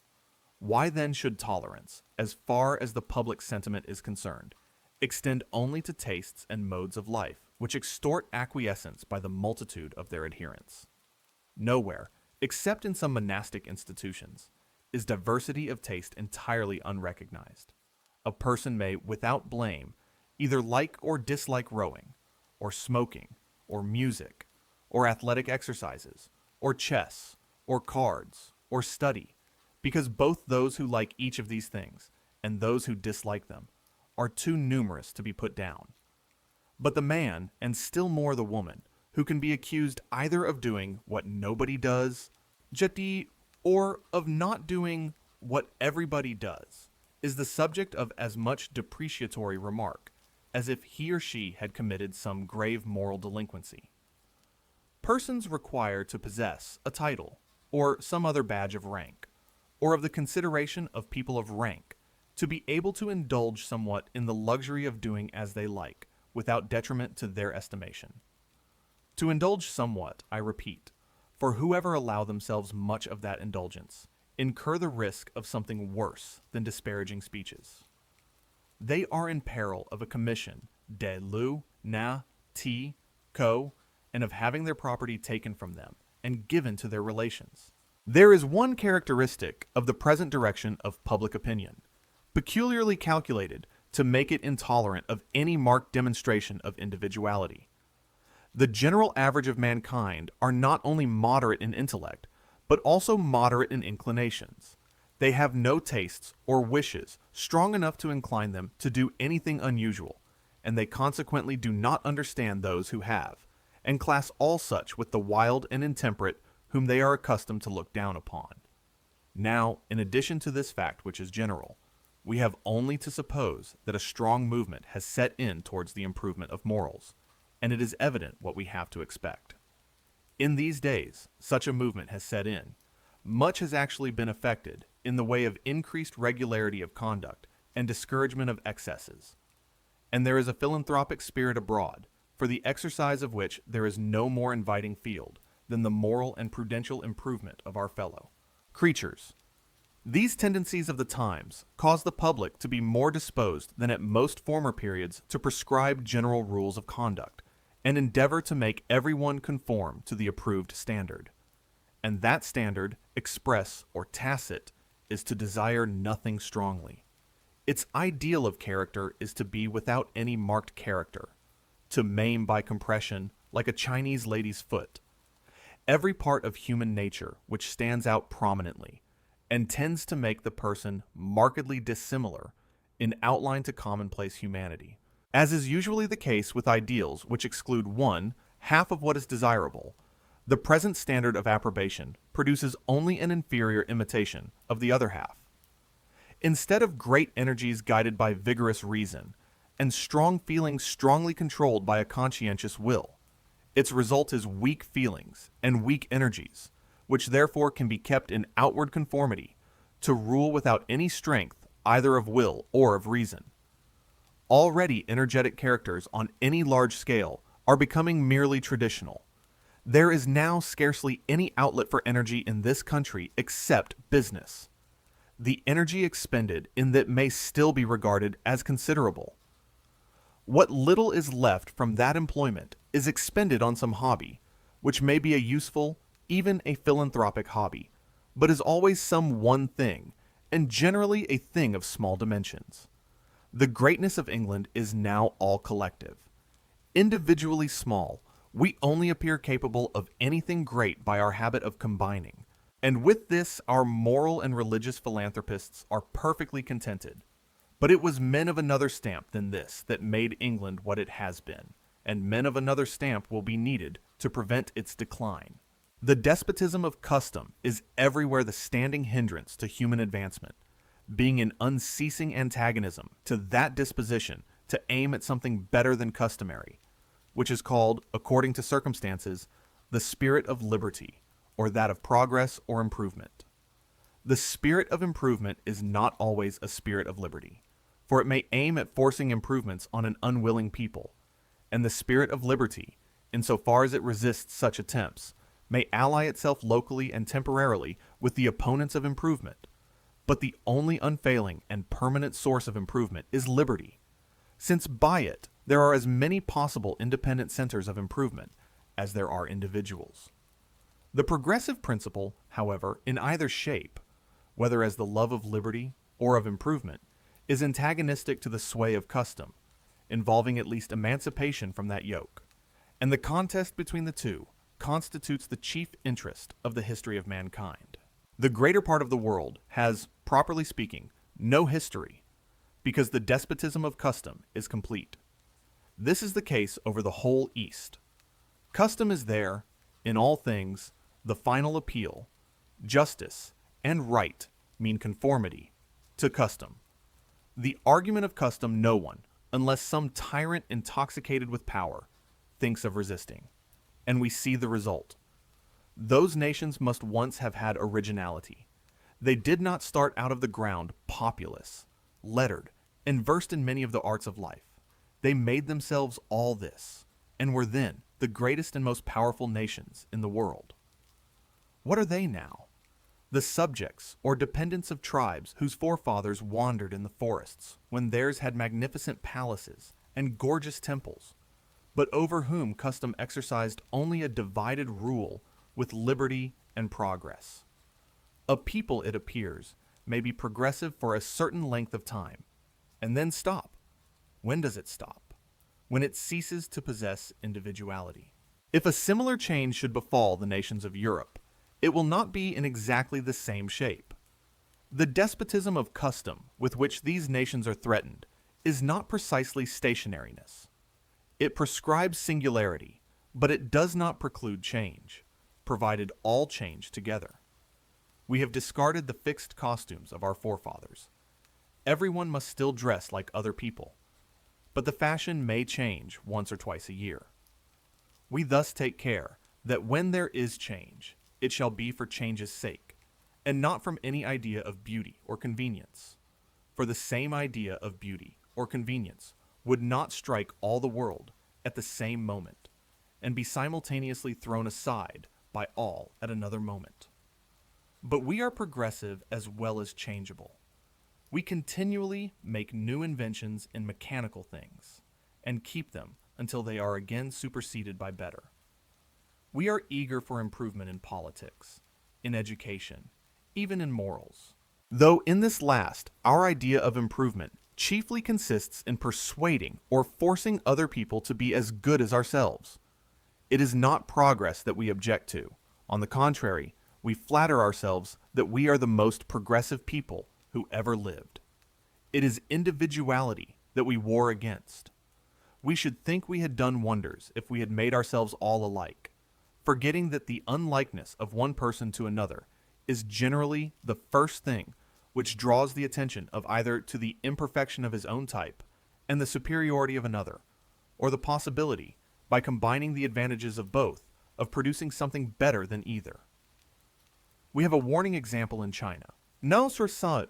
Why then should tolerance, as far as the public sentiment is concerned, extend only to tastes and modes of life which extort acquiescence by the multitude of their adherents? Nowhere, except in some monastic institutions, is diversity of taste entirely unrecognized. A person may, without blame, either like or dislike rowing, or smoking, or music, or athletic exercises, or chess, or cards, or study, because both those who like each of these things and those who dislike them are too numerous to be put down. But the man, and still more the woman, who can be accused either of doing what nobody does, jeté, or of not doing what everybody does, is the subject of as much depreciatory remark as if he or she had committed some grave moral delinquency. Persons require to possess a title, or some other badge of rank, or of the consideration of people of rank, to be able to indulge somewhat in the luxury of doing as they like, without detriment to their estimation. To indulge somewhat, I repeat, for whoever allow themselves much of that indulgence, incur the risk of something worse than disparaging speeches. They are in peril of a commission de lu, na, ti, co, and of having their property taken from them and given to their relations. There is one characteristic of the present direction of public opinion, peculiarly calculated to make it intolerant of any marked demonstration of individuality. The general average of mankind are not only moderate in intellect, but also moderate in inclinations. They have no tastes or wishes strong enough to incline them to do anything unusual, and they consequently do not understand those who have, and class all such with the wild and intemperate whom they are accustomed to look down upon. Now, in addition to this fact which is general, we have only to suppose that a strong movement has set in towards the improvement of morals, and it is evident what we have to expect. In these days, such a movement has set in. Much has actually been effected in the way of increased regularity of conduct and discouragement of excesses. And there is a philanthropic spirit abroad, for the exercise of which there is no more inviting field than the moral and prudential improvement of our fellow creatures. These tendencies of the times cause the public to be more disposed than at most former periods to prescribe general rules of conduct, and endeavor to make everyone conform to the approved standard. And that standard, express or tacit, is to desire nothing strongly. Its ideal of character is to be without any marked character, to maim by compression like a Chinese lady's foot, every part of human nature which stands out prominently, and tends to make the person markedly dissimilar in outline to commonplace humanity. As is usually the case with ideals which exclude one half of what is desirable, the present standard of approbation produces only an inferior imitation of the other half. Instead of great energies guided by vigorous reason, and strong feelings strongly controlled by a conscientious will, its result is weak feelings and weak energies, which therefore can be kept in outward conformity, to rule without any strength either of will or of reason. Already energetic characters on any large scale are becoming merely traditional. There is now scarcely any outlet for energy in this country except business. The energy expended in that may still be regarded as considerable. What little is left from that employment is expended on some hobby, which may be a useful, even a philanthropic hobby, but is always some one thing, and generally a thing of small dimensions. The greatness of England is now all collective. Individually small, we only appear capable of anything great by our habit of combining, and with this our moral and religious philanthropists are perfectly contented. But it was men of another stamp than this that made England what it has been, and men of another stamp will be needed to prevent its decline. The despotism of custom is everywhere the standing hindrance to human advancement, being in unceasing antagonism to that disposition to aim at something better than customary, which is called, according to circumstances, the spirit of liberty, or that of progress or improvement. The spirit of improvement is not always a spirit of liberty, for it may aim at forcing improvements on an unwilling people, and the spirit of liberty, insofar as it resists such attempts, may ally itself locally and temporarily with the opponents of improvement. But the only unfailing and permanent source of improvement is liberty, since by it there are as many possible independent centers of improvement as there are individuals. The progressive principle, however, in either shape, whether as the love of liberty or of improvement, is antagonistic to the sway of custom, involving at least emancipation from that yoke, and the contest between the two constitutes the chief interest of the history of mankind. The greater part of the world has, properly speaking, no history, because the despotism of custom is complete. This is the case over the whole East. Custom is there, in all things, the final appeal. Justice and right mean conformity to custom. The argument of custom no one, unless some tyrant intoxicated with power, thinks of resisting. And we see the result. Those nations must once have had originality. They did not start out of the ground populous, lettered, and versed in many of the arts of life. They made themselves all this, and were then the greatest and most powerful nations in the world. What are they now? The subjects or dependents of tribes whose forefathers wandered in the forests when theirs had magnificent palaces and gorgeous temples, but over whom custom exercised only a divided rule with liberty and progress. A people, it appears, may be progressive for a certain length of time, and then stop. When does it stop? When it ceases to possess individuality. If a similar change should befall the nations of Europe, it will not be in exactly the same shape. The despotism of custom with which these nations are threatened is not precisely stationariness. It prescribes singularity, but it does not preclude change, provided all change together. We have discarded the fixed costumes of our forefathers. Everyone must still dress like other people, but the fashion may change once or twice a year. We thus take care that when there is change, it shall be for change's sake, and not from any idea of beauty or convenience. For the same idea of beauty or convenience would not strike all the world at the same moment, and be simultaneously thrown aside by all at another moment. But we are progressive as well as changeable. We continually make new inventions in mechanical things, and keep them until they are again superseded by better. We are eager for improvement in politics, in education, even in morals. Though in this last, our idea of improvement chiefly consists in persuading or forcing other people to be as good as ourselves. It is not progress that we object to. On the contrary, we flatter ourselves that we are the most progressive people who ever lived. It is individuality that we war against. We should think we had done wonders if we had made ourselves all alike, forgetting that the unlikeness of one person to another is generally the first thing which draws the attention of either to the imperfection of his own type and the superiority of another, or the possibility, by combining the advantages of both, of producing something better than either. We have a warning example in China. No sur ça,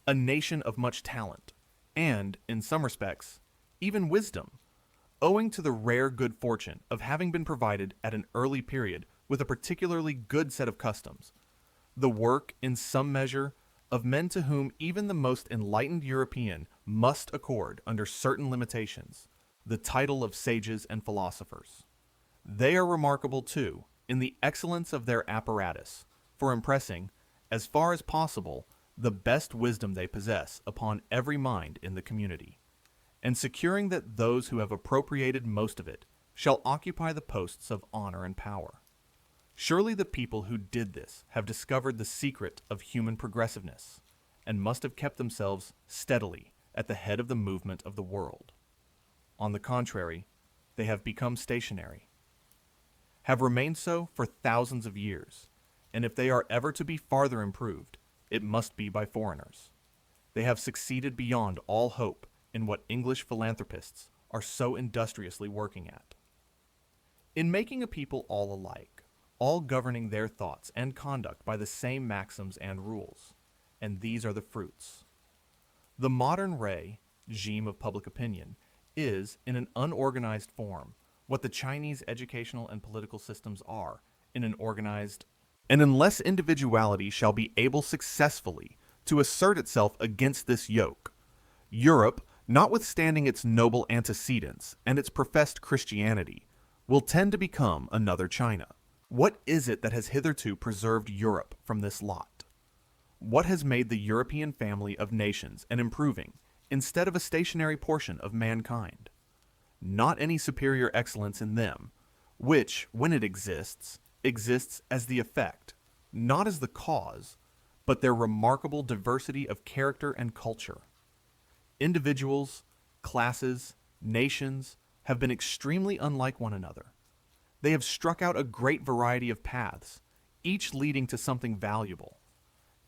a nation of much talent, and, in some respects, even wisdom, owing to the rare good fortune of having been provided at an early period with a particularly good set of customs, the work, in some measure, of men to whom even the most enlightened European must accord, under certain limitations, the title of sages and philosophers. They are remarkable, too, in the excellence of their apparatus, for impressing, as far as possible, the best wisdom they possess upon every mind in the community, and securing that those who have appropriated most of it shall occupy the posts of honor and power. Surely the people who did this have discovered the secret of human progressiveness, and must have kept themselves steadily at the head of the movement of the world. On the contrary, they have become stationary, have remained so for thousands of years, and if they are ever to be farther improved, it must be by foreigners. They have succeeded beyond all hope in what English philanthropists are so industriously working at. In making a people all alike, all governing their thoughts and conduct by the same maxims and rules, and these are the fruits. The modern regime of public opinion is, in an unorganized form, what the Chinese educational and political systems are in an organized, and unless individuality shall be able successfully to assert itself against this yoke, Europe, notwithstanding its noble antecedents and its professed Christianity, will tend to become another China. What is it that has hitherto preserved Europe from this lot? What has made the European family of nations an improving, instead of a stationary portion of mankind? Not any superior excellence in them, which, when it exists as the effect, not as the cause, but their remarkable diversity of character and culture. Individuals, classes, nations have been extremely unlike one another. They have struck out a great variety of paths, each leading to something valuable.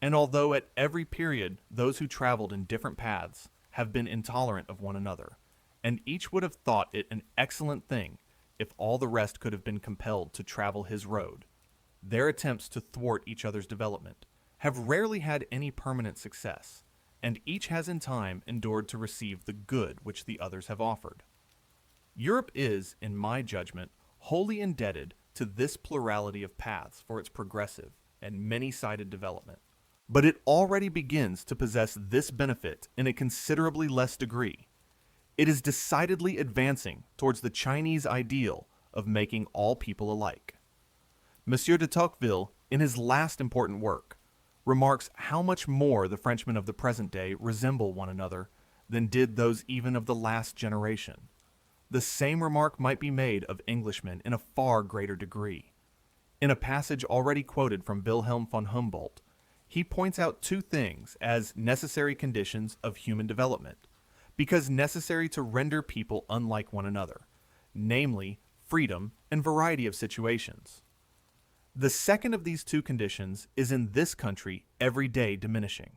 And although at every period those who traveled in different paths have been intolerant of one another, and each would have thought it an excellent thing if all the rest could have been compelled to travel his road, their attempts to thwart each other's development have rarely had any permanent success, and each has in time endured to receive the good which the others have offered. Europe is, in my judgment, wholly indebted to this plurality of paths for its progressive and many-sided development. But it already begins to possess this benefit in a considerably less degree. It is decidedly advancing towards the Chinese ideal of making all people alike. Monsieur de Tocqueville in his last important work, remarks how much more the Frenchmen of the present day resemble one another than did those even of the last generation. The same remark might be made of Englishmen in a far greater degree. In a passage already quoted from Wilhelm von Humboldt, he points out two things as necessary conditions of human development, because necessary to render people unlike one another, namely freedom and variety of situations. The second of these two conditions is in this country every day diminishing.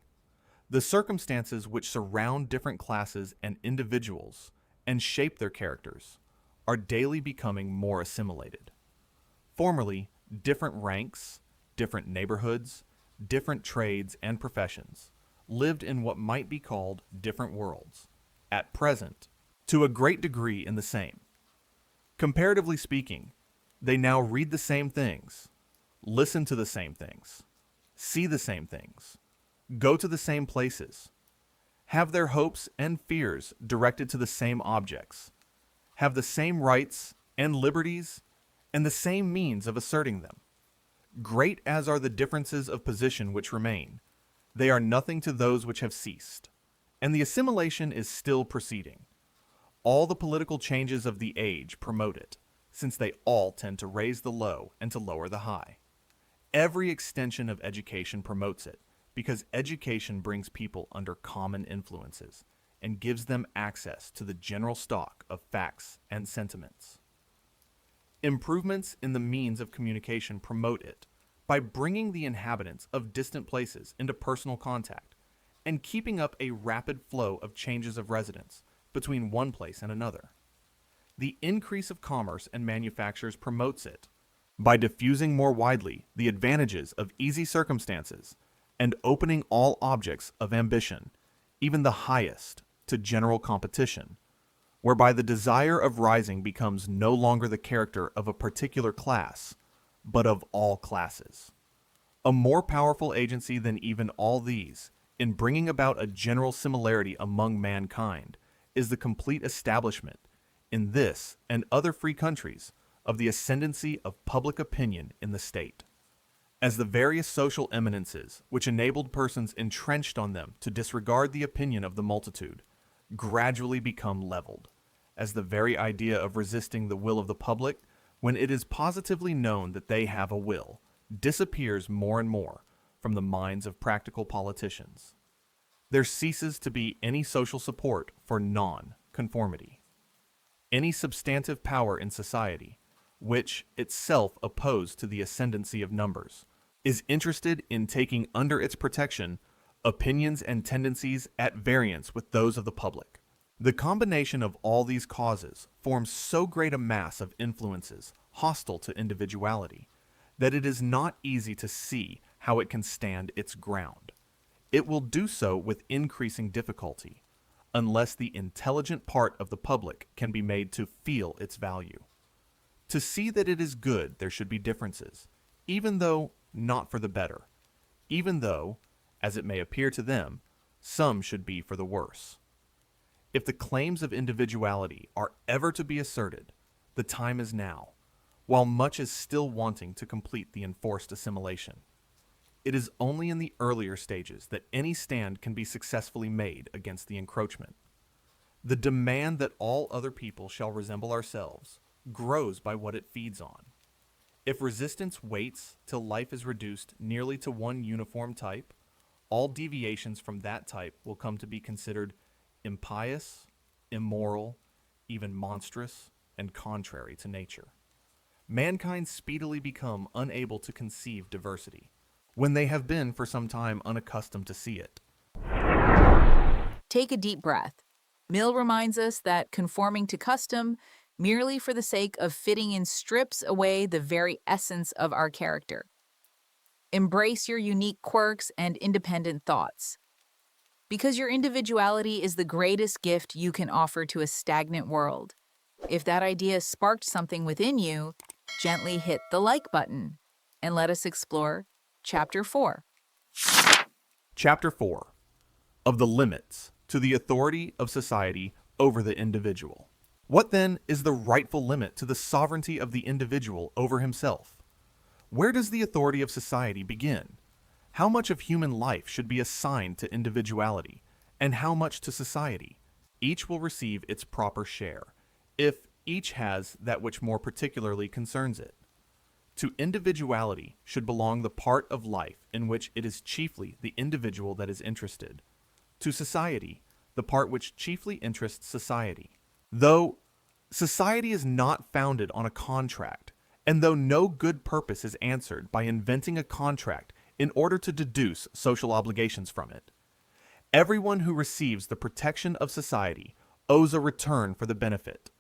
The circumstances which surround different classes and individuals and shape their characters are daily becoming more assimilated. Formerly, different ranks, different neighborhoods, different trades and professions lived in what might be called different worlds, at present, to a great degree in the same. Comparatively speaking, they now read the same things, listen to the same things, see the same things, go to the same places, have their hopes and fears directed to the same objects, have the same rights and liberties, and the same means of asserting them. Great as are the differences of position which remain, they are nothing to those which have ceased, and the assimilation is still proceeding. All the political changes of the age promote it, since they all tend to raise the low and to lower the high. Every extension of education promotes it, because education brings people under common influences and gives them access to the general stock of facts and sentiments. Improvements in the means of communication promote it by bringing the inhabitants of distant places into personal contact and keeping up a rapid flow of changes of residence between one place and another. The increase of commerce and manufactures promotes it by diffusing more widely the advantages of easy circumstances and opening all objects of ambition, even the highest, to general competition, whereby the desire of rising becomes no longer the character of a particular class, but of all classes. A more powerful agency than even all these, in bringing about a general similarity among mankind, is the complete establishment, in this and other free countries, of the ascendancy of public opinion in the state. As the various social eminences which enabled persons entrenched on them to disregard the opinion of the multitude gradually become leveled, as the very idea of resisting the will of the public, when it is positively known that they have a will, disappears more and more from the minds of practical politicians. There ceases to be any social support for non-conformity. Any substantive power in society, which itself opposed to the ascendancy of numbers, is interested in taking under its protection opinions and tendencies at variance with those of the public. The combination of all these causes forms so great a mass of influences hostile to individuality that it is not easy to see how it can stand its ground. It will do so with increasing difficulty, unless the intelligent part of the public can be made to feel its value. To see that it is good there should be differences, even though not for the better, even though, as it may appear to them, some should be for the worse. If the claims of individuality are ever to be asserted, the time is now, while much is still wanting to complete the enforced assimilation. It is only in the earlier stages that any stand can be successfully made against the encroachment. The demand that all other people shall resemble ourselves grows by what it feeds on. If resistance waits till life is reduced nearly to one uniform type, all deviations from that type will come to be considered impious, immoral, even monstrous, and contrary to nature. Mankind speedily become unable to conceive diversity, when they have been for some time unaccustomed to see it. Take a deep breath. Mill reminds us that conforming to custom, merely for the sake of fitting in, strips away the very essence of our character. Embrace your unique quirks and independent thoughts, because your individuality is the greatest gift you can offer to a stagnant world. If that idea sparked something within you, gently hit the like button and let us explore Chapter 4. Chapter 4. Of the limits to the authority of society over the individual. What then is the rightful limit to the sovereignty of the individual over himself? Where does the authority of society begin? How much of human life should be assigned to individuality, and how much to society? Each will receive its proper share, if each has that which more particularly concerns it. To individuality should belong the part of life in which it is chiefly the individual that is interested. To society, the part which chiefly interests society. Though society is not founded on a contract, and though no good purpose is answered by inventing a contract in order to deduce social obligations from it, everyone who receives the protection of society owes a return for the benefit,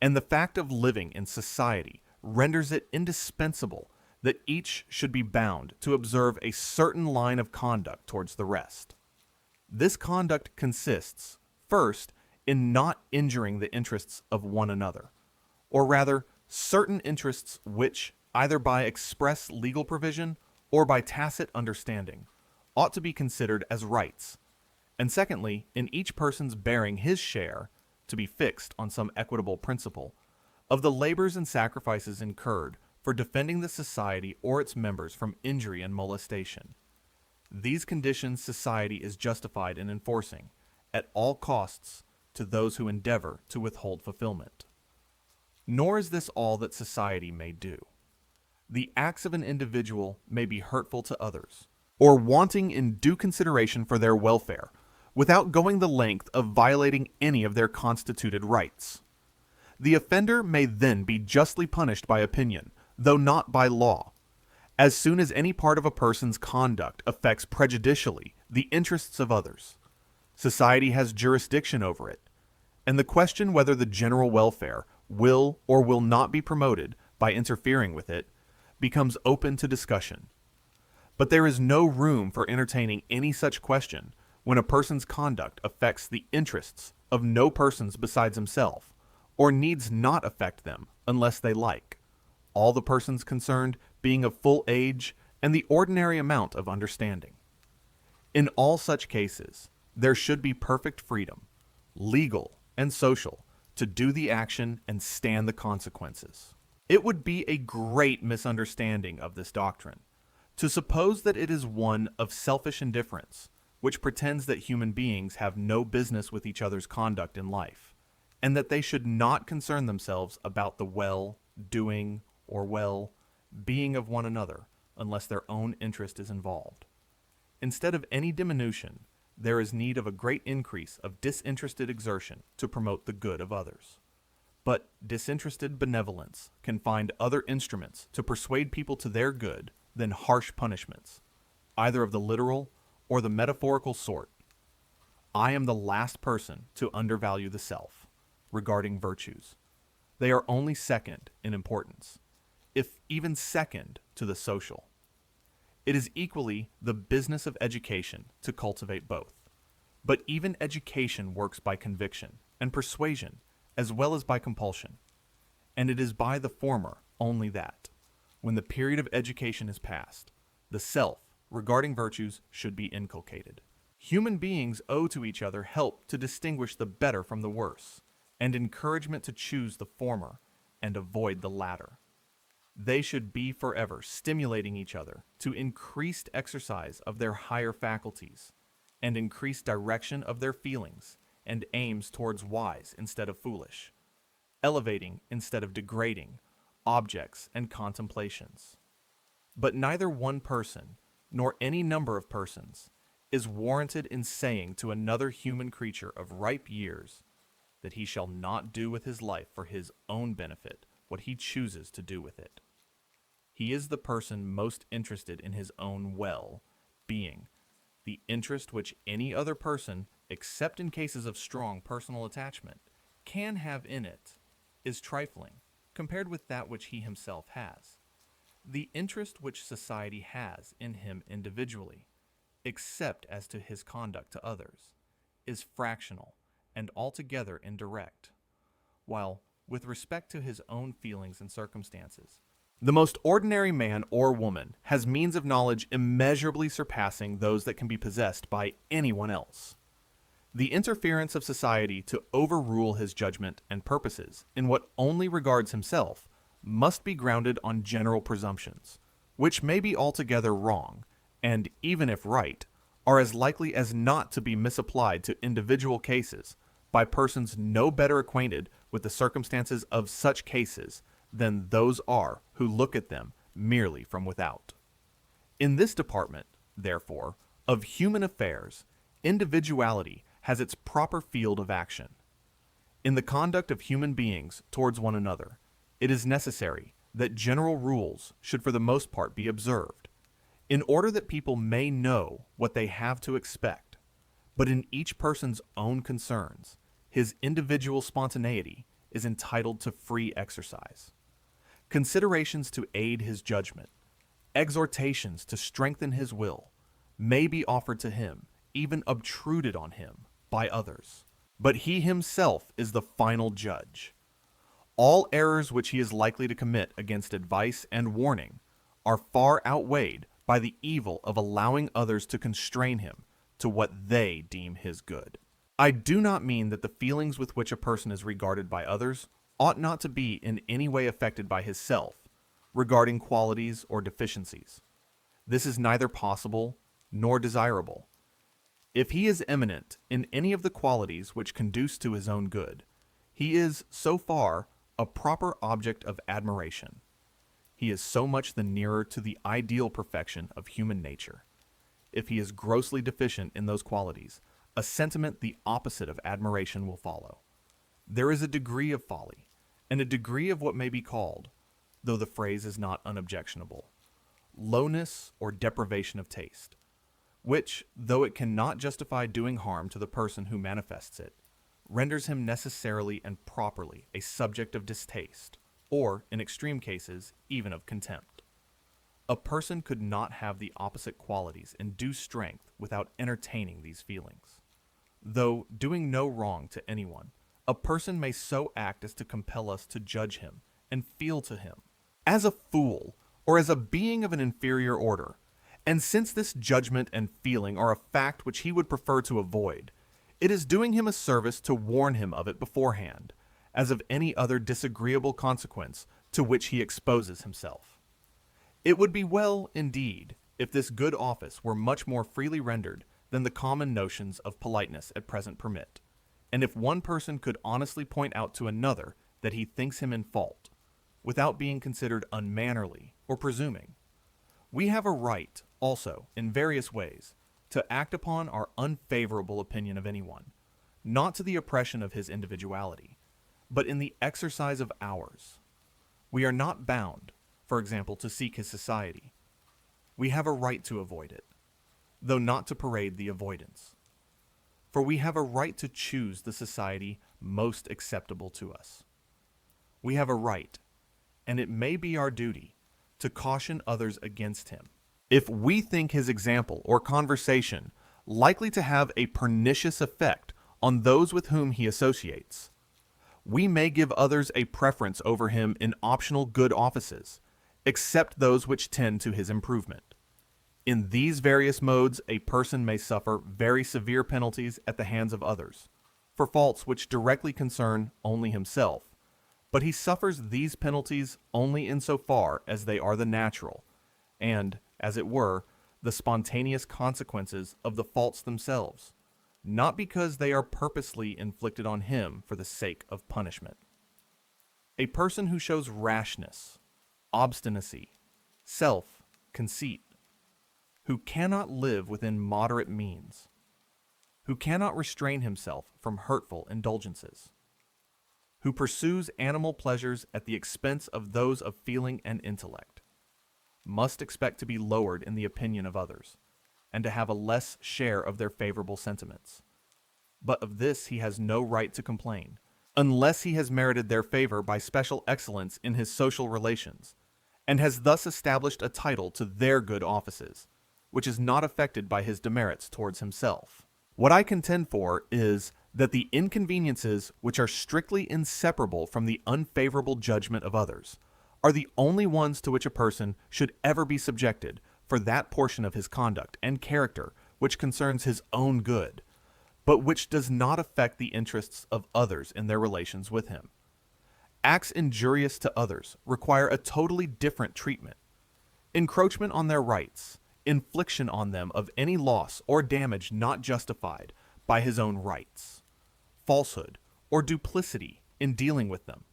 and the fact of living in society renders it indispensable that each should be bound to observe a certain line of conduct towards the rest. This conduct consists, first, in not injuring the interests of one another, or rather, certain interests which, either by express legal provision or by tacit understanding, ought to be considered as rights, and secondly, in each person's bearing his share, to be fixed on some equitable principle, of the labors and sacrifices incurred for defending the society or its members from injury and molestation. These conditions society is justified in enforcing, at all costs, to those who endeavor to withhold fulfillment. Nor is this all that society may do. The acts of an individual may be hurtful to others, or wanting in due consideration for their welfare, without going the length of violating any of their constituted rights. The offender may then be justly punished by opinion, though not by law, as soon as any part of a person's conduct affects prejudicially the interests of others. Society has jurisdiction over it, and the question whether the general welfare will or will not be promoted by interfering with it becomes open to discussion. But there is no room for entertaining any such question when a person's conduct affects the interests of no persons besides himself, or needs not affect them unless they like, all the persons concerned being of full age and the ordinary amount of understanding. In all such cases, there should be perfect freedom, legal and social, to do the action and stand the consequences. It would be a great misunderstanding of this doctrine to suppose that it is one of selfish indifference, which pretends that human beings have no business with each other's conduct in life, and that they should not concern themselves about the well-doing or well-being of one another unless their own interest is involved. Instead of any diminution, there is need of a great increase of disinterested exertion to promote the good of others. But disinterested benevolence can find other instruments to persuade people to their good than harsh punishments, either of the literal or the metaphorical sort. I am the last person to undervalue the self regarding virtues. They are only second in importance, if even second to the social. It is equally the business of education to cultivate both. But even education works by conviction and persuasion as well as by compulsion. And it is by the former only that, when the period of education is past, the self regarding virtues should be inculcated. Human beings owe to each other help to distinguish the better from the worse, and encouragement to choose the former and avoid the latter. They should be forever stimulating each other to increased exercise of their higher faculties and increased direction of their feelings and aims towards wise instead of foolish, elevating instead of degrading objects and contemplations. But neither one person, nor any number of persons, is warranted in saying to another human creature of ripe years that he shall not do with his life for his own benefit what he chooses to do with it. He is the person most interested in his own well-being. The interest which any other person, except in cases of strong personal attachment, can have in it is trifling compared with that which he himself has. The interest which society has in him individually, except as to his conduct to others, is fractional and altogether indirect, while, with respect to his own feelings and circumstances, the most ordinary man or woman has means of knowledge immeasurably surpassing those that can be possessed by anyone else. The interference of society to overrule his judgment and purposes in what only regards himself must be grounded on general presumptions, which may be altogether wrong, and even if right, are as likely as not to be misapplied to individual cases by persons no better acquainted with the circumstances of such cases than those are who look at them merely from without. In this department, therefore, of human affairs, individuality has its proper field of action. In the conduct of human beings towards one another, it is necessary that general rules should for the most part be observed, in order that people may know what they have to expect, but in each person's own concerns, his individual spontaneity is entitled to free exercise. Considerations to aid his judgment, exhortations to strengthen his will, may be offered to him, even obtruded on him, by others. But he himself is the final judge. All errors which he is likely to commit against advice and warning are far outweighed by the evil of allowing others to constrain him to what they deem his good. I do not mean that the feelings with which a person is regarded by others ought not to be in any way affected by his self, regarding qualities or deficiencies. This is neither possible nor desirable. If he is eminent in any of the qualities which conduce to his own good, he is, so far, a proper object of admiration. He is so much the nearer to the ideal perfection of human nature. If he is grossly deficient in those qualities, a sentiment the opposite of admiration will follow. There is a degree of folly, and a degree of what may be called, though the phrase is not unobjectionable, lowness or deprivation of taste, which, though it cannot justify doing harm to the person who manifests it, renders him necessarily and properly a subject of distaste, or, in extreme cases, even of contempt. A person could not have the opposite qualities in due strength without entertaining these feelings. Though doing no wrong to anyone, a person may so act as to compel us to judge him and feel to him as a fool or as a being of an inferior order. And since this judgment and feeling are a fact which he would prefer to avoid, it is doing him a service to warn him of it beforehand, as of any other disagreeable consequence to which he exposes himself. It would be well, indeed, if this good office were much more freely rendered than the common notions of politeness at present permit, and if one person could honestly point out to another that he thinks him in fault, without being considered unmannerly or presuming. We have a right, also, in various ways, to act upon our unfavorable opinion of anyone, not to the oppression of his individuality, but in the exercise of ours. We are not bound, for example, to seek his society. We have a right to avoid it, though not to parade the avoidance. For we have a right to choose the society most acceptable to us. We have a right, and it may be our duty, to caution others against him, if we think his example or conversation likely to have a pernicious effect on those with whom he associates. We may give others a preference over him in optional good offices, except those which tend to his improvement. In these various modes, a person may suffer very severe penalties at the hands of others, for faults which directly concern only himself, but he suffers these penalties only insofar as they are the natural, and, as it were, the spontaneous consequences of the faults themselves, not because they are purposely inflicted on him for the sake of punishment. A person who shows rashness, obstinacy, self-conceit, who cannot live within moderate means, who cannot restrain himself from hurtful indulgences, who pursues animal pleasures at the expense of those of feeling and intellect, must expect to be lowered in the opinion of others, and to have a less share of their favorable sentiments. But of this he has no right to complain, unless he has merited their favor by special excellence in his social relations, and has thus established a title to their good offices, which is not affected by his demerits towards himself. What I contend for is that the inconveniences which are strictly inseparable from the unfavorable judgment of others are the only ones to which a person should ever be subjected for that portion of his conduct and character which concerns his own good, but which does not affect the interests of others in their relations with him. Acts injurious to others require a totally different treatment. encroachment on their rights, infliction on them of any loss or damage not justified by his own rights, falsehood or duplicity in dealing with them,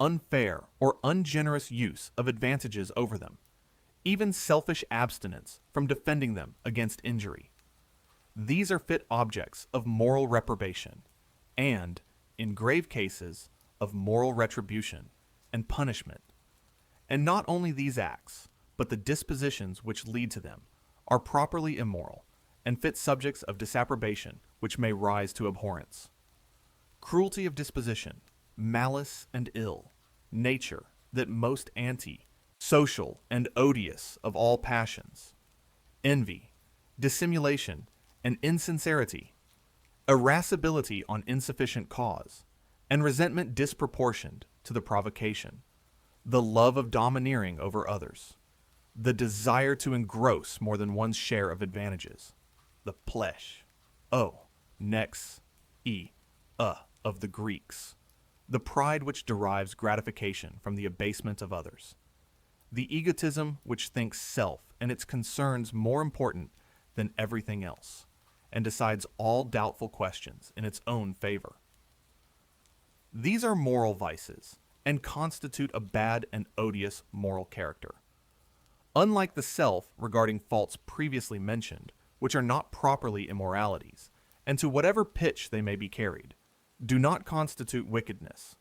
unfair or ungenerous use of advantages over them, even selfish abstinence from defending them against injury. These are fit objects of moral reprobation and, in grave cases, of moral retribution and punishment. And not only these acts, but the dispositions which lead to them, are properly immoral and fit subjects of disapprobation which may rise to abhorrence. Cruelty of disposition, malice and ill, nature that most social and odious of all passions, envy, dissimulation and insincerity, irascibility on insufficient cause, and resentment disproportioned to the provocation, the love of domineering over others, the desire to engross more than one's share of advantages, the plesh, nex, of the Greeks, the pride which derives gratification from the abasement of others, the egotism which thinks self and its concerns more important than everything else, and decides all doubtful questions in its own favor. These are moral vices, and constitute a bad and odious moral character. Unlike the self regarding faults previously mentioned, which are not properly immoralities, and to whatever pitch they may be carried, do not constitute wickedness.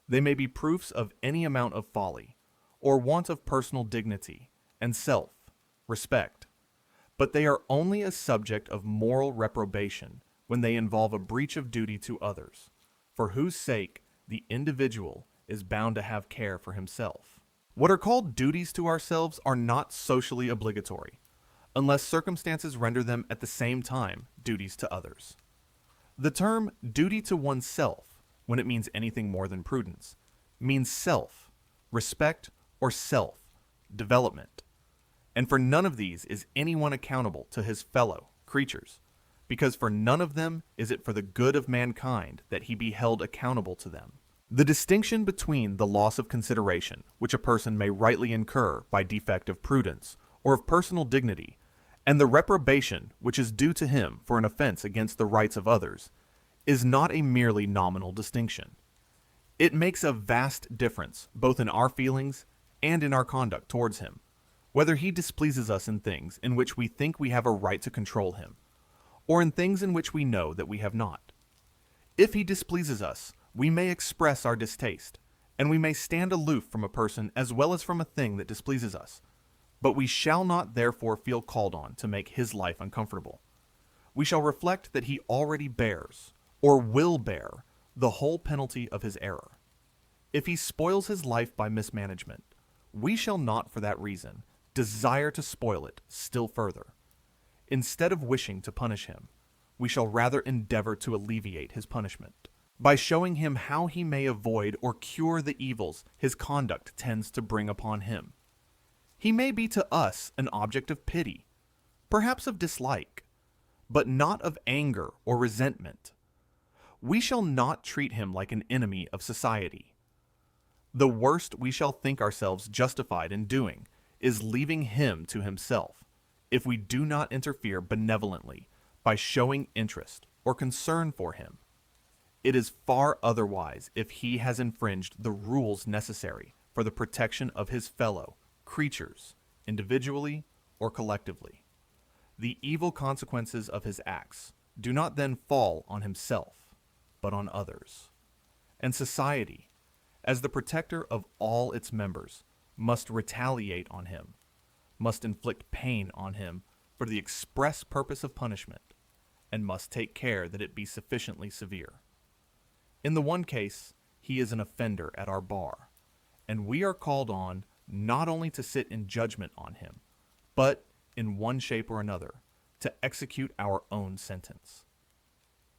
They may be proofs of any amount of folly, or want of personal dignity and self-respect, but they are only a subject of moral reprobation when they involve a breach of duty to others, for whose sake the individual is bound to have care for himself. What are called duties to ourselves are not socially obligatory, unless circumstances render them at the same time duties to others. The term duty to oneself, when it means anything more than prudence, means self, respect, or self-development. And for none of these is anyone accountable to his fellow creatures, because for none of them is it for the good of mankind that he be held accountable to them. The distinction between the loss of consideration, which a person may rightly incur by defect of prudence or of personal dignity, and the reprobation which is due to him for an offense against the rights of others, is not a merely nominal distinction. It makes a vast difference both in our feelings and in our conduct towards him, whether he displeases us in things in which we think we have a right to control him, or in things in which we know that we have not. If he displeases us, we may express our distaste, and we may stand aloof from a person as well as from a thing that displeases us, but we shall not therefore feel called on to make his life uncomfortable. We shall reflect that he already bears, or will bear, the whole penalty of his error. If he spoils his life by mismanagement, we shall not for that reason desire to spoil it still further. Instead of wishing to punish him, we shall rather endeavor to alleviate his punishment, by showing him how he may avoid or cure the evils his conduct tends to bring upon him. He may be to us an object of pity, perhaps of dislike, but not of anger or resentment. We shall not treat him like an enemy of society. The worst we shall think ourselves justified in doing is leaving him to himself, if we do not interfere benevolently by showing interest or concern for him. It is far otherwise if he has infringed the rules necessary for the protection of his fellow creatures, individually or collectively. The evil consequences of his acts do not then fall on himself, but on others. And society, as the protector of all its members, must retaliate on him, must inflict pain on him for the express purpose of punishment, and must take care that it be sufficiently severe. In the one case, he is an offender at our bar, and we are called on not only to sit in judgment on him, but, in one shape or another, to execute our own sentence.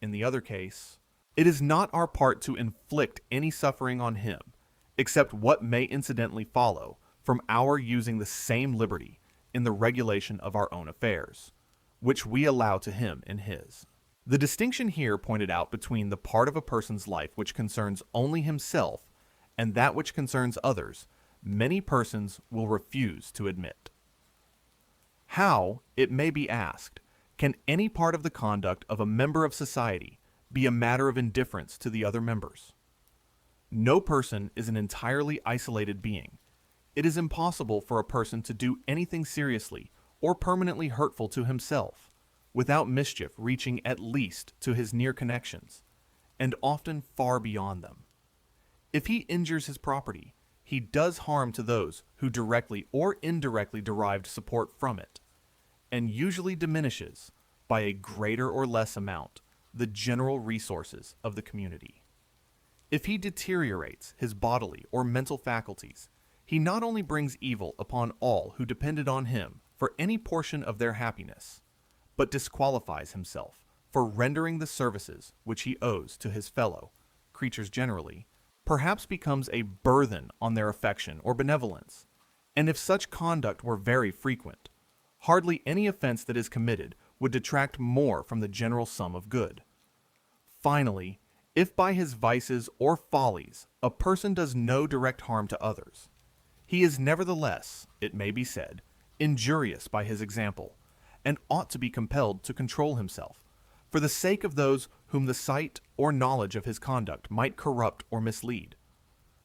In the other case, it is not our part to inflict any suffering on him, except what may incidentally follow from our using the same liberty in the regulation of our own affairs, which we allow to him in his. The distinction here pointed out between the part of a person's life which concerns only himself and that which concerns others many persons will refuse to admit. How, it may be asked, can any part of the conduct of a member of society be a matter of indifference to the other members? No person is an entirely isolated being. It is impossible for a person to do anything seriously or permanently hurtful to himself without mischief reaching at least to his near connections, and often far beyond them. If he injures his property, he does harm to those who directly or indirectly derived support from it, and usually diminishes, by a greater or less amount, the general resources of the community. If he deteriorates his bodily or mental faculties, he not only brings evil upon all who depended on him for any portion of their happiness, but disqualifies himself for rendering the services which he owes to his fellow creatures generally, perhaps becomes a burthen on their affection or benevolence, and if such conduct were very frequent, hardly any offense that is committed would detract more from the general sum of good. Finally, if by his vices or follies a person does no direct harm to others, he is nevertheless, it may be said, injurious by his example, and ought to be compelled to control himself, for the sake of those whom the sight or knowledge of his conduct might corrupt or mislead.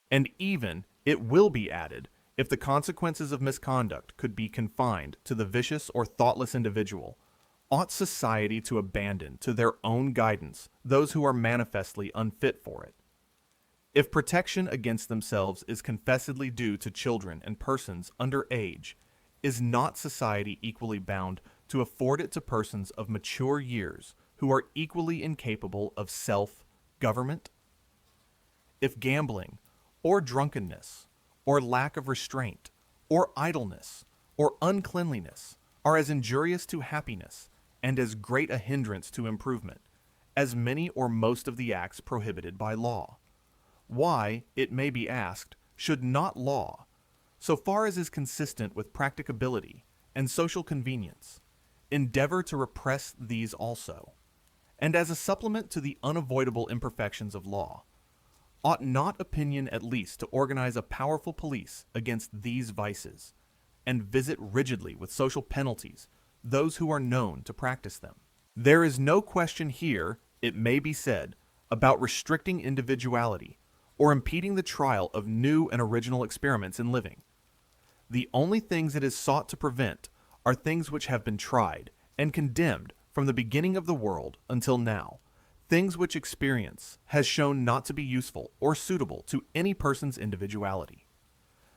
And even, it will be added, if the consequences of misconduct could be confined to the vicious or thoughtless individual, ought society to abandon to their own guidance those who are manifestly unfit for it? If protection against themselves is confessedly due to children and persons under age, is not society equally bound to afford it to persons of mature years who are equally incapable of self-government? If gambling, or drunkenness, or lack of restraint, or idleness, or uncleanliness are as injurious to happiness and as great a hindrance to improvement as many or most of the acts prohibited by law, why, it may be asked, should not law, so far as is consistent with practicability and social convenience, endeavor to repress these also? And as a supplement to the unavoidable imperfections of law, ought not opinion at least to organize a powerful police against these vices, and visit rigidly with social penalties those who are known to practice them? There is no question here, it may be said, about restricting individuality or impeding the trial of new and original experiments in living. The only things it is sought to prevent are things which have been tried and condemned from the beginning of the world until now, things which experience has shown not to be useful or suitable to any person's individuality.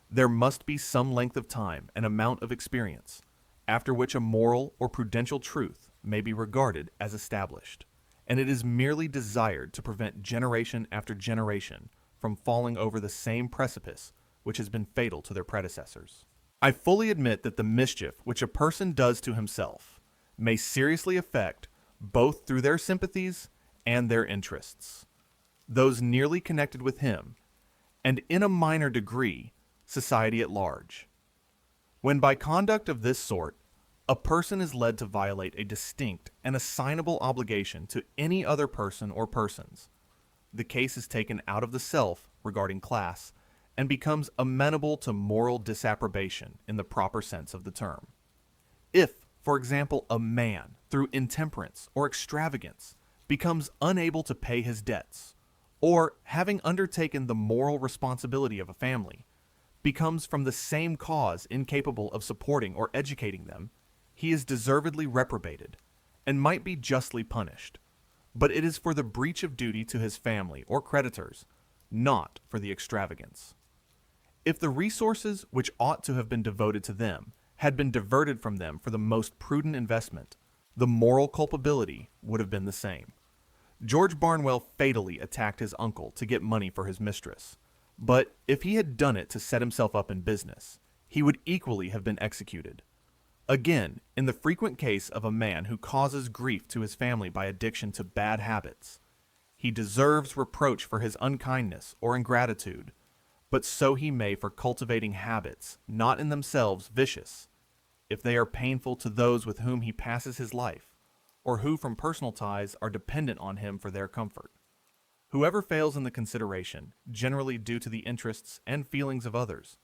There must be some length of time and amount of experience, after which a moral or prudential truth may be regarded as established, and it is merely desired to prevent generation after generation from falling over the same precipice which has been fatal to their predecessors. I fully admit that the mischief which a person does to himself may seriously affect, both through their sympathies and their interests, those nearly connected with him, and in a minor degree, society at large. When by conduct of this sort, a person is led to violate a distinct and assignable obligation to any other person or persons, the case is taken out of the self regarding class and becomes amenable to moral disapprobation in the proper sense of the term. If, for example, a man, through intemperance or extravagance, becomes unable to pay his debts, or, having undertaken the moral responsibility of a family, becomes from the same cause incapable of supporting or educating them, he is deservedly reprobated, and might be justly punished. But it is for the breach of duty to his family or creditors, not for the extravagance. If the resources which ought to have been devoted to them had been diverted from them for the most prudent investment, the moral culpability would have been the same. George Barnwell fatally attacked his uncle to get money for his mistress, but if he had done it to set himself up in business, he would equally have been executed. Again, in the frequent case of a man who causes grief to his family by addiction to bad habits, he deserves reproach for his unkindness or ingratitude, but so he may for cultivating habits not in themselves vicious, if they are painful to those with whom he passes his life, or who from personal ties are dependent on him for their comfort. Whoever fails in the consideration, generally due to the interests and feelings of others,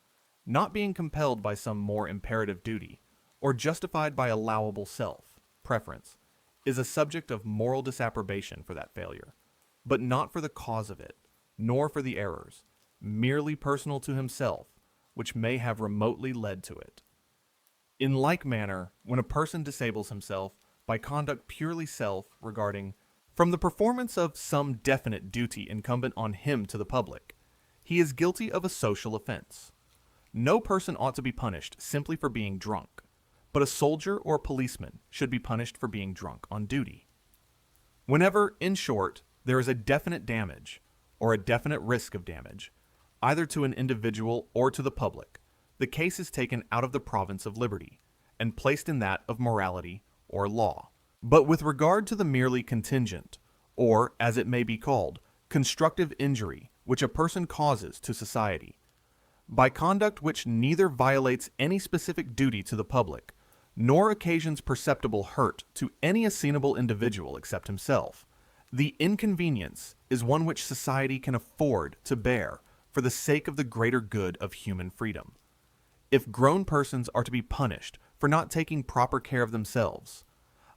not being compelled by some more imperative duty, or justified by allowable preference, is a subject of moral disapprobation for that failure, but not for the cause of it, nor for the errors, merely personal to himself, which may have remotely led to it. In like manner, when a person disables himself by conduct purely self-regarding from the performance of some definite duty incumbent on him to the public, he is guilty of a social offense. No person ought to be punished simply for being drunk, but a soldier or a policeman should be punished for being drunk on duty. Whenever, in short, there is a definite damage, or a definite risk of damage, either to an individual or to the public, the case is taken out of the province of liberty, and placed in that of morality or law. But with regard to the merely contingent, or, as it may be called, constructive injury which a person causes to society, by conduct which neither violates any specific duty to the public, nor occasions perceptible hurt to any assignable individual except himself, the inconvenience is one which society can afford to bear for the sake of the greater good of human freedom. If grown persons are to be punished for not taking proper care of themselves,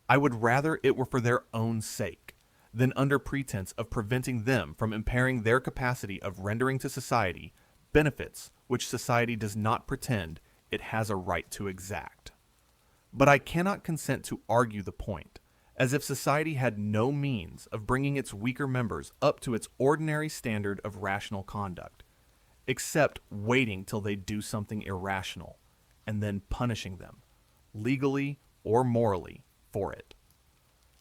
I would rather it were for their own sake, than under pretense of preventing them from impairing their capacity of rendering to society benefits which society does not pretend it has a right to exact. But I cannot consent to argue the point, as if society had no means of bringing its weaker members up to its ordinary standard of rational conduct, except waiting till they do something irrational, and then punishing them, legally or morally, for it.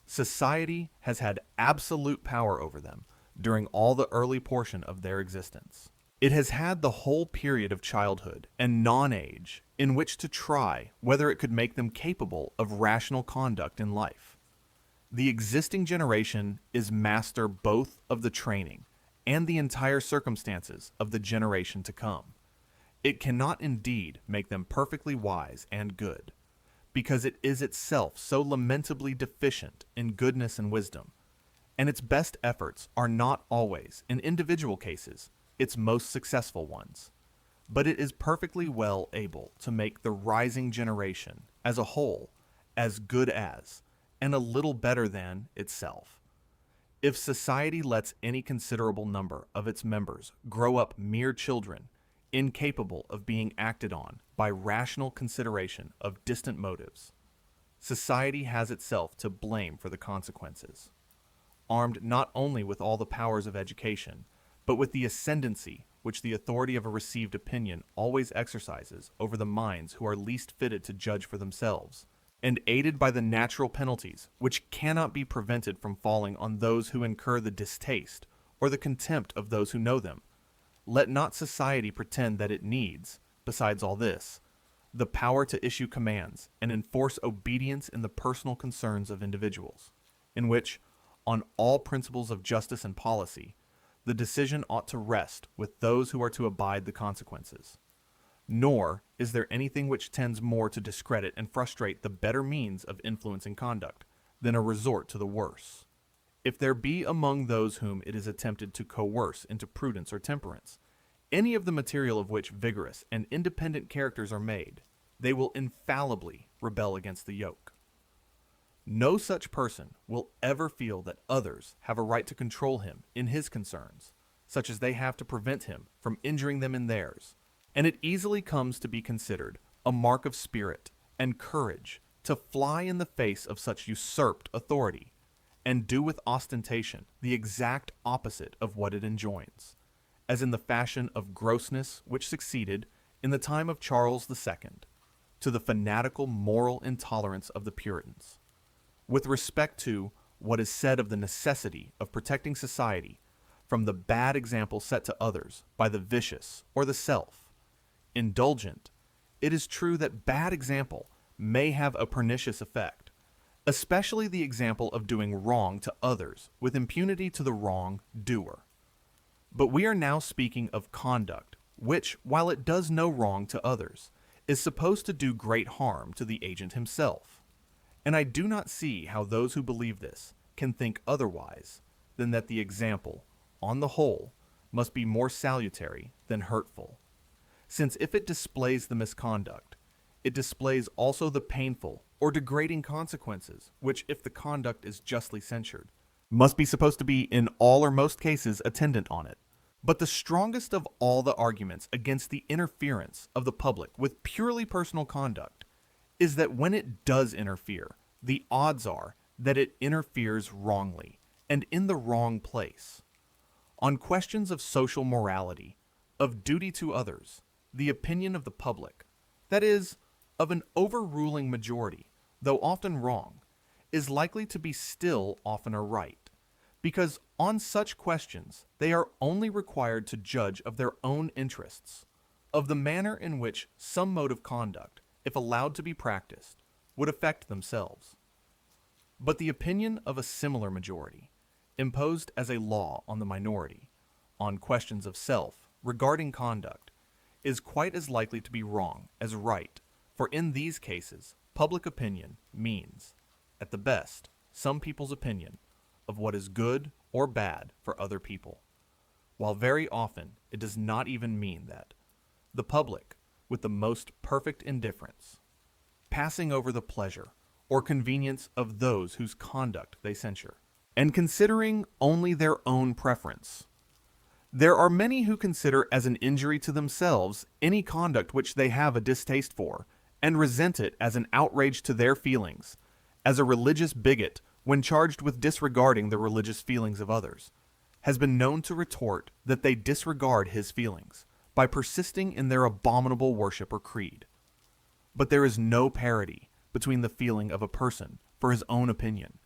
Society has had absolute power over them during all the early portion of their existence. It has had the whole period of childhood and non-age in which to try whether it could make them capable of rational conduct in life. The existing generation is master both of the training and the entire circumstances of the generation to come. It cannot indeed make them perfectly wise and good, because it is itself so lamentably deficient in goodness and wisdom, and its best efforts are not always, in individual cases, its most successful ones. But it is perfectly well able to make the rising generation, as a whole, as good as, and a little better than, itself. If society lets any considerable number of its members grow up mere children, incapable of being acted on by rational consideration of distant motives, society has itself to blame for the consequences. Armed not only with all the powers of education, but with the ascendancy which the authority of a received opinion always exercises over the minds who are least fitted to judge for themselves, and aided by the natural penalties which cannot be prevented from falling on those who incur the distaste or the contempt of those who know them, let not society pretend that it needs, besides all this, the power to issue commands and enforce obedience in the personal concerns of individuals, in which, on all principles of justice and policy, the decision ought to rest with those who are to abide the consequences. Nor is there anything which tends more to discredit and frustrate the better means of influencing conduct than a resort to the worse. If there be among those whom it is attempted to coerce into prudence or temperance, any of the material of which vigorous and independent characters are made, they will infallibly rebel against the yoke. No such person will ever feel that others have a right to control him in his concerns, such as they have to prevent him from injuring them in theirs, and it easily comes to be considered a mark of spirit and courage to fly in the face of such usurped authority, and do with ostentation the exact opposite of what it enjoins, as in the fashion of grossness which succeeded, in the time of Charles II, to the fanatical moral intolerance of the Puritans. With respect to what is said of the necessity of protecting society from the bad example set to others by the vicious or the self-indulgent, it is true that bad example may have a pernicious effect, especially the example of doing wrong to others with impunity to the wrong doer. But we are now speaking of conduct which, while it does no wrong to others, is supposed to do great harm to the agent himself. And I do not see how those who believe this can think otherwise than that the example, on the whole, must be more salutary than hurtful. since if it displays the misconduct, it displays also the painful or degrading consequences, which, if the conduct is justly censured, must be supposed to be in all or most cases attendant on it. But the strongest of all the arguments against the interference of the public with purely personal conduct is that when it does interfere, the odds are that it interferes wrongly and in the wrong place. On questions of social morality, of duty to others, the opinion of the public, that is, of an overruling majority, though often wrong, is likely to be still oftener right, because on such questions they are only required to judge of their own interests, of the manner in which some mode of conduct, if allowed to be practiced, would affect themselves. But the opinion of a similar majority, imposed as a law on the minority, on questions of self regarding conduct, is quite as likely to be wrong as right, for in these cases public opinion means, at the best, some people's opinion of what is good or bad for other people, while very often it does not even mean that. The public, with the most perfect indifference, passing over the pleasure or convenience of those whose conduct they censure, and considering only their own preference. There are many who consider as an injury to themselves any conduct which they have a distaste for, and resent it as an outrage to their feelings, as a religious bigot, when charged with disregarding the religious feelings of others, has been known to retort that they disregard his feelings by persisting in their abominable worship or creed. But there is no parity between the feeling of a person for his own opinion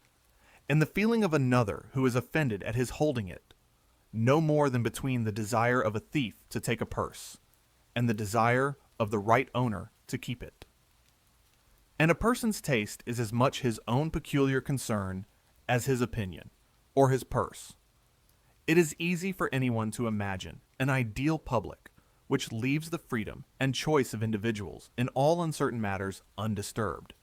and the feeling of another who is offended at his holding it, no more than between the desire of a thief to take a purse and the desire of the right owner to keep it. And a person's taste is as much his own peculiar concern as his opinion or his purse. It is easy for anyone to imagine an ideal public which leaves the freedom and choice of individuals in all uncertain matters undisturbed,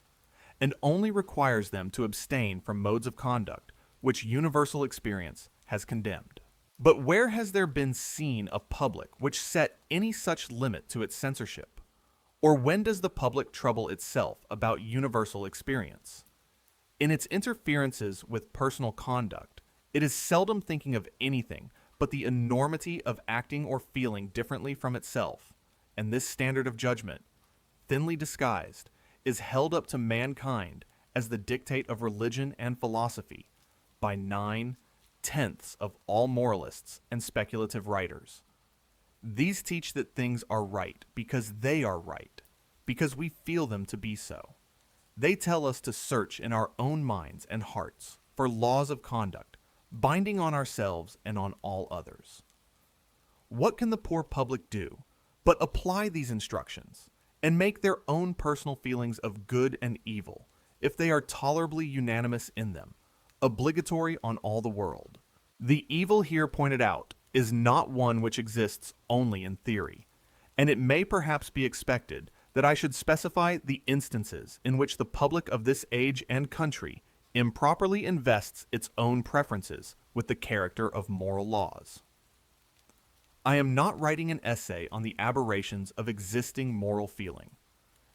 and only requires them to abstain from modes of conduct which universal experience has condemned. But where has there been seen a public which set any such limit to its censorship? Or when does the public trouble itself about universal experience? In its interferences with personal conduct, it is seldom thinking of anything but the enormity of acting or feeling differently from itself, and this standard of judgment, thinly disguised, is held up to mankind as the dictate of religion and philosophy by 9/10 of all moralists and speculative writers. These teach that things are right because they are right, because we feel them to be so. They tell us to search in our own minds and hearts for laws of conduct, binding on ourselves and on all others. What can the poor public do but apply these instructions and make their own personal feelings of good and evil, if they are tolerably unanimous in them, obligatory on all the world? The evil here pointed out is not one which exists only in theory, and it may perhaps be expected that I should specify the instances in which the public of this age and country improperly invests its own preferences with the character of moral laws. I am not writing an essay on the aberrations of existing moral feeling.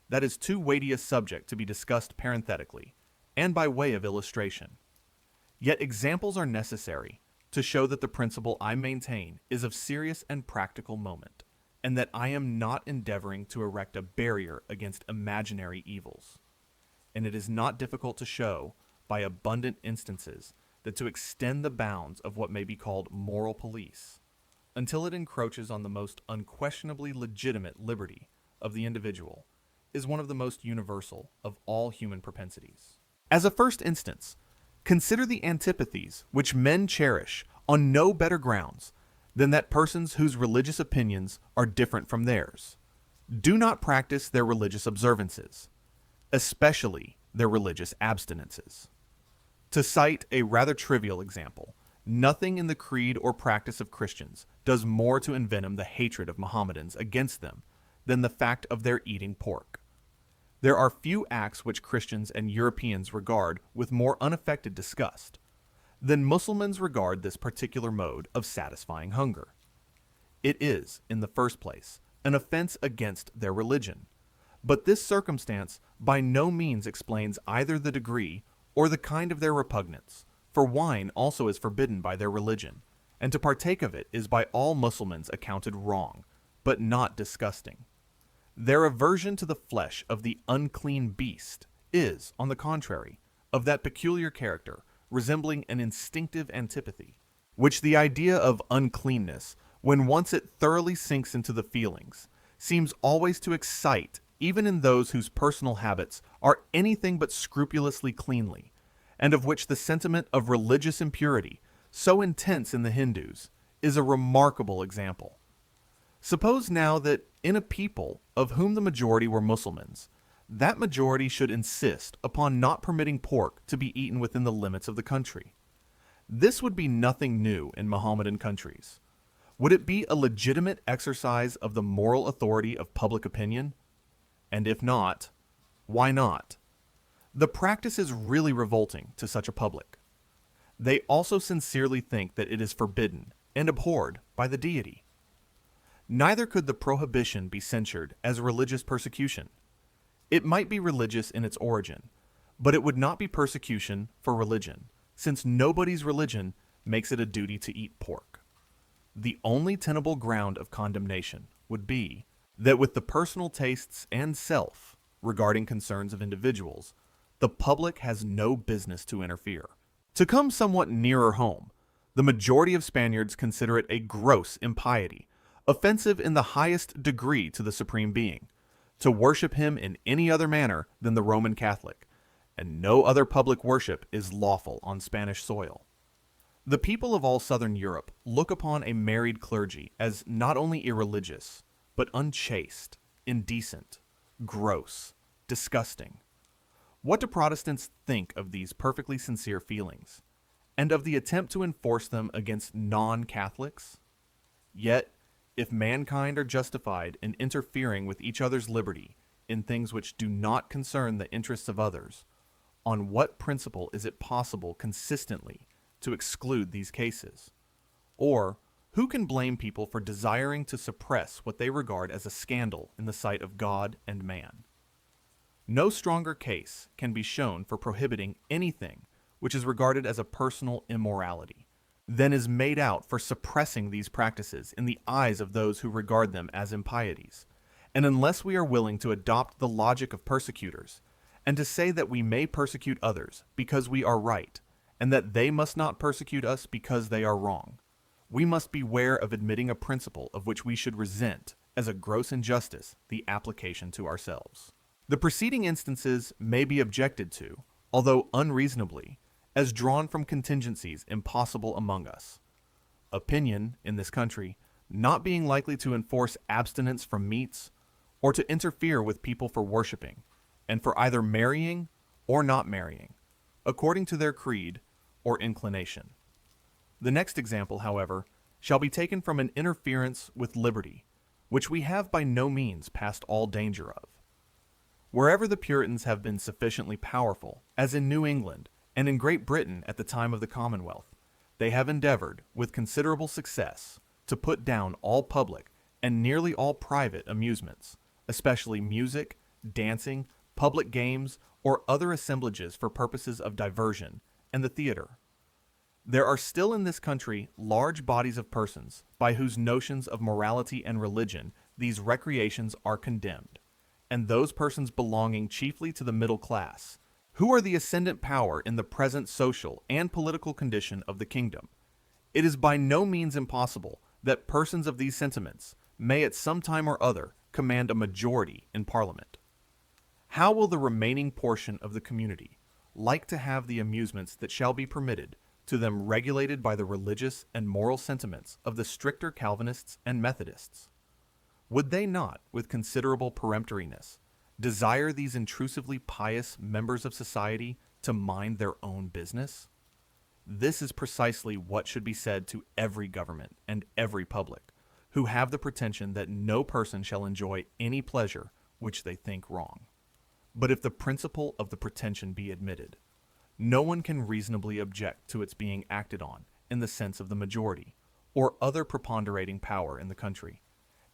That is too weighty a subject to be discussed parenthetically, and by way of illustration. Yet examples are necessary to show that the principle I maintain is of serious and practical moment, and that I am not endeavoring to erect a barrier against imaginary evils. And it is not difficult to show, by abundant instances, that to extend the bounds of what may be called moral police, until it encroaches on the most unquestionably legitimate liberty of the individual, is one of the most universal of all human propensities. As a first instance, consider the antipathies which men cherish on no better grounds than that persons whose religious opinions are different from theirs do not practice their religious observances, especially their religious abstinences. To cite a rather trivial example, nothing in the creed or practice of Christians does more to envenom the hatred of Mohammedans against them than the fact of their eating pork. There are few acts which Christians and Europeans regard with more unaffected disgust than Mussulmans regard this particular mode of satisfying hunger. It is, in the first place, an offense against their religion. But this circumstance by no means explains either the degree or the kind of their repugnance, for wine also is forbidden by their religion, and to partake of it is by all Mussulmans accounted wrong, but not disgusting. Their aversion to the flesh of the unclean beast is, on the contrary, of that peculiar character, resembling an instinctive antipathy, which the idea of uncleanness, when once it thoroughly sinks into the feelings, seems always to excite even in those whose personal habits are anything but scrupulously cleanly, and of which the sentiment of religious impurity, so intense in the Hindus, is a remarkable example. Suppose now that in a people of whom the majority were Mussulmans, that majority should insist upon not permitting pork to be eaten within the limits of the country. This would be nothing new in Mohammedan countries. Would it be a legitimate exercise of the moral authority of public opinion? And if not, why not? The practice is really revolting to such a public. They also sincerely think that it is forbidden and abhorred by the deity. Neither could the prohibition be censured as religious persecution. It might be religious in its origin, but it would not be persecution for religion, since nobody's religion makes it a duty to eat pork. The only tenable ground of condemnation would be that with the personal tastes and self regarding concerns of individuals, the public has no business to interfere. To come somewhat nearer home, the majority of Spaniards consider it a gross impiety, offensive in the highest degree to the Supreme Being, to worship him in any other manner than the Roman Catholic, and no other public worship is lawful on Spanish soil. The people of all southern Europe look upon a married clergy as not only irreligious, but unchaste, indecent, gross, disgusting. What do Protestants think of these perfectly sincere feelings, and of the attempt to enforce them against non-Catholics? Yet, if mankind are justified in interfering with each other's liberty in things which do not concern the interests of others, on what principle is it possible consistently to exclude these cases? Or, who can blame people for desiring to suppress what they regard as a scandal in the sight of God and man? No stronger case can be shown for prohibiting anything which is regarded as a personal immorality than is made out for suppressing these practices in the eyes of those who regard them as impieties. And unless we are willing to adopt the logic of persecutors, and to say that we may persecute others because we are right, and that they must not persecute us because they are wrong, we must beware of admitting a principle of which we should resent as a gross injustice the application to ourselves. The preceding instances may be objected to, although unreasonably, as drawn from contingencies impossible among us. Opinion, in this country, not being likely to enforce abstinence from meats, or to interfere with people for worshiping, and for either marrying or not marrying, according to their creed or inclination. The next example, however, shall be taken from an interference with liberty, which we have by no means past all danger of. Wherever the Puritans have been sufficiently powerful, as in New England and in Great Britain at the time of the Commonwealth, they have endeavored, with considerable success, to put down all public and nearly all private amusements, especially music, dancing, public games, or other assemblages for purposes of diversion, and the theater. There are still in this country large bodies of persons by whose notions of morality and religion these recreations are condemned, and those persons belonging chiefly to the middle class, who are the ascendant power in the present social and political condition of the kingdom. It is by no means impossible that persons of these sentiments may at some time or other command a majority in Parliament. How will the remaining portion of the community like to have the amusements that shall be permitted to them regulated by the religious and moral sentiments of the stricter Calvinists and Methodists? Would they not, with considerable peremptoriness, desire these intrusively pious members of society to mind their own business? This is precisely what should be said to every government and every public, who have the pretension that no person shall enjoy any pleasure which they think wrong. But if the principle of the pretension be admitted, no one can reasonably object to its being acted on in the sense of the majority, or other preponderating power in the country,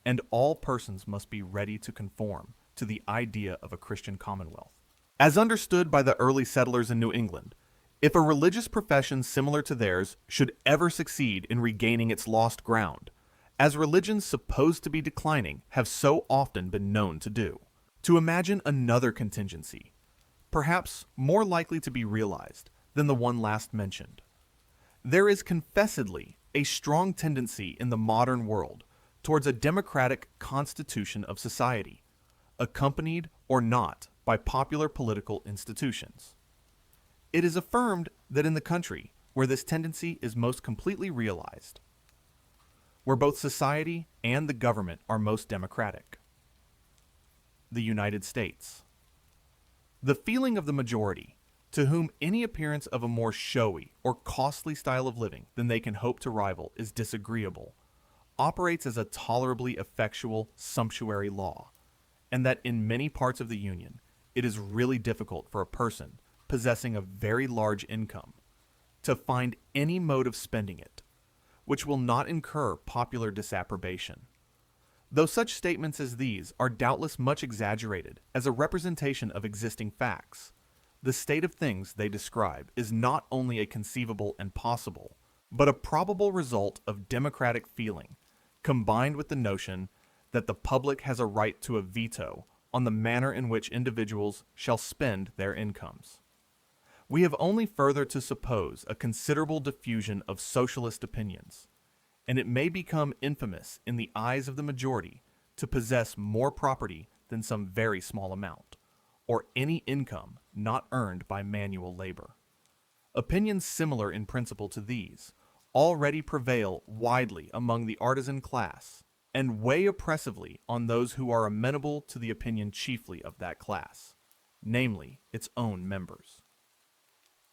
and all persons must be ready to conform to the idea of a Christian commonwealth. As understood by the early settlers in New England, if a religious profession similar to theirs should ever succeed in regaining its lost ground, as religions supposed to be declining have so often been known to do, to imagine another contingency, perhaps more likely to be realized than the one last mentioned. There is confessedly a strong tendency in the modern world towards a democratic constitution of society, accompanied or not by popular political institutions. It is affirmed that in the country where this tendency is most completely realized, where both society and the government are most democratic, the United States. The feeling of the majority, to whom any appearance of a more showy or costly style of living than they can hope to rival is disagreeable, operates as a tolerably effectual sumptuary law, and that in many parts of the Union it is really difficult for a person possessing a very large income to find any mode of spending it which will not incur popular disapprobation. Though such statements as these are doubtless much exaggerated as a representation of existing facts, the state of things they describe is not only a conceivable and possible, but a probable result of democratic feeling, combined with the notion that the public has a right to a veto on the manner in which individuals shall spend their incomes. We have only further to suppose a considerable diffusion of socialist opinions, and it may become infamous in the eyes of the majority to possess more property than some very small amount, or any income not earned by manual labor. Opinions similar in principle to these already prevail widely among the artisan class, and weigh oppressively on those who are amenable to the opinion chiefly of that class, namely its own members.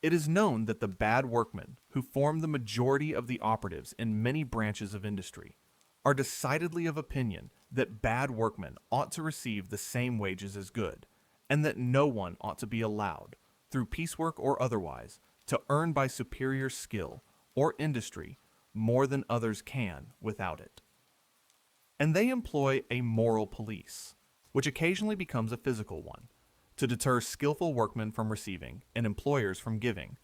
It is known that the bad workmen who form the majority of the operatives in many branches of industry are decidedly of opinion that bad workmen ought to receive the same wages as good, and that no one ought to be allowed, through piecework or otherwise, to earn by superior skill or industry more than others can without it. And they employ a moral police, which occasionally becomes a physical one, to deter skillful workmen from receiving, and employers from giving,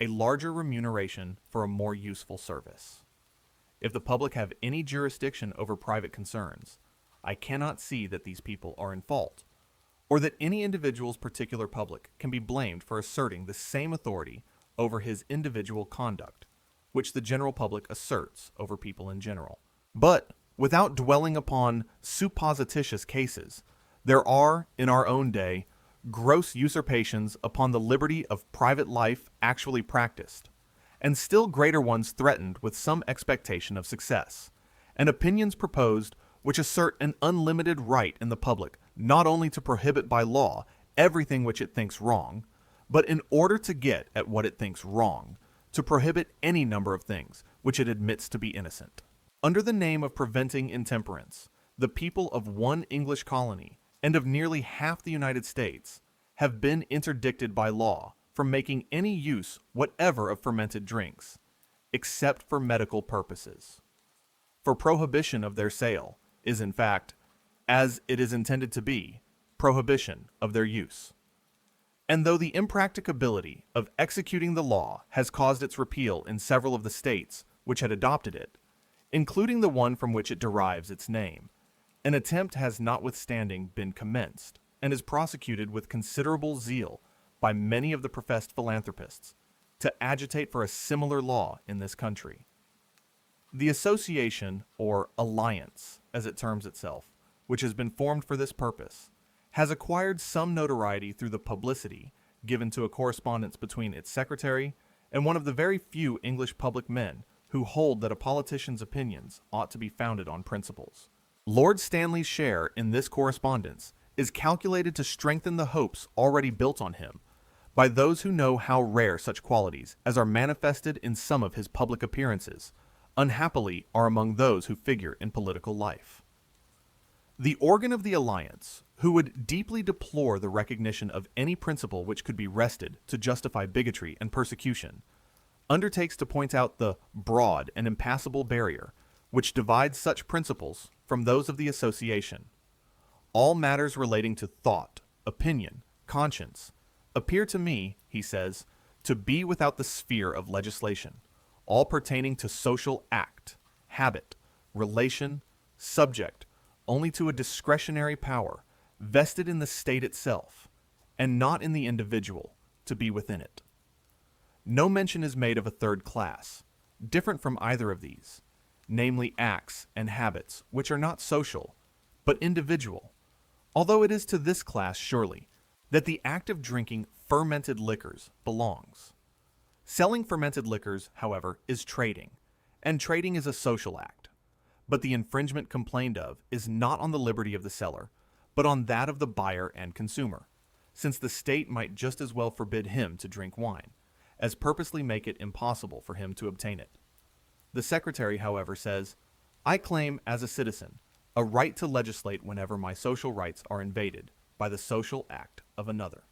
a larger remuneration for a more useful service. If the public have any jurisdiction over private concerns, I cannot see that these people are in fault, or that any individual's particular public can be blamed for asserting the same authority over his individual conduct, which the general public asserts over people in general. But, without dwelling upon supposititious cases, there are, in our own day, gross usurpations upon the liberty of private life actually practiced, and still greater ones threatened with some expectation of success, and opinions proposed which assert an unlimited right in the public not only to prohibit by law everything which it thinks wrong, but in order to get at what it thinks wrong, to prohibit any number of things which it admits to be innocent. Under the name of preventing intemperance, the people of one English colony and of nearly half the United States have been interdicted by law from making any use whatever of fermented drinks, except for medical purposes. For prohibition of their sale is in fact, as it is intended to be, prohibition of their use. And though the impracticability of executing the law has caused its repeal in several of the states which had adopted it, including the one from which it derives its name, an attempt has notwithstanding been commenced, and is prosecuted with considerable zeal by many of the professed philanthropists, to agitate for a similar law in this country. The association, or alliance, as it terms itself, which has been formed for this purpose, has acquired some notoriety through the publicity given to a correspondence between its secretary and one of the very few English public men who hold that a politician's opinions ought to be founded on principles. Lord Stanley's share in this correspondence is calculated to strengthen the hopes already built on him by those who know how rare such qualities as are manifested in some of his public appearances, unhappily are among those who figure in political life. The organ of the alliance, who would deeply deplore the recognition of any principle which could be wrested to justify bigotry and persecution, undertakes to point out the broad and impassable barrier which divides such principles from those of the association. All matters relating to thought, opinion, conscience, appear to me, he says, to be without the sphere of legislation, all pertaining to social act, habit, relation, subject, only to a discretionary power, vested in the state itself, and not in the individual, to be within it. No mention is made of a third class, different from either of these, namely acts and habits which are not social, but individual, although it is to this class, surely, that the act of drinking fermented liquors belongs. Selling fermented liquors, however, is trading, and trading is a social act. But the infringement complained of is not on the liberty of the seller, but on that of the buyer and consumer, since the state might just as well forbid him to drink wine, as purposely make it impossible for him to obtain it. The Secretary, however, says, "I claim, as a citizen, a right to legislate whenever my social rights are invaded by the social act of another."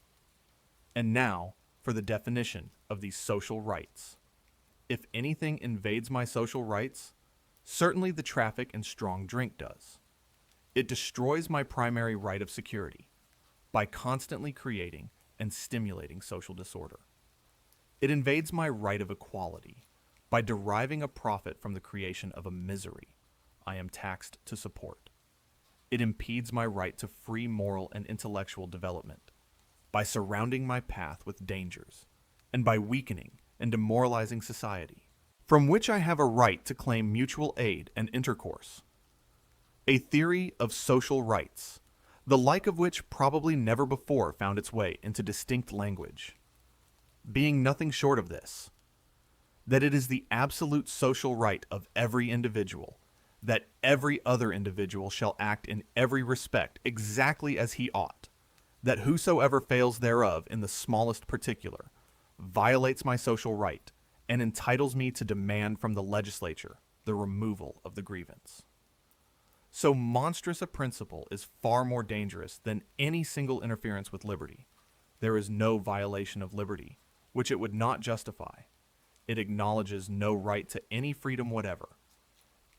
And now for the definition of these social rights. If anything invades my social rights, certainly the traffic in strong drink does. It destroys my primary right of security by constantly creating and stimulating social disorder. It invades my right of equality by deriving a profit from the creation of a misery I am taxed to support. It impedes my right to free moral and intellectual development by surrounding my path with dangers and by weakening and demoralizing society, from which I have a right to claim mutual aid and intercourse. A theory of social rights, the like of which probably never before found its way into distinct language, being nothing short of this, that it is the absolute social right of every individual that every other individual shall act in every respect exactly as he ought, that whosoever fails thereof in the smallest particular violates my social right and entitles me to demand from the legislature the removal of the grievance. So monstrous a principle is far more dangerous than any single interference with liberty. There is no violation of liberty which it would not justify. It acknowledges no right to any freedom whatever,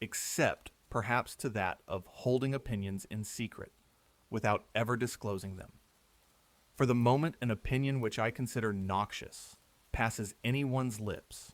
except perhaps to that of holding opinions in secret without ever disclosing them. For the moment an opinion which I consider noxious passes anyone's lips,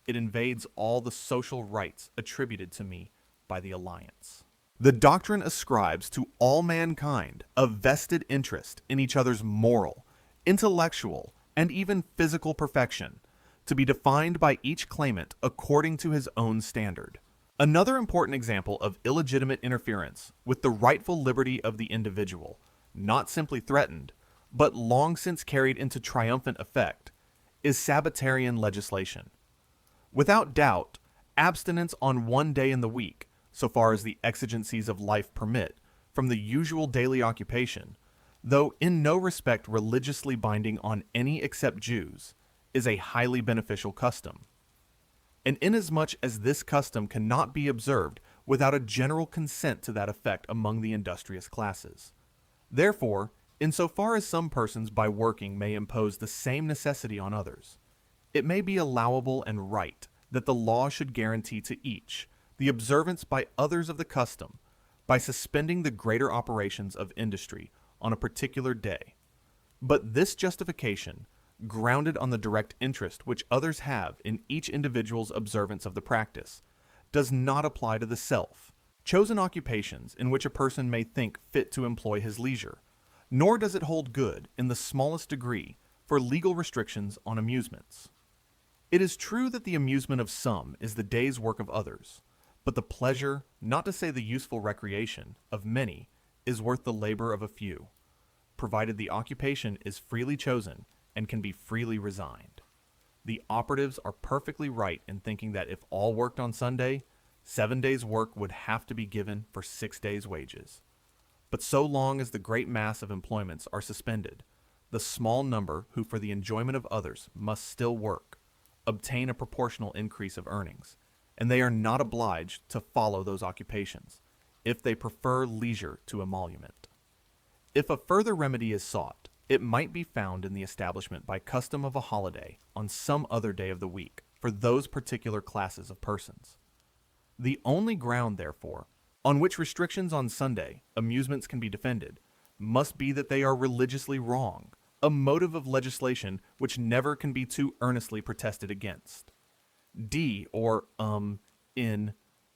it invades all the social rights attributed to me by the alliance. The doctrine ascribes to all mankind a vested interest in each other's moral, intellectual, and even physical perfection, to be defined by each claimant according to his own standard. Another important example of illegitimate interference with the rightful liberty of the individual, not simply threatened, but long since carried into triumphant effect, is Sabbatarian legislation. Without doubt, abstinence on one day in the week, so far as the exigencies of life permit, from the usual daily occupation, though in no respect religiously binding on any except Jews, is a highly beneficial custom. And inasmuch as this custom cannot be observed without a general consent to that effect among the industrious classes, therefore, insofar as some persons by working may impose the same necessity on others, it may be allowable and right that the law should guarantee to each the observance by others of the custom, by suspending the greater operations of industry on a particular day. But this justification, grounded on the direct interest which others have in each individual's observance of the practice, does not apply to the chosen occupations in which a person may think fit to employ his leisure, nor does it hold good in the smallest degree for legal restrictions on amusements. It is true that the amusement of some is the day's work of others, but the pleasure, not to say the useful recreation, of many is worth the labor of a few, provided the occupation is freely chosen and can be freely resigned. The operatives are perfectly right in thinking that if all worked on Sunday, 7 days' work would have to be given for 6 days' wages. But so long as the great mass of employments are suspended, the small number who for the enjoyment of others must still work, obtain a proportional increase of earnings, and they are not obliged to follow those occupations, if they prefer leisure to emolument. If a further remedy is sought, it might be found in the establishment by custom of a holiday on some other day of the week for those particular classes of persons. The only ground, therefore, on which restrictions on Sunday amusements can be defended, must be that they are religiously wrong, a motive of legislation which never can be too earnestly protested against. D or in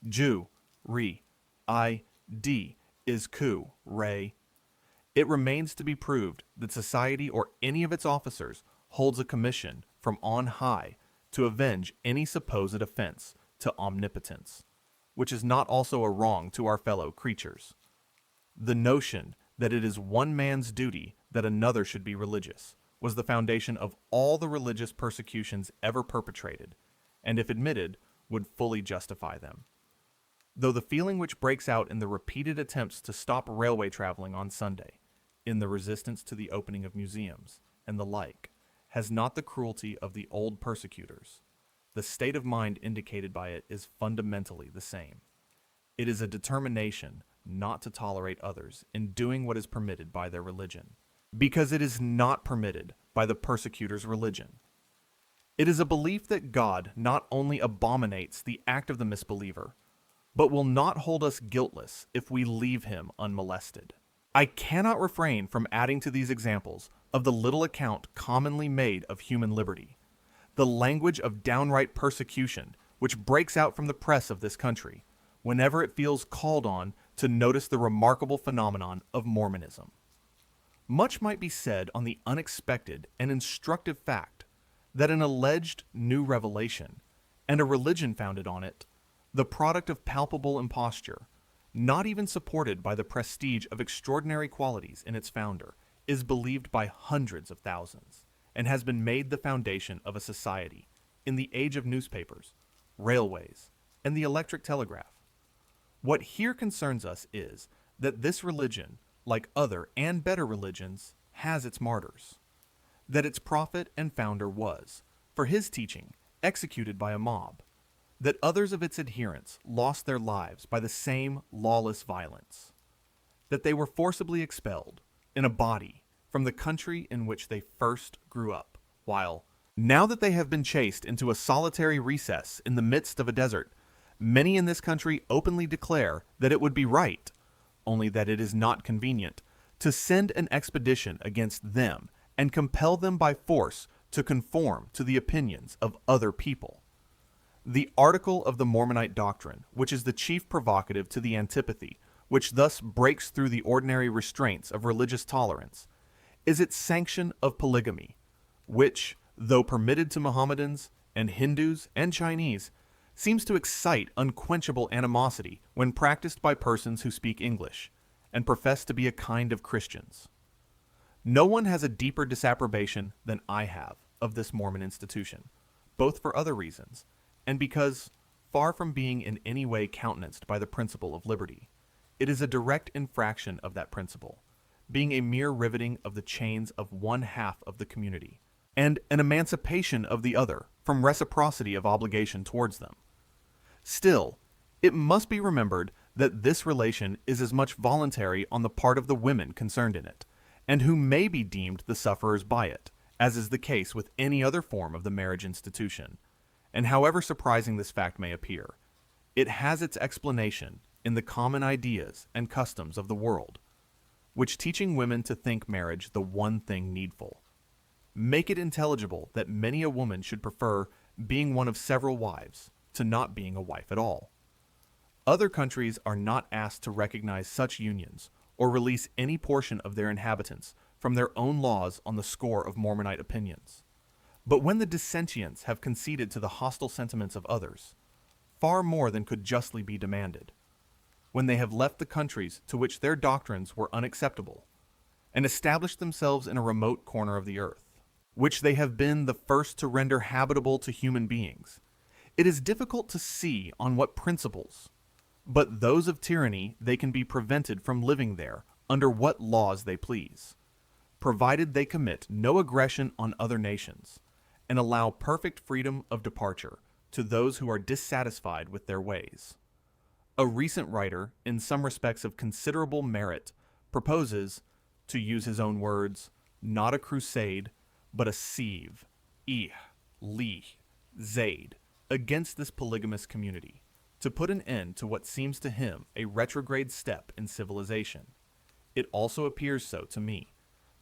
Jew, re, I, D is ku, re. It remains to be proved that society or any of its officers holds a commission from on high to avenge any supposed offense to omnipotence, which is not also a wrong to our fellow creatures. The notion that it is one man's duty that another should be religious was the foundation of all the religious persecutions ever perpetrated, and if admitted, would fully justify them. Though the feeling which breaks out in the repeated attempts to stop railway traveling on Sunday, in the resistance to the opening of museums, and the like, has not the cruelty of the old persecutors, the state of mind indicated by it is fundamentally the same. It is a determination not to tolerate others in doing what is permitted by their religion, because it is not permitted by the persecutor's religion. It is a belief that God not only abominates the act of the misbeliever, but will not hold us guiltless if we leave him unmolested. I cannot refrain from adding to these examples of the little account commonly made of human liberty, the language of downright persecution which breaks out from the press of this country whenever it feels called on to notice the remarkable phenomenon of Mormonism. Much might be said on the unexpected and instructive fact that an alleged new revelation, and a religion founded on it, the product of palpable imposture, not even supported by the prestige of extraordinary qualities in its founder, is believed by hundreds of thousands, and has been made the foundation of a society in the age of newspapers, railways, and the electric telegraph. What here concerns us is that this religion, like other and better religions, has its martyrs. That its prophet and founder was, for his teaching, executed by a mob. That others of its adherents lost their lives by the same lawless violence. That they were forcibly expelled, in a body, from the country in which they first grew up, while, now that they have been chased into a solitary recess in the midst of a desert, many in this country openly declare that it would be right, only that it is not convenient, to send an expedition against them and compel them by force to conform to the opinions of other people. The article of the Mormonite doctrine, which is the chief provocative to the antipathy, which thus breaks through the ordinary restraints of religious tolerance, is its sanction of polygamy, which, though permitted to Mohammedans and Hindus and Chinese, seems to excite unquenchable animosity when practiced by persons who speak English and profess to be a kind of Christians. No one has a deeper disapprobation than I have of this Mormon institution, both for other reasons, and because, far from being in any way countenanced by the principle of liberty, it is a direct infraction of that principle, being a mere riveting of the chains of one half of the community, and an emancipation of the other from reciprocity of obligation towards them. Still, it must be remembered that this relation is as much voluntary on the part of the women concerned in it, and who may be deemed the sufferers by it, as is the case with any other form of the marriage institution. And however surprising this fact may appear, it has its explanation in the common ideas and customs of the world, which teaching women to think marriage the one thing needful, make it intelligible that many a woman should prefer being one of several wives to not being a wife at all. Other countries are not asked to recognize such unions or release any portion of their inhabitants from their own laws on the score of Mormonite opinions. But when the dissentients have conceded to the hostile sentiments of others, far more than could justly be demanded, when they have left the countries to which their doctrines were unacceptable, and established themselves in a remote corner of the earth, which they have been the first to render habitable to human beings, it is difficult to see on what principles, but those of tyranny, they can be prevented from living there under what laws they please, provided they commit no aggression on other nations, and allow perfect freedom of departure to those who are dissatisfied with their ways. A recent writer, in some respects of considerable merit, proposes, to use his own words, not a crusade, but a sieve, zaid, against this polygamous community, to put an end to what seems to him a retrograde step in civilization. It also appears so to me,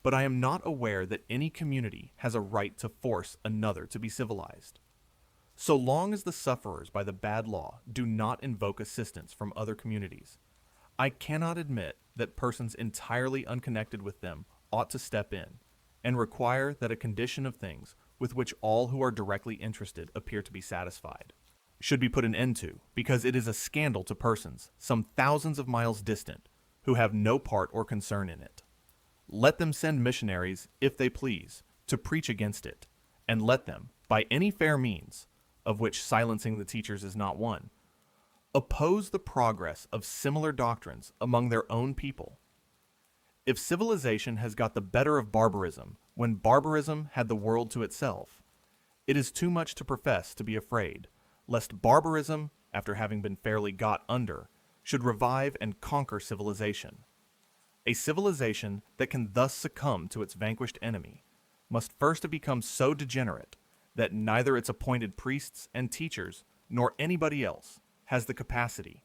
but I am not aware that any community has a right to force another to be civilized. So long as the sufferers by the bad law do not invoke assistance from other communities, I cannot admit that persons entirely unconnected with them ought to step in and require that a condition of things with which all who are directly interested appear to be satisfied should be put an end to, because it is a scandal to persons some thousands of miles distant who have no part or concern in it. Let them send missionaries, if they please, to preach against it, and let them, by any fair means, of which silencing the teachers is not one, oppose the progress of similar doctrines among their own people. If civilization has got the better of barbarism when barbarism had the world to itself, it is too much to profess to be afraid, lest barbarism, after having been fairly got under, should revive and conquer civilization. A civilization that can thus succumb to its vanquished enemy must first have become so degenerate that neither its appointed priests and teachers nor anybody else has the capacity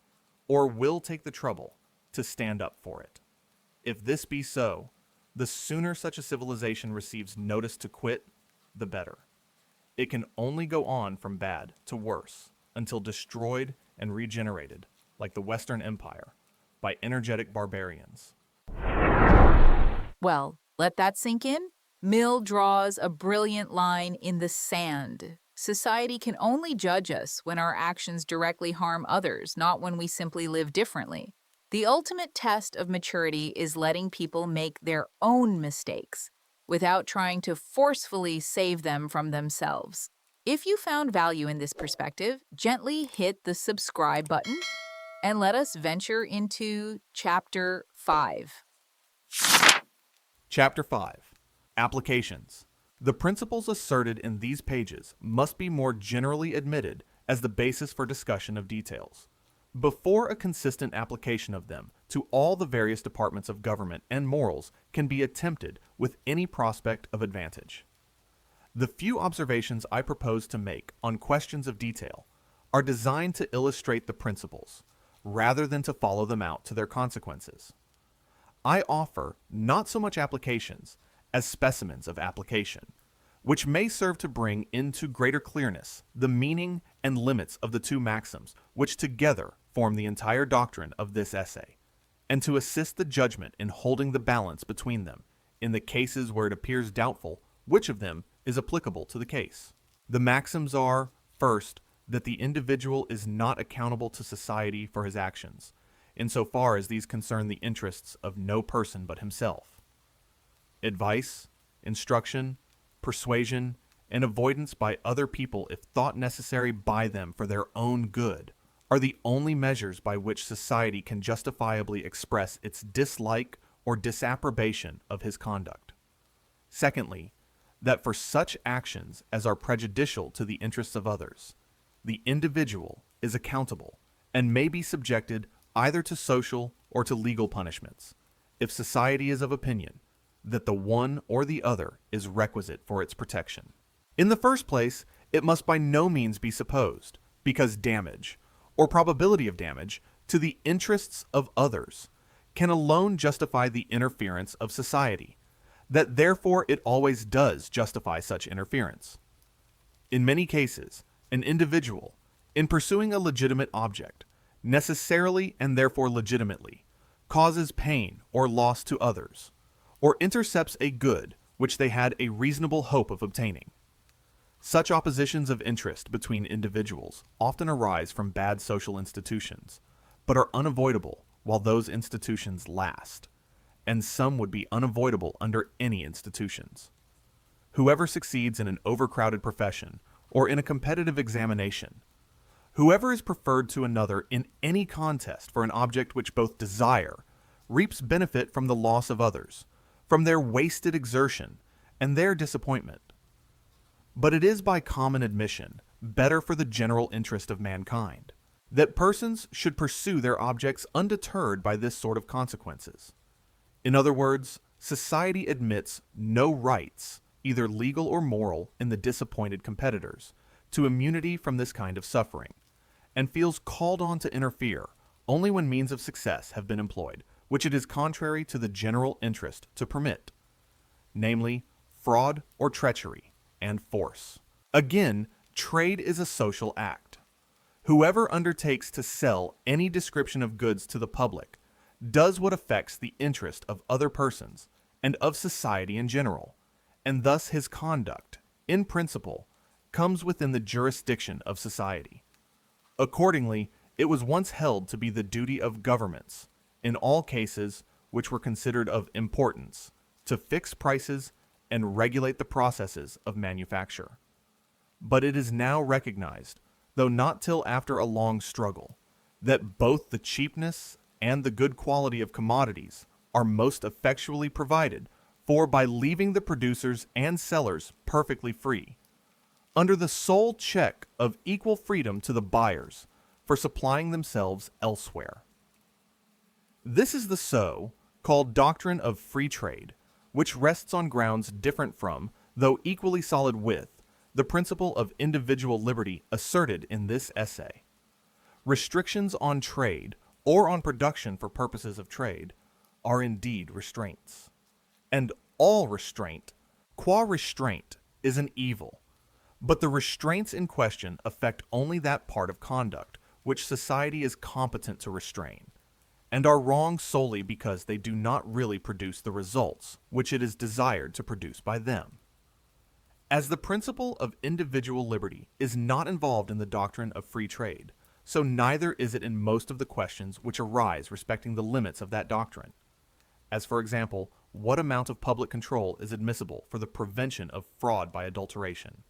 or will take the trouble to stand up for it. If this be so, the sooner such a civilization receives notice to quit, the better. It can only go on from bad to worse until destroyed and regenerated, like the Western Empire, by energetic barbarians. Well, let that sink in. Mill draws a brilliant line in the sand. Society can only judge us when our actions directly harm others, not when we simply live differently. The ultimate test of maturity is letting people make their own mistakes without trying to forcefully save them from themselves. If you found value in this perspective, gently hit the subscribe button and let us venture into Chapter 5. Chapter 5. Applications. The principles asserted in these pages must be more generally admitted as the basis for discussion of details, before a consistent application of them to all the various departments of government and morals can be attempted with any prospect of advantage. The few observations I propose to make on questions of detail are designed to illustrate the principles, rather than to follow them out to their consequences. I offer not so much applications as specimens of application, which may serve to bring into greater clearness the meaning and limits of the two maxims which together form the entire doctrine of this essay, and to assist the judgment in holding the balance between them in the cases where it appears doubtful which of them is applicable to the case. The maxims are, first, that the individual is not accountable to society for his actions, insofar as these concern the interests of no person but himself. Advice, instruction, persuasion, and avoidance by other people if thought necessary by them for their own good are the only measures by which society can justifiably express its dislike or disapprobation of his conduct. Secondly, that for such actions as are prejudicial to the interests of others, the individual is accountable and may be subjected either to social or to legal punishments, if society is of opinion that the one or the other is requisite for its protection. In the first place, it must by no means be supposed, because damage, or probability of damage, to the interests of others can alone justify the interference of society, that therefore it always does justify such interference. In many cases, an individual, in pursuing a legitimate object, necessarily and therefore legitimately, causes pain or loss to others, or intercepts a good which they had a reasonable hope of obtaining. Such oppositions of interest between individuals often arise from bad social institutions, but are unavoidable while those institutions last, and some would be unavoidable under any institutions. Whoever succeeds in an overcrowded profession or in a competitive examination, whoever is preferred to another in any contest for an object which both desire, reaps benefit from the loss of others, from their wasted exertion and their disappointment. But it is by common admission better for the general interest of mankind that persons should pursue their objects undeterred by this sort of consequences. In other words, society admits no rights, either legal or moral, in the disappointed competitors, to immunity from this kind of suffering, and feels called on to interfere only when means of success have been employed, which it is contrary to the general interest to permit, namely fraud or treachery and force. Again, trade is a social act. Whoever undertakes to sell any description of goods to the public does what affects the interest of other persons and of society in general, and thus his conduct, in principle, comes within the jurisdiction of society. Accordingly, it was once held to be the duty of governments, in all cases which were considered of importance, to fix prices and regulate the processes of manufacture. But it is now recognized, though not till after a long struggle, that both the cheapness and the good quality of commodities are most effectually provided for by leaving the producers and sellers perfectly free, under the sole check of equal freedom to the buyers for supplying themselves elsewhere. This is the so-called doctrine of free trade, which rests on grounds different from, though equally solid with, the principle of individual liberty asserted in this essay. Restrictions on trade, or on production for purposes of trade, are indeed restraints. And all restraint, qua restraint, is an evil. But the restraints in question affect only that part of conduct which society is competent to restrain, and are wrong solely because they do not really produce the results which it is desired to produce by them. As the principle of individual liberty is not involved in the doctrine of free trade, so neither is it in most of the questions which arise respecting the limits of that doctrine. As for example, what amount of public control is admissible for the prevention of fraud by adulteration?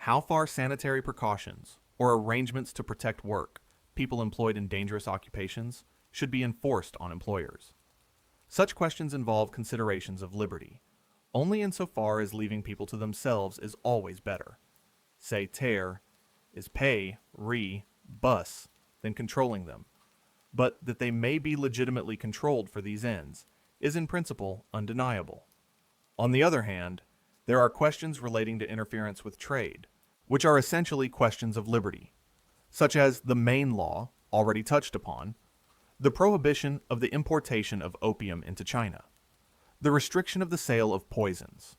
How far sanitary precautions, or arrangements to protect work, people employed in dangerous occupations, should be enforced on employers? Such questions involve considerations of liberty, only insofar as leaving people to themselves is always better. Say ter is pay, bus, than controlling them, but that they may be legitimately controlled for these ends is in principle undeniable. On the other hand, there are questions relating to interference with trade, which are essentially questions of liberty, such as the Maine Law, already touched upon, the prohibition of the importation of opium into China, the restriction of the sale of poisons.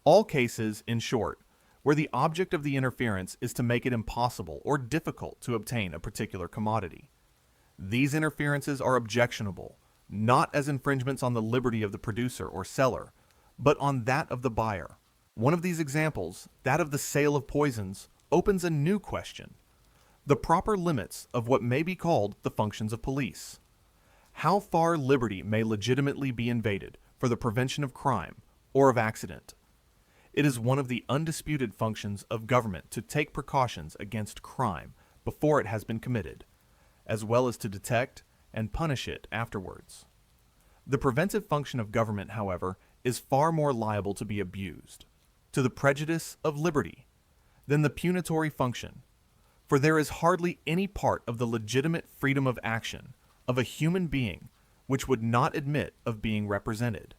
All cases, in short, where the object of the interference is to make it impossible or difficult to obtain a particular commodity. These interferences are objectionable, not as infringements on the liberty of the producer or seller, but on that of the buyer. One of these examples, that of the sale of poisons, opens a new question: the proper limits of what may be called the functions of police. How far liberty may legitimately be invaded for the prevention of crime or of accident? It is one of the undisputed functions of government to take precautions against crime before it has been committed, as well as to detect and punish it afterwards. The preventive function of government, however, is far more liable to be abused, to the prejudice of liberty, than the punitory function, for there is hardly any part of the legitimate freedom of action of a human being which would not admit of being represented,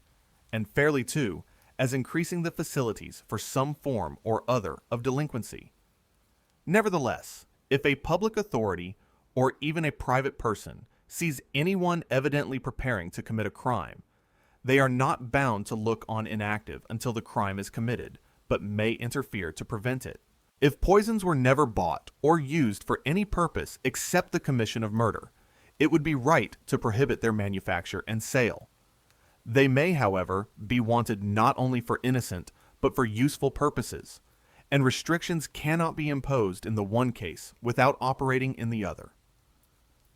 and fairly too, as increasing the facilities for some form or other of delinquency. Nevertheless, if a public authority or even a private person sees anyone evidently preparing to commit a crime, they are not bound to look on inactive until the crime is committed, but may interfere to prevent it. If poisons were never bought or used for any purpose except the commission of murder, it would be right to prohibit their manufacture and sale. They may, however, be wanted not only for innocent, but for useful purposes, and restrictions cannot be imposed in the one case without operating in the other.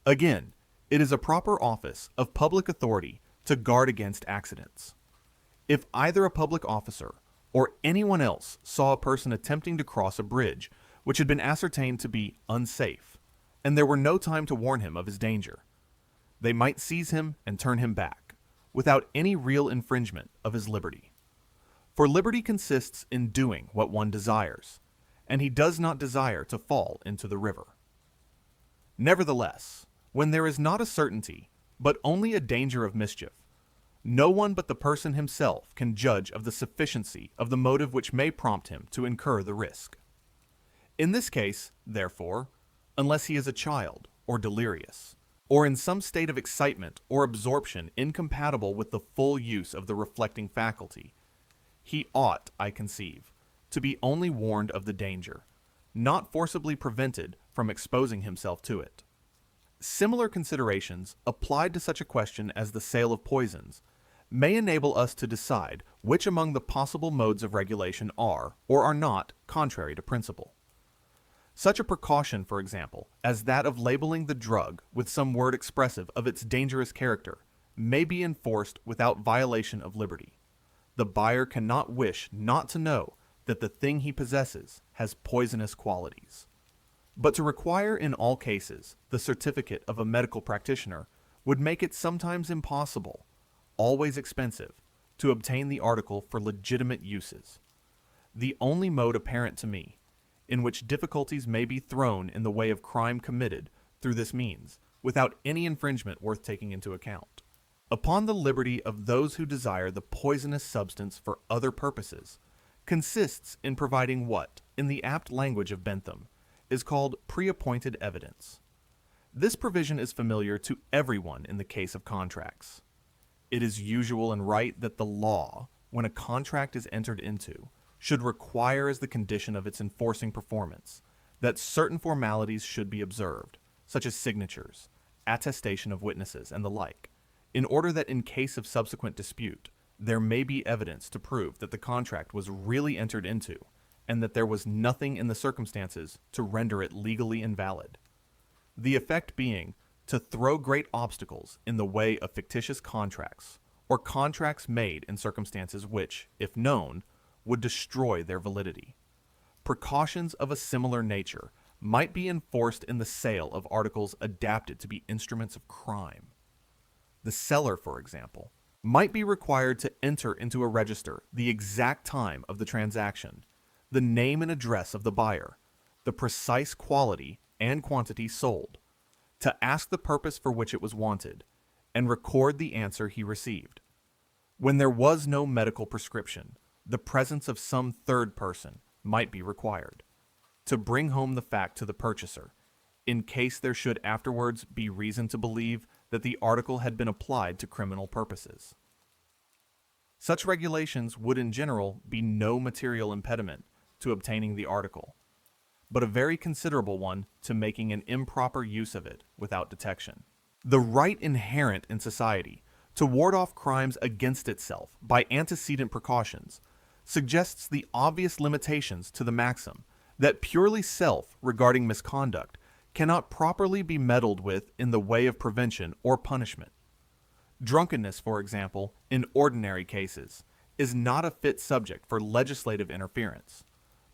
Again, it is a proper office of public authority to guard against accidents. If either a public officer or anyone else saw a person attempting to cross a bridge which had been ascertained to be unsafe, and there were no time to warn him of his danger, they might seize him and turn him back, without any real infringement of his liberty. For liberty consists in doing what one desires, and he does not desire to fall into the river. Nevertheless, when there is not a certainty, but only a danger of mischief, no one but the person himself can judge of the sufficiency of the motive which may prompt him to incur the risk. In this case, therefore, unless he is a child or delirious, or in some state of excitement or absorption incompatible with the full use of the reflecting faculty. He ought, I conceive, to be only warned of the danger, not forcibly prevented from exposing himself to it. Similar considerations applied to such a question as the sale of poisons may enable us to decide which among the possible modes of regulation are or are not contrary to principle. Such a precaution, for example, as that of labeling the drug with some word expressive of its dangerous character, may be enforced without violation of liberty. The buyer cannot wish not to know that the thing he possesses has poisonous qualities. But to require in all cases the certificate of a medical practitioner would make it sometimes impossible, always expensive, to obtain the article for legitimate uses. The only mode apparent to me in which difficulties may be thrown in the way of crime committed through this means, without any infringement worth taking into account, upon the liberty of those who desire the poisonous substance for other purposes, consists in providing what, in the apt language of Bentham, is called pre-appointed evidence. This provision is familiar to everyone in the case of contracts. It is usual and right that the law, when a contract is entered into, should require as the condition of its enforcing performance that certain formalities should be observed, such as signatures, attestation of witnesses, and the like, in order that in case of subsequent dispute, there may be evidence to prove that the contract was really entered into, and that there was nothing in the circumstances to render it legally invalid. The effect being to throw great obstacles in the way of fictitious contracts, or contracts made in circumstances which, if known, would destroy their validity. Precautions of a similar nature might be enforced in the sale of articles adapted to be instruments of crime. The seller, for example, might be required to enter into a register the exact time of the transaction, the name and address of the buyer, the precise quality and quantity sold, to ask the purpose for which it was wanted, and record the answer he received. When there was no medical prescription, the presence of some third person might be required, to bring home the fact to the purchaser, in case there should afterwards be reason to believe that the article had been applied to criminal purposes. Such regulations would in general be no material impediment to obtaining the article, but a very considerable one to making an improper use of it without detection. The right inherent in society to ward off crimes against itself by antecedent precautions suggests the obvious limitations to the maxim that purely self regarding misconduct cannot properly be meddled with in the way of prevention or punishment. Drunkenness, for example, in ordinary cases, is not a fit subject for legislative interference,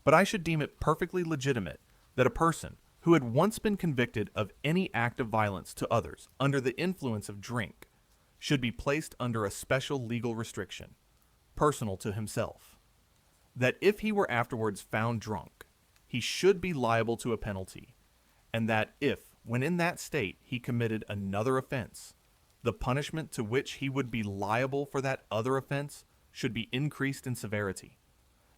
but I should deem it perfectly legitimate that a person who had once been convicted of any act of violence to others under the influence of drink should be placed under a special legal restriction, personal to himself, that if he were afterwards found drunk, he should be liable to a penalty, and that if, when in that state, he committed another offense, the punishment to which he would be liable for that other offense should be increased in severity.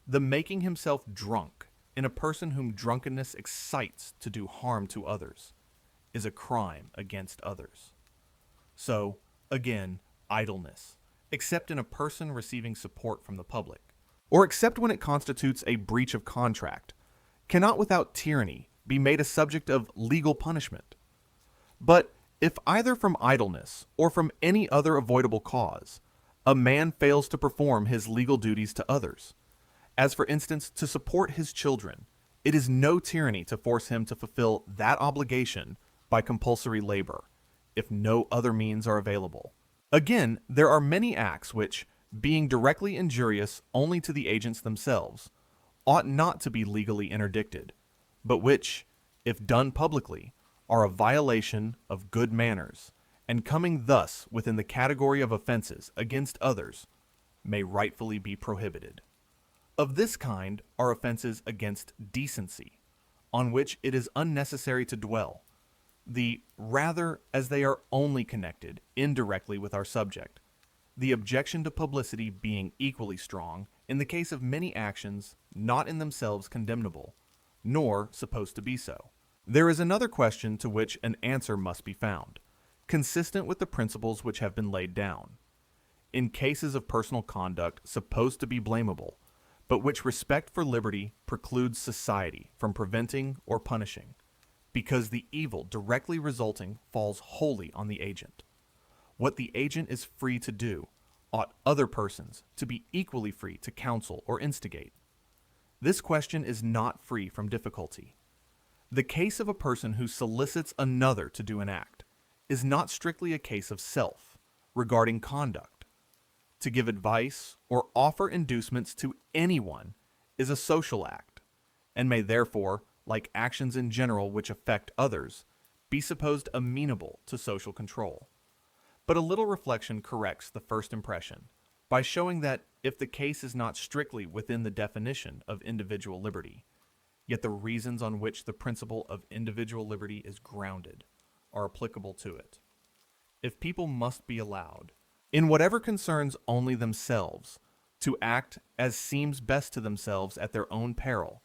The making himself drunk in a person whom drunkenness excites to do harm to others is a crime against others. So, again, idleness, except in a person receiving support from the public, or except when it constitutes a breach of contract, cannot without tyranny be made a subject of legal punishment. But if either from idleness or from any other avoidable cause, a man fails to perform his legal duties to others, as for instance to support his children, it is no tyranny to force him to fulfill that obligation by compulsory labor, if no other means are available. Again, there are many acts which, being directly injurious only to the agents themselves, ought not to be legally interdicted, but which, if done publicly, are a violation of good manners, and coming thus within the category of offenses against others, may rightfully be prohibited. Of this kind are offenses against decency, on which it is unnecessary to dwell, the rather as they are only connected indirectly with our subject, the objection to publicity being equally strong in the case of many actions not in themselves condemnable, nor supposed to be so, There is another question to which an answer must be found, consistent with the principles which have been laid down. In cases of personal conduct supposed to be blamable, but which respect for liberty precludes society from preventing or punishing, because the evil directly resulting falls wholly on the agent. What the agent is free to do, ought other persons to be equally free to counsel or instigate. This question is not free from difficulty. The case of a person who solicits another to do an act is not strictly a case of self, regarding conduct. To give advice or offer inducements to anyone is a social act, and may therefore, like actions in general which affect others, be supposed amenable to social control. But a little reflection corrects the first impression by showing that if the case is not strictly within the definition of individual liberty, yet the reasons on which the principle of individual liberty is grounded are applicable to it. If people must be allowed, in whatever concerns only themselves, to act as seems best to themselves at their own peril,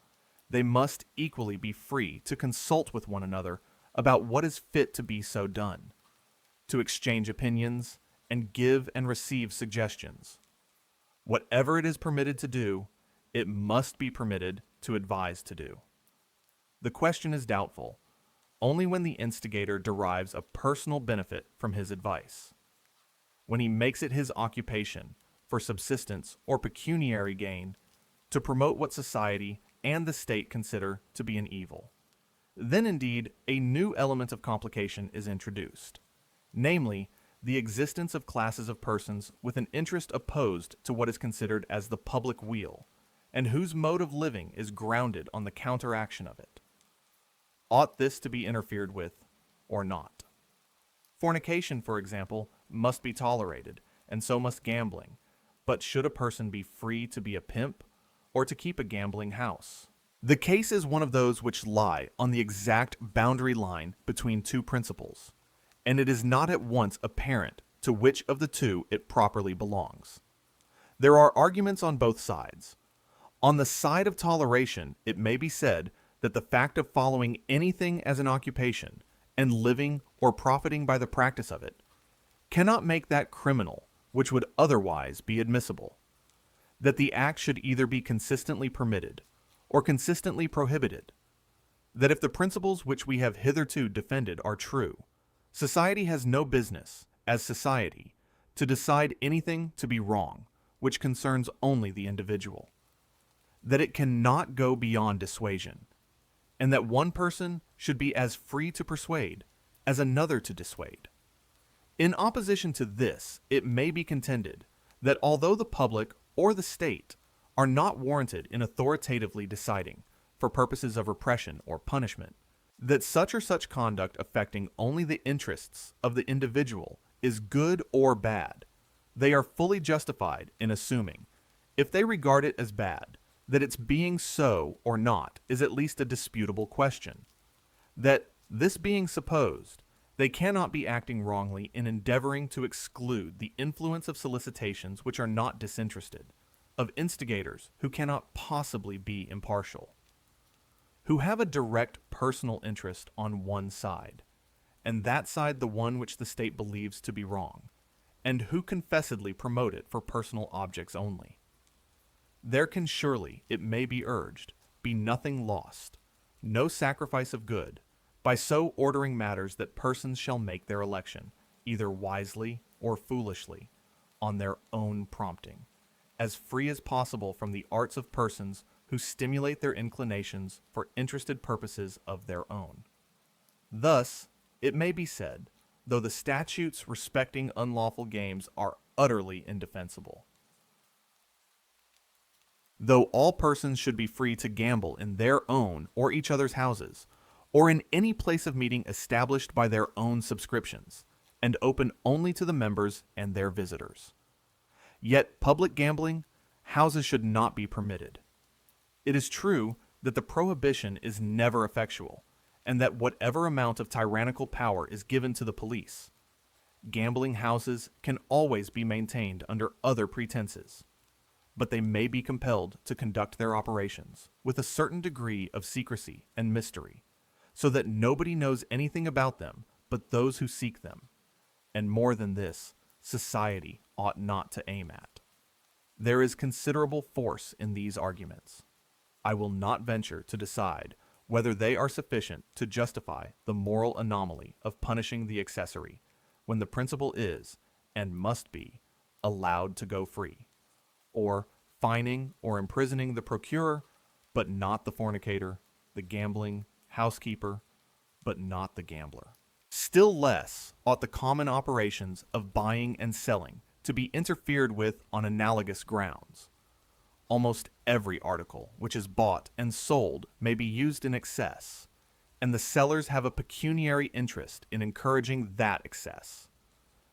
they must equally be free to consult with one another about what is fit to be so done, to exchange opinions, and give and receive suggestions. Whatever it is permitted to do, it must be permitted to advise to do. The question is doubtful only when the instigator derives a personal benefit from his advice, when he makes it his occupation for subsistence or pecuniary gain to promote what society and the state consider to be an evil. Then indeed a new element of complication is introduced, namely the existence of classes of persons with an interest opposed to what is considered as the public weal, and whose mode of living is grounded on the counteraction of it. Ought this to be interfered with or not? Fornication, for example, must be tolerated, and so must gambling, but should a person be free to be a pimp or to keep a gambling house? The case is one of those which lie on the exact boundary line between two principles, and it is not at once apparent to which of the two it properly belongs. There are arguments on both sides. On the side of toleration, it may be said that the fact of following anything as an occupation and living or profiting by the practice of it cannot make that criminal which would otherwise be admissible, that the act should either be consistently permitted or consistently prohibited, that if the principles which we have hitherto defended are true, society has no business, as society, to decide anything to be wrong which concerns only the individual, that it cannot go beyond dissuasion, and that one person should be as free to persuade as another to dissuade. In opposition to this, it may be contended that although the public or the state are not warranted in authoritatively deciding, for purposes of repression or punishment, that such or such conduct affecting only the interests of the individual is good or bad, they are fully justified in assuming, if they regard it as bad, that its being so or not is at least a disputable question. That this being supposed, they cannot be acting wrongly in endeavoring to exclude the influence of solicitations which are not disinterested, of instigators who cannot possibly be impartial, who have a direct personal interest on one side, and that side the one which the state believes to be wrong, and who confessedly promote it for personal objects only. There can surely, it may be urged, be nothing lost, no sacrifice of good, by so ordering matters that persons shall make their election, either wisely or foolishly, on their own prompting, as free as possible from the arts of persons who stimulate their inclinations for interested purposes of their own. Thus, it may be said, though the statutes respecting unlawful games are utterly indefensible, though all persons should be free to gamble in their own or each other's houses, or in any place of meeting established by their own subscriptions, and open only to the members and their visitors. Yet public gambling, houses should not be permitted. It is true that the prohibition is never effectual, and that whatever amount of tyrannical power is given to the police, gambling houses can always be maintained under other pretenses, but they may be compelled to conduct their operations with a certain degree of secrecy and mystery, so that nobody knows anything about them but those who seek them. And more than this, society ought not to aim at. There is considerable force in these arguments. I will not venture to decide whether they are sufficient to justify the moral anomaly of punishing the accessory, when the principle is, and must be, allowed to go free, or fining or imprisoning the procurer, but not the fornicator, the gambling housekeeper, but not the gambler. Still less ought the common operations of buying and selling to be interfered with on analogous grounds. Almost every article which is bought and sold may be used in excess, and the sellers have a pecuniary interest in encouraging that excess.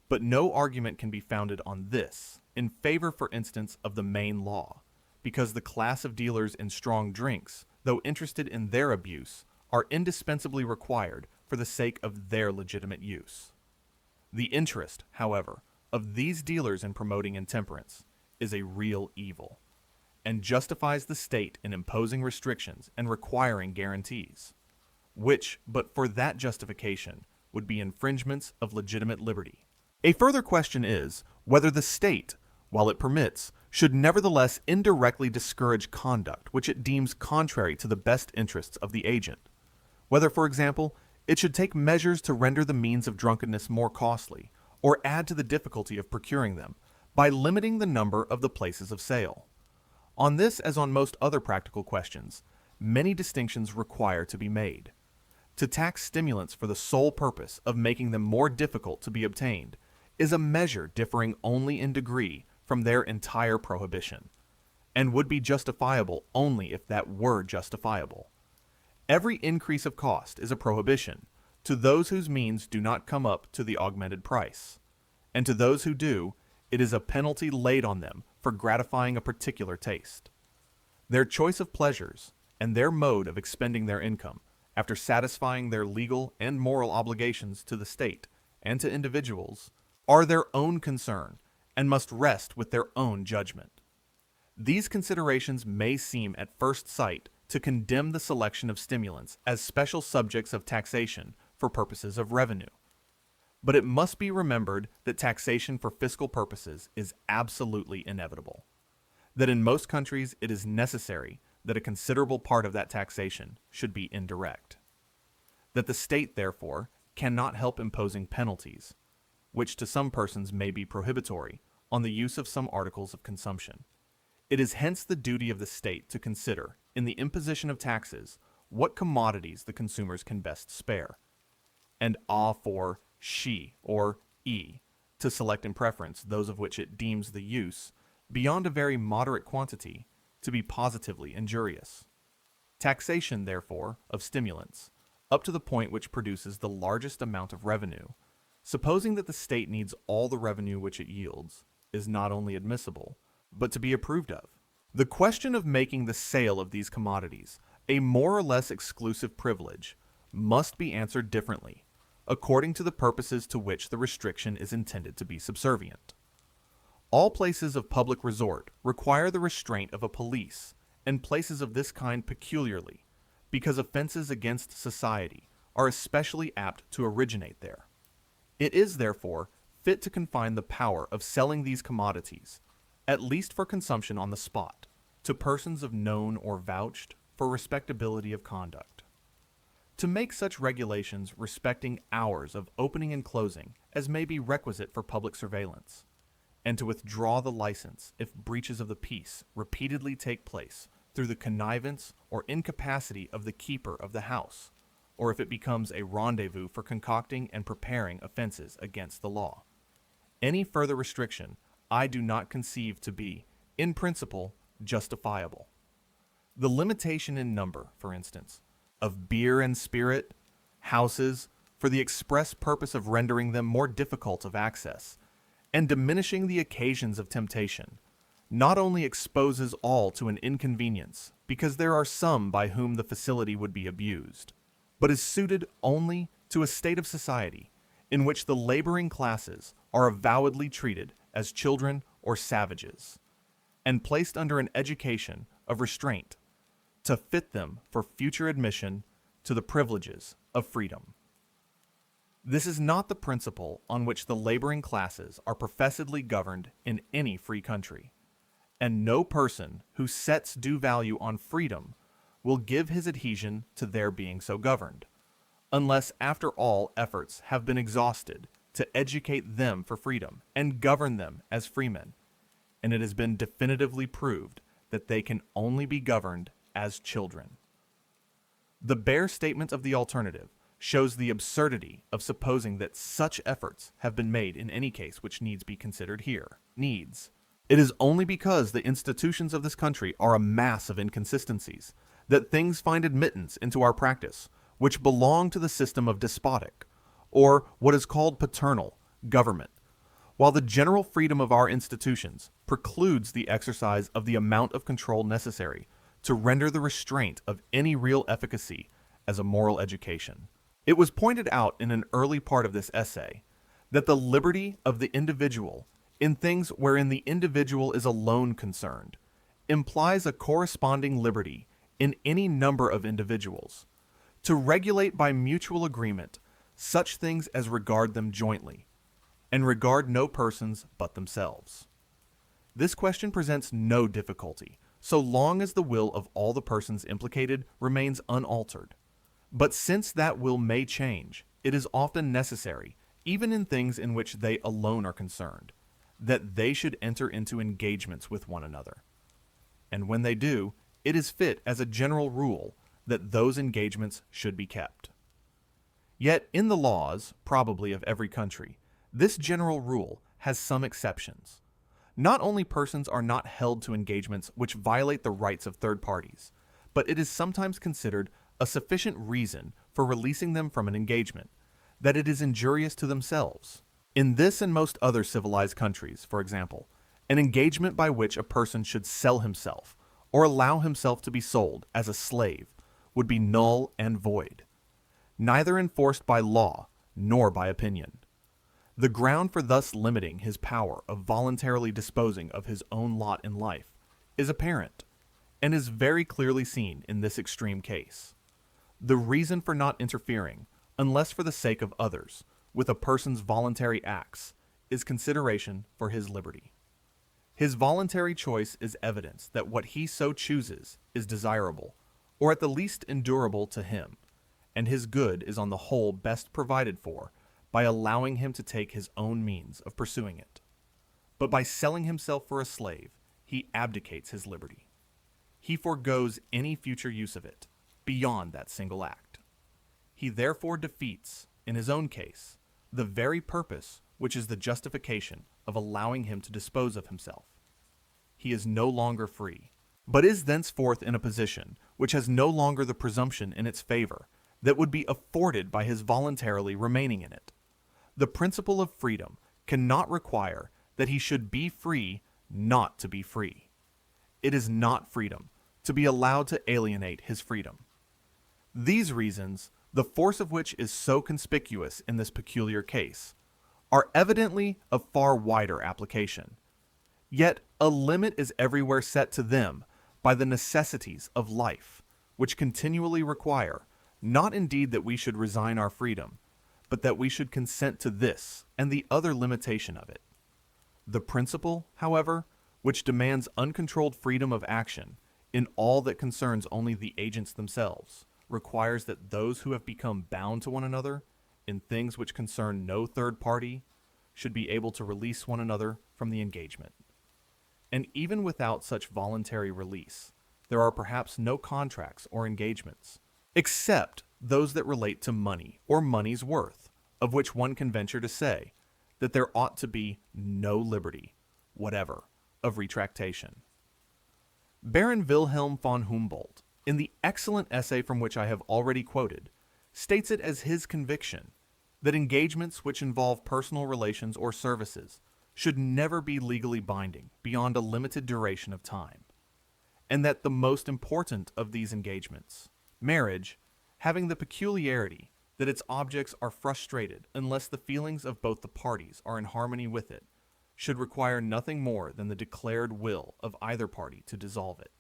But no argument can be founded on this in favor, for instance, of the main law, because the class of dealers in strong drinks, though interested in their abuse, are indispensably required for the sake of their legitimate use. The interest, however, of these dealers in promoting intemperance is a real evil, and justifies the state in imposing restrictions and requiring guarantees, which, but for that justification, would be infringements of legitimate liberty. A further question is whether the state, while it permits, should nevertheless indirectly discourage conduct which it deems contrary to the best interests of the agent. Whether, for example, it should take measures to render the means of drunkenness more costly, or add to the difficulty of procuring them, by limiting the number of the places of sale. On this, as on most other practical questions, many distinctions require to be made. To tax stimulants for the sole purpose of making them more difficult to be obtained is a measure differing only in degree from their entire prohibition, and would be justifiable only if that were justifiable. Every increase of cost is a prohibition to those whose means do not come up to the augmented price, and to those who do, it is a penalty laid on them for gratifying a particular taste. Their choice of pleasures, and their mode of expending their income, after satisfying their legal and moral obligations to the state and to individuals, are their own concern and must rest with their own judgment. These considerations may seem at first sight to condemn the selection of stimulants as special subjects of taxation for purposes of revenue. But it must be remembered that taxation for fiscal purposes is absolutely inevitable, that in most countries it is necessary that a considerable part of that taxation should be indirect, that the state, therefore, cannot help imposing penalties, which to some persons may be prohibitory, on the use of some articles of consumption. It is hence the duty of the state to consider, in the imposition of taxes, what commodities the consumers can best spare, and for she or e, to select in preference those of which it deems the use, beyond a very moderate quantity, to be positively injurious. Taxation, therefore, of stimulants, up to the point which produces the largest amount of revenue, supposing that the state needs all the revenue which it yields, is not only admissible, but to be approved of. The question of making the sale of these commodities a more or less exclusive privilege must be answered differently, according to the purposes to which the restriction is intended to be subservient. All places of public resort require the restraint of a police, and places of this kind peculiarly, because offenses against society are especially apt to originate there. It is, therefore, fit to confine the power of selling these commodities, at least for consumption on the spot, to persons of known or vouched for respectability of conduct. To make such regulations respecting hours of opening and closing as may be requisite for public surveillance, and to withdraw the license if breaches of the peace repeatedly take place through the connivance or incapacity of the keeper of the house, or if it becomes a rendezvous for concocting and preparing offenses against the law. Any further restriction I do not conceive to be, in principle, justifiable. The limitation in number, for instance, of beer and spirit houses for the express purpose of rendering them more difficult of access, and diminishing the occasions of temptation, not only exposes all to an inconvenience, because there are some by whom the facility would be abused, but is suited only to a state of society in which the laboring classes are avowedly treated as children or savages, and placed under an education of restraint to fit them for future admission to the privileges of freedom. This is not the principle on which the laboring classes are professedly governed in any free country, and no person who sets due value on freedom will give his adhesion to their being so governed, unless after all efforts have been exhausted to educate them for freedom and govern them as freemen, and it has been definitively proved that they can only be governed as children. The bare statement of the alternative shows the absurdity of supposing that such efforts have been made in any case which needs be considered here. Needs. It is only because the institutions of this country are a mass of inconsistencies that things find admittance into our practice which belong to the system of despotic, or what is called paternal, government, while the general freedom of our institutions precludes the exercise of the amount of control necessary to render the restraint of any real efficacy as a moral education. It was pointed out in an early part of this essay that the liberty of the individual in things wherein the individual is alone concerned implies a corresponding liberty in any number of individuals to regulate by mutual agreement such things as regard them jointly, and regard no persons but themselves. This question presents no difficulty, so long as the will of all the persons implicated remains unaltered. But since that will may change, it is often necessary, even in things in which they alone are concerned, that they should enter into engagements with one another. And when they do, it is fit as a general rule that those engagements should be kept. Yet in the laws, probably of every country, this general rule has some exceptions. Not only persons are not held to engagements which violate the rights of third parties, but it is sometimes considered a sufficient reason for releasing them from an engagement, that it is injurious to themselves. In this and most other civilized countries, for example, an engagement by which a person should sell himself or allow himself to be sold as a slave would be null and void, neither enforced by law nor by opinion. The ground for thus limiting his power of voluntarily disposing of his own lot in life is apparent, and is very clearly seen in this extreme case. The reason for not interfering, unless for the sake of others, with a person's voluntary acts is consideration for his liberty. His voluntary choice is evidence that what he so chooses is desirable, or at the least endurable to him, and his good is on the whole best provided for by allowing him to take his own means of pursuing it. But by selling himself for a slave, he abdicates his liberty. He forgoes any future use of it, beyond that single act. He therefore defeats, in his own case, the very purpose which is the justification of allowing him to dispose of himself. He is no longer free, but is thenceforth in a position which has no longer the presumption in its favor that would be afforded by his voluntarily remaining in it. The principle of freedom cannot require that he should be free not to be free. It is not freedom to be allowed to alienate his freedom. These reasons, the force of which is so conspicuous in this peculiar case, are evidently of far wider application. Yet a limit is everywhere set to them by the necessities of life, which continually require, not indeed that we should resign our freedom, but that we should consent to this and the other limitation of it. The principle, however, which demands uncontrolled freedom of action in all that concerns only the agents themselves, requires that those who have become bound to one another in things which concern no third party should be able to release one another from the engagement. And even without such voluntary release, there are perhaps no contracts or engagements, except those that relate to money or money's worth, of which one can venture to say that there ought to be no liberty whatever of retractation. Baron Wilhelm von Humboldt, in the excellent essay from which I have already quoted, states it as his conviction that engagements which involve personal relations or services should never be legally binding beyond a limited duration of time, and that the most important of these engagements, marriage, having the peculiarity that its objects are frustrated unless the feelings of both the parties are in harmony with it, should require nothing more than the declared will of either party to dissolve it.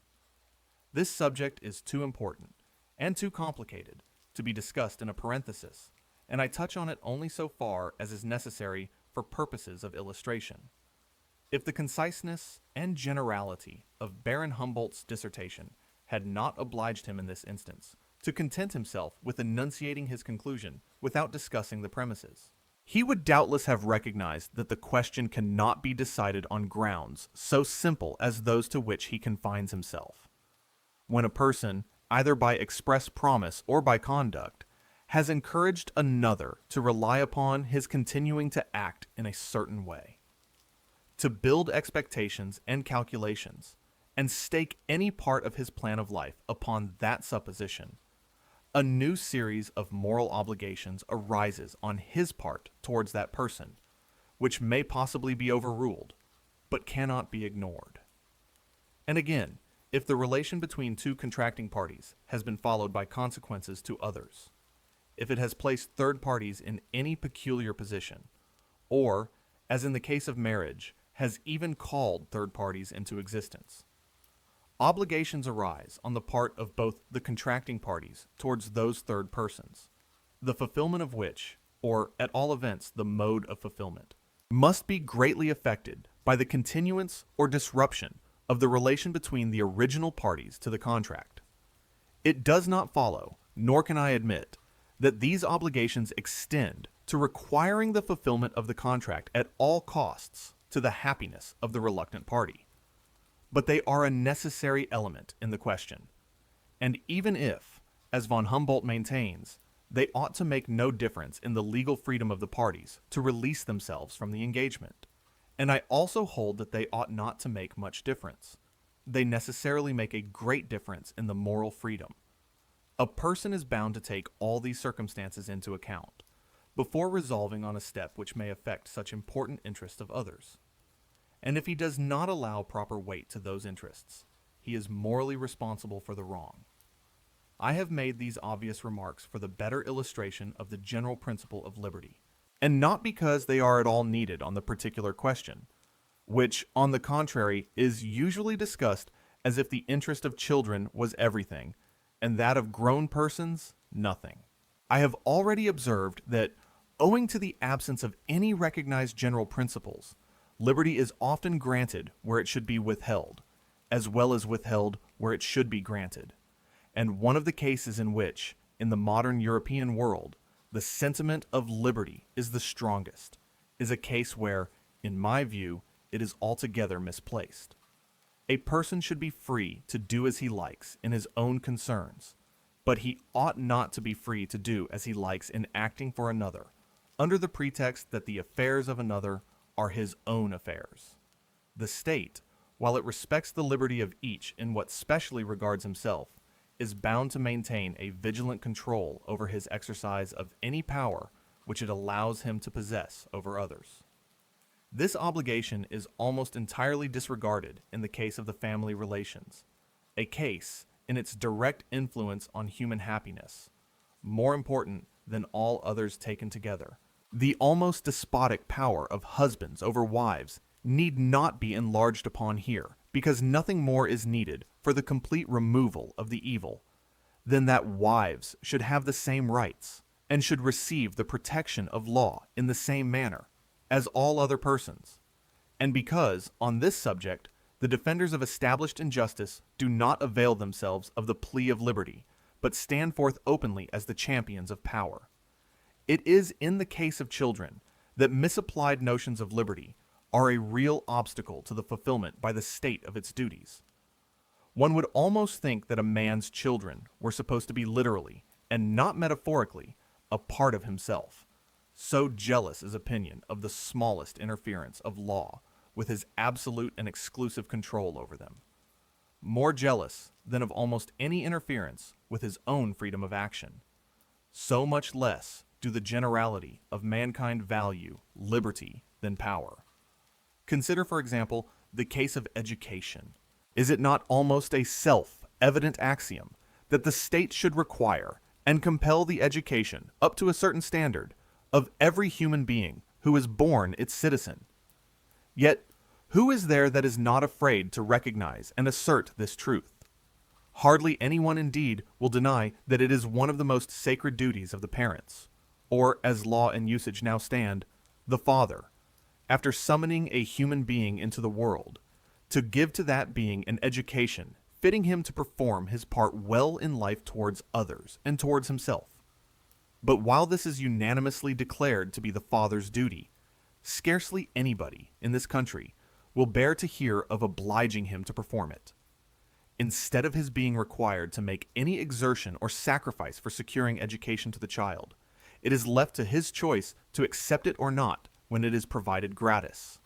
This subject is too important and too complicated to be discussed in a parenthesis, and I touch on it only so far as is necessary for purposes of illustration. If the conciseness and generality of Baron Humboldt's dissertation had not obliged him in this instance to content himself with enunciating his conclusion without discussing the premises, he would doubtless have recognized that the question cannot be decided on grounds so simple as those to which he confines himself. When a person, either by express promise or by conduct, has encouraged another to rely upon his continuing to act in a certain way, to build expectations and calculations, and stake any part of his plan of life upon that supposition, a new series of moral obligations arises on his part towards that person, which may possibly be overruled, but cannot be ignored. And again, if the relation between two contracting parties has been followed by consequences to others, if it has placed third parties in any peculiar position, or, as in the case of marriage, has even called third parties into existence, obligations arise on the part of both the contracting parties towards those third persons, the fulfillment of which, or at all events the mode of fulfillment, must be greatly affected by the continuance or disruption of the relation between the original parties to the contract. It does not follow, nor can I admit, that these obligations extend to requiring the fulfillment of the contract at all costs to the happiness of the reluctant party. But they are a necessary element in the question. And even if, as von Humboldt maintains, they ought to make no difference in the legal freedom of the parties to release themselves from the engagement, and I also hold that they ought not to make much difference, they necessarily make a great difference in the moral freedom. A person is bound to take all these circumstances into account before resolving on a step which may affect such important interests of others. And if he does not allow proper weight to those interests, he is morally responsible for the wrong. I have made these obvious remarks for the better illustration of the general principle of liberty, and not because they are at all needed on the particular question, which, on the contrary, is usually discussed as if the interest of children was everything, and that of grown persons nothing. I have already observed that, owing to the absence of any recognized general principles, liberty is often granted where it should be withheld, as well as withheld where it should be granted. And one of the cases in which, in the modern European world, the sentiment of liberty is the strongest, is a case where, in my view, it is altogether misplaced. A person should be free to do as he likes in his own concerns, but he ought not to be free to do as he likes in acting for another, under the pretext that the affairs of another are his own affairs. The state, while it respects the liberty of each in what specially regards himself, is bound to maintain a vigilant control over his exercise of any power which it allows him to possess over others. This obligation is almost entirely disregarded in the case of the family relations, a case, in its direct influence on human happiness, more important than all others taken together. The almost despotic power of husbands over wives need not be enlarged upon here, because nothing more is needed for the complete removal of the evil than that wives should have the same rights and should receive the protection of law in the same manner as all other persons, and because, on this subject, the defenders of established injustice do not avail themselves of the plea of liberty, but stand forth openly as the champions of power. It is in the case of children that misapplied notions of liberty are a real obstacle to the fulfillment by the state of its duties. One would almost think that a man's children were supposed to be literally, and not metaphorically, a part of himself. So jealous is opinion of the smallest interference of law with his absolute and exclusive control over them. More jealous than of almost any interference with his own freedom of action. So much less do the generality of mankind value liberty than power. Consider, for example, the case of education. Is it not almost a self-evident axiom that the state should require and compel the education, up to a certain standard, of every human being who is born its citizen? Yet, who is there that is not afraid to recognize and assert this truth? Hardly anyone indeed will deny that it is one of the most sacred duties of the parents, or as law and usage now stand, the father, after summoning a human being into the world, to give to that being an education fitting him to perform his part well in life towards others and towards himself. But while this is unanimously declared to be the father's duty, scarcely anybody in this country will bear to hear of obliging him to perform it. Instead of his being required to make any exertion or sacrifice for securing education to the child, it is left to his choice to accept it or not when it is provided gratis.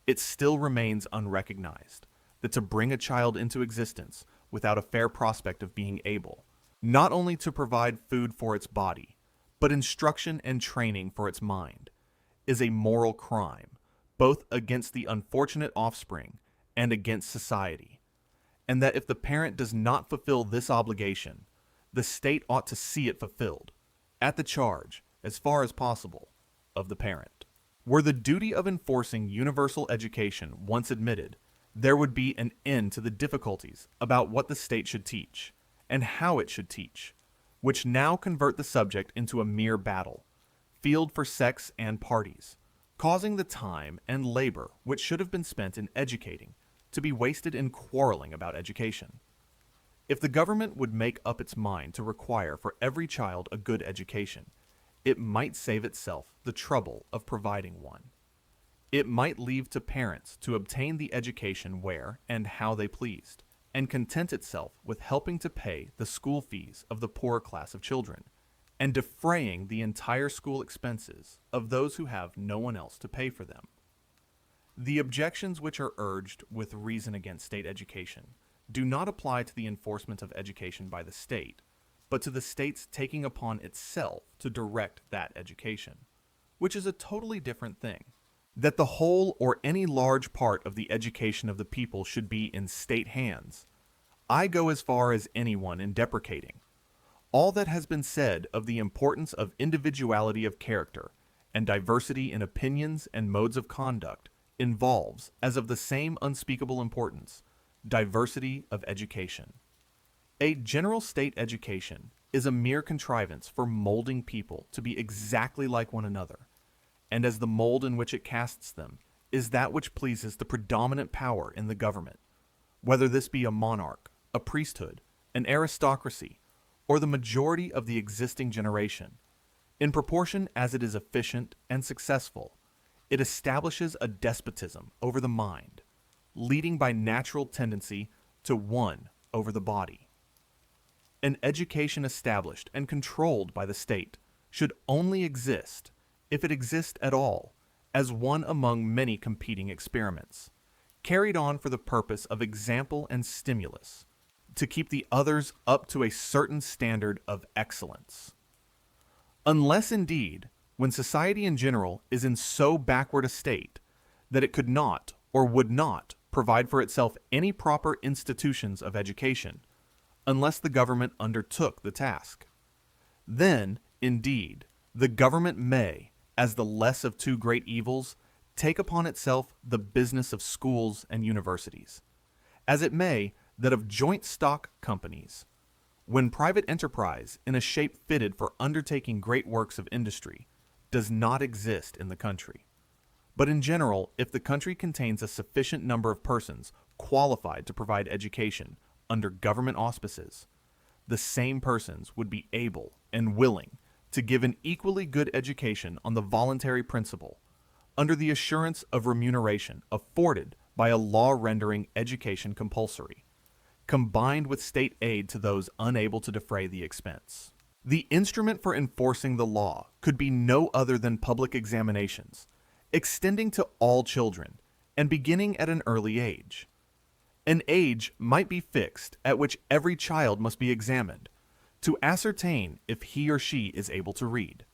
It still remains unrecognized that to bring a child into existence without a fair prospect of being able, not only to provide food for its body, but instruction and training for its mind, is a moral crime, both against the unfortunate offspring and against society, and that if the parent does not fulfill this obligation, the state ought to see it fulfilled, at the charge, as far as possible, of the parent. Were the duty of enforcing universal education once admitted, there would be an end to the difficulties about what the state should teach, and how it should teach, which now convert the subject into a mere battle, field for sects and parties, causing the time and labor which should have been spent in educating to be wasted in quarreling about education. If the government would make up its mind to require for every child a good education, it might save itself the trouble of providing one. It might leave to parents to obtain the education where and how they pleased, and content itself with helping to pay the school fees of the poorer class of children, and defraying the entire school expenses of those who have no one else to pay for them. The objections which are urged with reason against state education do not apply to the enforcement of education by the state, but to the state's taking upon itself to direct that education, which is a totally different thing. That the whole or any large part of the education of the people should be in state hands, I go as far as anyone in deprecating. All that has been said of the importance of individuality of character and diversity in opinions and modes of conduct involves, as of the same unspeakable importance, diversity of education. A general state education is a mere contrivance for molding people to be exactly like one another, and as the mold in which it casts them is that which pleases the predominant power in the government, whether this be a monarch, a priesthood, an aristocracy, or the majority of the existing generation, in proportion as it is efficient and successful, it establishes a despotism over the mind, leading by natural tendency to one over the body. An education established and controlled by the state should only exist, if it exists at all, as one among many competing experiments, carried on for the purpose of example and stimulus, to keep the others up to a certain standard of excellence. Unless, indeed, when society in general is in so backward a state that it could not or would not provide for itself any proper institutions of education, unless the government undertook the task. Then, indeed, the government may, as the less of two great evils, take upon itself the business of schools and universities, as it may that of joint stock companies, when private enterprise, in a shape fitted for undertaking great works of industry, does not exist in the country. But in general, if the country contains a sufficient number of persons qualified to provide education under government auspices, the same persons would be able and willing to give an equally good education on the voluntary principle, under the assurance of remuneration afforded by a law rendering education compulsory, combined with state aid to those unable to defray the expense. The instrument for enforcing the law could be no other than public examinations, extending to all children and beginning at an early age. An age might be fixed at which every child must be examined, to ascertain if he or she is able to read.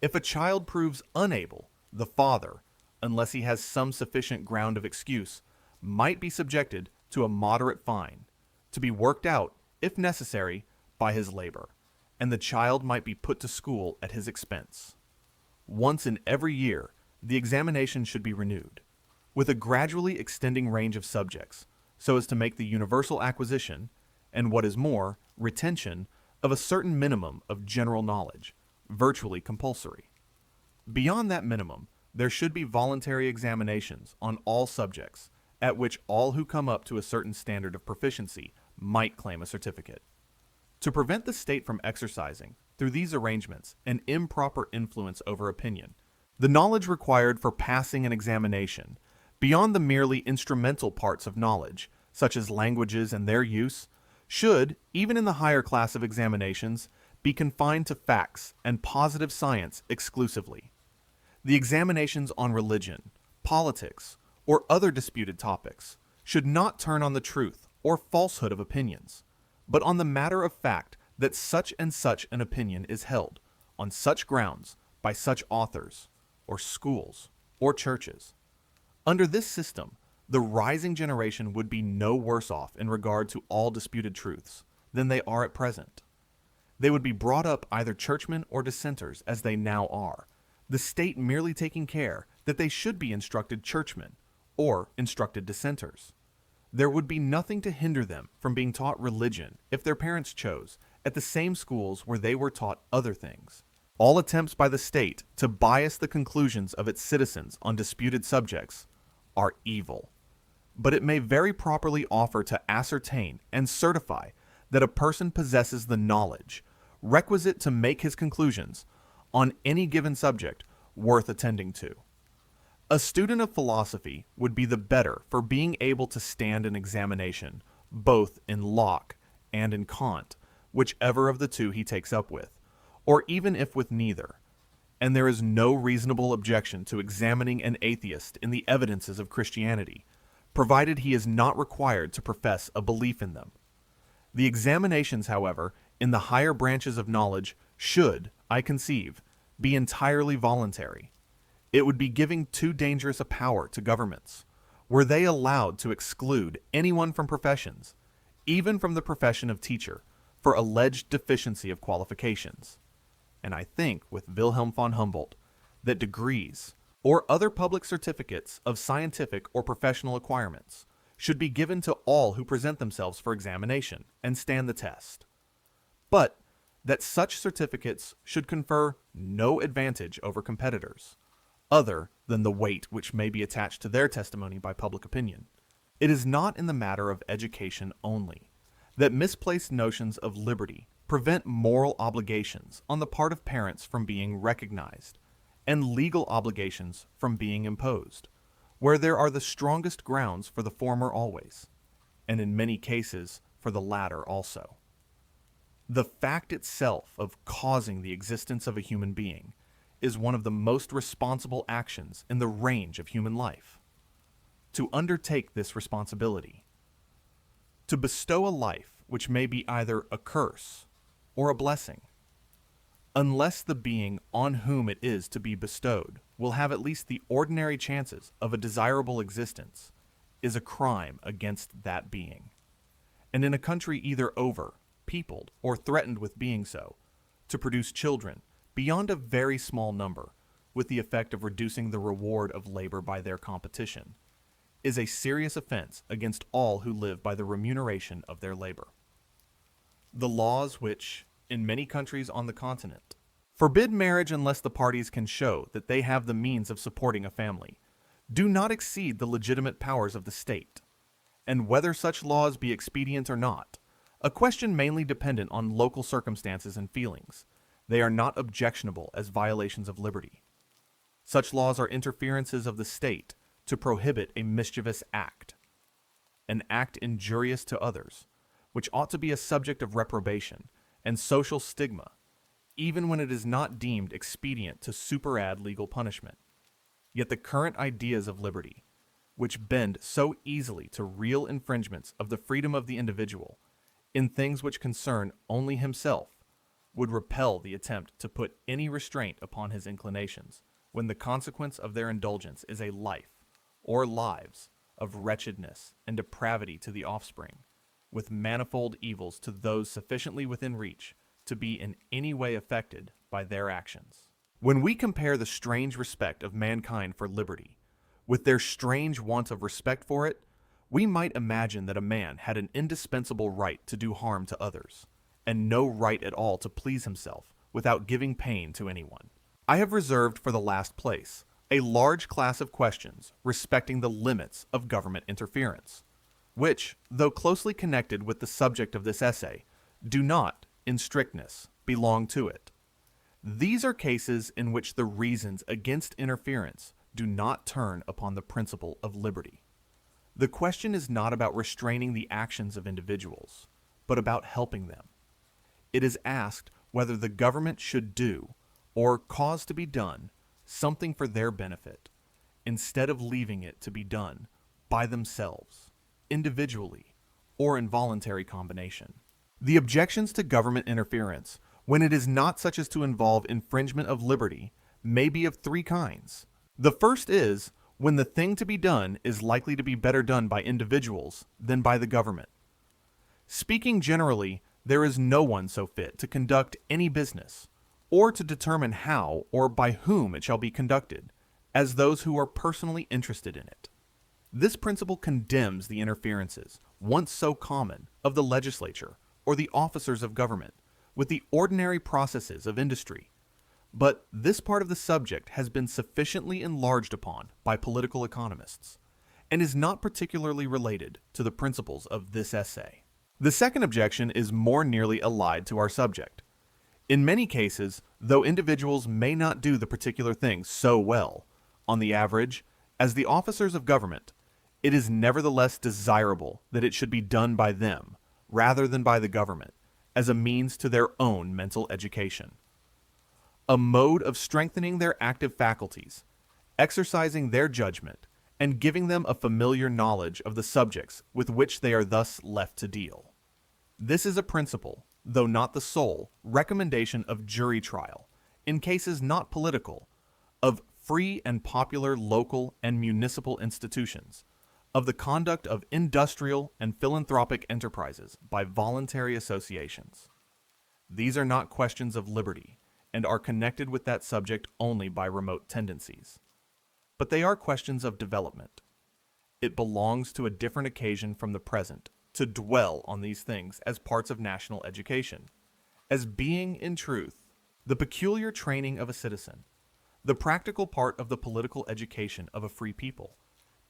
If a child proves unable, the father, unless he has some sufficient ground of excuse, might be subjected to a moderate fine, to be worked out, if necessary, by his labor, and the child might be put to school at his expense. Once in every year, the examination should be renewed, with a gradually extending range of subjects, so as to make the universal acquisition, and what is more, retention of a certain minimum of general knowledge, virtually compulsory. Beyond that minimum, there should be voluntary examinations on all subjects, at which all who come up to a certain standard of proficiency might claim a certificate. To prevent the state from exercising, through these arrangements, an improper influence over opinion, the knowledge required for passing an examination, beyond the merely instrumental parts of knowledge, such as languages and their use, should, even in the higher class of examinations, be confined to facts and positive science exclusively. The examinations on religion, politics, or other disputed topics should not turn on the truth or falsehood of opinions, but on the matter of fact that such and such an opinion is held, on such grounds, by such authors, or schools, or churches. Under this system, the rising generation would be no worse off in regard to all disputed truths than they are at present. They would be brought up either churchmen or dissenters as they now are, the state merely taking care that they should be instructed churchmen or instructed dissenters. There would be nothing to hinder them from being taught religion if their parents chose, at the same schools where they were taught other things. All attempts by the state to bias the conclusions of its citizens on disputed subjects are evil, but it may very properly offer to ascertain and certify that a person possesses the knowledge requisite to make his conclusions on any given subject worth attending to. A student of philosophy would be the better for being able to stand an examination, both in Locke and in Kant, whichever of the two he takes up with, or even if with neither. And there is no reasonable objection to examining an atheist in the evidences of Christianity, provided he is not required to profess a belief in them. The examinations, however, in the higher branches of knowledge should, I conceive, be entirely voluntary. It would be giving too dangerous a power to governments, were they allowed to exclude anyone from professions, even from the profession of teacher, for alleged deficiency of qualifications. And I think, with Wilhelm von Humboldt, that degrees, or other public certificates of scientific or professional acquirements, should be given to all who present themselves for examination and stand the test. But that such certificates should confer no advantage over competitors, other than the weight which may be attached to their testimony by public opinion. It is not in the matter of education only that misplaced notions of liberty prevent moral obligations on the part of parents from being recognized, and legal obligations from being imposed, where there are the strongest grounds for the former always, and in many cases for the latter also. The fact itself of causing the existence of a human being is one of the most responsible actions in the range of human life. To undertake this responsibility, to bestow a life which may be either a curse or a blessing, unless the being on whom it is to be bestowed will have at least the ordinary chances of a desirable existence, is a crime against that being. And in a country either peopled, or threatened with being so, to produce children beyond a very small number, with the effect of reducing the reward of labor by their competition, is a serious offense against all who live by the remuneration of their labor. The laws which, in many countries on the continent, forbid marriage unless the parties can show that they have the means of supporting a family, do not exceed the legitimate powers of the state, and whether such laws be expedient or not, a question mainly dependent on local circumstances and feelings, they are not objectionable as violations of liberty. Such laws are interferences of the state to prohibit a mischievous act, an act injurious to others, which ought to be a subject of reprobation and social stigma, even when it is not deemed expedient to superadd legal punishment. Yet the current ideas of liberty, which bend so easily to real infringements of the freedom of the individual in things which concern only himself, would repel the attempt to put any restraint upon his inclinations, when the consequence of their indulgence is a life, or lives, of wretchedness and depravity to the offspring, with manifold evils to those sufficiently within reach to be in any way affected by their actions. When we compare the strange respect of mankind for liberty with their strange want of respect for it, We might imagine that a man had an indispensable right to do harm to others, and no right at all to please himself without giving pain to anyone. I have reserved for the last place a large class of questions respecting the limits of government interference, which, though closely connected with the subject of this essay, do not, in strictness, belong to it. These are cases in which the reasons against interference do not turn upon the principle of liberty. The question is not about restraining the actions of individuals, but about helping them. It is asked whether the government should do, or cause to be done, something for their benefit, instead of leaving it to be done by themselves, individually, or in voluntary combination. The objections to government interference, when it is not such as to involve infringement of liberty, may be of three kinds. The first is when the thing to be done is likely to be better done by individuals than by the government. Speaking generally, there is no one so fit to conduct any business, or to determine how or by whom it shall be conducted, as those who are personally interested in it. This principle condemns the interferences, once so common, of the legislature or the officers of government, with the ordinary processes of industry. But this part of the subject has been sufficiently enlarged upon by political economists, and is not particularly related to the principles of this essay. The second objection is more nearly allied to our subject. In many cases, though individuals may not do the particular thing so well, on the average, as the officers of government, it is nevertheless desirable that it should be done by them, rather than by the government, as a means to their own mental education. A mode of strengthening their active faculties, exercising their judgment, and giving them a familiar knowledge of the subjects with which they are thus left to deal. This is a principle, though not the sole, recommendation of jury trial, in cases not political, of free and popular local and municipal institutions, of the conduct of industrial and philanthropic enterprises by voluntary associations. These are not questions of liberty, and are connected with that subject only by remote tendencies. But they are questions of development. It belongs to a different occasion from the present to dwell on these things as parts of national education, as being, in truth, the peculiar training of a citizen, the practical part of the political education of a free people,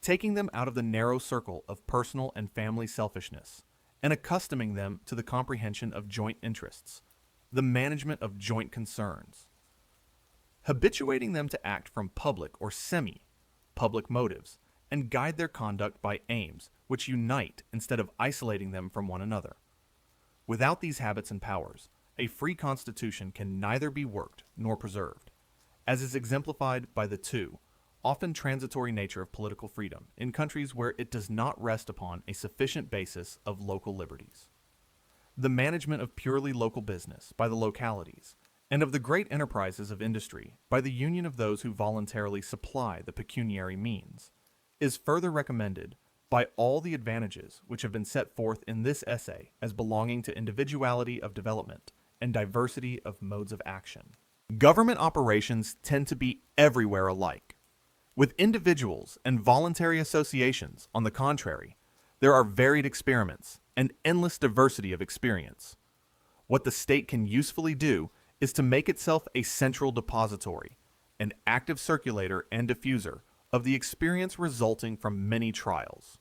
taking them out of the narrow circle of personal and family selfishness, and accustoming them to the comprehension of joint interests, the management of joint concerns, habituating them to act from public or semi-public motives, and guide their conduct by aims which unite instead of isolating them from one another. Without these habits and powers, a free constitution can neither be worked nor preserved, as is exemplified by the often transitory nature of political freedom in countries where it does not rest upon a sufficient basis of local liberties. The management of purely local business by the localities, and of the great enterprises of industry by the union of those who voluntarily supply the pecuniary means, is further recommended by all the advantages which have been set forth in this essay as belonging to individuality of development and diversity of modes of action. Government operations tend to be everywhere alike. With individuals and voluntary associations, on the contrary, there are varied experiments and endless diversity of experience. What the state can usefully do is to make itself a central depository, an active circulator and diffuser of the experience resulting from many trials.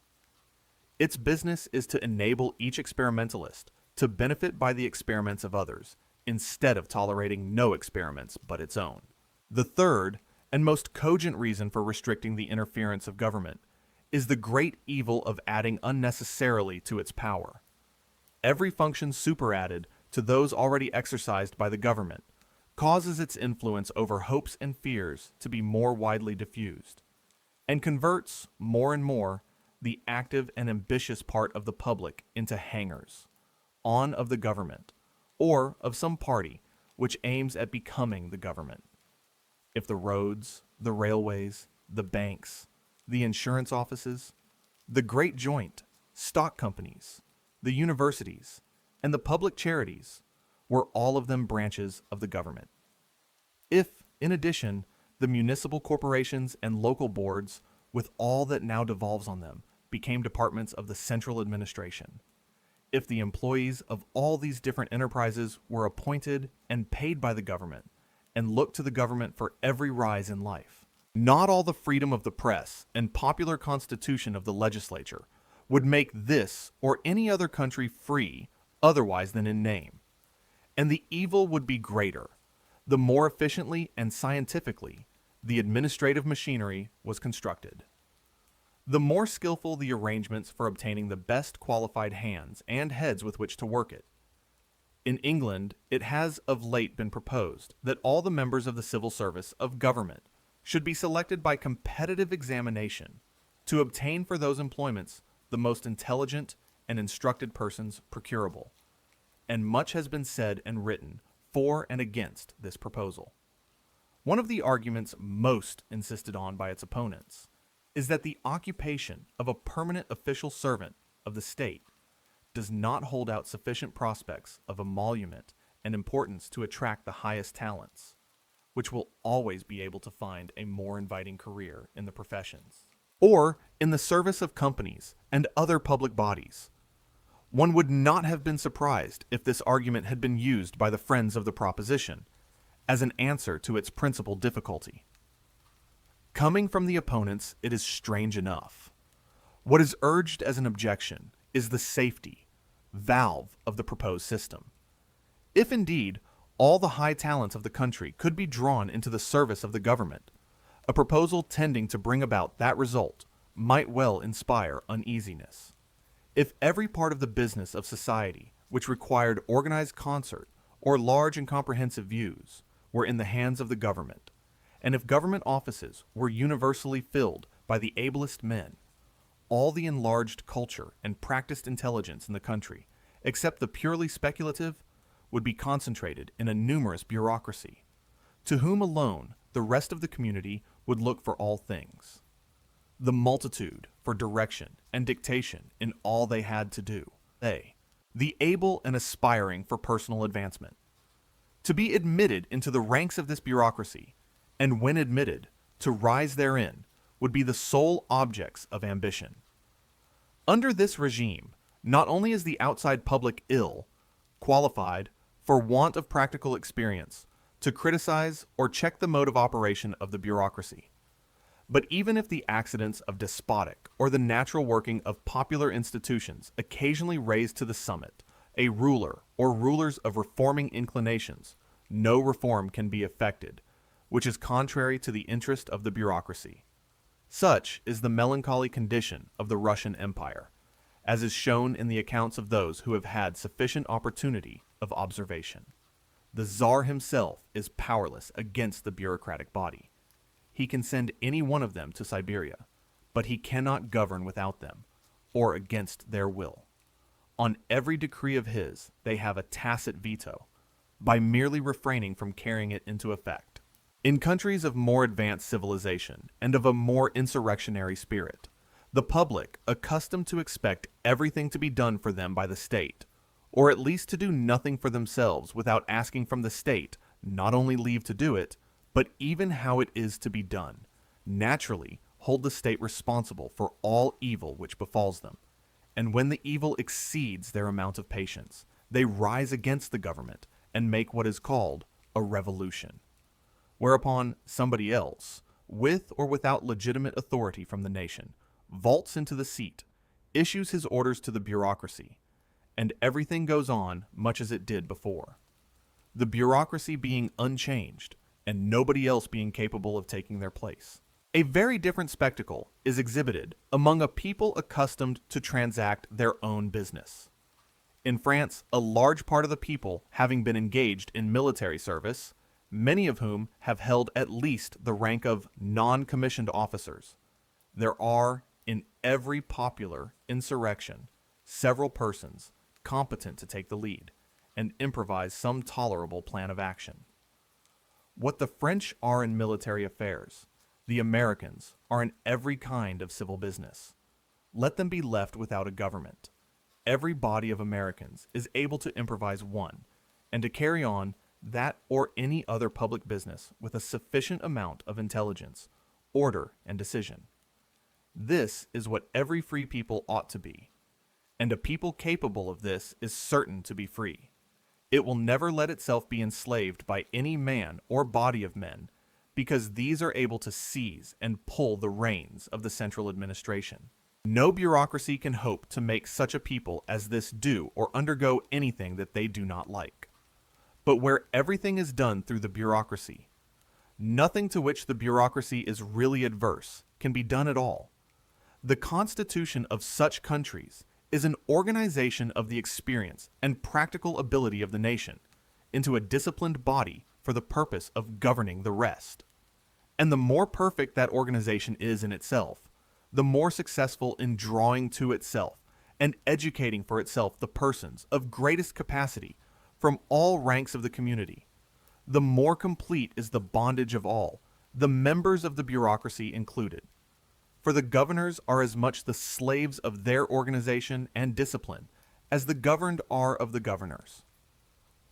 Its business is to enable each experimentalist to benefit by the experiments of others, instead of tolerating no experiments but its own. The third and most cogent reason for restricting the interference of government is the great evil of adding unnecessarily to its power. Every function superadded to those already exercised by the government causes its influence over hopes and fears to be more widely diffused, and converts, more and more, the active and ambitious part of the public into hangers on of the government, or of some party which aims at becoming the government. If the roads, the railways, the banks, the insurance offices, the great joint, stock companies, the universities, and the public charities were all of them branches of the government. If, in addition, the municipal corporations and local boards, with all that now devolves on them, became departments of the central administration. If the employees of all these different enterprises were appointed and paid by the government and looked to the government for every rise in life, not all the freedom of the press and popular constitution of the legislature would make this or any other country free otherwise than in name. And the evil would be greater, the more efficiently and scientifically the administrative machinery was constructed. The more skillful the arrangements for obtaining the best qualified hands and heads with which to work it. In England, it has of late been proposed that all the members of the civil service of government should be selected by competitive examination to obtain for those employments the most intelligent and instructed persons procurable. And much has been said and written for and against this proposal. One of the arguments most insisted on by its opponents is that the occupation of a permanent official servant of the state does not hold out sufficient prospects of emolument and importance to attract the highest talents, which will always be able to find a more inviting career in the professions, or in the service of companies and other public bodies. One would not have been surprised if this argument had been used by the friends of the proposition as an answer to its principal difficulty. Coming from the opponents, it is strange enough. What is urged as an objection is the safety valve of the proposed system. If indeed all the high talents of the country could be drawn into the service of the government, a proposal tending to bring about that result might well inspire uneasiness. If every part of the business of society which required organized concert or large and comprehensive views were in the hands of the government, and if government offices were universally filled by the ablest men, all the enlarged culture and practiced intelligence in the country, except the purely speculative, would be concentrated in a numerous bureaucracy, to whom alone the rest of the community would look for all things. The multitude for direction and dictation in all they had to do. They, the able and aspiring for personal advancement. To be admitted into the ranks of this bureaucracy, and when admitted, to rise therein, would be the sole objects of ambition. Under this regime, not only is the outside public ill qualified, for want of practical experience, to criticize or check the mode of operation of the bureaucracy, but even if the accidents of despotic or the natural working of popular institutions occasionally raise to the summit a ruler or rulers of reforming inclinations, no reform can be effected which is contrary to the interest of the bureaucracy. Such is the melancholy condition of the Russian Empire, as is shown in the accounts of those who have had sufficient opportunity of observation. The Tsar himself is powerless against the bureaucratic body. He can send any one of them to Siberia, but he cannot govern without them, or against their will. On every decree of his, they have a tacit veto, by merely refraining from carrying it into effect. In countries of more advanced civilization and of a more insurrectionary spirit, the public, accustomed to expect everything to be done for them by the state, or at least to do nothing for themselves without asking from the state not only leave to do it, but even how it is to be done, naturally hold the state responsible for all evil which befalls them, and when the evil exceeds their amount of patience, they rise against the government and make what is called a revolution. Whereupon somebody else, with or without legitimate authority from the nation, vaults into the seat, issues his orders to the bureaucracy, and everything goes on much as it did before. The bureaucracy being unchanged, and nobody else being capable of taking their place. A very different spectacle is exhibited among a people accustomed to transact their own business. In France, a large part of the people having been engaged in military service, many of whom have held at least the rank of non-commissioned officers, there are, in every popular insurrection, several persons competent to take the lead and improvise some tolerable plan of action. What the French are in military affairs, the Americans are in every kind of civil business. Let them be left without a government. Every body of Americans is able to improvise one, and to carry on that or any other public business with a sufficient amount of intelligence, order, and decision. This is what every free people ought to be, and a people capable of this is certain to be free. It will never let itself be enslaved by any man or body of men, because these are able to seize and pull the reins of the central administration. No bureaucracy can hope to make such a people as this do or undergo anything that they do not like. But where everything is done through the bureaucracy, nothing to which the bureaucracy is really adverse can be done at all. The constitution of such countries is an organization of the experience and practical ability of the nation into a disciplined body for the purpose of governing the rest. And the more perfect that organization is in itself, the more successful in drawing to itself and educating for itself the persons of greatest capacity from all ranks of the community, the more complete is the bondage of all, the members of the bureaucracy included. For the governors are as much the slaves of their organization and discipline as the governed are of the governors.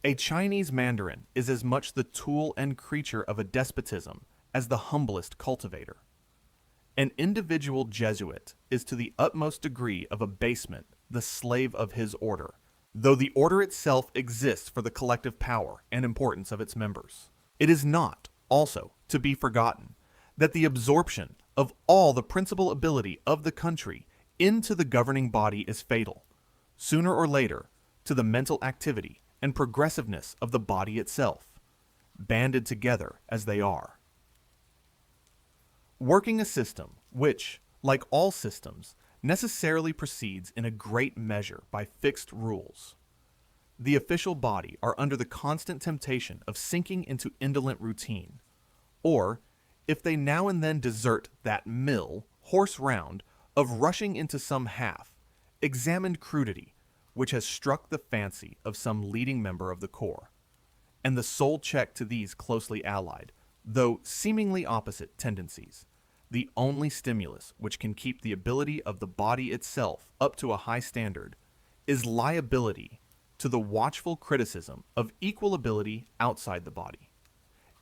A Chinese mandarin is as much the tool and creature of a despotism as the humblest cultivator. An individual Jesuit is to the utmost degree of abasement the slave of his order, though the order itself exists for the collective power and importance of its members. It is not, also, to be forgotten that the absorption of all the principal ability of the country into the governing body is fatal, sooner or later, to the mental activity and progressiveness of the body itself, banded together as they are. Working a system which, like all systems, necessarily proceeds in a great measure by fixed rules. The official body are under the constant temptation of sinking into indolent routine, or, if they now and then desert that mill, horse round, of rushing into some half-examined crudity which has struck the fancy of some leading member of the corps, and the sole check to these closely allied, though seemingly opposite tendencies, the only stimulus which can keep the ability of the body itself up to a high standard, is liability to the watchful criticism of equal ability outside the body.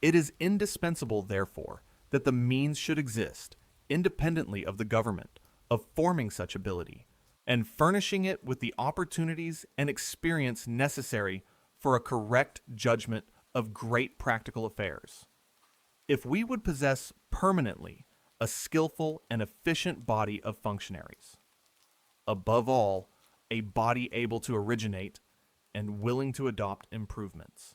It is indispensable, therefore, that the means should exist, independently of the government, of forming such ability, and furnishing it with the opportunities and experience necessary for a correct judgment of great practical affairs. If we would possess permanently a skillful and efficient body of functionaries, above all, a body able to originate and willing to adopt improvements.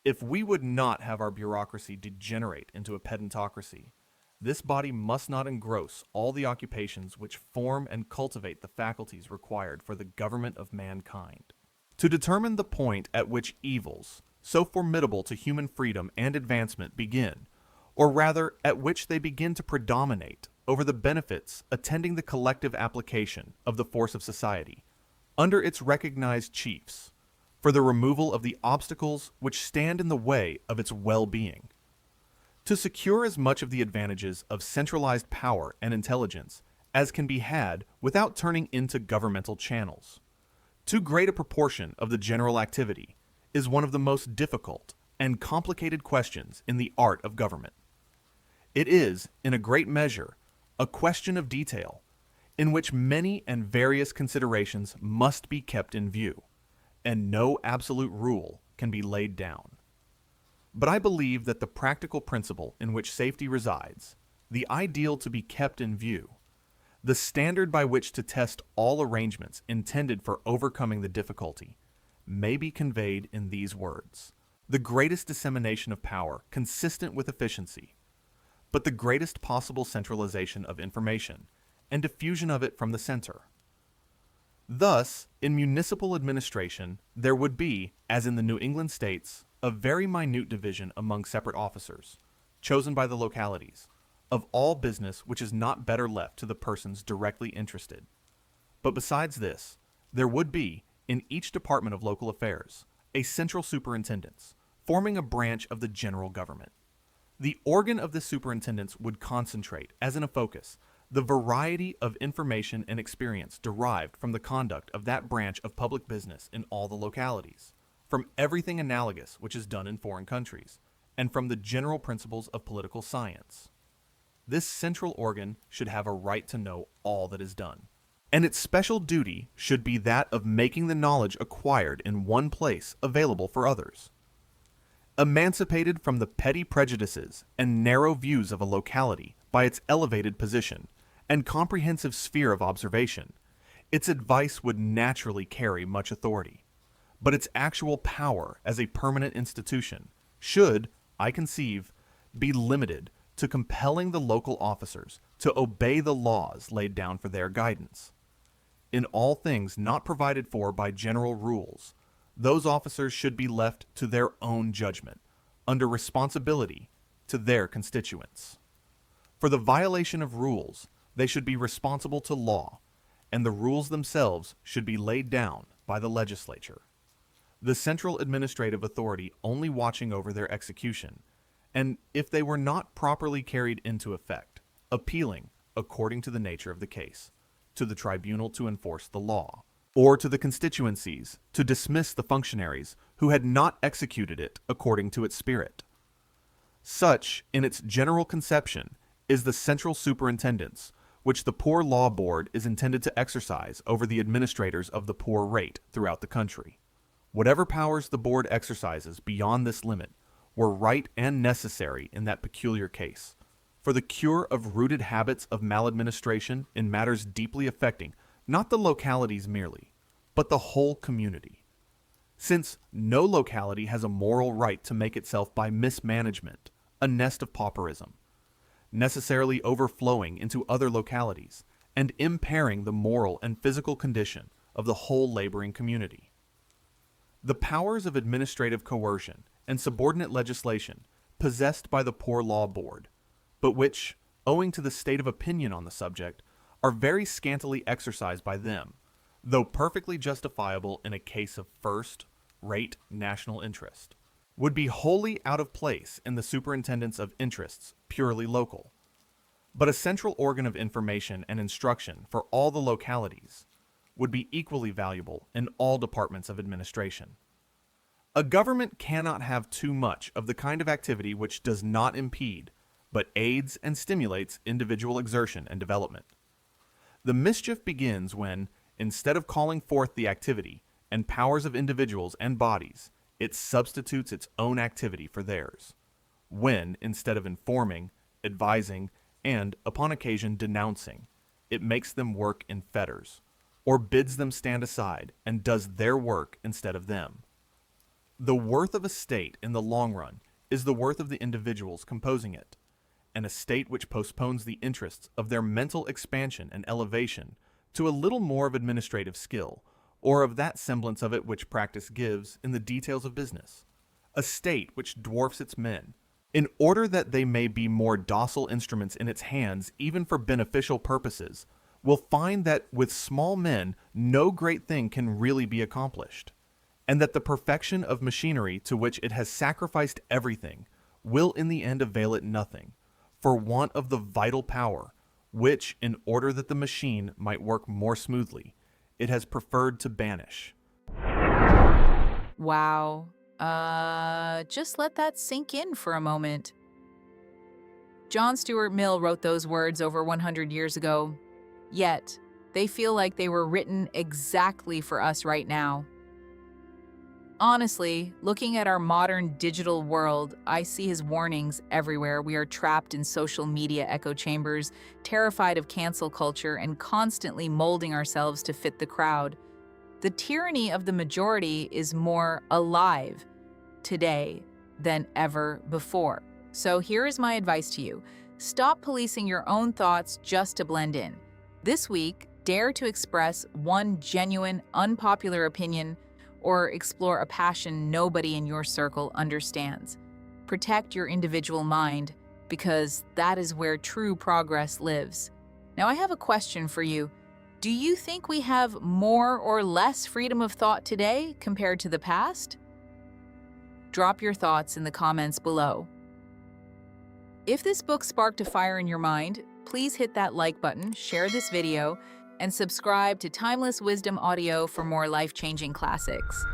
If we would not have our bureaucracy degenerate into a pedantocracy, this body must not engross all the occupations which form and cultivate the faculties required for the government of mankind. To determine the point at which evils, so formidable to human freedom and advancement, begin, or rather at which they begin to predominate over the benefits attending the collective application of the force of society, under its recognized chiefs, for the removal of the obstacles which stand in the way of its well-being. To secure as much of the advantages of centralized power and intelligence as can be had without turning into governmental channels. Too great a proportion of the general activity is one of the most difficult and complicated questions in the art of government. It is, in a great measure, a question of detail, in which many and various considerations must be kept in view, and no absolute rule can be laid down. But I believe that the practical principle in which safety resides, the ideal to be kept in view, the standard by which to test all arrangements intended for overcoming the difficulty, may be conveyed in these words: the greatest dissemination of power consistent with efficiency, but the greatest possible centralization of information and diffusion of it from the center. Thus, in municipal administration, there would be, as in the New England states, a very minute division among separate officers, chosen by the localities, of all business which is not better left to the persons directly interested. But besides this, there would be, in each department of local affairs, a central superintendence, forming a branch of the general government. The organ of this superintendence would concentrate, as in a focus, the variety of information and experience derived from the conduct of that branch of public business in all the localities, from everything analogous which is done in foreign countries, and from the general principles of political science. this central organ should have a right to know all that is done. And its special duty should be that of making the knowledge acquired in one place available for others. Emancipated from the petty prejudices and narrow views of a locality by its elevated position and comprehensive sphere of observation, its advice would naturally carry much authority. But its actual power as a permanent institution should, I conceive, be limited to compelling the local officers to obey the laws laid down for their guidance. In all things not provided for by general rules, those officers should be left to their own judgment, under responsibility to their constituents. For the violation of rules, they should be responsible to law, and the rules themselves should be laid down by the legislature, the central administrative authority only watching over their execution, and if they were not properly carried into effect, appealing, according to the nature of the case, to the tribunal to enforce the law, or to the constituencies to dismiss the functionaries who had not executed it according to its spirit. Such, in its general conception, is the central superintendence which the Poor Law Board is intended to exercise over the administrators of the poor rate throughout the country. Whatever powers the board exercises beyond this limit were right and necessary in that peculiar case, for the cure of rooted habits of maladministration in matters deeply affecting not the localities merely, but the whole community. Since no locality has a moral right to make itself by mismanagement a nest of pauperism, necessarily overflowing into other localities and impairing the moral and physical condition of the whole laboring community. The powers of administrative coercion and subordinate legislation possessed by the Poor Law Board, but which, owing to the state of opinion on the subject, are very scantily exercised by them, though perfectly justifiable in a case of first-rate national interest, would be wholly out of place in the superintendence of interests purely local. But a central organ of information and instruction for all the localities would be equally valuable in all departments of administration. A government cannot have too much of the kind of activity which does not impede, but aids and stimulates individual exertion and development. The mischief begins when, instead of calling forth the activity and powers of individuals and bodies, it substitutes its own activity for theirs. When, instead of informing, advising, and, upon occasion, denouncing, it makes them work in fetters, or bids them stand aside and does their work instead of them. The worth of a state in the long run is the worth of the individuals composing it, and a state which postpones the interests of their mental expansion and elevation to a little more of administrative skill, or of that semblance of it which practice gives in the details of business, a state which dwarfs its men, in order that they may be more docile instruments in its hands even for beneficial purposes, will find that with small men no great thing can really be accomplished, and that the perfection of machinery to which it has sacrificed everything will in the end avail it nothing, for want of the vital power, which, in order that the machine might work more smoothly, it has preferred to banish. Wow. Just let that sink in for a moment. John Stuart Mill wrote those words over 100 years ago, yet they feel like they were written exactly for us right now. Honestly, looking at our modern digital world, I see his warnings everywhere. We are trapped in social media echo chambers, terrified of cancel culture, and constantly molding ourselves to fit the crowd. The tyranny of the majority is more alive today than ever before. So here is my advice to you. Stop policing your own thoughts just to blend in. This week, dare to express one genuine, unpopular opinion or explore a passion nobody in your circle understands. Protect your individual mind, because that is where true progress lives. Now, I have a question for you. Do you think we have more or less freedom of thought today compared to the past? Drop your thoughts in the comments below. If this book sparked a fire in your mind, please hit that like button, share this video, and subscribe to Timeless Wisdom Audio for more life-changing classics.